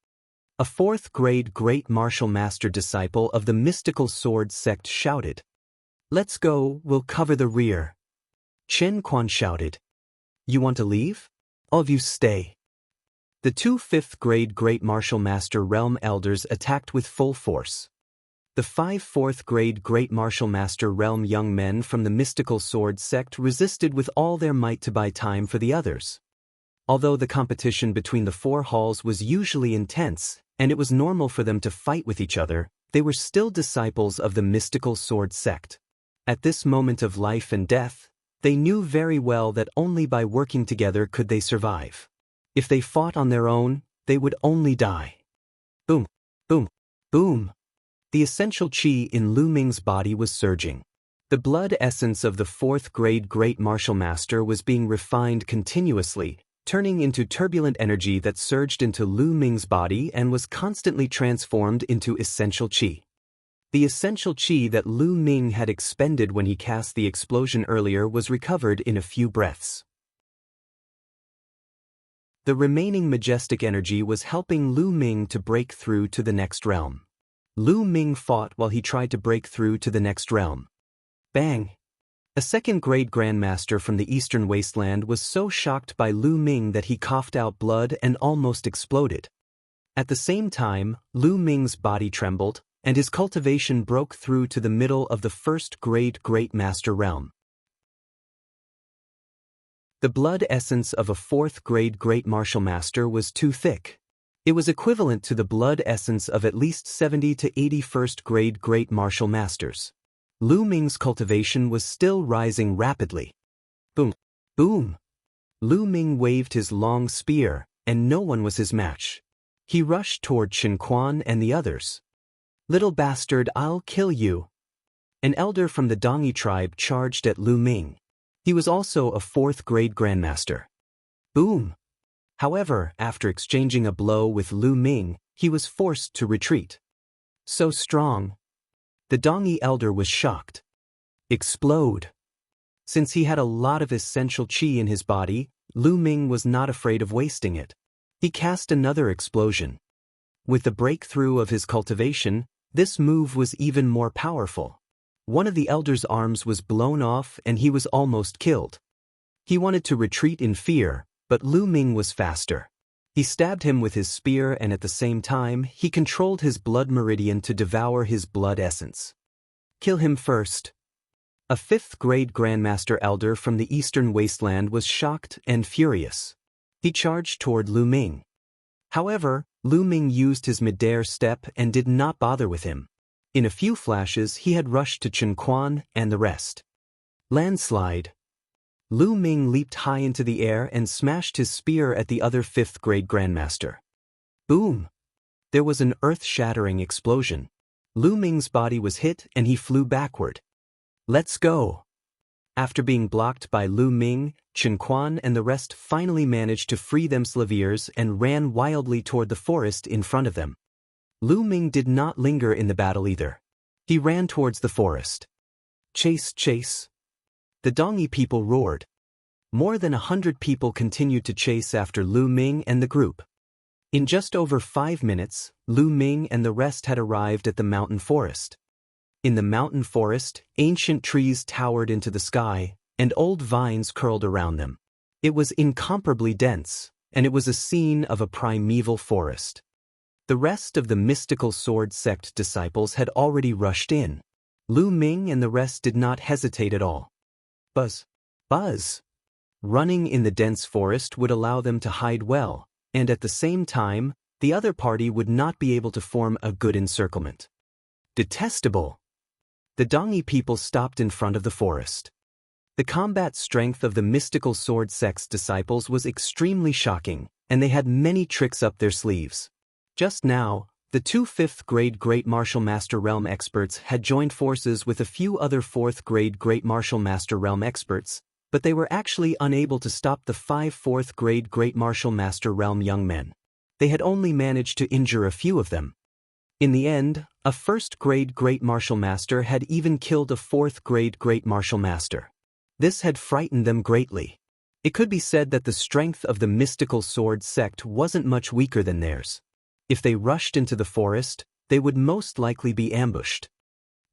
A 4th-grade great martial master disciple of the mystical sword sect shouted. Let's go, we'll cover the rear. Chen Quan shouted. You want to leave? All of you stay. The 2 5th-grade great martial master realm elders attacked with full force. The 5 4th-grade great martial master realm young men from the mystical sword sect resisted with all their might to buy time for the others. Although the competition between the 4 halls was usually intense, and it was normal for them to fight with each other, they were still disciples of the mystical sword sect. At this moment of life and death, they knew very well that only by working together could they survive. If they fought on their own, they would only die. Boom, boom, boom. The essential qi in Lu Ming's body was surging. The blood essence of the 4th-grade great martial master was being refined continuously, turning into turbulent energy that surged into Lu Ming's body and was constantly transformed into essential qi. The essential qi that Lu Ming had expended when he cast the explosion earlier was recovered in a few breaths. The remaining majestic energy was helping Lu Ming to break through to the next realm. Lu Ming fought while he tried to break through to the next realm. Bang! A second-grade grandmaster from the eastern wasteland was so shocked by Lu Ming that he coughed out blood and almost exploded. At the same time, Lu Ming's body trembled, and his cultivation broke through to the middle of the first-grade Great Master realm. The blood essence of a fourth-grade Great Martial Master was too thick. It was equivalent to the blood essence of at least 70 to 80 first-grade Great Martial Masters. Lu Ming's cultivation was still rising rapidly. Boom! Boom! Lu Ming waved his long spear, and no one was his match. He rushed toward Chen Quan and the others. "Little bastard, I'll kill you!" An elder from the Dongi tribe charged at Lu Ming. He was also a fourth-grade grandmaster. Boom! However, after exchanging a blow with Lu Ming, he was forced to retreat. So strong. The Dongi elder was shocked. Explode! Since he had a lot of essential qi in his body, Lu Ming was not afraid of wasting it. He cast another explosion. With the breakthrough of his cultivation, this move was even more powerful. One of the elder's arms was blown off and he was almost killed. He wanted to retreat in fear, but Lu Ming was faster. He stabbed him with his spear and at the same time, he controlled his blood meridian to devour his blood essence. Kill him first. A fifth-grade Grandmaster Elder from the Eastern Wasteland was shocked and furious. He charged toward Lu Ming. However, Lu Ming used his midair step and did not bother with him. In a few flashes, he had rushed to Chen Quan and the rest. Landslide. Lu Ming leaped high into the air and smashed his spear at the other fifth-grade Grandmaster. Boom! There was an earth-shattering explosion. Lu Ming's body was hit and he flew backward. Let's go! After being blocked by Lu Ming, Chen Quan and the rest finally managed to free themselves and ran wildly toward the forest in front of them. Lu Ming did not linger in the battle either. He ran towards the forest. Chase, chase! The Dongi people roared. More than 100 people continued to chase after Lu Ming and the group. In just over 5 minutes, Lu Ming and the rest had arrived at the mountain forest. In the mountain forest, ancient trees towered into the sky, and old vines curled around them. It was incomparably dense, and it was a scene of a primeval forest. The rest of the mystical sword sect disciples had already rushed in. Lu Ming and the rest did not hesitate at all. Buzz! Buzz! Running in the dense forest would allow them to hide well, and at the same time, the other party would not be able to form a good encirclement. Detestable! The Dongi people stopped in front of the forest. The combat strength of the mystical sword sect's disciples was extremely shocking, and they had many tricks up their sleeves. Just now, the 2 fifth-grade Great Martial Master Realm experts had joined forces with a few other 4th-grade Great Martial Master Realm experts, but they were actually unable to stop the 5 4th-grade Great Martial Master Realm young men. They had only managed to injure a few of them. In the end, a 1st-grade Great Martial Master had even killed a 4th-grade Great Martial Master. This had frightened them greatly. It could be said that the strength of the mystical sword sect wasn't much weaker than theirs. If they rushed into the forest, they would most likely be ambushed.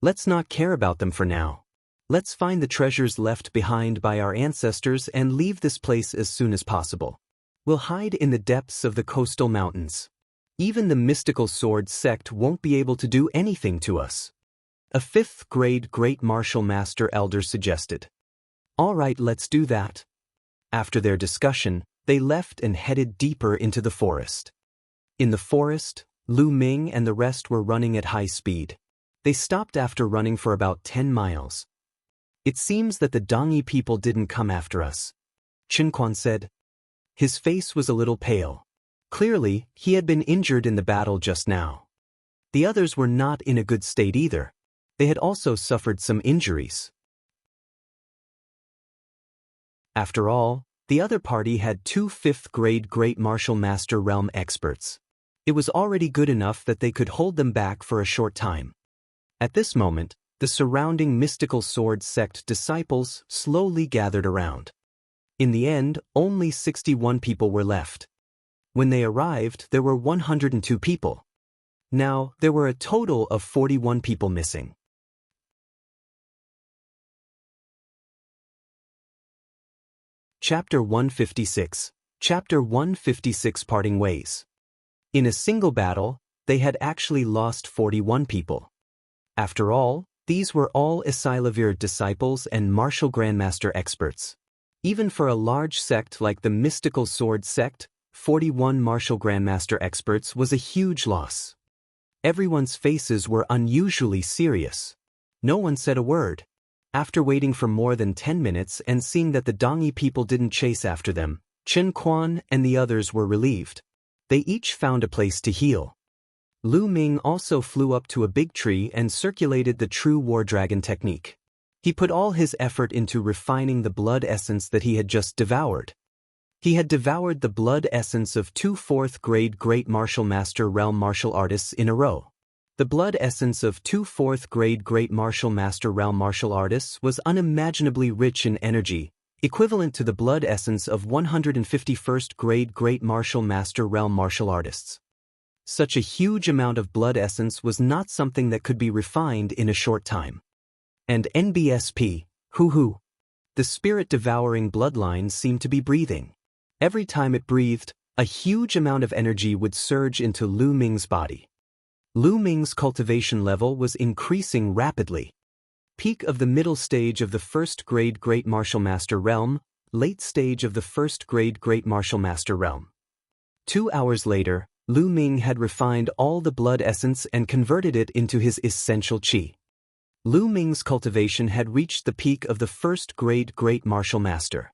Let's not care about them for now. Let's find the treasures left behind by our ancestors and leave this place as soon as possible. We'll hide in the depths of the coastal mountains. Even the mystical sword sect won't be able to do anything to us. A 5th-grade Great Martial Master Elder suggested. All right, let's do that. After their discussion, they left and headed deeper into the forest. In the forest, Lu Ming and the rest were running at high speed. They stopped after running for about 10 miles. It seems that the Dongi people didn't come after us, Chen Quan said. His face was a little pale. Clearly, he had been injured in the battle just now. The others were not in a good state either. They had also suffered some injuries. After all, the other party had 2 fifth-grade Great Martial Master Realm experts. It was already good enough that they could hold them back for a short time. At this moment, the surrounding mystical sword sect disciples slowly gathered around. In the end, only 61 people were left. When they arrived, there were 102 people. Now, there were a total of 41 people missing. Chapter 156. Chapter 156 Parting Ways. In a single battle, they had actually lost 41 people. After all, these were all Isilavir disciples and martial grandmaster experts. Even for a large sect like the mystical sword sect, 41 martial grandmaster experts was a huge loss. Everyone's faces were unusually serious. No one said a word. After waiting for more than 10 minutes and seeing that the Dongi people didn't chase after them, Chen Quan and the others were relieved. They each found a place to heal. Lu Ming also flew up to a big tree and circulated the true war dragon technique. He put all his effort into refining the blood essence that he had just devoured. He had devoured the blood essence of 2 4th-grade Great Martial Master Realm martial artists in a row. The blood essence of 2 4th-grade Great Martial Master Realm martial artists was unimaginably rich in energy, equivalent to the blood essence of 151st-grade Great Martial Master Realm martial artists. Such a huge amount of blood essence was not something that could be refined in a short time. And NBSP, hoo-hoo. The spirit-devouring bloodline seemed to be breathing. Every time it breathed, a huge amount of energy would surge into Lu Ming's body. Lu Ming's cultivation level was increasing rapidly. Peak of the middle stage of the 1st-grade Great Martial Master Realm, late stage of the 1st-grade Great Martial Master Realm. 2 hours later, Lu Ming had refined all the blood essence and converted it into his essential qi. Lu Ming's cultivation had reached the peak of the 1st-grade Great Martial Master.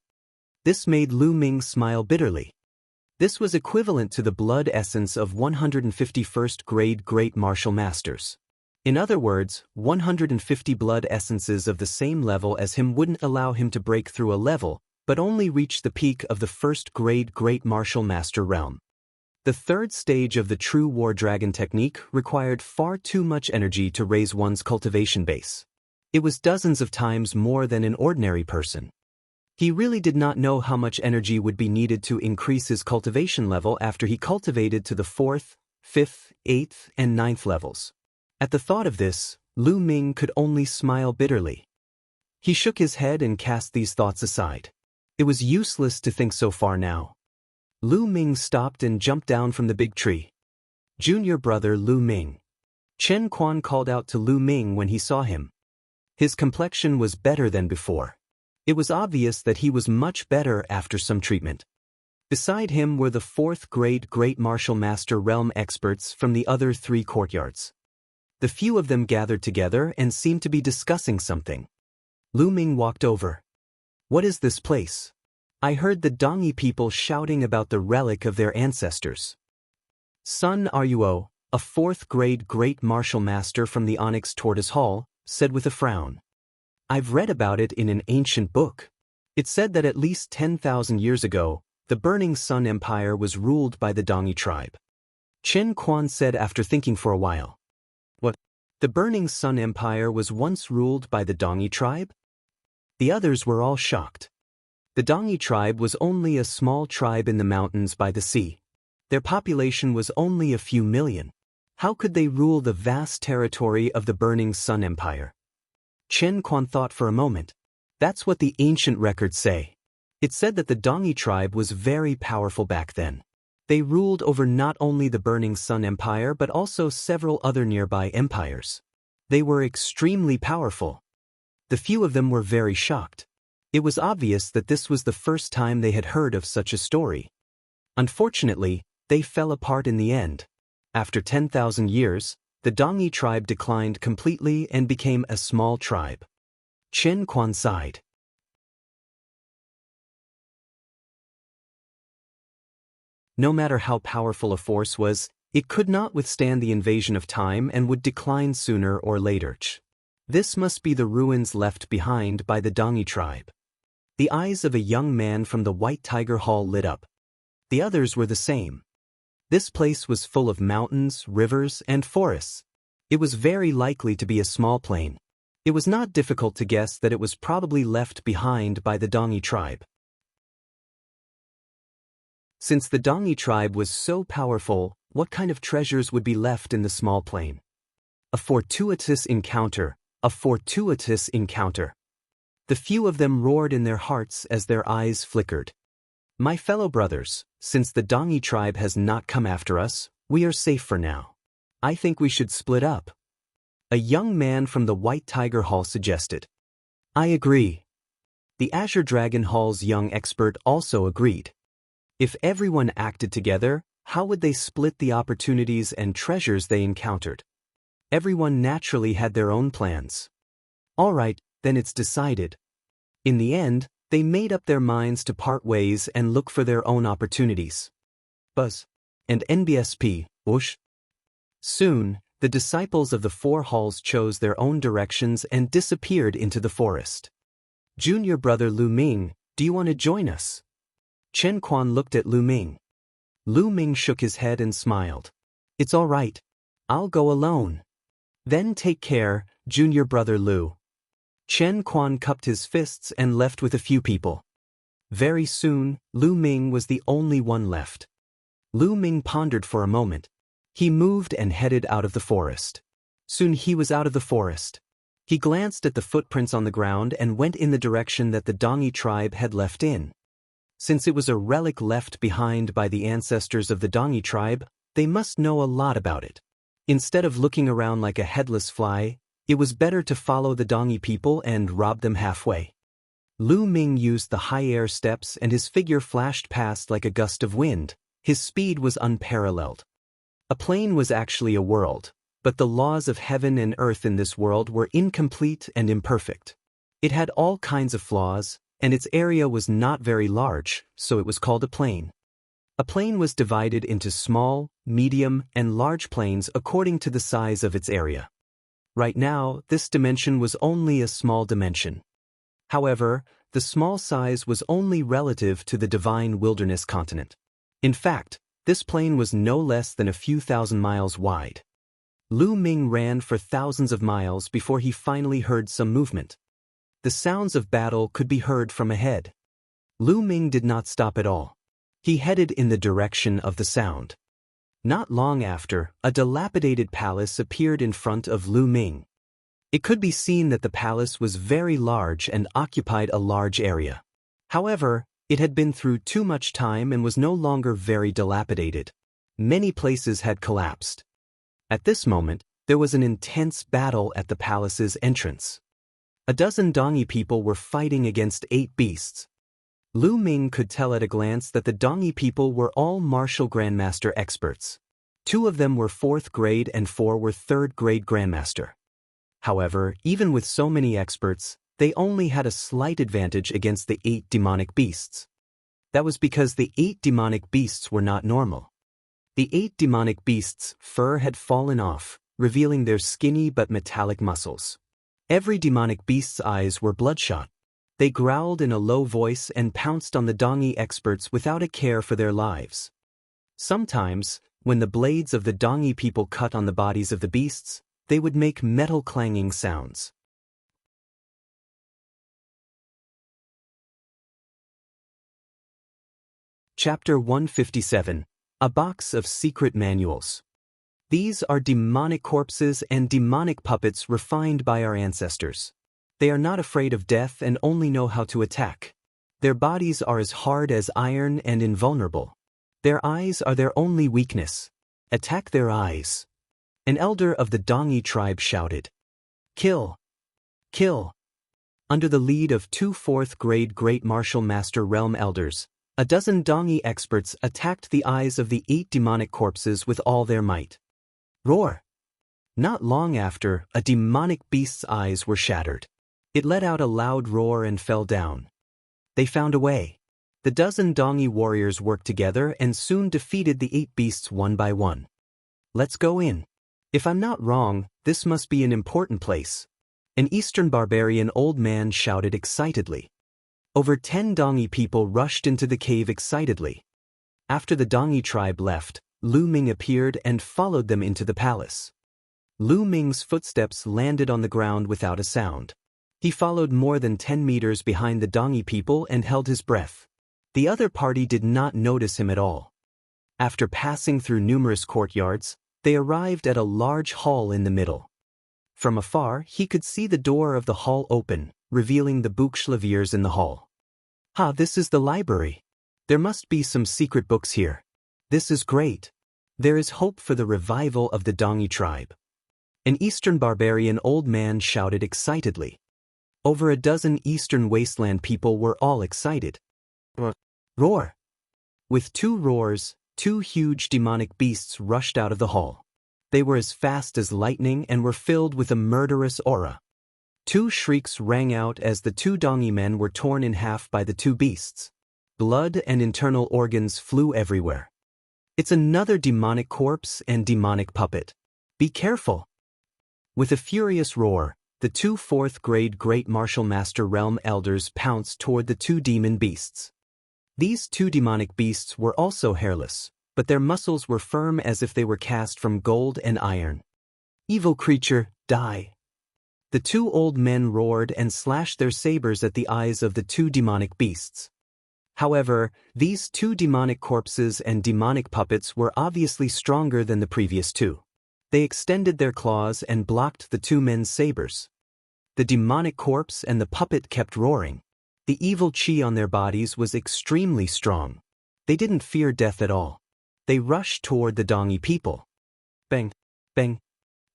This made Lu Ming smile bitterly. This was equivalent to the blood essence of 151st-grade Great Martial Masters. In other words, 150 blood essences of the same level as him wouldn't allow him to break through a level, but only reach the peak of the 1st-grade Great Martial Master Realm. The 3rd stage of the true war dragon technique required far too much energy to raise one's cultivation base. It was dozens of times more than an ordinary person. He really did not know how much energy would be needed to increase his cultivation level after he cultivated to the 4th, 5th, 8th, and 9th levels. At the thought of this, Lu Ming could only smile bitterly. He shook his head and cast these thoughts aside. It was useless to think so far now. Lu Ming stopped and jumped down from the big tree. Junior brother Lu Ming. Chen Quan called out to Lu Ming when he saw him. His complexion was better than before. It was obvious that he was much better after some treatment. Beside him were the 4th-grade Great Martial Master Realm experts from the other 3 courtyards. The few of them gathered together and seemed to be discussing something. Lu Ming walked over. "What is this place? I heard the Dongi people shouting about the relic of their ancestors." Sun Ruo, a 4th-grade Great Martial Master from the Onyx Tortoise Hall, said with a frown. "I've read about it in an ancient book. It said that at least 10,000 years ago, the Burning Sun Empire was ruled by the Dongi tribe." Chen Quan said after thinking for a while. "What? The Burning Sun Empire was once ruled by the Dongi tribe?" The others were all shocked. The Dongi tribe was only a small tribe in the mountains by the sea. Their population was only a few million. How could they rule the vast territory of the Burning Sun Empire? Chen Quan thought for a moment. That's what the ancient records say. It said that the Dongi tribe was very powerful back then. They ruled over not only the Burning Sun Empire but also several other nearby empires. They were extremely powerful. The few of them were very shocked. It was obvious that this was the first time they had heard of such a story. Unfortunately, they fell apart in the end. After 10,000 years, the Dongi tribe declined completely and became a small tribe. Chen Quan sighed. No matter how powerful a force was, it could not withstand the invasion of time and would decline sooner or later. This must be the ruins left behind by the Dongi tribe. The eyes of a young man from the White Tiger Hall lit up. The others were the same. This place was full of mountains, rivers, and forests. It was very likely to be a small plain. It was not difficult to guess that it was probably left behind by the Dongi tribe. Since the Dongi tribe was so powerful, what kind of treasures would be left in the small plain? A fortuitous encounter, a fortuitous encounter. The few of them roared in their hearts as their eyes flickered. My fellow brothers, since the Dongi tribe has not come after us, we are safe for now. I think we should split up. A young man from the White Tiger Hall suggested. I agree. The Azure Dragon Hall's young expert also agreed. If everyone acted together, how would they split the opportunities and treasures they encountered? Everyone naturally had their own plans. All right, then it's decided. In the end, they made up their minds to part ways and look for their own opportunities. Buzz. And NBSP, Whoosh. Soon, the disciples of the four halls chose their own directions and disappeared into the forest. Junior brother Lu Ming, do you want to join us? Chen Quan looked at Lu Ming. Lu Ming shook his head and smiled. It's all right. I'll go alone. Then take care, junior brother Lu. Chen Quan cupped his fists and left with a few people. Very soon, Lu Ming was the only one left. Lu Ming pondered for a moment. He moved and headed out of the forest. Soon he was out of the forest. He glanced at the footprints on the ground and went in the direction that the Dongi tribe had left in. Since it was a relic left behind by the ancestors of the Dongi tribe, they must know a lot about it. Instead of looking around like a headless fly, it was better to follow the Dongi people and rob them halfway. Lu Ming used the high air steps and his figure flashed past like a gust of wind. His speed was unparalleled. A plane was actually a world, but the laws of heaven and earth in this world were incomplete and imperfect. It had all kinds of flaws, and its area was not very large, so it was called a plane. A plane was divided into small, medium, and large planes according to the size of its area. Right now, this dimension was only a small dimension. However, the small size was only relative to the divine wilderness continent. In fact, this plane was no less than a few thousand miles wide. Lu Ming ran for thousands of miles before he finally heard some movement. The sounds of battle could be heard from ahead. Lu Ming did not stop at all. He headed in the direction of the sound. Not long after, a dilapidated palace appeared in front of Lu Ming. It could be seen that the palace was very large and occupied a large area. However, it had been through too much time and was no longer very dilapidated. Many places had collapsed. At this moment, there was an intense battle at the palace's entrance. A dozen Dongi people were fighting against 8 beasts. Lu Ming could tell at a glance that the Dongi people were all martial grandmaster experts. 2 of them were 4th grade and 4 were 3rd grade grandmaster. However, even with so many experts, they only had a slight advantage against the 8 demonic beasts. That was because the 8 demonic beasts were not normal. The 8 demonic beasts' fur had fallen off, revealing their skinny but metallic muscles. Every demonic beast's eyes were bloodshot. They growled in a low voice and pounced on the Dongi experts without a care for their lives. Sometimes, when the blades of the Dongi people cut on the bodies of the beasts, they would make metal clanging sounds. Chapter 157. A Box of Secret Manuals. These are demonic corpses and demonic puppets refined by our ancestors. They are not afraid of death and only know how to attack. Their bodies are as hard as iron and invulnerable. Their eyes are their only weakness. Attack their eyes. An elder of the Dongi tribe shouted. Kill! Kill! Under the lead of 2 4th grade Great Martial Master Realm Elders, a dozen Dongi experts attacked the eyes of the 8 demonic corpses with all their might. Roar! Not long after, a demonic beast's eyes were shattered. It let out a loud roar and fell down. They found a way. The dozen Dongi warriors worked together and soon defeated the 8 beasts one by one. Let's go in. If I'm not wrong, this must be an important place. An Eastern barbarian old man shouted excitedly. Over 10 Dongi people rushed into the cave excitedly. After the Dongi tribe left, Lu Ming appeared and followed them into the palace. Lu Ming's footsteps landed on the ground without a sound. He followed more than 10 meters behind the Dongi people and held his breath. The other party did not notice him at all. After passing through numerous courtyards, they arrived at a large hall in the middle. From afar, he could see the door of the hall open, revealing the bookshelves in the hall. "Ah, this is the library. There must be some secret books here. This is great. There is hope for the revival of the Dongi tribe." An Eastern barbarian old man shouted excitedly. Over a dozen Eastern wasteland people were all excited. Roar! With two roars, two huge demonic beasts rushed out of the hall. They were as fast as lightning and were filled with a murderous aura. Two shrieks rang out as the two Dongi men were torn in half by the two beasts. Blood and internal organs flew everywhere. "It's another demonic corpse and demonic puppet. Be careful!" With a furious roar, the two fourth-grade Great Martial Master Realm Elders pounced toward the two demon beasts. These two demonic beasts were also hairless, but their muscles were firm as if they were cast from gold and iron. "Evil creature, die!" The two old men roared and slashed their sabers at the eyes of the two demonic beasts. However, these two demonic corpses and demonic puppets were obviously stronger than the previous two. They extended their claws and blocked the two men's sabers. The demonic corpse and the puppet kept roaring. The evil chi on their bodies was extremely strong. They didn't fear death at all. They rushed toward the Dongi people. Bang! Bang!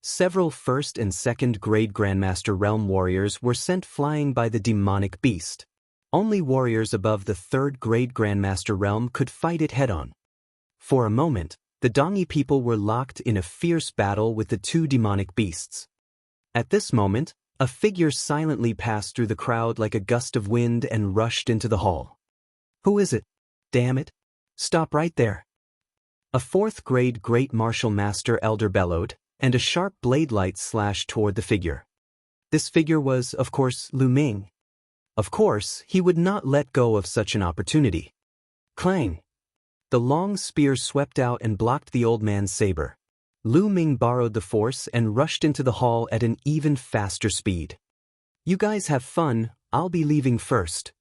Several first and second grade Grandmaster Realm warriors were sent flying by the demonic beast. Only warriors above the third grade Grandmaster Realm could fight it head-on. For a moment, the Dongi people were locked in a fierce battle with the two demonic beasts. At this moment, a figure silently passed through the crowd like a gust of wind and rushed into the hall. "Who is it? Damn it! Stop right there!" A fourth-grade Great Martial Master Elder bellowed, and a sharp blade light slashed toward the figure. This figure was, of course, Lu Ming. Of course, he would not let go of such an opportunity. Clang! The long spear swept out and blocked the old man's saber. Lu Ming borrowed the force and rushed into the hall at an even faster speed. "You guys have fun, I'll be leaving first."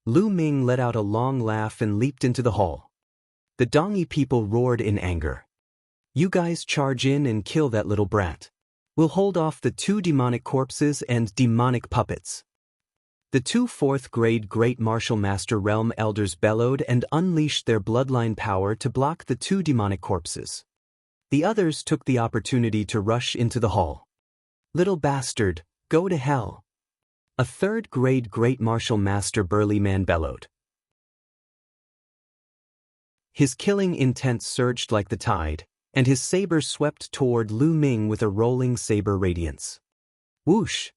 Lu Ming let out a long laugh and leaped into the hall. The Dongi people roared in anger. "You guys charge in and kill that little brat. We'll hold off the two demonic corpses and demonic puppets." The two fourth-grade Great Martial Master Realm Elders bellowed and unleashed their bloodline power to block the two demonic corpses. The others took the opportunity to rush into the hall. "Little bastard, go to hell!" A third-grade Great Martial Master Burly Man bellowed. His killing intent surged like the tide, and his saber swept toward Lu Ming with a rolling saber radiance. Whoosh!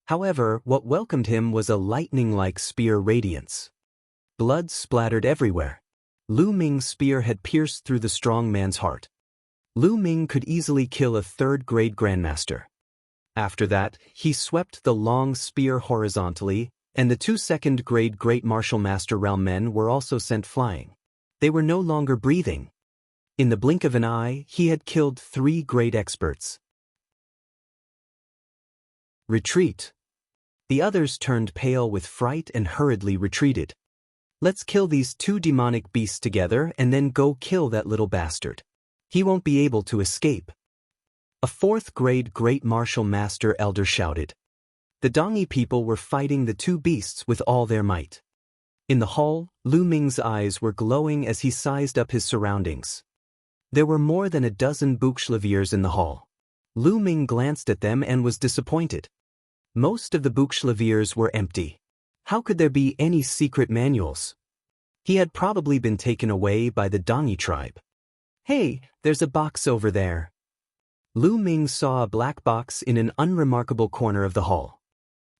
However, what welcomed him was a lightning-like spear radiance. Blood splattered everywhere. Lu Ming's spear had pierced through the strong man's heart. Lu Ming could easily kill a third-grade Grandmaster. After that, he swept the long spear horizontally, and the two second-grade Great Martial Master Realm men were also sent flying. They were no longer breathing. In the blink of an eye, he had killed 3 great experts. Retreat. The others turned pale with fright and hurriedly retreated. "Let's kill these two demonic beasts together and then go kill that little bastard. He won't be able to escape." A fourth-grade Great Martial Master Elder shouted. The Dongi people were fighting the two beasts with all their might. In the hall, Lu Ming's eyes were glowing as he sized up his surroundings. There were more than a dozen bookshelves in the hall. Lu Ming glanced at them and was disappointed. Most of the bookshelves were empty. How could there be any secret manuals? He had probably been taken away by the Dongi tribe. "Hey, there's a box over there." Lu Ming saw a black box in an unremarkable corner of the hall.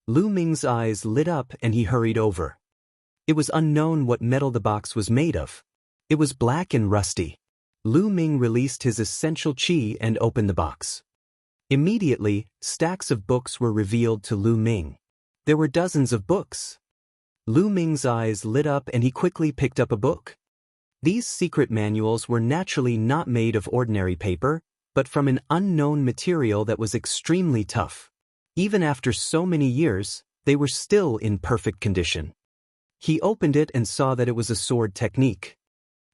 Lu Ming's eyes lit up and he hurried over. It was unknown what metal the box was made of. It was black and rusty. Lu Ming released his essential chi and opened the box. Immediately, stacks of books were revealed to Lu Ming. There were dozens of books. Lu Ming's eyes lit up and he quickly picked up a book. These secret manuals were naturally not made of ordinary paper, but from an unknown material that was extremely tough. Even after so many years, they were still in perfect condition. He opened it and saw that it was a sword technique.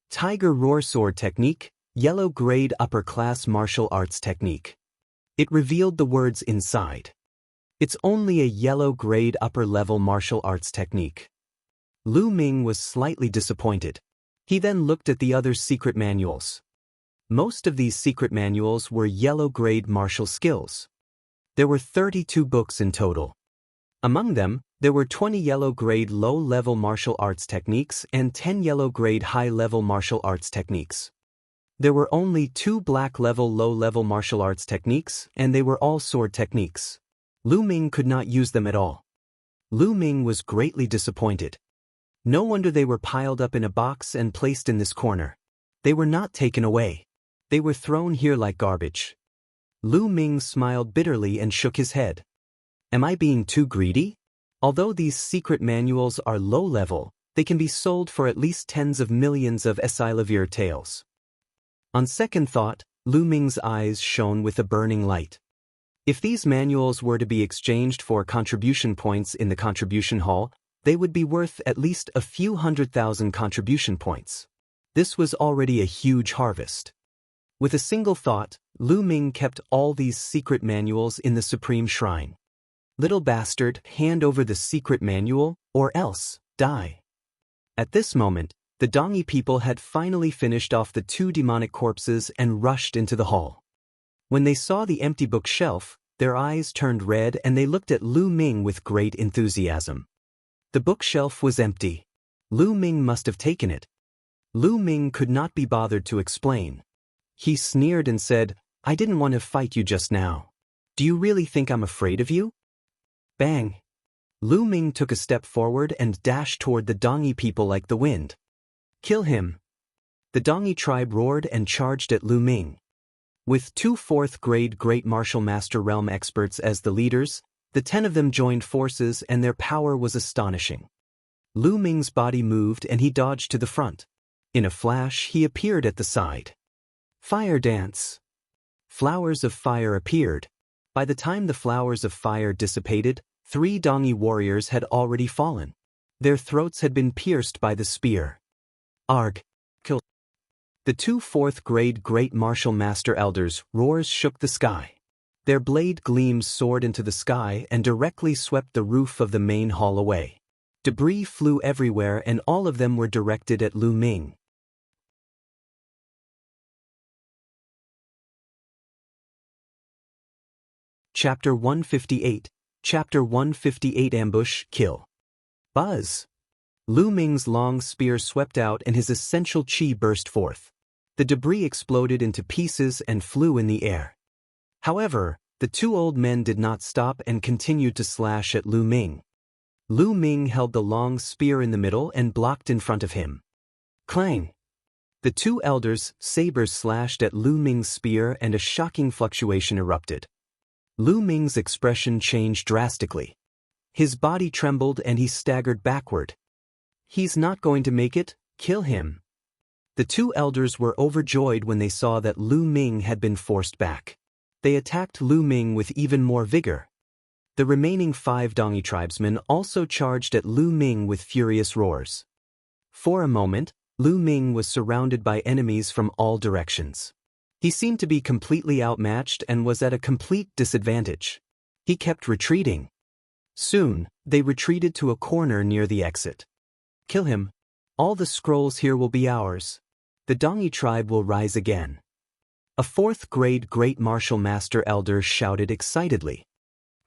Tiger Roar Sword Technique, Yellow Grade Upper Class Martial Arts Technique. It revealed the words inside. It's only a yellow-grade upper-level martial arts technique. Lu Ming was slightly disappointed. He then looked at the other secret manuals. Most of these secret manuals were yellow-grade martial skills. There were 32 books in total. Among them, there were 20 yellow-grade low-level martial arts techniques and 10 yellow-grade high-level martial arts techniques. There were only 2 black-level low-level martial arts techniques, and they were all sword techniques. Lu Ming could not use them at all. Lu Ming was greatly disappointed. No wonder they were piled up in a box and placed in this corner. They were not taken away. They were thrown here like garbage. Lu Ming smiled bitterly and shook his head. Am I being too greedy? Although these secret manuals are low-level, they can be sold for at least tens of millions of Essilivir taels. On second thought, Lu Ming's eyes shone with a burning light. If these manuals were to be exchanged for contribution points in the contribution hall, they would be worth at least a few 100,000 contribution points. This was already a huge harvest. With a single thought, Lu Ming kept all these secret manuals in the Supreme Shrine. Little bastard, hand over the secret manual, or else, die. At this moment, the Dongi people had finally finished off the 2 demonic corpses and rushed into the hall. When they saw the empty bookshelf, their eyes turned red and they looked at Lu Ming with great enthusiasm. The bookshelf was empty. Lu Ming must have taken it. Lu Ming could not be bothered to explain. He sneered and said, I didn't want to fight you just now. Do you really think I'm afraid of you? Bang! Lu Ming took a step forward and dashed toward the Dongi people like the wind. Kill him! The Dongi tribe roared and charged at Lu Ming. With 2 4th-grade Great Martial Master Realm experts as the leaders, the 10 of them joined forces and their power was astonishing. Lu Ming's body moved and he dodged to the front. In a flash, he appeared at the side. Fire dance! Flowers of fire appeared. By the time the flowers of fire dissipated, 3 Dongi warriors had already fallen. Their throats had been pierced by the spear. Arg! Kill! The 2 4th-grade Great Martial Master Elders' roars shook the sky. Their blade gleams soared into the sky and directly swept the roof of the main hall away. Debris flew everywhere and all of them were directed at Lu Ming. Chapter 158, Chapter 158 Ambush, Kill. Buzz! Lu Ming's long spear swept out and his essential chi burst forth. The debris exploded into pieces and flew in the air. However, the 2 old men did not stop and continued to slash at Lu Ming. Lu Ming held the long spear in the middle and blocked in front of him. Clang! The 2 elders' sabers slashed at Lu Ming's spear and a shocking fluctuation erupted. Lu Ming's expression changed drastically. His body trembled and he staggered backward. He's not going to make it, kill him. The 2 elders were overjoyed when they saw that Lu Ming had been forced back. They attacked Lu Ming with even more vigor. The remaining 5 Dongi tribesmen also charged at Lu Ming with furious roars. For a moment, Lu Ming was surrounded by enemies from all directions. He seemed to be completely outmatched and was at a complete disadvantage. He kept retreating. Soon, they retreated to a corner near the exit. Kill him. All the scrolls here will be ours. The Dongi tribe will rise again. A 4th-grade Great Martial Master Elder shouted excitedly.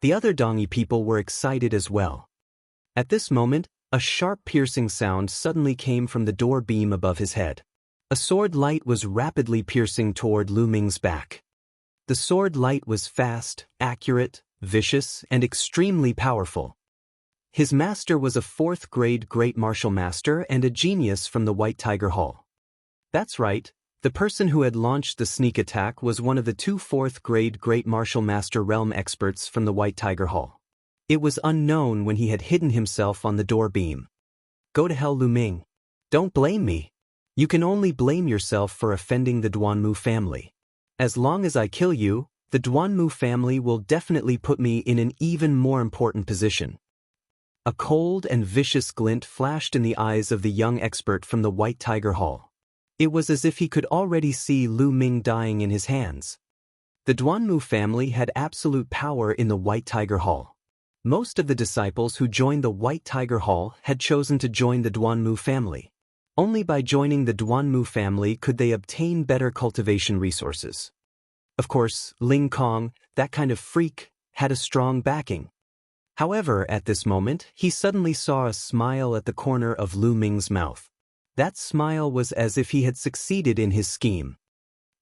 The other Dongi people were excited as well. At this moment, a sharp piercing sound suddenly came from the door beam above his head. A sword light was rapidly piercing toward Lu Ming's back. The sword light was fast, accurate, vicious, and extremely powerful. His master was a 4th-grade Great Martial Master and a genius from the White Tiger Hall. That's right. The person who had launched the sneak attack was one of the 2 4th-grade Great Martial Master Realm experts from the White Tiger Hall. It was unknown when he had hidden himself on the door beam. Go to hell, Lu Ming. Don't blame me. You can only blame yourself for offending the Duanmu family. As long as I kill you, the Duanmu family will definitely put me in an even more important position. A cold and vicious glint flashed in the eyes of the young expert from the White Tiger Hall. It was as if he could already see Lu Ming dying in his hands. The Duanmu family had absolute power in the White Tiger Hall. Most of the disciples who joined the White Tiger Hall had chosen to join the Duanmu family. Only by joining the Duanmu family could they obtain better cultivation resources. Of course, Ling Kong, that kind of freak, had a strong backing. However, at this moment, he suddenly saw a smile at the corner of Lu Ming's mouth. That smile was as if he had succeeded in his scheme.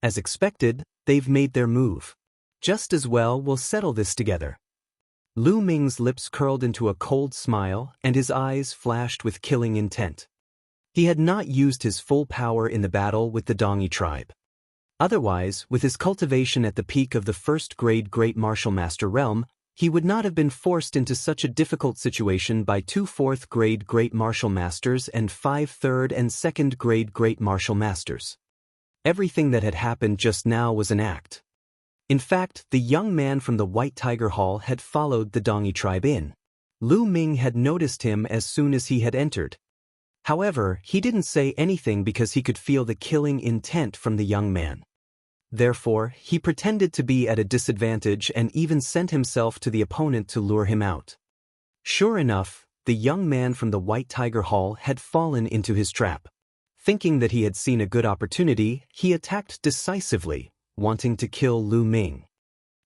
As expected, they've made their move. Just as well, we'll settle this together. Lu Ming's lips curled into a cold smile and his eyes flashed with killing intent. He had not used his full power in the battle with the Dongi tribe. Otherwise, with his cultivation at the peak of the first-grade Great Martial Master realm, he would not have been forced into such a difficult situation by 2 4th-grade Great Martial Masters and 5 3rd and 2nd-grade Great Martial Masters. Everything that had happened just now was an act. In fact, the young man from the White Tiger Hall had followed the Dongi tribe in. Lu Ming had noticed him as soon as he had entered. However, he didn't say anything because he could feel the killing intent from the young man. Therefore, he pretended to be at a disadvantage and even sent himself to the opponent to lure him out. Sure enough, the young man from the White Tiger Hall had fallen into his trap. Thinking that he had seen a good opportunity, he attacked decisively, wanting to kill Lu Ming.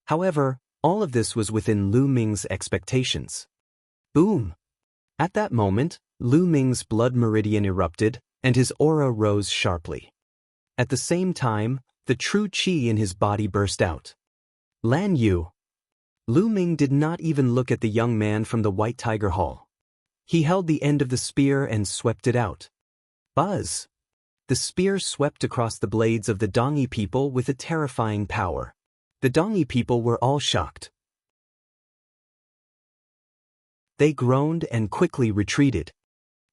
However, all of this was within Lu Ming's expectations. Boom! At that moment, Lu Ming's blood meridian erupted, and his aura rose sharply. At the same time, the true qi in his body burst out. Lan Yu. Lu Ming did not even look at the young man from the White Tiger Hall. He held the end of the spear and swept it out. Buzz! The spear swept across the blades of the Dongi people with a terrifying power. The Dongi people were all shocked. They groaned and quickly retreated.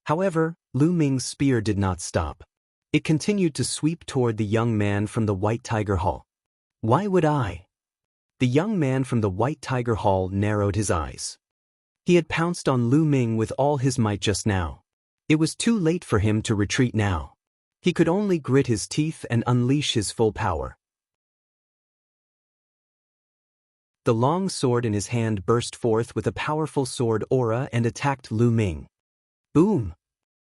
However, Lu Ming's spear did not stop. It continued to sweep toward the young man from the White Tiger Hall. Why would I? The young man from the White Tiger Hall narrowed his eyes. He had pounced on Lu Ming with all his might just now. It was too late for him to retreat now. He could only grit his teeth and unleash his full power. The long sword in his hand burst forth with a powerful sword aura and attacked Lu Ming. Boom!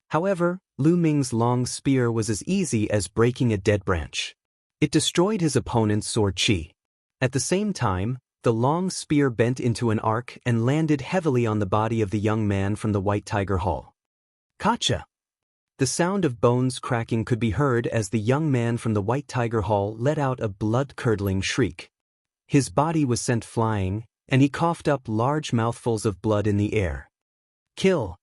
However, Lu Ming's long spear was as easy as breaking a dead branch. It destroyed his opponent's sword qi. At the same time, the long spear bent into an arc and landed heavily on the body of the young man from the White Tiger Hall. Kacha! The sound of bones cracking could be heard as the young man from the White Tiger Hall let out a blood-curdling shriek. His body was sent flying, and he coughed up large mouthfuls of blood in the air. Kill!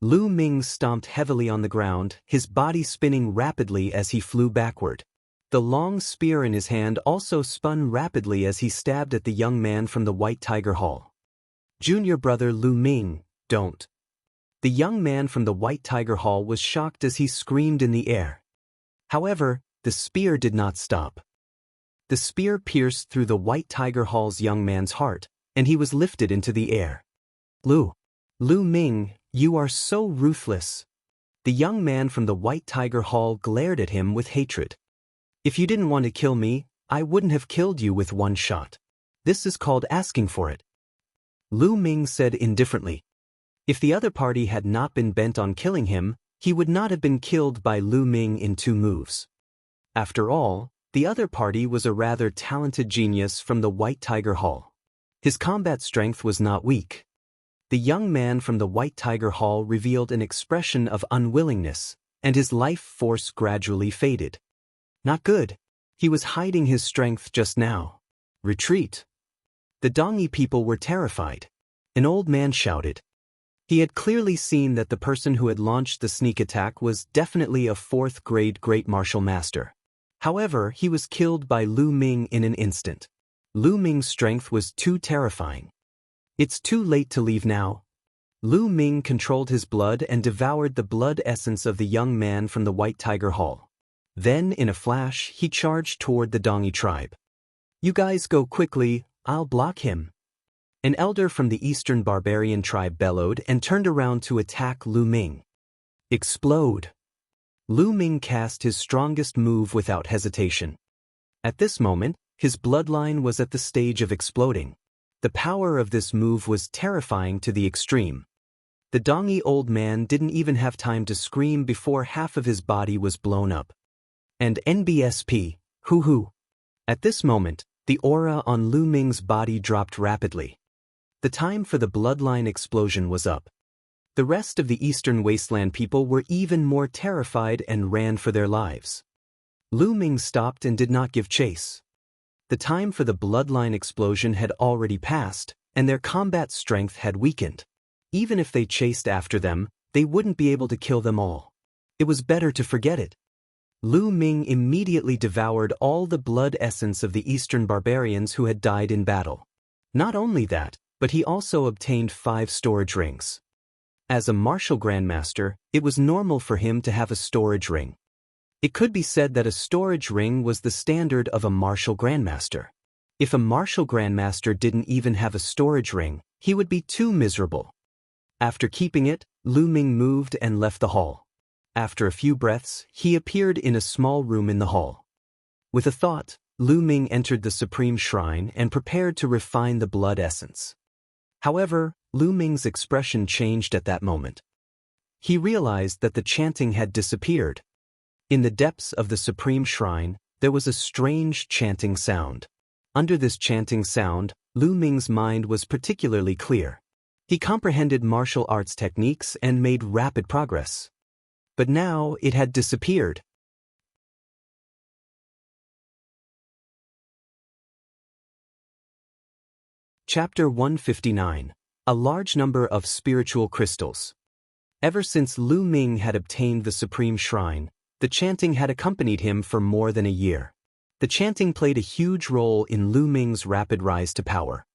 Lu Ming stomped heavily on the ground, his body spinning rapidly as he flew backward. The long spear in his hand also spun rapidly as he stabbed at the young man from the White Tiger Hall. Junior brother Lu Ming, don't. The young man from the White Tiger Hall was shocked as he screamed in the air. However, the spear did not stop. The spear pierced through the White Tiger Hall's young man's heart, and he was lifted into the air. Lu Ming, you are so ruthless. The young man from the White Tiger Hall glared at him with hatred. If you didn't want to kill me, I wouldn't have killed you with one shot. This is called asking for it. Lu Ming said indifferently. If the other party had not been bent on killing him, he would not have been killed by Lu Ming in 2 moves. After all, the other party was a rather talented genius from the White Tiger Hall. His combat strength was not weak. The young man from the White Tiger Hall revealed an expression of unwillingness, and his life force gradually faded. Not good. He was hiding his strength just now. Retreat. The Dongi people were terrified. An old man shouted. He had clearly seen that the person who had launched the sneak attack was definitely a 4th-grade Great Martial Master. However, he was killed by Lu Ming in an instant. Lu Ming's strength was too terrifying. It's too late to leave now. Lu Ming controlled his blood and devoured the blood essence of the young man from the White Tiger Hall. Then, in a flash, he charged toward the Dongi tribe. You guys go quickly, I'll block him. An elder from the Eastern Barbarian tribe bellowed and turned around to attack Lu Ming. Explode! Lu Ming cast his strongest move without hesitation. At this moment, his bloodline was at the stage of exploding. The power of this move was terrifying to the extreme. The Dongi old man didn't even have time to scream before half of his body was blown up. And NBSP, hoo. At this moment, the aura on Lu Ming's body dropped rapidly. The time for the bloodline explosion was up. The rest of the Eastern Wasteland people were even more terrified and ran for their lives. Lu Ming stopped and did not give chase. The time for the bloodline explosion had already passed, and their combat strength had weakened. Even if they chased after them, they wouldn't be able to kill them all. It was better to forget it. Lu Ming immediately devoured all the blood essence of the Eastern barbarians who had died in battle. Not only that, but he also obtained 5 storage rings. As a martial grandmaster, it was normal for him to have a storage ring. It could be said that a storage ring was the standard of a martial grandmaster. If a martial grandmaster didn't even have a storage ring, he would be too miserable. After keeping it, Lu Ming moved and left the hall. After a few breaths, he appeared in a small room in the hall. With a thought, Lu Ming entered the Supreme Shrine and prepared to refine the blood essence. However, Lu Ming's expression changed at that moment. He realized that the chanting had disappeared. In the depths of the Supreme Shrine, there was a strange chanting sound. Under this chanting sound, Lu Ming's mind was particularly clear. He comprehended martial arts techniques and made rapid progress. But now it had disappeared. Chapter 159. A large number of spiritual crystals. Ever since Lu Ming had obtained the Supreme Shrine, the chanting had accompanied him for more than a year. The chanting played a huge role in Lu Ming's rapid rise to power.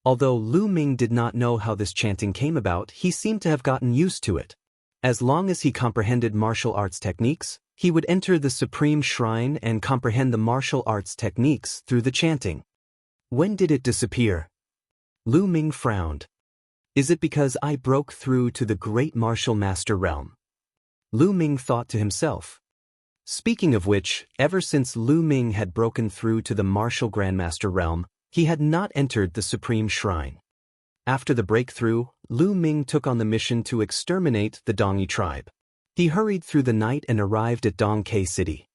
Although Lu Ming did not know how this chanting came about, he seemed to have gotten used to it. As long as he comprehended martial arts techniques, he would enter the Supreme Shrine and comprehend the martial arts techniques through the chanting. When did it disappear? Lu Ming frowned. Is it because I broke through to the Great Martial Master realm? Lu Ming thought to himself. Speaking of which, ever since Lu Ming had broken through to the Martial Grandmaster realm, he had not entered the Supreme Shrine. After the breakthrough, Lu Ming took on the mission to exterminate the Dongi tribe. He hurried through the night and arrived at Dongke City.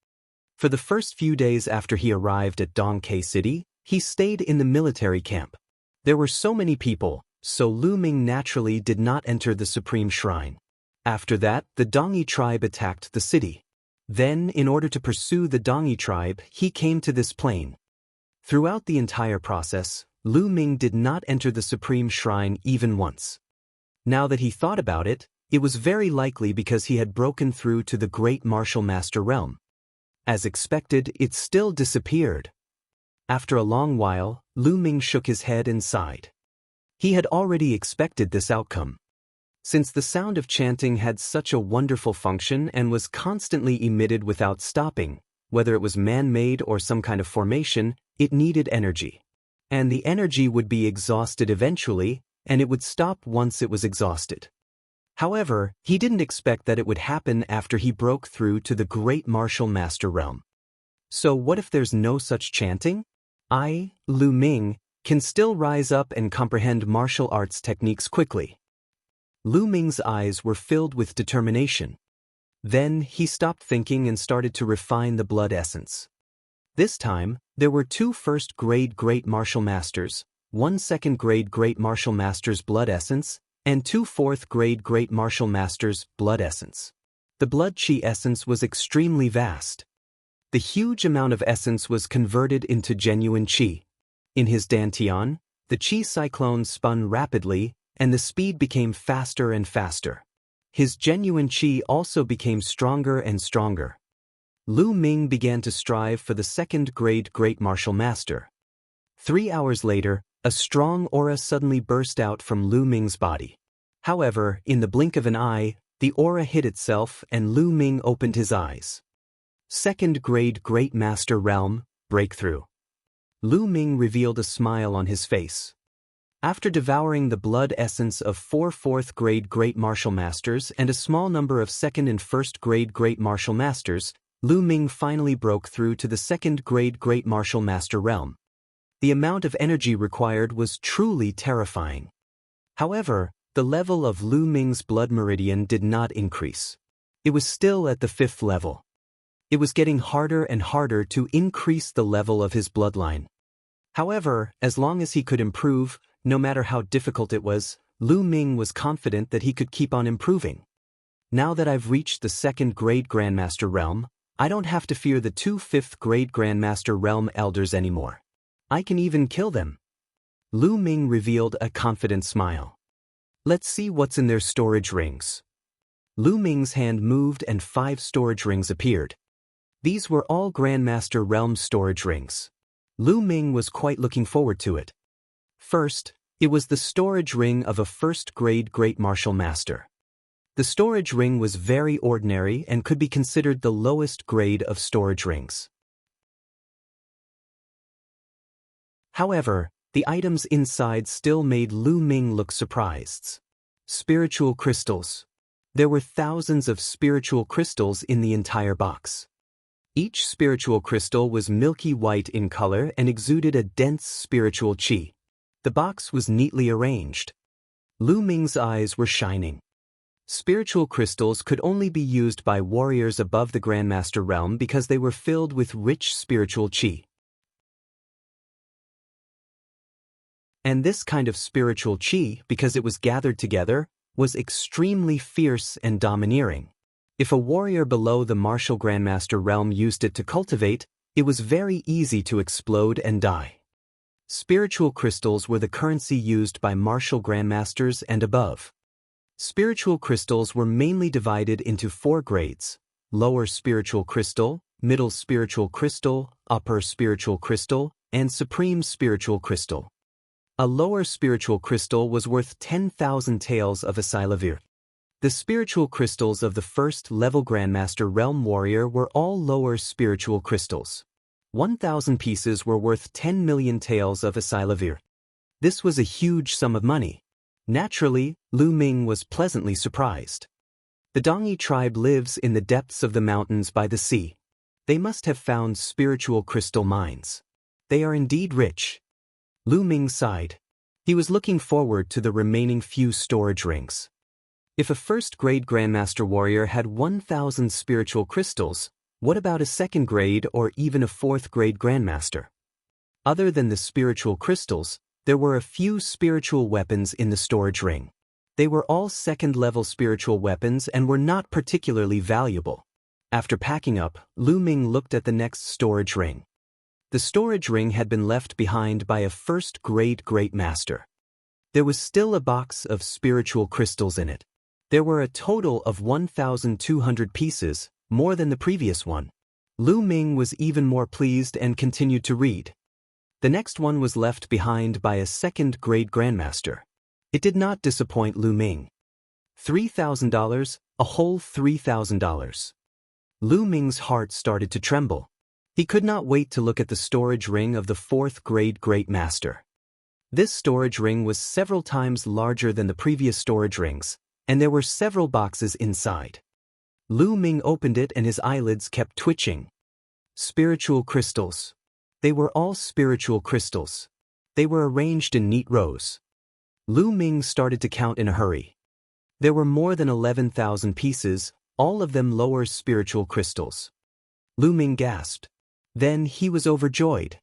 For the first few days after he arrived at Dongke City, he stayed in the military camp. There were so many people, so Lu Ming naturally did not enter the Supreme Shrine. After that, the Dongi tribe attacked the city. Then, in order to pursue the Dongi tribe, he came to this plain. Throughout the entire process, Lu Ming did not enter the Supreme Shrine even once. Now that he thought about it, it was very likely because he had broken through to the Great Martial Master realm. As expected, it still disappeared. After a long while, Lu Ming shook his head and sighed. He had already expected this outcome. Since the sound of chanting had such a wonderful function and was constantly emitted without stopping, whether it was man-made or some kind of formation, it needed energy. And the energy would be exhausted eventually, and it would stop once it was exhausted. However, he didn't expect that it would happen after he broke through to the Great Martial Master realm. So what if there's no such chanting? I, Lu Ming, can still rise up and comprehend martial arts techniques quickly. Lu Ming's eyes were filled with determination. Then he stopped thinking and started to refine the blood essence. This time, there were 2 first-grade Great Martial Masters, 1 second-grade Great Martial Master's blood essence, and 2 fourth-grade Great Martial Master's blood essence. The blood chi essence was extremely vast. The huge amount of essence was converted into genuine chi. In his dantian, the chi cyclone spun rapidly, and the speed became faster and faster. His genuine chi also became stronger and stronger. Lu Ming began to strive for the second-grade Great Martial Master. 3 hours later, a strong aura suddenly burst out from Lu Ming's body. However, in the blink of an eye, the aura hid itself and Lu Ming opened his eyes. Second-grade Great Master Realm, Breakthrough. Lu Ming revealed a smile on his face. After devouring the blood essence of 4 fourth-grade Great Martial Masters and a small number of second- and first-grade Great Martial Masters, Lu Ming finally broke through to the second-grade Great Martial Master realm. The amount of energy required was truly terrifying. However, the level of Lu Ming's blood meridian did not increase. It was still at the 5th level. It was getting harder and harder to increase the level of his bloodline. However, as long as he could improve, no matter how difficult it was, Lu Ming was confident that he could keep on improving. Now that I've reached the 2nd grade Grandmaster realm, I don't have to fear the 2 5th grade Grandmaster realm elders anymore. I can even kill them. Lu Ming revealed a confident smile. Let's see what's in their storage rings. Lu Ming's hand moved and 5 storage rings appeared. These were all Grandmaster realm storage rings. Lu Ming was quite looking forward to it. First, it was the storage ring of a 1st grade Great Martial Master. The storage ring was very ordinary and could be considered the lowest grade of storage rings. However, the items inside still made Lu Ming look surprised. Spiritual crystals. There were thousands of spiritual crystals in the entire box. Each spiritual crystal was milky white in color and exuded a dense spiritual qi. The box was neatly arranged. Lu Ming's eyes were shining. Spiritual crystals could only be used by warriors above the Grandmaster realm because they were filled with rich spiritual qi. And this kind of spiritual qi, because it was gathered together, was extremely fierce and domineering. If a warrior below the martial Grandmaster realm used it to cultivate, it was very easy to explode and die. Spiritual crystals were the currency used by martial Grandmasters and above. Spiritual crystals were mainly divided into 4 grades: lower spiritual crystal, middle spiritual crystal, upper spiritual crystal, and supreme spiritual crystal. A lower spiritual crystal was worth 10,000 taels of Asilavir. The spiritual crystals of the 1st level Grandmaster Realm Warrior were all lower spiritual crystals. 1,000 pieces were worth 10 million taels of Asilavir. This was a huge sum of money. Naturally, Lu Ming was pleasantly surprised. The Dongi tribe lives in the depths of the mountains by the sea. They must have found spiritual crystal mines. They are indeed rich. Lu Ming sighed. He was looking forward to the remaining few storage rings. If a 1st grade Grandmaster Warrior had 1,000 spiritual crystals, what about a 2nd grade or even a 4th grade Grandmaster? Other than the spiritual crystals, there were a few spiritual weapons in the storage ring. They were all 2nd level spiritual weapons and were not particularly valuable. After packing up, Lu Ming looked at the next storage ring. The storage ring had been left behind by a 1st grade Great Master. There was still a box of spiritual crystals in it. There were a total of 1,200 pieces, more than the previous one. Lu Ming was even more pleased and continued to read. The next one was left behind by a 2nd grade Grandmaster. It did not disappoint Lu Ming. $3,000, a whole $3,000. Lu Ming's heart started to tremble. He could not wait to look at the storage ring of the 4th grade Great Master. This storage ring was several times larger than the previous storage rings, and there were several boxes inside. Lu Ming opened it and his eyelids kept twitching. Spiritual crystals. They were all spiritual crystals. They were arranged in neat rows. Lu Ming started to count in a hurry. There were more than 11,000 pieces, all of them lower spiritual crystals. Lu Ming gasped. Then he was overjoyed.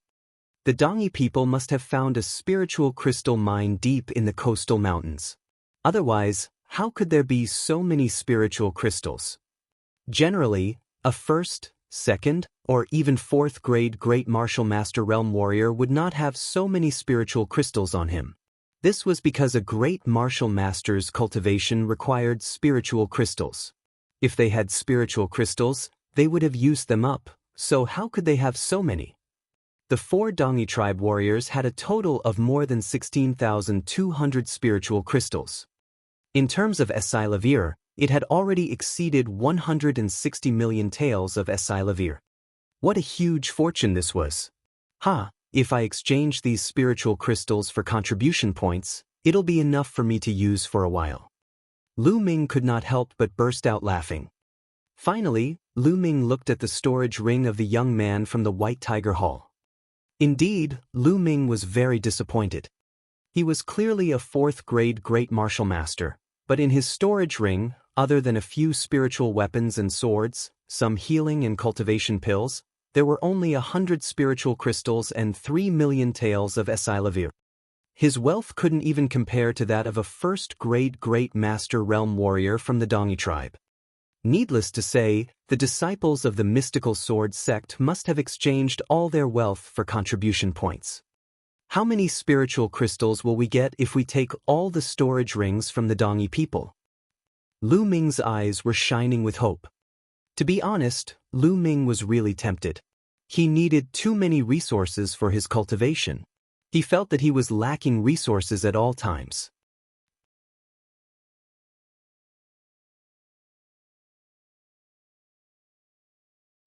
The Dongi people must have found a spiritual crystal mine deep in the coastal mountains. Otherwise, how could there be so many spiritual crystals? Generally, a 1st, 2nd, or even 4th grade Great Martial Master Realm Warrior would not have so many spiritual crystals on him. This was because a Great Martial Master's cultivation required spiritual crystals. If they had spiritual crystals, they would have used them up, so how could they have so many? The 4 Dongi tribe warriors had a total of more than 16,200 spiritual crystals. In terms of Asilavir, it had already exceeded 160 million taels of Asilavir. What a huge fortune this was. If I exchange these spiritual crystals for contribution points, it'll be enough for me to use for a while. Lu Ming could not help but burst out laughing. Finally, Lu Ming looked at the storage ring of the young man from the White Tiger Hall. Indeed, Lu Ming was very disappointed. He was clearly a fourth-grade great martial master, but in his storage ring, other than a few spiritual weapons and swords, some healing and cultivation pills, there were only 100 spiritual crystals and 3 million taels of Esilavir. His wealth couldn't even compare to that of a first-grade great master realm warrior from the Dongi tribe. Needless to say, the disciples of the mystical sword sect must have exchanged all their wealth for contribution points. How many spiritual crystals will we get if we take all the storage rings from the Dongi people? Lu Ming's eyes were shining with hope. To be honest, Lu Ming was really tempted. He needed too many resources for his cultivation. He felt that he was lacking resources at all times.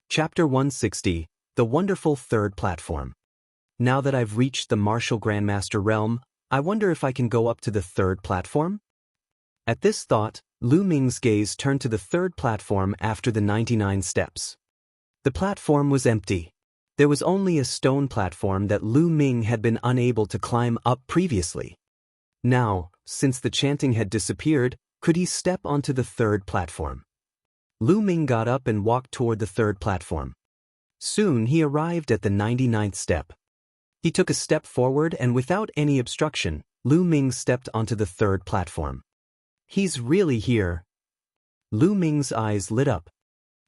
Chapter 160, The Wonderful Third Platform. Now that I've reached the Martial Grandmaster realm, I wonder if I can go up to the third platform? At this thought, Lu Ming's gaze turned to the third platform after the 99 steps. The platform was empty. There was only a stone platform that Lu Ming had been unable to climb up previously. Now, since the chanting had disappeared, could he step onto the third platform? Lu Ming got up and walked toward the third platform. Soon he arrived at the 99th step. He took a step forward and without any obstruction, Lu Ming stepped onto the third platform. He's really here. Lu Ming's eyes lit up.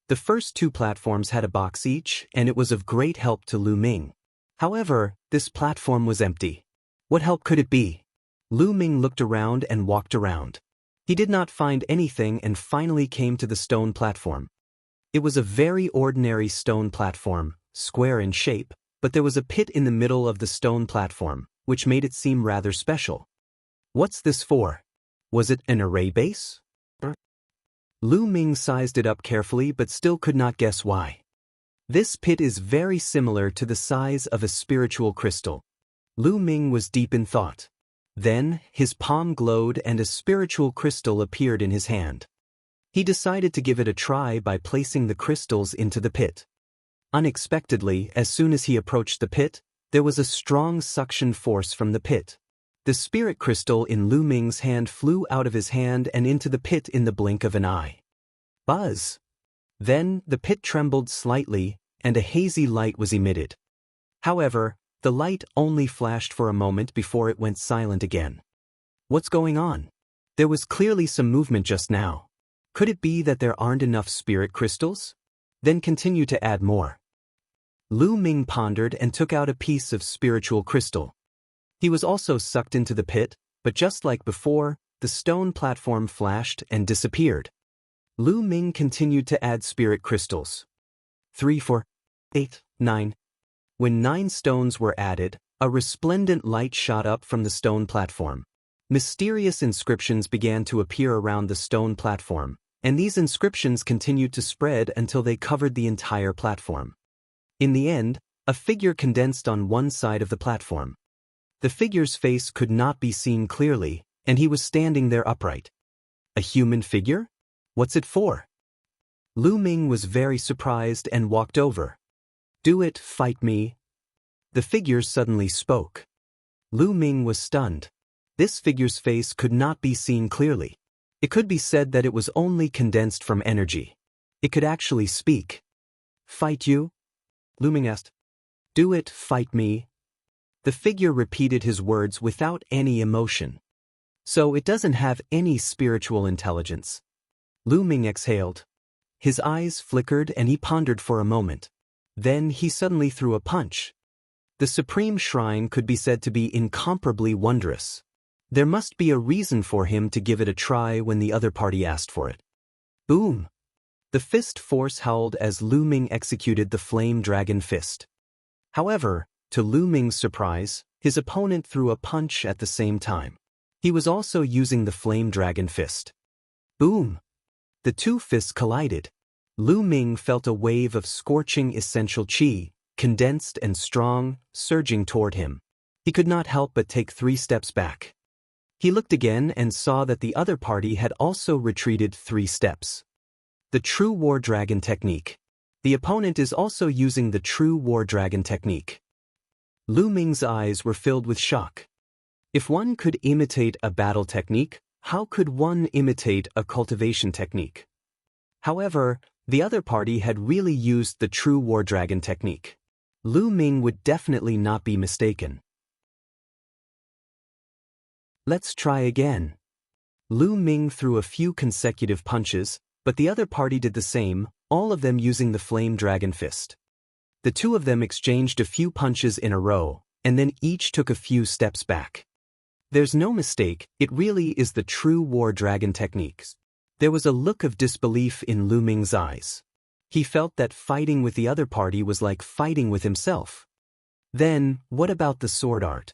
The first two platforms had a box each, and it was of great help to Lu Ming. However, this platform was empty. What help could it be? Lu Ming looked around and walked around. He did not find anything and finally came to the stone platform. It was a very ordinary stone platform, square in shape, but there was a pit in the middle of the stone platform, which made it seem rather special. What's this for? Was it an array base? Lu Ming sized it up carefully but still could not guess why. This pit is very similar to the size of a spiritual crystal. Lu Ming was deep in thought. Then, his palm glowed and a spiritual crystal appeared in his hand. He decided to give it a try by placing the crystals into the pit. Unexpectedly, as soon as he approached the pit, there was a strong suction force from the pit. The spirit crystal in Lu Ming's hand flew out of his hand and into the pit in the blink of an eye. Buzz! Then, the pit trembled slightly, and a hazy light was emitted. However, the light only flashed for a moment before it went silent again. What's going on? There was clearly some movement just now. Could it be that there aren't enough spirit crystals? Then continue to add more. Lu Ming pondered and took out a piece of spiritual crystal. He was also sucked into the pit, but just like before, the stone platform flashed and disappeared. Lu Ming continued to add spirit crystals. 3, 4, 8, 9. When 9 stones were added, a resplendent light shot up from the stone platform. Mysterious inscriptions began to appear around the stone platform, and these inscriptions continued to spread until they covered the entire platform. In the end, a figure condensed on one side of the platform. The figure's face could not be seen clearly, and he was standing there upright. A human figure? What's it for? Lu Ming was very surprised and walked over. Do it, fight me. The figure suddenly spoke. Lu Ming was stunned. This figure's face could not be seen clearly. It could be said that it was only condensed from energy. It could actually speak. Fight you? Lu Ming asked. Do it, fight me. The figure repeated his words without any emotion. So it doesn't have any spiritual intelligence. Lu Ming exhaled. His eyes flickered and he pondered for a moment. Then he suddenly threw a punch. The Supreme Shrine could be said to be incomparably wondrous. There must be a reason for him to give it a try when the other party asked for it. Boom! The fist force howled as Lu Ming executed the Flame Dragon Fist. However, to Lu Ming's surprise, his opponent threw a punch at the same time. He was also using the Flame Dragon Fist. Boom! The two fists collided. Lu Ming felt a wave of scorching essential qi, condensed and strong, surging toward him. He could not help but take 3 steps back. He looked again and saw that the other party had also retreated 3 steps. The True War Dragon Technique. The opponent is also using the True War Dragon Technique. Lu Ming's eyes were filled with shock. If one could imitate a battle technique, how could one imitate a cultivation technique? However, the other party had really used the true war dragon technique. Lu Ming would definitely not be mistaken. Let's try again. Lu Ming threw a few consecutive punches, but the other party did the same, all of them using the flame dragon fist. The two of them exchanged a few punches in a row, and then each took a few steps back. There's no mistake, it really is the true war dragon techniques. There was a look of disbelief in Lu Ming's eyes. He felt that fighting with the other party was like fighting with himself. Then, what about the sword art?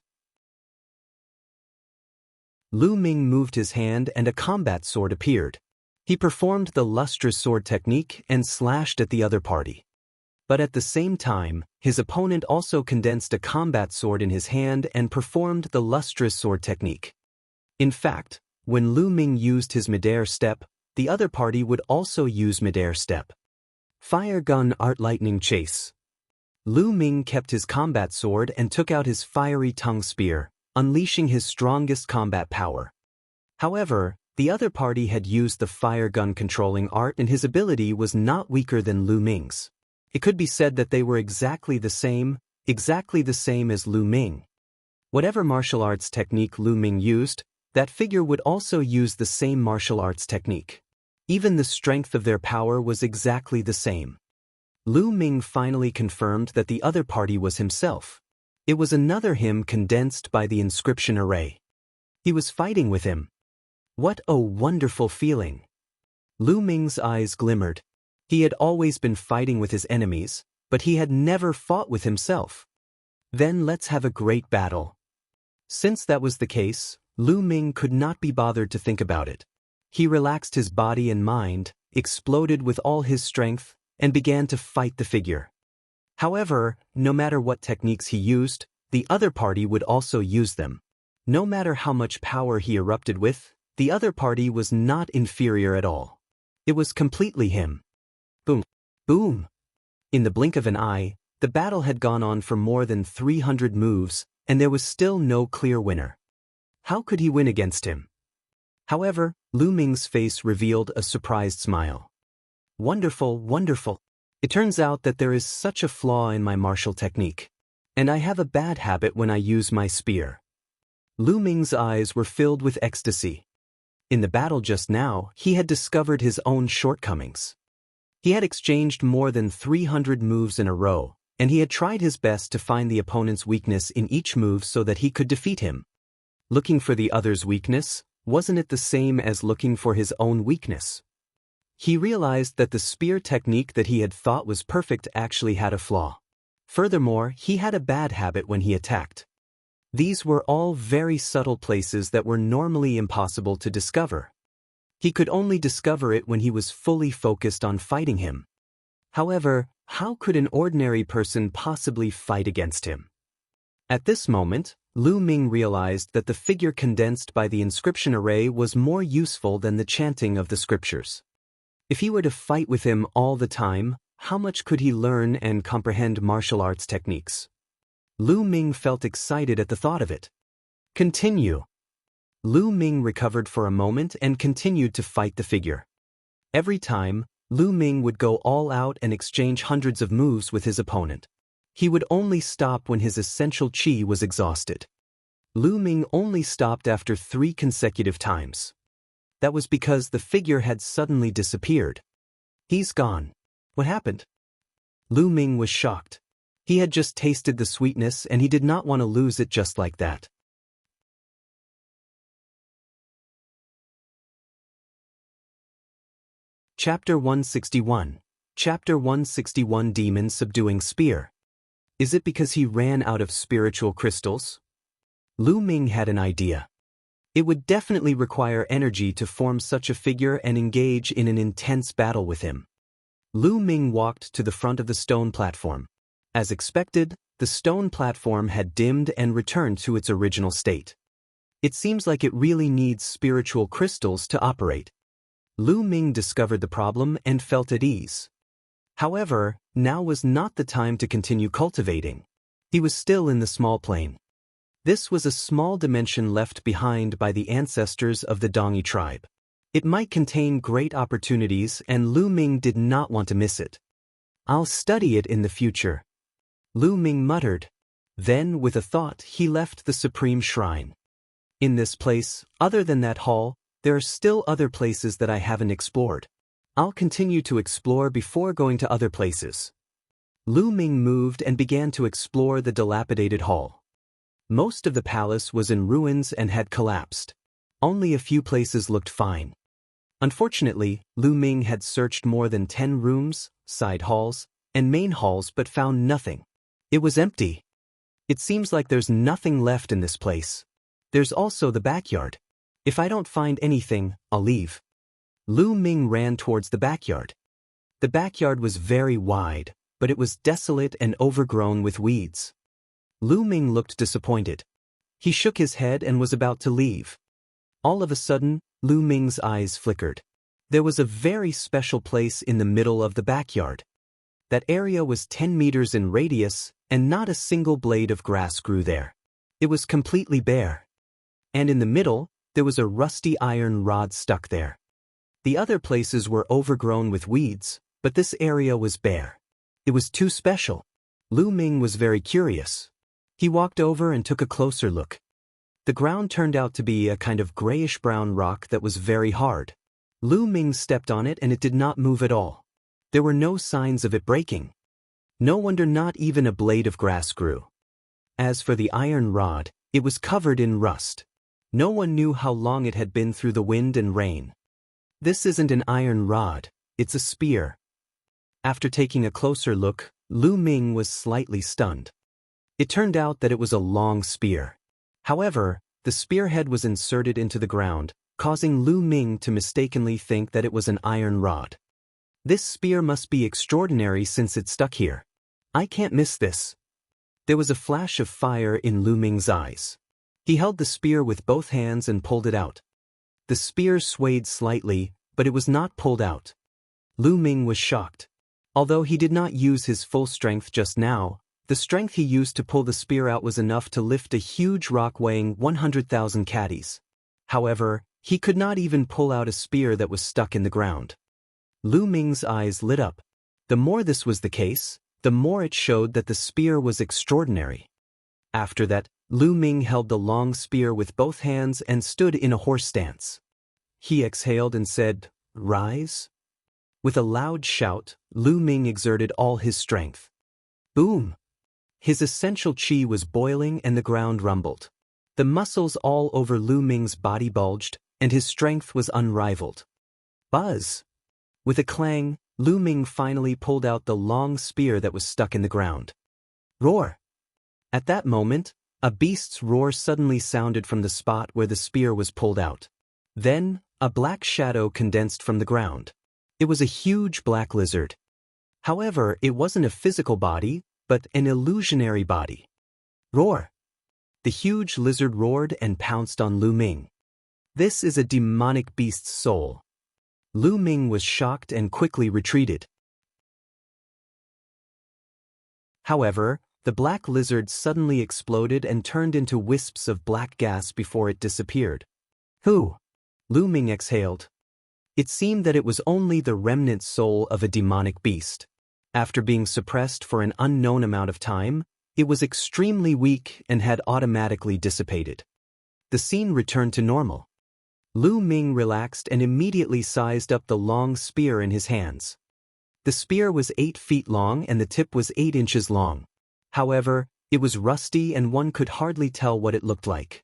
Lu Ming moved his hand and a combat sword appeared. He performed the lustrous sword technique and slashed at the other party. But at the same time, his opponent also condensed a combat sword in his hand and performed the lustrous sword technique. In fact, when Lu Ming used his midair step, the other party would also use midair step. Fire gun art lightning chase. Lu Ming kept his combat sword and took out his fiery tongue spear, unleashing his strongest combat power. However, the other party had used the fire gun controlling art and his ability was not weaker than Lu Ming's. It could be said that they were exactly the same as Lu Ming. Whatever martial arts technique Lu Ming used, that figure would also use the same martial arts technique. Even the strength of their power was exactly the same. Lu Ming finally confirmed that the other party was himself. It was another him condensed by the inscription array. He was fighting with him. What a wonderful feeling! Lu Ming's eyes glimmered. He had always been fighting with his enemies, but he had never fought with himself. Then let's have a great battle. Since that was the case, Lu Ming could not be bothered to think about it. He relaxed his body and mind, exploded with all his strength, and began to fight the figure. However, no matter what techniques he used, the other party would also use them. No matter how much power he erupted with, the other party was not inferior at all. It was completely him. Boom. Boom. In the blink of an eye, the battle had gone on for more than 300 moves, and there was still no clear winner. How could he win against him? However, Lu Ming's face revealed a surprised smile. Wonderful, wonderful. It turns out that there is such a flaw in my martial technique. And I have a bad habit when I use my spear. Lu Ming's eyes were filled with ecstasy. In the battle just now, he had discovered his own shortcomings. He had exchanged more than 300 moves in a row, and he had tried his best to find the opponent's weakness in each move so that he could defeat him. Looking for the other's weakness, wasn't it the same as looking for his own weakness? He realized that the spear technique that he had thought was perfect actually had a flaw. Furthermore, he had a bad habit when he attacked. These were all very subtle places that were normally impossible to discover. He could only discover it when he was fully focused on fighting him. However, how could an ordinary person possibly fight against him? At this moment, Lu Ming realized that the figure condensed by the inscription array was more useful than the chanting of the scriptures. If he were to fight with him all the time, how much could he learn and comprehend martial arts techniques? Lu Ming felt excited at the thought of it. Continue. Lu Ming recovered for a moment and continued to fight the figure. Every time, Lu Ming would go all out and exchange hundreds of moves with his opponent. He would only stop when his essential chi was exhausted. Lu Ming only stopped after 3 consecutive times. That was because the figure had suddenly disappeared. He's gone. What happened? Lu Ming was shocked. He had just tasted the sweetness and he did not want to lose it just like that. Chapter 161. Chapter 161 Demon Subduing Spear. Is it because he ran out of spiritual crystals? Lu Ming had an idea. It would definitely require energy to form such a figure and engage in an intense battle with him. Lu Ming walked to the front of the stone platform. As expected, the stone platform had dimmed and returned to its original state. It seems like it really needs spiritual crystals to operate. Lu Ming discovered the problem and felt at ease. However, now was not the time to continue cultivating. He was still in the small plane. This was a small dimension left behind by the ancestors of the Dongi tribe. It might contain great opportunities, and Lu Ming did not want to miss it. I'll study it in the future, Lu Ming muttered. Then, with a thought, he left the Supreme Shrine. In this place, other than that hall, there are still other places that I haven't explored. I'll continue to explore before going to other places. Lu Ming moved and began to explore the dilapidated hall. Most of the palace was in ruins and had collapsed. Only a few places looked fine. Unfortunately, Lu Ming had searched more than 10 rooms, side halls, and main halls but found nothing. It was empty. It seems like there's nothing left in this place. There's also the backyard. If I don't find anything, I'll leave. Lu Ming ran towards the backyard. The backyard was very wide, but it was desolate and overgrown with weeds. Lu Ming looked disappointed. He shook his head and was about to leave. All of a sudden, Lu Ming's eyes flickered. There was a very special place in the middle of the backyard. That area was 10 meters in radius, and not a single blade of grass grew there. It was completely bare. And in the middle, there was a rusty iron rod stuck there. The other places were overgrown with weeds, but this area was bare. It was too special. Lu Ming was very curious. He walked over and took a closer look. The ground turned out to be a kind of grayish-brown rock that was very hard. Lu Ming stepped on it and it did not move at all. There were no signs of it breaking. No wonder not even a blade of grass grew. As for the iron rod, it was covered in rust. No one knew how long it had been through the wind and rain. This isn't an iron rod, it's a spear. After taking a closer look, Lu Ming was slightly stunned. It turned out that it was a long spear. However, the spearhead was inserted into the ground, causing Lu Ming to mistakenly think that it was an iron rod. This spear must be extraordinary since it stuck here. I can't miss this. There was a flash of fire in Lu Ming's eyes. He held the spear with both hands and pulled it out. The spear swayed slightly, but it was not pulled out. Lu Ming was shocked. Although he did not use his full strength just now, the strength he used to pull the spear out was enough to lift a huge rock weighing 100,000 catties. However, he could not even pull out a spear that was stuck in the ground. Lu Ming's eyes lit up. The more this was the case, the more it showed that the spear was extraordinary. After that, Lu Ming held the long spear with both hands and stood in a horse stance. He exhaled and said, "Rise." With a loud shout, Lu Ming exerted all his strength. Boom! His essential chi was boiling and the ground rumbled. The muscles all over Lu Ming's body bulged, and his strength was unrivaled. Buzz! With a clang, Lu Ming finally pulled out the long spear that was stuck in the ground. Roar! At that moment, a beast's roar suddenly sounded from the spot where the spear was pulled out. Then, a black shadow condensed from the ground. It was a huge black lizard. However, it wasn't a physical body, but an illusionary body. Roar! The huge lizard roared and pounced on Lu Ming. This is a demonic beast's soul. Lu Ming was shocked and quickly retreated. However, the black lizard suddenly exploded and turned into wisps of black gas before it disappeared. Who? Lu Ming exhaled. It seemed that it was only the remnant soul of a demonic beast. After being suppressed for an unknown amount of time, it was extremely weak and had automatically dissipated. The scene returned to normal. Lu Ming relaxed and immediately sized up the long spear in his hands. The spear was 8 feet long and the tip was 8 inches long. However, it was rusty and one could hardly tell what it looked like.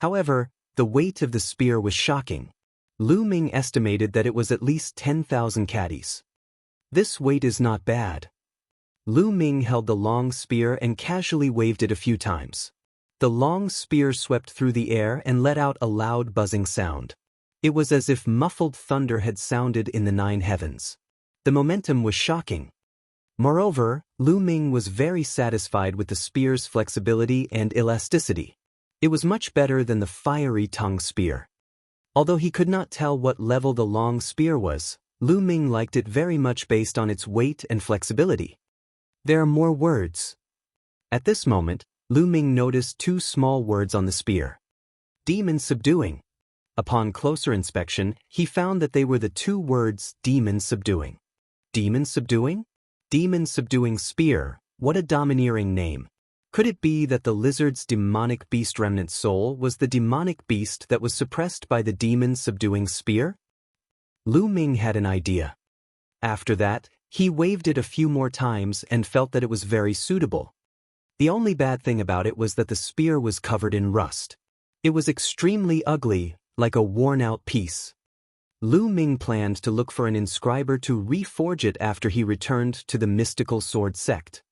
However, the weight of the spear was shocking. Lu Ming estimated that it was at least 10,000 catties. This weight is not bad. Lu Ming held the long spear and casually waved it a few times. The long spear swept through the air and let out a loud buzzing sound. It was as if muffled thunder had sounded in the 9 heavens. The momentum was shocking. Moreover, Lu Ming was very satisfied with the spear's flexibility and elasticity. It was much better than the fiery tongue spear. Although he could not tell what level the long spear was, Lu Ming liked it very much based on its weight and flexibility. There are more words. At this moment, Lu Ming noticed two small words on the spear. Demon subduing. Upon closer inspection, he found that they were the two words demon subduing. Demon subduing? Demon subduing spear, what a domineering name. Could it be that the lizard's demonic beast remnant soul was the demonic beast that was suppressed by the demon subduing spear? Lu Ming had an idea. After that, he waved it a few more times and felt that it was very suitable. The only bad thing about it was that the spear was covered in rust. It was extremely ugly, like a worn-out piece. Lu Ming planned to look for an inscriber to reforge it after he returned to the mystical sword sect.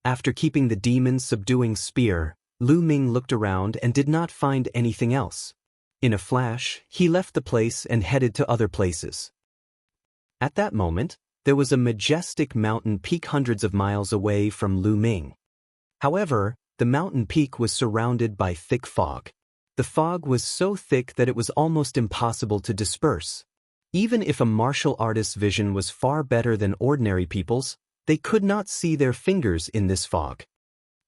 After keeping the demon subduing spear, Lu Ming looked around and did not find anything else. In a flash, he left the place and headed to other places. At that moment, there was a majestic mountain peak hundreds of miles away from Lu Ming. However, the mountain peak was surrounded by thick fog. The fog was so thick that it was almost impossible to disperse. Even if a martial artist's vision was far better than ordinary people's, they could not see their fingers in this fog.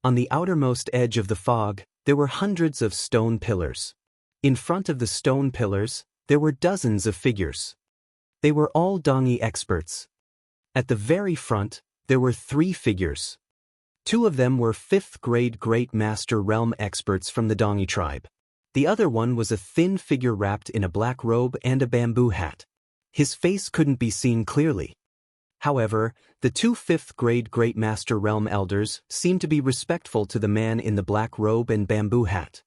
On the outermost edge of the fog, there were hundreds of stone pillars. In front of the stone pillars, there were dozens of figures. They were all Dongi experts. At the very front, there were 3 figures. 2 of them were 5th grade Great Master Realm experts from the Dongi tribe. The other one was a thin figure wrapped in a black robe and a bamboo hat. His face couldn't be seen clearly. However, the 2 5th grade Great Master Realm elders seemed to be respectful to the man in the black robe and bamboo hat.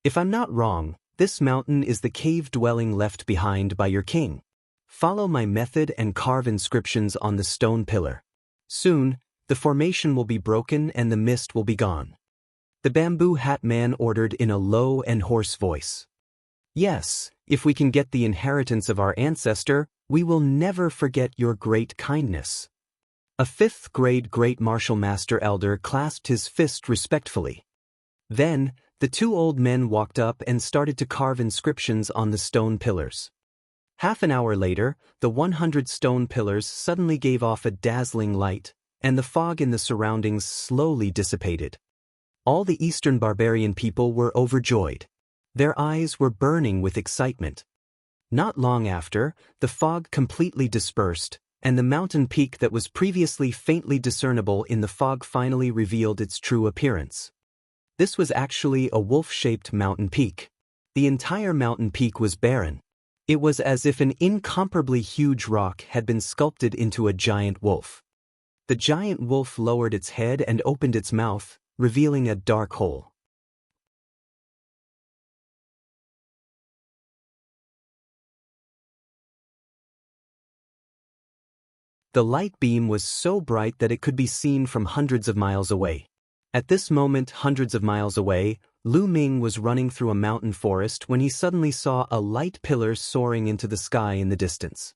If I'm not wrong, this mountain is the cave dwelling left behind by your king. Follow my method and carve inscriptions on the stone pillar. Soon, the formation will be broken and the mist will be gone. The bamboo hat man ordered in a low and hoarse voice. Yes, if we can get the inheritance of our ancestor, we will never forget your great kindness. A 5th grade Great Martial Master Elder clasped his fist respectfully. Then, the 2 old men walked up and started to carve inscriptions on the stone pillars. Half an hour later, the 100 stone pillars suddenly gave off a dazzling light, and the fog in the surroundings slowly dissipated. All the Eastern barbarian people were overjoyed. Their eyes were burning with excitement. Not long after, the fog completely dispersed, and the mountain peak that was previously faintly discernible in the fog finally revealed its true appearance. This was actually a wolf-shaped mountain peak. The entire mountain peak was barren. It was as if an incomparably huge rock had been sculpted into a giant wolf. The giant wolf lowered its head and opened its mouth, revealing a dark hole. The light beam was so bright that it could be seen from hundreds of miles away. At this moment, hundreds of miles away, Lu Ming was running through a mountain forest when he suddenly saw a light pillar soaring into the sky in the distance.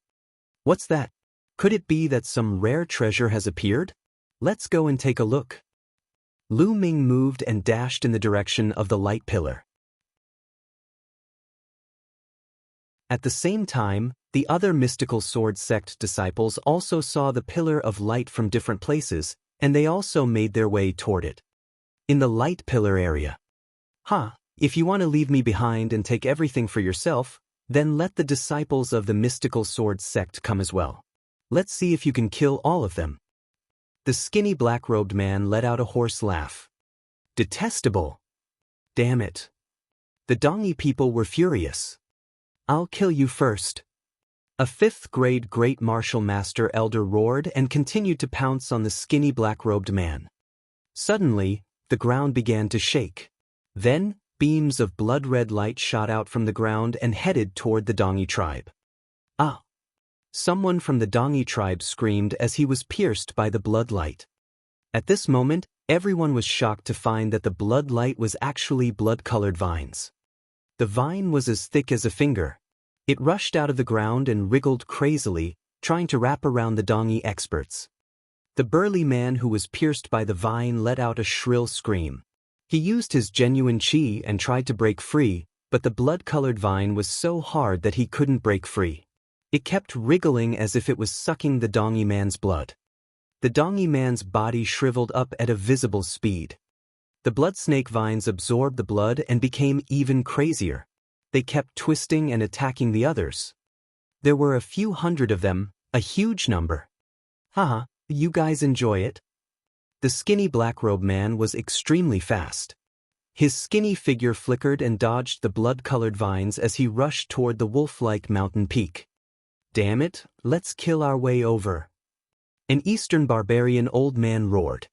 What's that? Could it be that some rare treasure has appeared? Let's go and take a look. Lu Ming moved and dashed in the direction of the light pillar. At the same time, the other mystical sword sect disciples also saw the pillar of light from different places, and they also made their way toward it. In the light pillar area. If you want to leave me behind and take everything for yourself, then let the disciples of the mystical sword sect come as well. Let's see if you can kill all of them. The skinny black-robed man let out a hoarse laugh. Detestable. Damn it. The Dongi people were furious. I'll kill you first. A 5th grade Great Martial Master Elder roared and continued to pounce on the skinny black-robed man. Suddenly, the ground began to shake. Then, beams of blood-red light shot out from the ground and headed toward the Dongi tribe. Ah! Someone from the Dongi tribe screamed as he was pierced by the blood light. At this moment, everyone was shocked to find that the blood light was actually blood-colored vines. The vine was as thick as a finger. It rushed out of the ground and wriggled crazily, trying to wrap around the Dongi experts. The burly man who was pierced by the vine let out a shrill scream. He used his genuine chi and tried to break free, but the blood-colored vine was so hard that he couldn't break free. It kept wriggling as if it was sucking the Dongi man's blood. The Dongi man's body shriveled up at a visible speed. The blood snake vines absorbed the blood and became even crazier. They kept twisting and attacking the others. There were a few hundred of them, a huge number. Haha, you guys enjoy it? The skinny black-robe man was extremely fast. His skinny figure flickered and dodged the blood-colored vines as he rushed toward the wolf-like mountain peak. Damn it, let's kill our way over. An Eastern barbarian old man roared.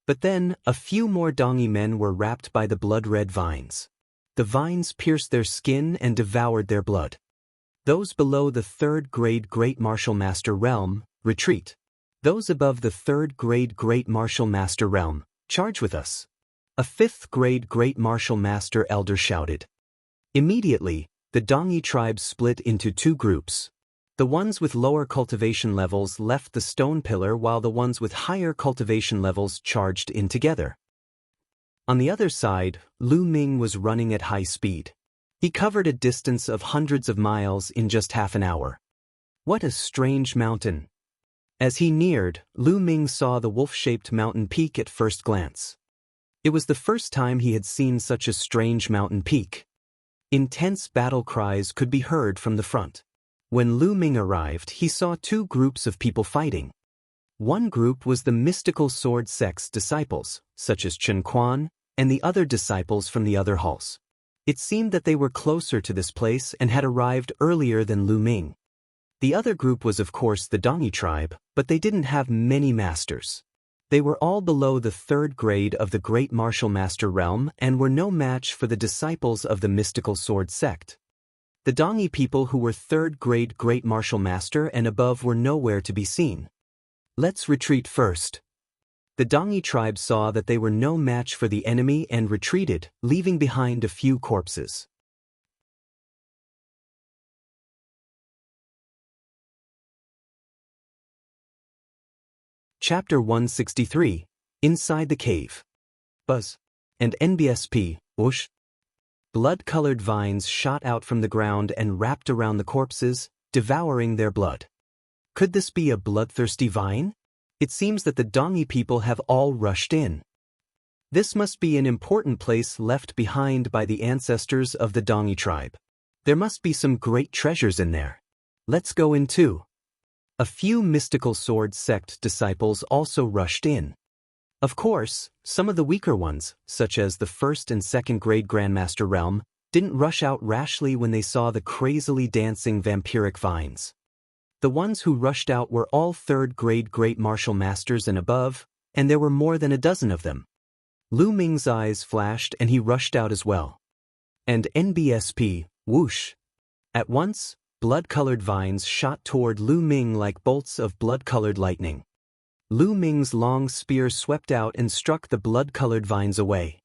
But then, a few more Dongi men were wrapped by the blood-red vines. The vines pierced their skin and devoured their blood. Those below the 3rd grade Great Martial Master realm, retreat. Those above the 3rd grade Great Martial Master realm, charge with us. A 5th grade Great Martial Master elder shouted. Immediately, the Dongi tribe split into 2 groups. The ones with lower cultivation levels left the stone pillar while the ones with higher cultivation levels charged in together. On the other side, Lu Ming was running at high speed. He covered a distance of hundreds of miles in just half an hour. What a strange mountain. As he neared, Lu Ming saw the wolf-shaped mountain peak at first glance. It was the first time he had seen such a strange mountain peak. Intense battle cries could be heard from the front. When Lu Ming arrived, he saw 2 groups of people fighting. One group was the mystical sword sect's disciples, such as Chen Quan, and the other disciples from the other halls. It seemed that they were closer to this place and had arrived earlier than Lu Ming. The other group was of course the Dongi tribe, but they didn't have many masters. They were all below the 3rd grade of the Great Martial Master realm and were no match for the disciples of the mystical sword sect. The Dongi people who were 3rd grade Great Martial Master and above were nowhere to be seen. Let's retreat first. The Dongi tribe saw that they were no match for the enemy and retreated, leaving behind a few corpses. Chapter 163, Inside the Cave. Buzz. And NBSP, whoosh. Blood-colored vines shot out from the ground and wrapped around the corpses, devouring their blood. Could this be a bloodthirsty vine? It seems that the Dongi people have all rushed in. This must be an important place left behind by the ancestors of the Dongi tribe. There must be some great treasures in there. Let's go in too. A few mystical sword sect disciples also rushed in. Of course, some of the weaker ones, such as the 1st and 2nd grade Grandmaster realm, didn't rush out rashly when they saw the crazily dancing vampiric vines. The ones who rushed out were all 3rd grade Great Martial Masters and above, and there were more than a dozen of them. Lu Ming's eyes flashed and he rushed out as well. And NBSP, whoosh. At once, blood-colored vines shot toward Lu Ming like bolts of blood-colored lightning. Lu Ming's long spear swept out and struck the blood-colored vines away.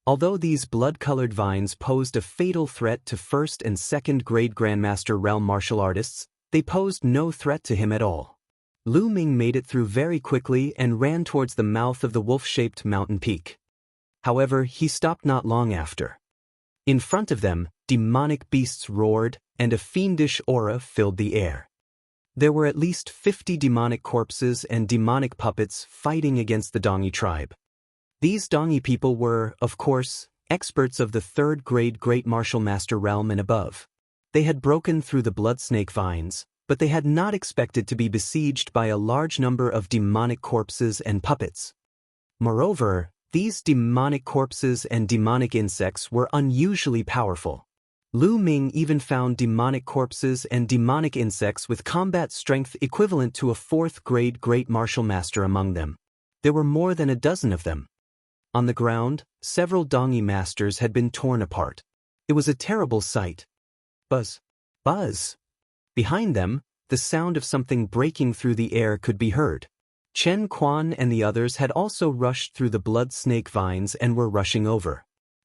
Although these blood-colored vines posed a fatal threat to 1st and 2nd grade Grandmaster realm martial artists, they posed no threat to him at all. Lu Ming made it through very quickly and ran towards the mouth of the wolf-shaped mountain peak. However, he stopped not long after. In front of them, demonic beasts roared, and a fiendish aura filled the air. There were at least 50 demonic corpses and demonic puppets fighting against the Dongi tribe. These Dongi people were, of course, experts of the 3rd grade Great Martial Master realm and above. They had broken through the blood snake vines, but they had not expected to be besieged by a large number of demonic corpses and puppets. Moreover, these demonic corpses and demonic insects were unusually powerful. Lu Ming even found demonic corpses and demonic insects with combat strength equivalent to a 4th grade Great Martial Master among them. There were more than a dozen of them. On the ground, several Dongi masters had been torn apart. It was a terrible sight. Buzz. Buzz. Behind them, the sound of something breaking through the air could be heard. Chen Quan and the others had also rushed through the blood snake vines and were rushing over.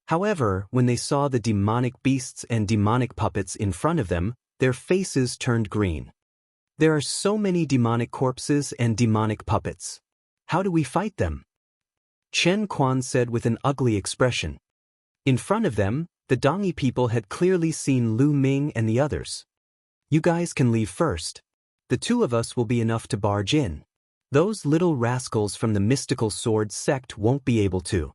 However, when they saw the demonic beasts and demonic puppets in front of them, their faces turned green. There are so many demonic corpses and demonic puppets. How do we fight them? Chen Quan said with an ugly expression. In front of them, the Dongi people had clearly seen Lu Ming and the others. You guys can leave first. The 2 of us will be enough to barge in. Those little rascals from the mystical sword sect won't be able to.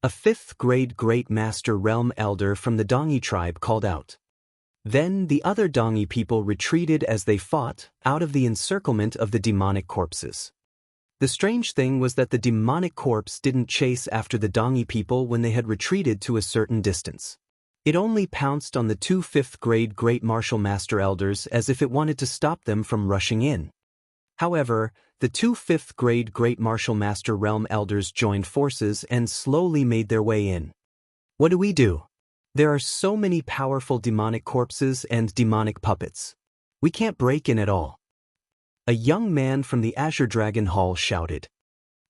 A 5th grade Great Master Realm Elder from the Dongi tribe called out. Then the other Dongi people retreated as they fought out of the encirclement of the demonic corpses. The strange thing was that the demonic corpse didn't chase after the Dongi people when they had retreated to a certain distance. It only pounced on the 2 5th grade Great Martial Master Elders as if it wanted to stop them from rushing in. However, the 2 5th grade Great Martial Master Realm Elders joined forces and slowly made their way in. What do we do? There are so many powerful demonic corpses and demonic puppets. We can't break in at all. A young man from the Azure Dragon Hall shouted.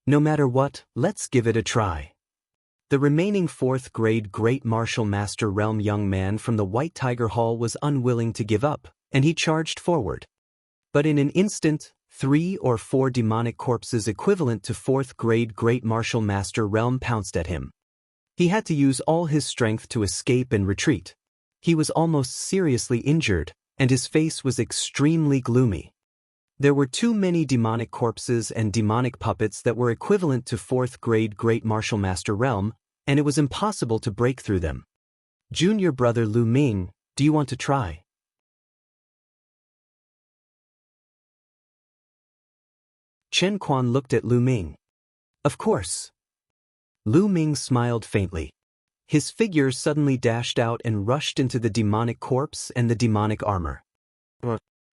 No matter what, let's give it a try. The remaining 4th grade Great Martial Master Realm young man from the White Tiger Hall was unwilling to give up, and he charged forward. But in an instant, 3 or 4 demonic corpses equivalent to 4th grade Great Martial Master Realm pounced at him. He had to use all his strength to escape and retreat. He was almost seriously injured, and his face was extremely gloomy. There were too many demonic corpses and demonic puppets that were equivalent to 4th grade Great Martial Master Realm, and it was impossible to break through them. Junior brother Lu Ming, do you want to try? Chen Quan looked at Lu Ming. Of course. Lu Ming smiled faintly. His figure suddenly dashed out and rushed into the demonic corpse and the demonic armor.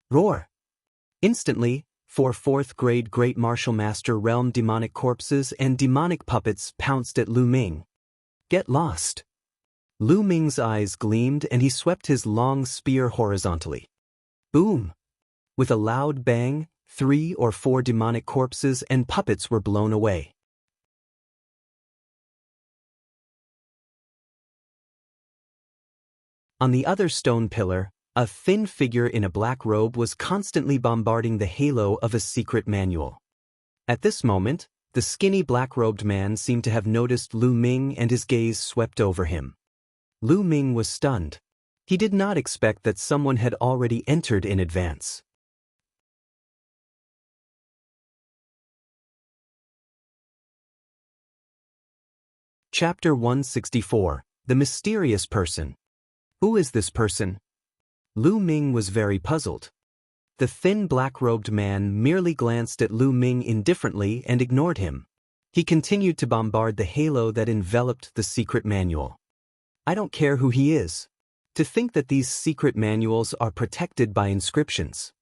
Roar! Instantly, 4 4th grade Great Martial Master Realm demonic corpses and demonic puppets pounced at Lu Ming. Get lost! Lu Ming's eyes gleamed and he swept his long spear horizontally. Boom! With a loud bang, 3 or 4 demonic corpses and puppets were blown away. On the other stone pillar, a thin figure in a black robe was constantly bombarding the halo of a secret manual. At this moment, the skinny black-robed man seemed to have noticed Lu Ming and his gaze swept over him. Lu Ming was stunned. He did not expect that someone had already entered in advance. Chapter 164. The Mysterious Person. Who is this person? Lu Ming was very puzzled. The thin black-robed man merely glanced at Lu Ming indifferently and ignored him. He continued to bombard the halo that enveloped the secret manual. I don't care who he is. To think that these secret manuals are protected by inscriptions.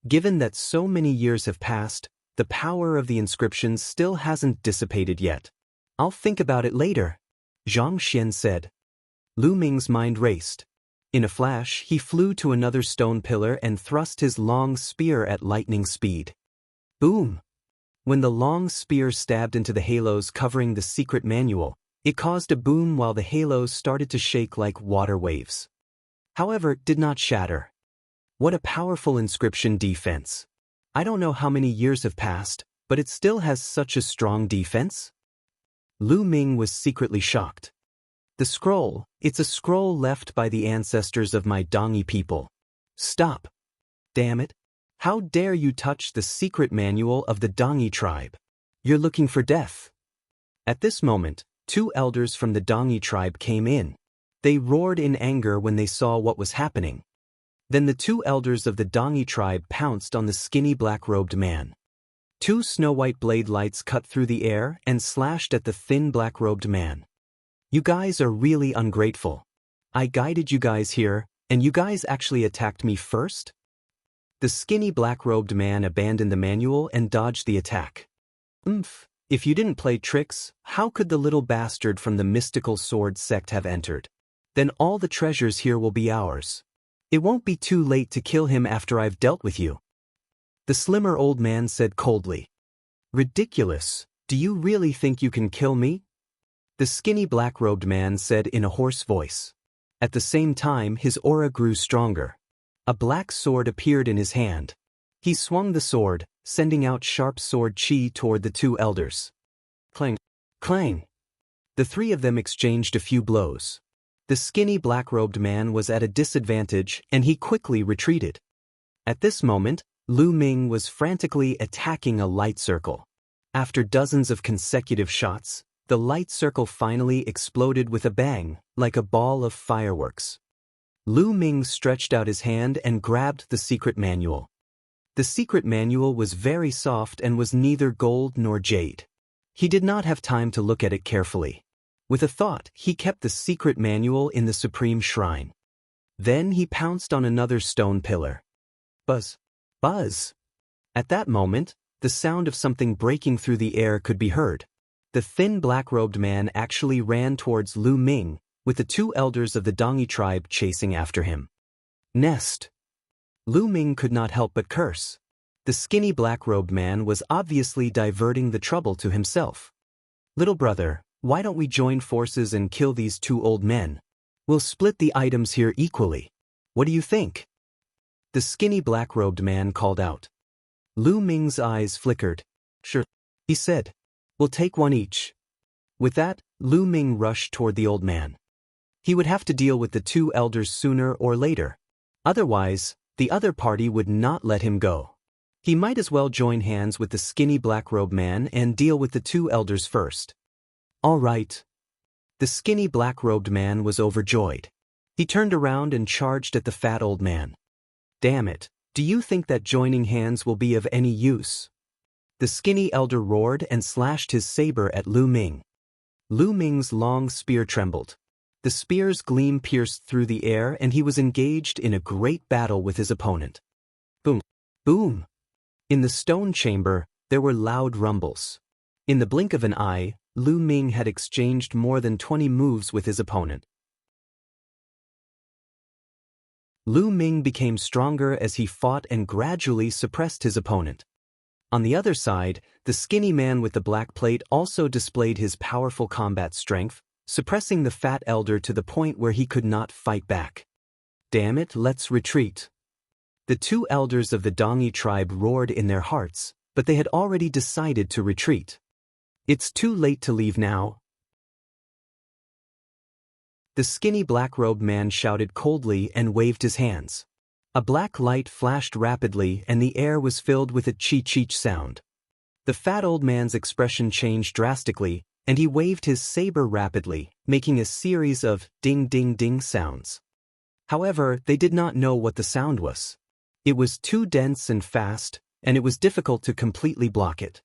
Given that so many years have passed, the power of the inscriptions still hasn't dissipated yet. I'll think about it later, Zhang Xian said. Lu Ming's mind raced. In a flash, he flew to another stone pillar and thrust his long spear at lightning speed. Boom! When the long spear stabbed into the halos covering the secret manual, it caused a boom while the halos started to shake like water waves. However, it did not shatter. What a powerful inscription defense. I don't know how many years have passed, but it still has such a strong defense? Lu Ming was secretly shocked. The scroll, it's a scroll left by the ancestors of my Dongi people. Stop. Damn it. How dare you touch the secret manual of the Dongi tribe? You're looking for death. At this moment, 2 elders from the Dongi tribe came in. They roared in anger when they saw what was happening. Then the 2 elders of the Dongi tribe pounced on the skinny black-robed man. 2 snow-white blade lights cut through the air and slashed at the thin black-robed man. You guys are really ungrateful. I guided you guys here, and you guys actually attacked me first? The skinny black-robed man abandoned the manual and dodged the attack. If you didn't play tricks, how could the little bastard from the mystical sword sect have entered? Then all the treasures here will be ours. It won't be too late to kill him after I've dealt with you. The slimmer old man said coldly. Ridiculous. Do you really think you can kill me? The skinny black-robed man said in a hoarse voice. At the same time, his aura grew stronger. A black sword appeared in his hand. He swung the sword, sending out sharp sword chi toward the 2 elders. Clang! Clang! The 3 of them exchanged a few blows. The skinny black-robed man was at a disadvantage and he quickly retreated. At this moment, Lu Ming was frantically attacking a light circle. After dozens of consecutive shots, the light circle finally exploded with a bang, like a ball of fireworks. Lu Ming stretched out his hand and grabbed the secret manual. The secret manual was very soft and was neither gold nor jade. He did not have time to look at it carefully. With a thought, he kept the secret manual in the supreme shrine. Then he pounced on another stone pillar. Buzz! Buzz! At that moment, the sound of something breaking through the air could be heard. The thin black-robed man actually ran towards Lu Ming, with the two elders of the Dongi tribe chasing after him. Nest! Lu Ming could not help but curse. The skinny black-robed man was obviously diverting the trouble to himself. Little brother, why don't we join forces and kill these two old men? We'll split the items here equally. What do you think? The skinny black-robed man called out. Lu Ming's eyes flickered. Sure, he said. We'll take one each. With that, Lu Ming rushed toward the old man. He would have to deal with the two elders sooner or later. Otherwise, the other party would not let him go. He might as well join hands with the skinny black-robed man and deal with the two elders first. All right. The skinny black-robed man was overjoyed. He turned around and charged at the fat old man. Damn it, do you think that joining hands will be of any use? The skinny elder roared and slashed his saber at Lu Ming. Lu Ming's long spear trembled. The spear's gleam pierced through the air and he was engaged in a great battle with his opponent. Boom! Boom! In the stone chamber, there were loud rumbles. In the blink of an eye, Lu Ming had exchanged more than 20 moves with his opponent. Lu Ming became stronger as he fought and gradually suppressed his opponent. On the other side, the skinny man with the black plate also displayed his powerful combat strength, suppressing the fat elder to the point where he could not fight back. Damn it, let's retreat. The two elders of the Dongi tribe roared in their hearts, but they had already decided to retreat. It's too late to leave now. The skinny black-robed man shouted coldly and waved his hands. A black light flashed rapidly and the air was filled with a cheech-cheech sound. The fat old man's expression changed drastically, and he waved his saber rapidly, making a series of ding-ding-ding sounds. However, they did not know what the sound was. It was too dense and fast, and it was difficult to completely block it.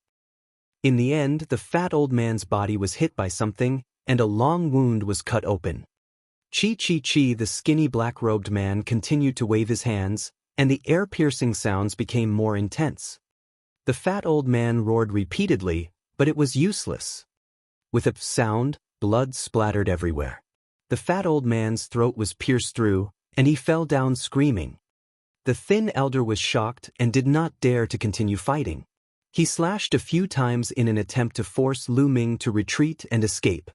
In the end, the fat old man's body was hit by something, and a long wound was cut open. Chi-chi-chi, the skinny black-robed man continued to wave his hands, and the air-piercing sounds became more intense. The fat old man roared repeatedly, but it was useless. With a sound, blood splattered everywhere. The fat old man's throat was pierced through, and he fell down screaming. The thin elder was shocked and did not dare to continue fighting. He slashed a few times in an attempt to force Lu Ming to retreat and escape.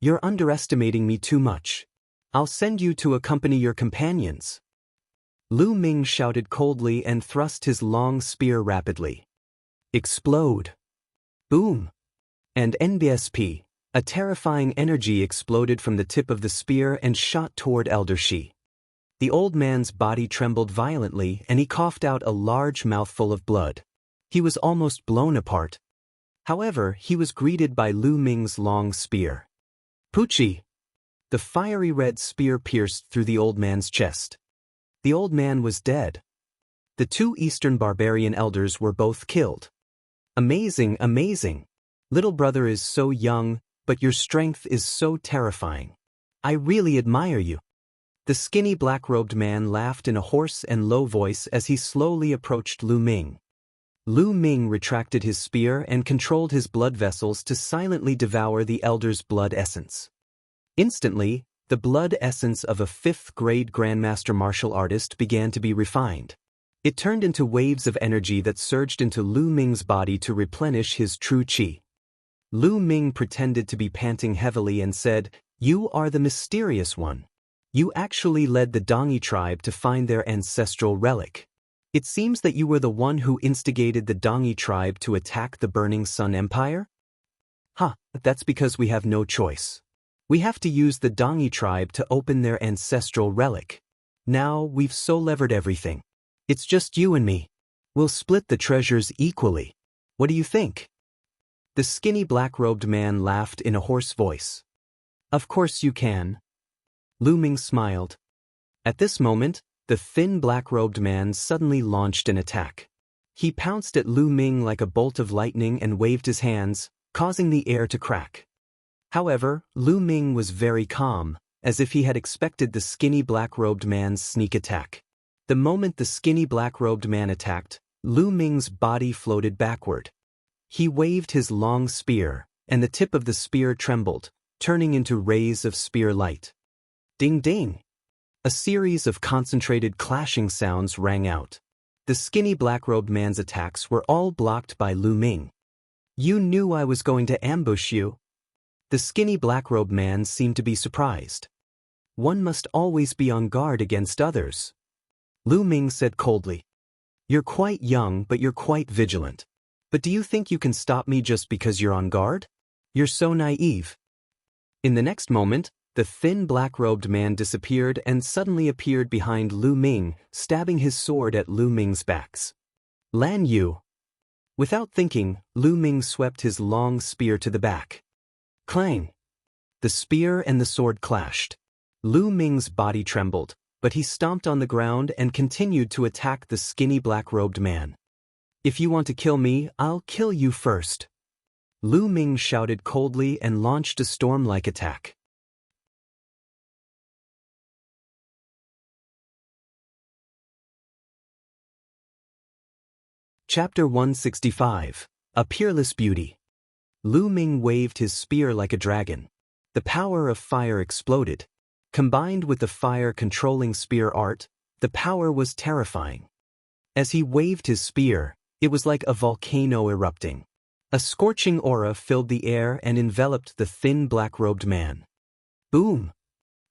You're underestimating me too much. I'll send you to accompany your companions. Lu Ming shouted coldly and thrust his long spear rapidly. Explode! Boom! And NBSP, a terrifying energy exploded from the tip of the spear and shot toward Elder Shi. The old man's body trembled violently and he coughed out a large mouthful of blood. He was almost blown apart. However, he was greeted by Lu Ming's long spear. Poochie! The fiery red spear pierced through the old man's chest. The old man was dead. The two Eastern barbarian elders were both killed. Amazing, amazing! Little brother is so young, but your strength is so terrifying. I really admire you. The skinny black-robed man laughed in a hoarse and low voice as he slowly approached Lu Ming. Lu Ming retracted his spear and controlled his blood vessels to silently devour the elder's blood essence. Instantly, the blood essence of a 5th-grade grandmaster martial artist began to be refined. It turned into waves of energy that surged into Lu Ming's body to replenish his true qi. Lu Ming pretended to be panting heavily and said, "You are the mysterious one. You actually led the Dongi tribe to find their ancestral relic. It seems that you were the one who instigated the Dongi tribe to attack the Burning Sun Empire? That's because we have no choice. We have to use the Dongi tribe to open their ancestral relic. Now we've so levered everything. It's just you and me. We'll split the treasures equally. What do you think? The skinny black-robed man laughed in a hoarse voice. Of course you can. Lu Ming smiled. At this moment, the thin black-robed man suddenly launched an attack. He pounced at Lu Ming like a bolt of lightning and waved his hands, causing the air to crack. However, Lu Ming was very calm, as if he had expected the skinny black-robed man's sneak attack. The moment the skinny black-robed man attacked, Lu Ming's body floated backward. He waved his long spear, and the tip of the spear trembled, turning into rays of spear light. Ding ding! A series of concentrated clashing sounds rang out. The skinny black-robed man's attacks were all blocked by Lu Ming. You knew I was going to ambush you. The skinny black-robed man seemed to be surprised. One must always be on guard against others. Lu Ming said coldly. You're quite young, but you're quite vigilant. But do you think you can stop me just because you're on guard? You're so naive. In the next moment, the thin black-robed man disappeared and suddenly appeared behind Lu Ming, stabbing his sword at Lu Ming's backs. Lan Yu. Without thinking, Lu Ming swept his long spear to the back. Clang! The spear and the sword clashed. Lu Ming's body trembled, but he stomped on the ground and continued to attack the skinny black-robed man. If you want to kill me, I'll kill you first. Lu Ming shouted coldly and launched a storm-like attack. Chapter 165. A Peerless Beauty. Lu Ming waved his spear like a dragon. The power of fire exploded. Combined with the fire-controlling spear art, the power was terrifying. As he waved his spear, it was like a volcano erupting. A scorching aura filled the air and enveloped the thin black-robed man. Boom!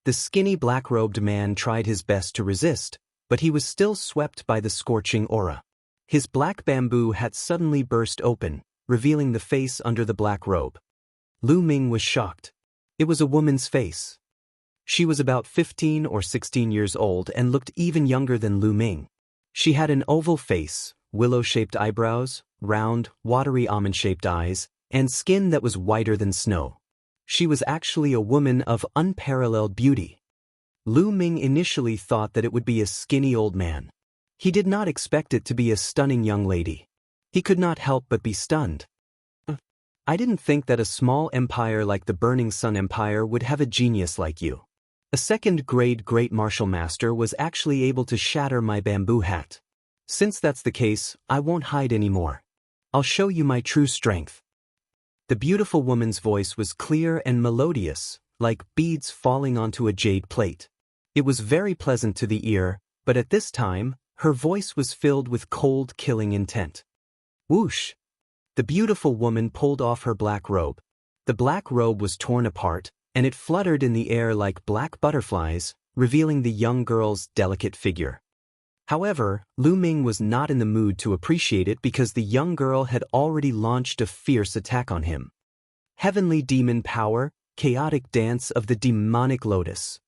The skinny black-robed man tried his best to resist, but he was still swept by the scorching aura. His black bamboo hat suddenly burst open, revealing the face under the black robe. Lu Ming was shocked. It was a woman's face. She was about 15 or 16 years old and looked even younger than Lu Ming. She had an oval face, willow-shaped eyebrows, round, watery almond-shaped eyes, and skin that was whiter than snow. She was actually a woman of unparalleled beauty. Lu Ming initially thought that it would be a skinny old man. He did not expect it to be a stunning young lady. He could not help but be stunned. I didn't think that a small empire like the Burning Sun Empire would have a genius like you. A second-grade Great Martial Master was actually able to shatter my bamboo hat. Since that's the case, I won't hide anymore. I'll show you my true strength. The beautiful woman's voice was clear and melodious, like beads falling onto a jade plate. It was very pleasant to the ear, but at this time, her voice was filled with cold, killing intent. Whoosh! The beautiful woman pulled off her black robe. The black robe was torn apart, and it fluttered in the air like black butterflies, revealing the young girl's delicate figure. However, Lu Ming was not in the mood to appreciate it because the young girl had already launched a fierce attack on him. Heavenly demon power, chaotic dance of the demonic lotus.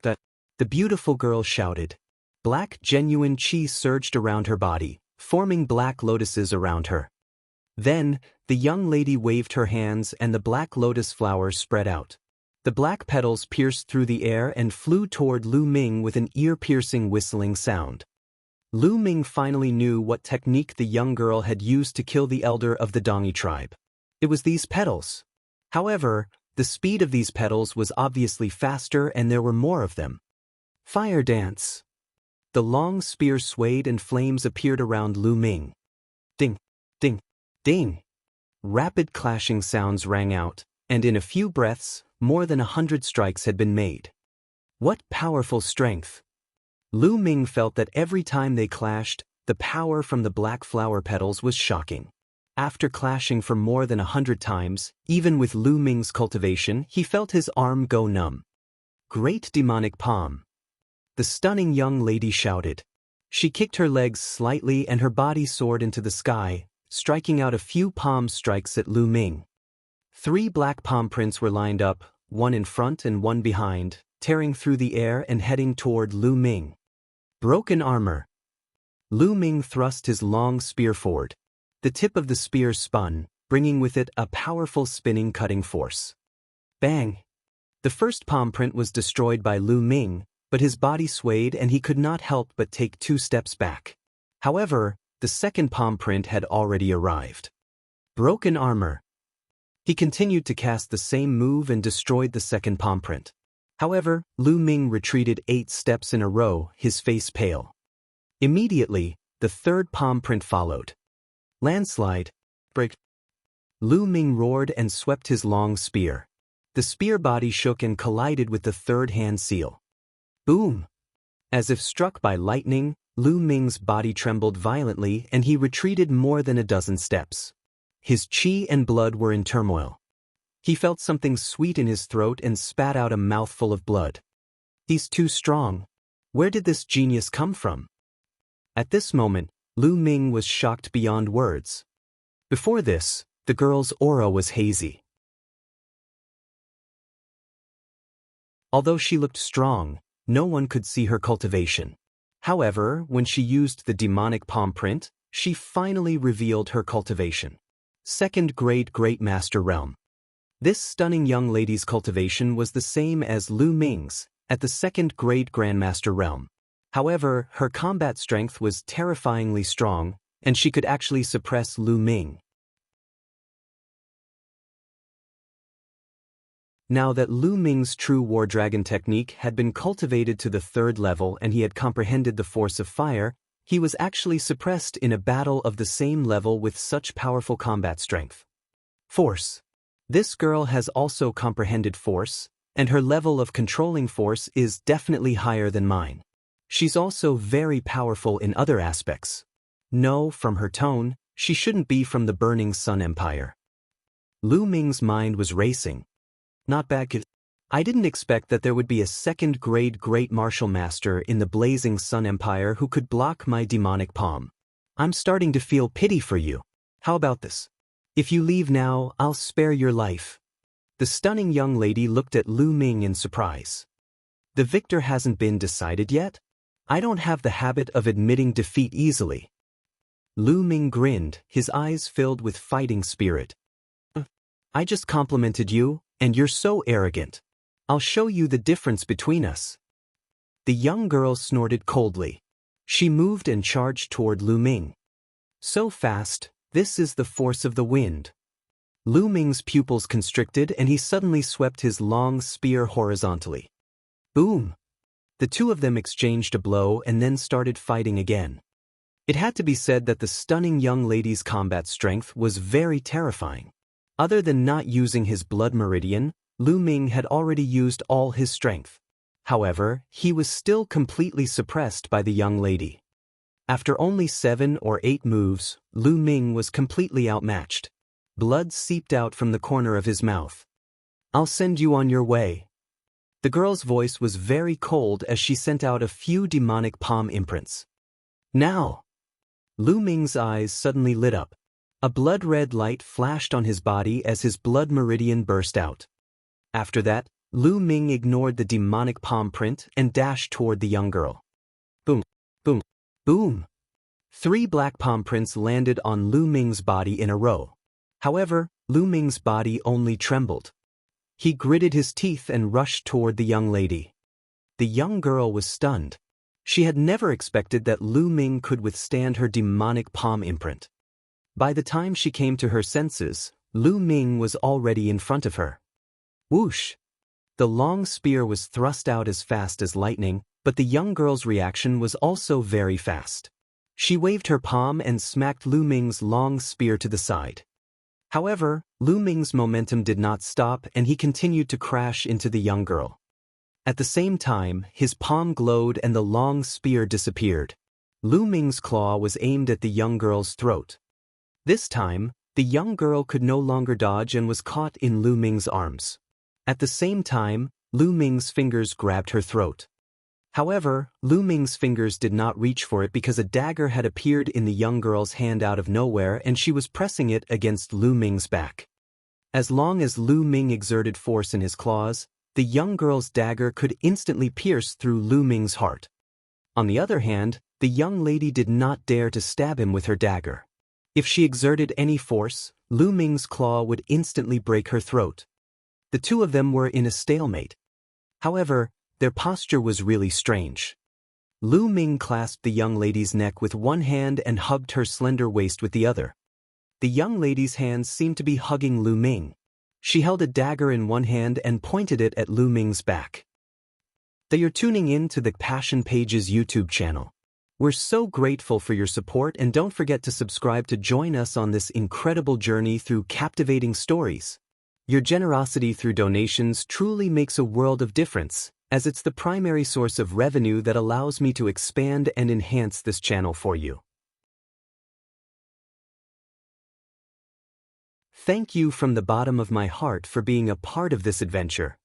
The beautiful girl shouted. Black genuine chi surged around her body, forming black lotuses around her. Then, the young lady waved her hands and the black lotus flowers spread out. The black petals pierced through the air and flew toward Lu Ming with an ear-piercing whistling sound. Lu Ming finally knew what technique the young girl had used to kill the elder of the Dongi tribe. It was these petals. However, the speed of these petals was obviously faster and there were more of them. Fire dance. The long spear swayed and flames appeared around Lu Ming. Ding, ding, ding. Rapid clashing sounds rang out, and in a few breaths, more than 100 strikes had been made. What powerful strength! Lu Ming felt that every time they clashed, the power from the black flower petals was shocking. After clashing for more than 100 times, even with Lu Ming's cultivation, he felt his arm go numb. Great demonic palm. The stunning young lady shouted. She kicked her legs slightly and her body soared into the sky, striking out a few palm strikes at Lu Ming. 3 black palm prints were lined up, one in front and one behind, tearing through the air and heading toward Lu Ming. Broken armor. Lu Ming thrust his long spear forward. The tip of the spear spun, bringing with it a powerful spinning cutting force. Bang! The first palm print was destroyed by Lu Ming, but his body swayed and he could not help but take 2 steps back. However, the second palm print had already arrived. Broken armor. He continued to cast the same move and destroyed the second palm print. However, Lu Ming retreated 8 steps in a row, his face pale. Immediately, the third palm print followed. Landslide. Break. Lu Ming roared and swept his long spear. The spear body shook and collided with the third hand seal. Boom! As if struck by lightning, Lu Ming's body trembled violently and he retreated more than a dozen steps. His chi and blood were in turmoil. He felt something sweet in his throat and spat out a mouthful of blood. He's too strong. Where did this genius come from? At this moment, Lu Ming was shocked beyond words. Before this, the girl's aura was hazy. Although she looked strong, no one could see her cultivation. However, when she used the demonic palm print, she finally revealed her cultivation. Second grade Great Master Realm. This stunning young lady's cultivation was the same as Lu Ming's, at the second grade Grandmaster Realm. However, her combat strength was terrifyingly strong, and she could actually suppress Lu Ming. Now that Lu Ming's true War Dragon technique had been cultivated to the 3rd level and he had comprehended the force of fire, he was actually suppressed in a battle of the same level with such powerful combat strength. Force. This girl has also comprehended force, and her level of controlling force is definitely higher than mine. She's also very powerful in other aspects. No, from her tone, she shouldn't be from the Burning Sun Empire. Lu Ming's mind was racing. Not bad. I didn't expect that there would be a 2nd grade Great Martial Master in the Blazing Sun Empire who could block my demonic palm. I'm starting to feel pity for you. How about this? If you leave now, I'll spare your life. The stunning young lady looked at Lu Ming in surprise. The victor hasn't been decided yet? I don't have the habit of admitting defeat easily. Lu Ming grinned, his eyes filled with fighting spirit. I just complimented you, and you're so arrogant. I'll show you the difference between us. The young girl snorted coldly. She moved and charged toward Lu Ming. So fast, this is the force of the wind. Lu Ming's pupils constricted and he suddenly swept his long spear horizontally. Boom! The two of them exchanged a blow and then started fighting again. It had to be said that the stunning young lady's combat strength was very terrifying. Other than not using his blood meridian, Lu Ming had already used all his strength. However, he was still completely suppressed by the young lady. After only 7 or 8 moves, Lu Ming was completely outmatched. Blood seeped out from the corner of his mouth. I'll send you on your way. The girl's voice was very cold as she sent out a few demonic palm imprints. Now! Lu Ming's eyes suddenly lit up. A blood-red light flashed on his body as his blood meridian burst out. After that, Lu Ming ignored the demonic palm print and dashed toward the young girl. Boom, boom, boom. 3 black palm prints landed on Lu Ming's body in a row. However, Lu Ming's body only trembled. He gritted his teeth and rushed toward the young lady. The young girl was stunned. She had never expected that Lu Ming could withstand her demonic palm imprint. By the time she came to her senses, Lu Ming was already in front of her. Whoosh! The long spear was thrust out as fast as lightning, but the young girl's reaction was also very fast. She waved her palm and smacked Lu Ming's long spear to the side. However, Lu Ming's momentum did not stop and he continued to crash into the young girl. At the same time, his palm glowed and the long spear disappeared. Lu Ming's claw was aimed at the young girl's throat. This time, the young girl could no longer dodge and was caught in Lu Ming's arms. At the same time, Lu Ming's fingers grabbed her throat. However, Lu Ming's fingers did not reach for it because a dagger had appeared in the young girl's hand out of nowhere and she was pressing it against Lu Ming's back. As long as Lu Ming exerted force in his claws, the young girl's dagger could instantly pierce through Lu Ming's heart. On the other hand, The young lady did not dare to stab him with her dagger. If she exerted any force, Lu Ming's claw would instantly break her throat. The two of them were in a stalemate. However, their posture was really strange. Lu Ming clasped the young lady's neck with one hand and hugged her slender waist with the other. The young lady's hands seemed to be hugging Lu Ming. She held a dagger in one hand and pointed it at Lu Ming's back. You're tuning in to the Passion Pages YouTube channel. We're so grateful for your support, and don't forget to subscribe to join us on this incredible journey through captivating stories. Your generosity through donations truly makes a world of difference, as it's the primary source of revenue that allows me to expand and enhance this channel for you. Thank you from the bottom of my heart for being a part of this adventure.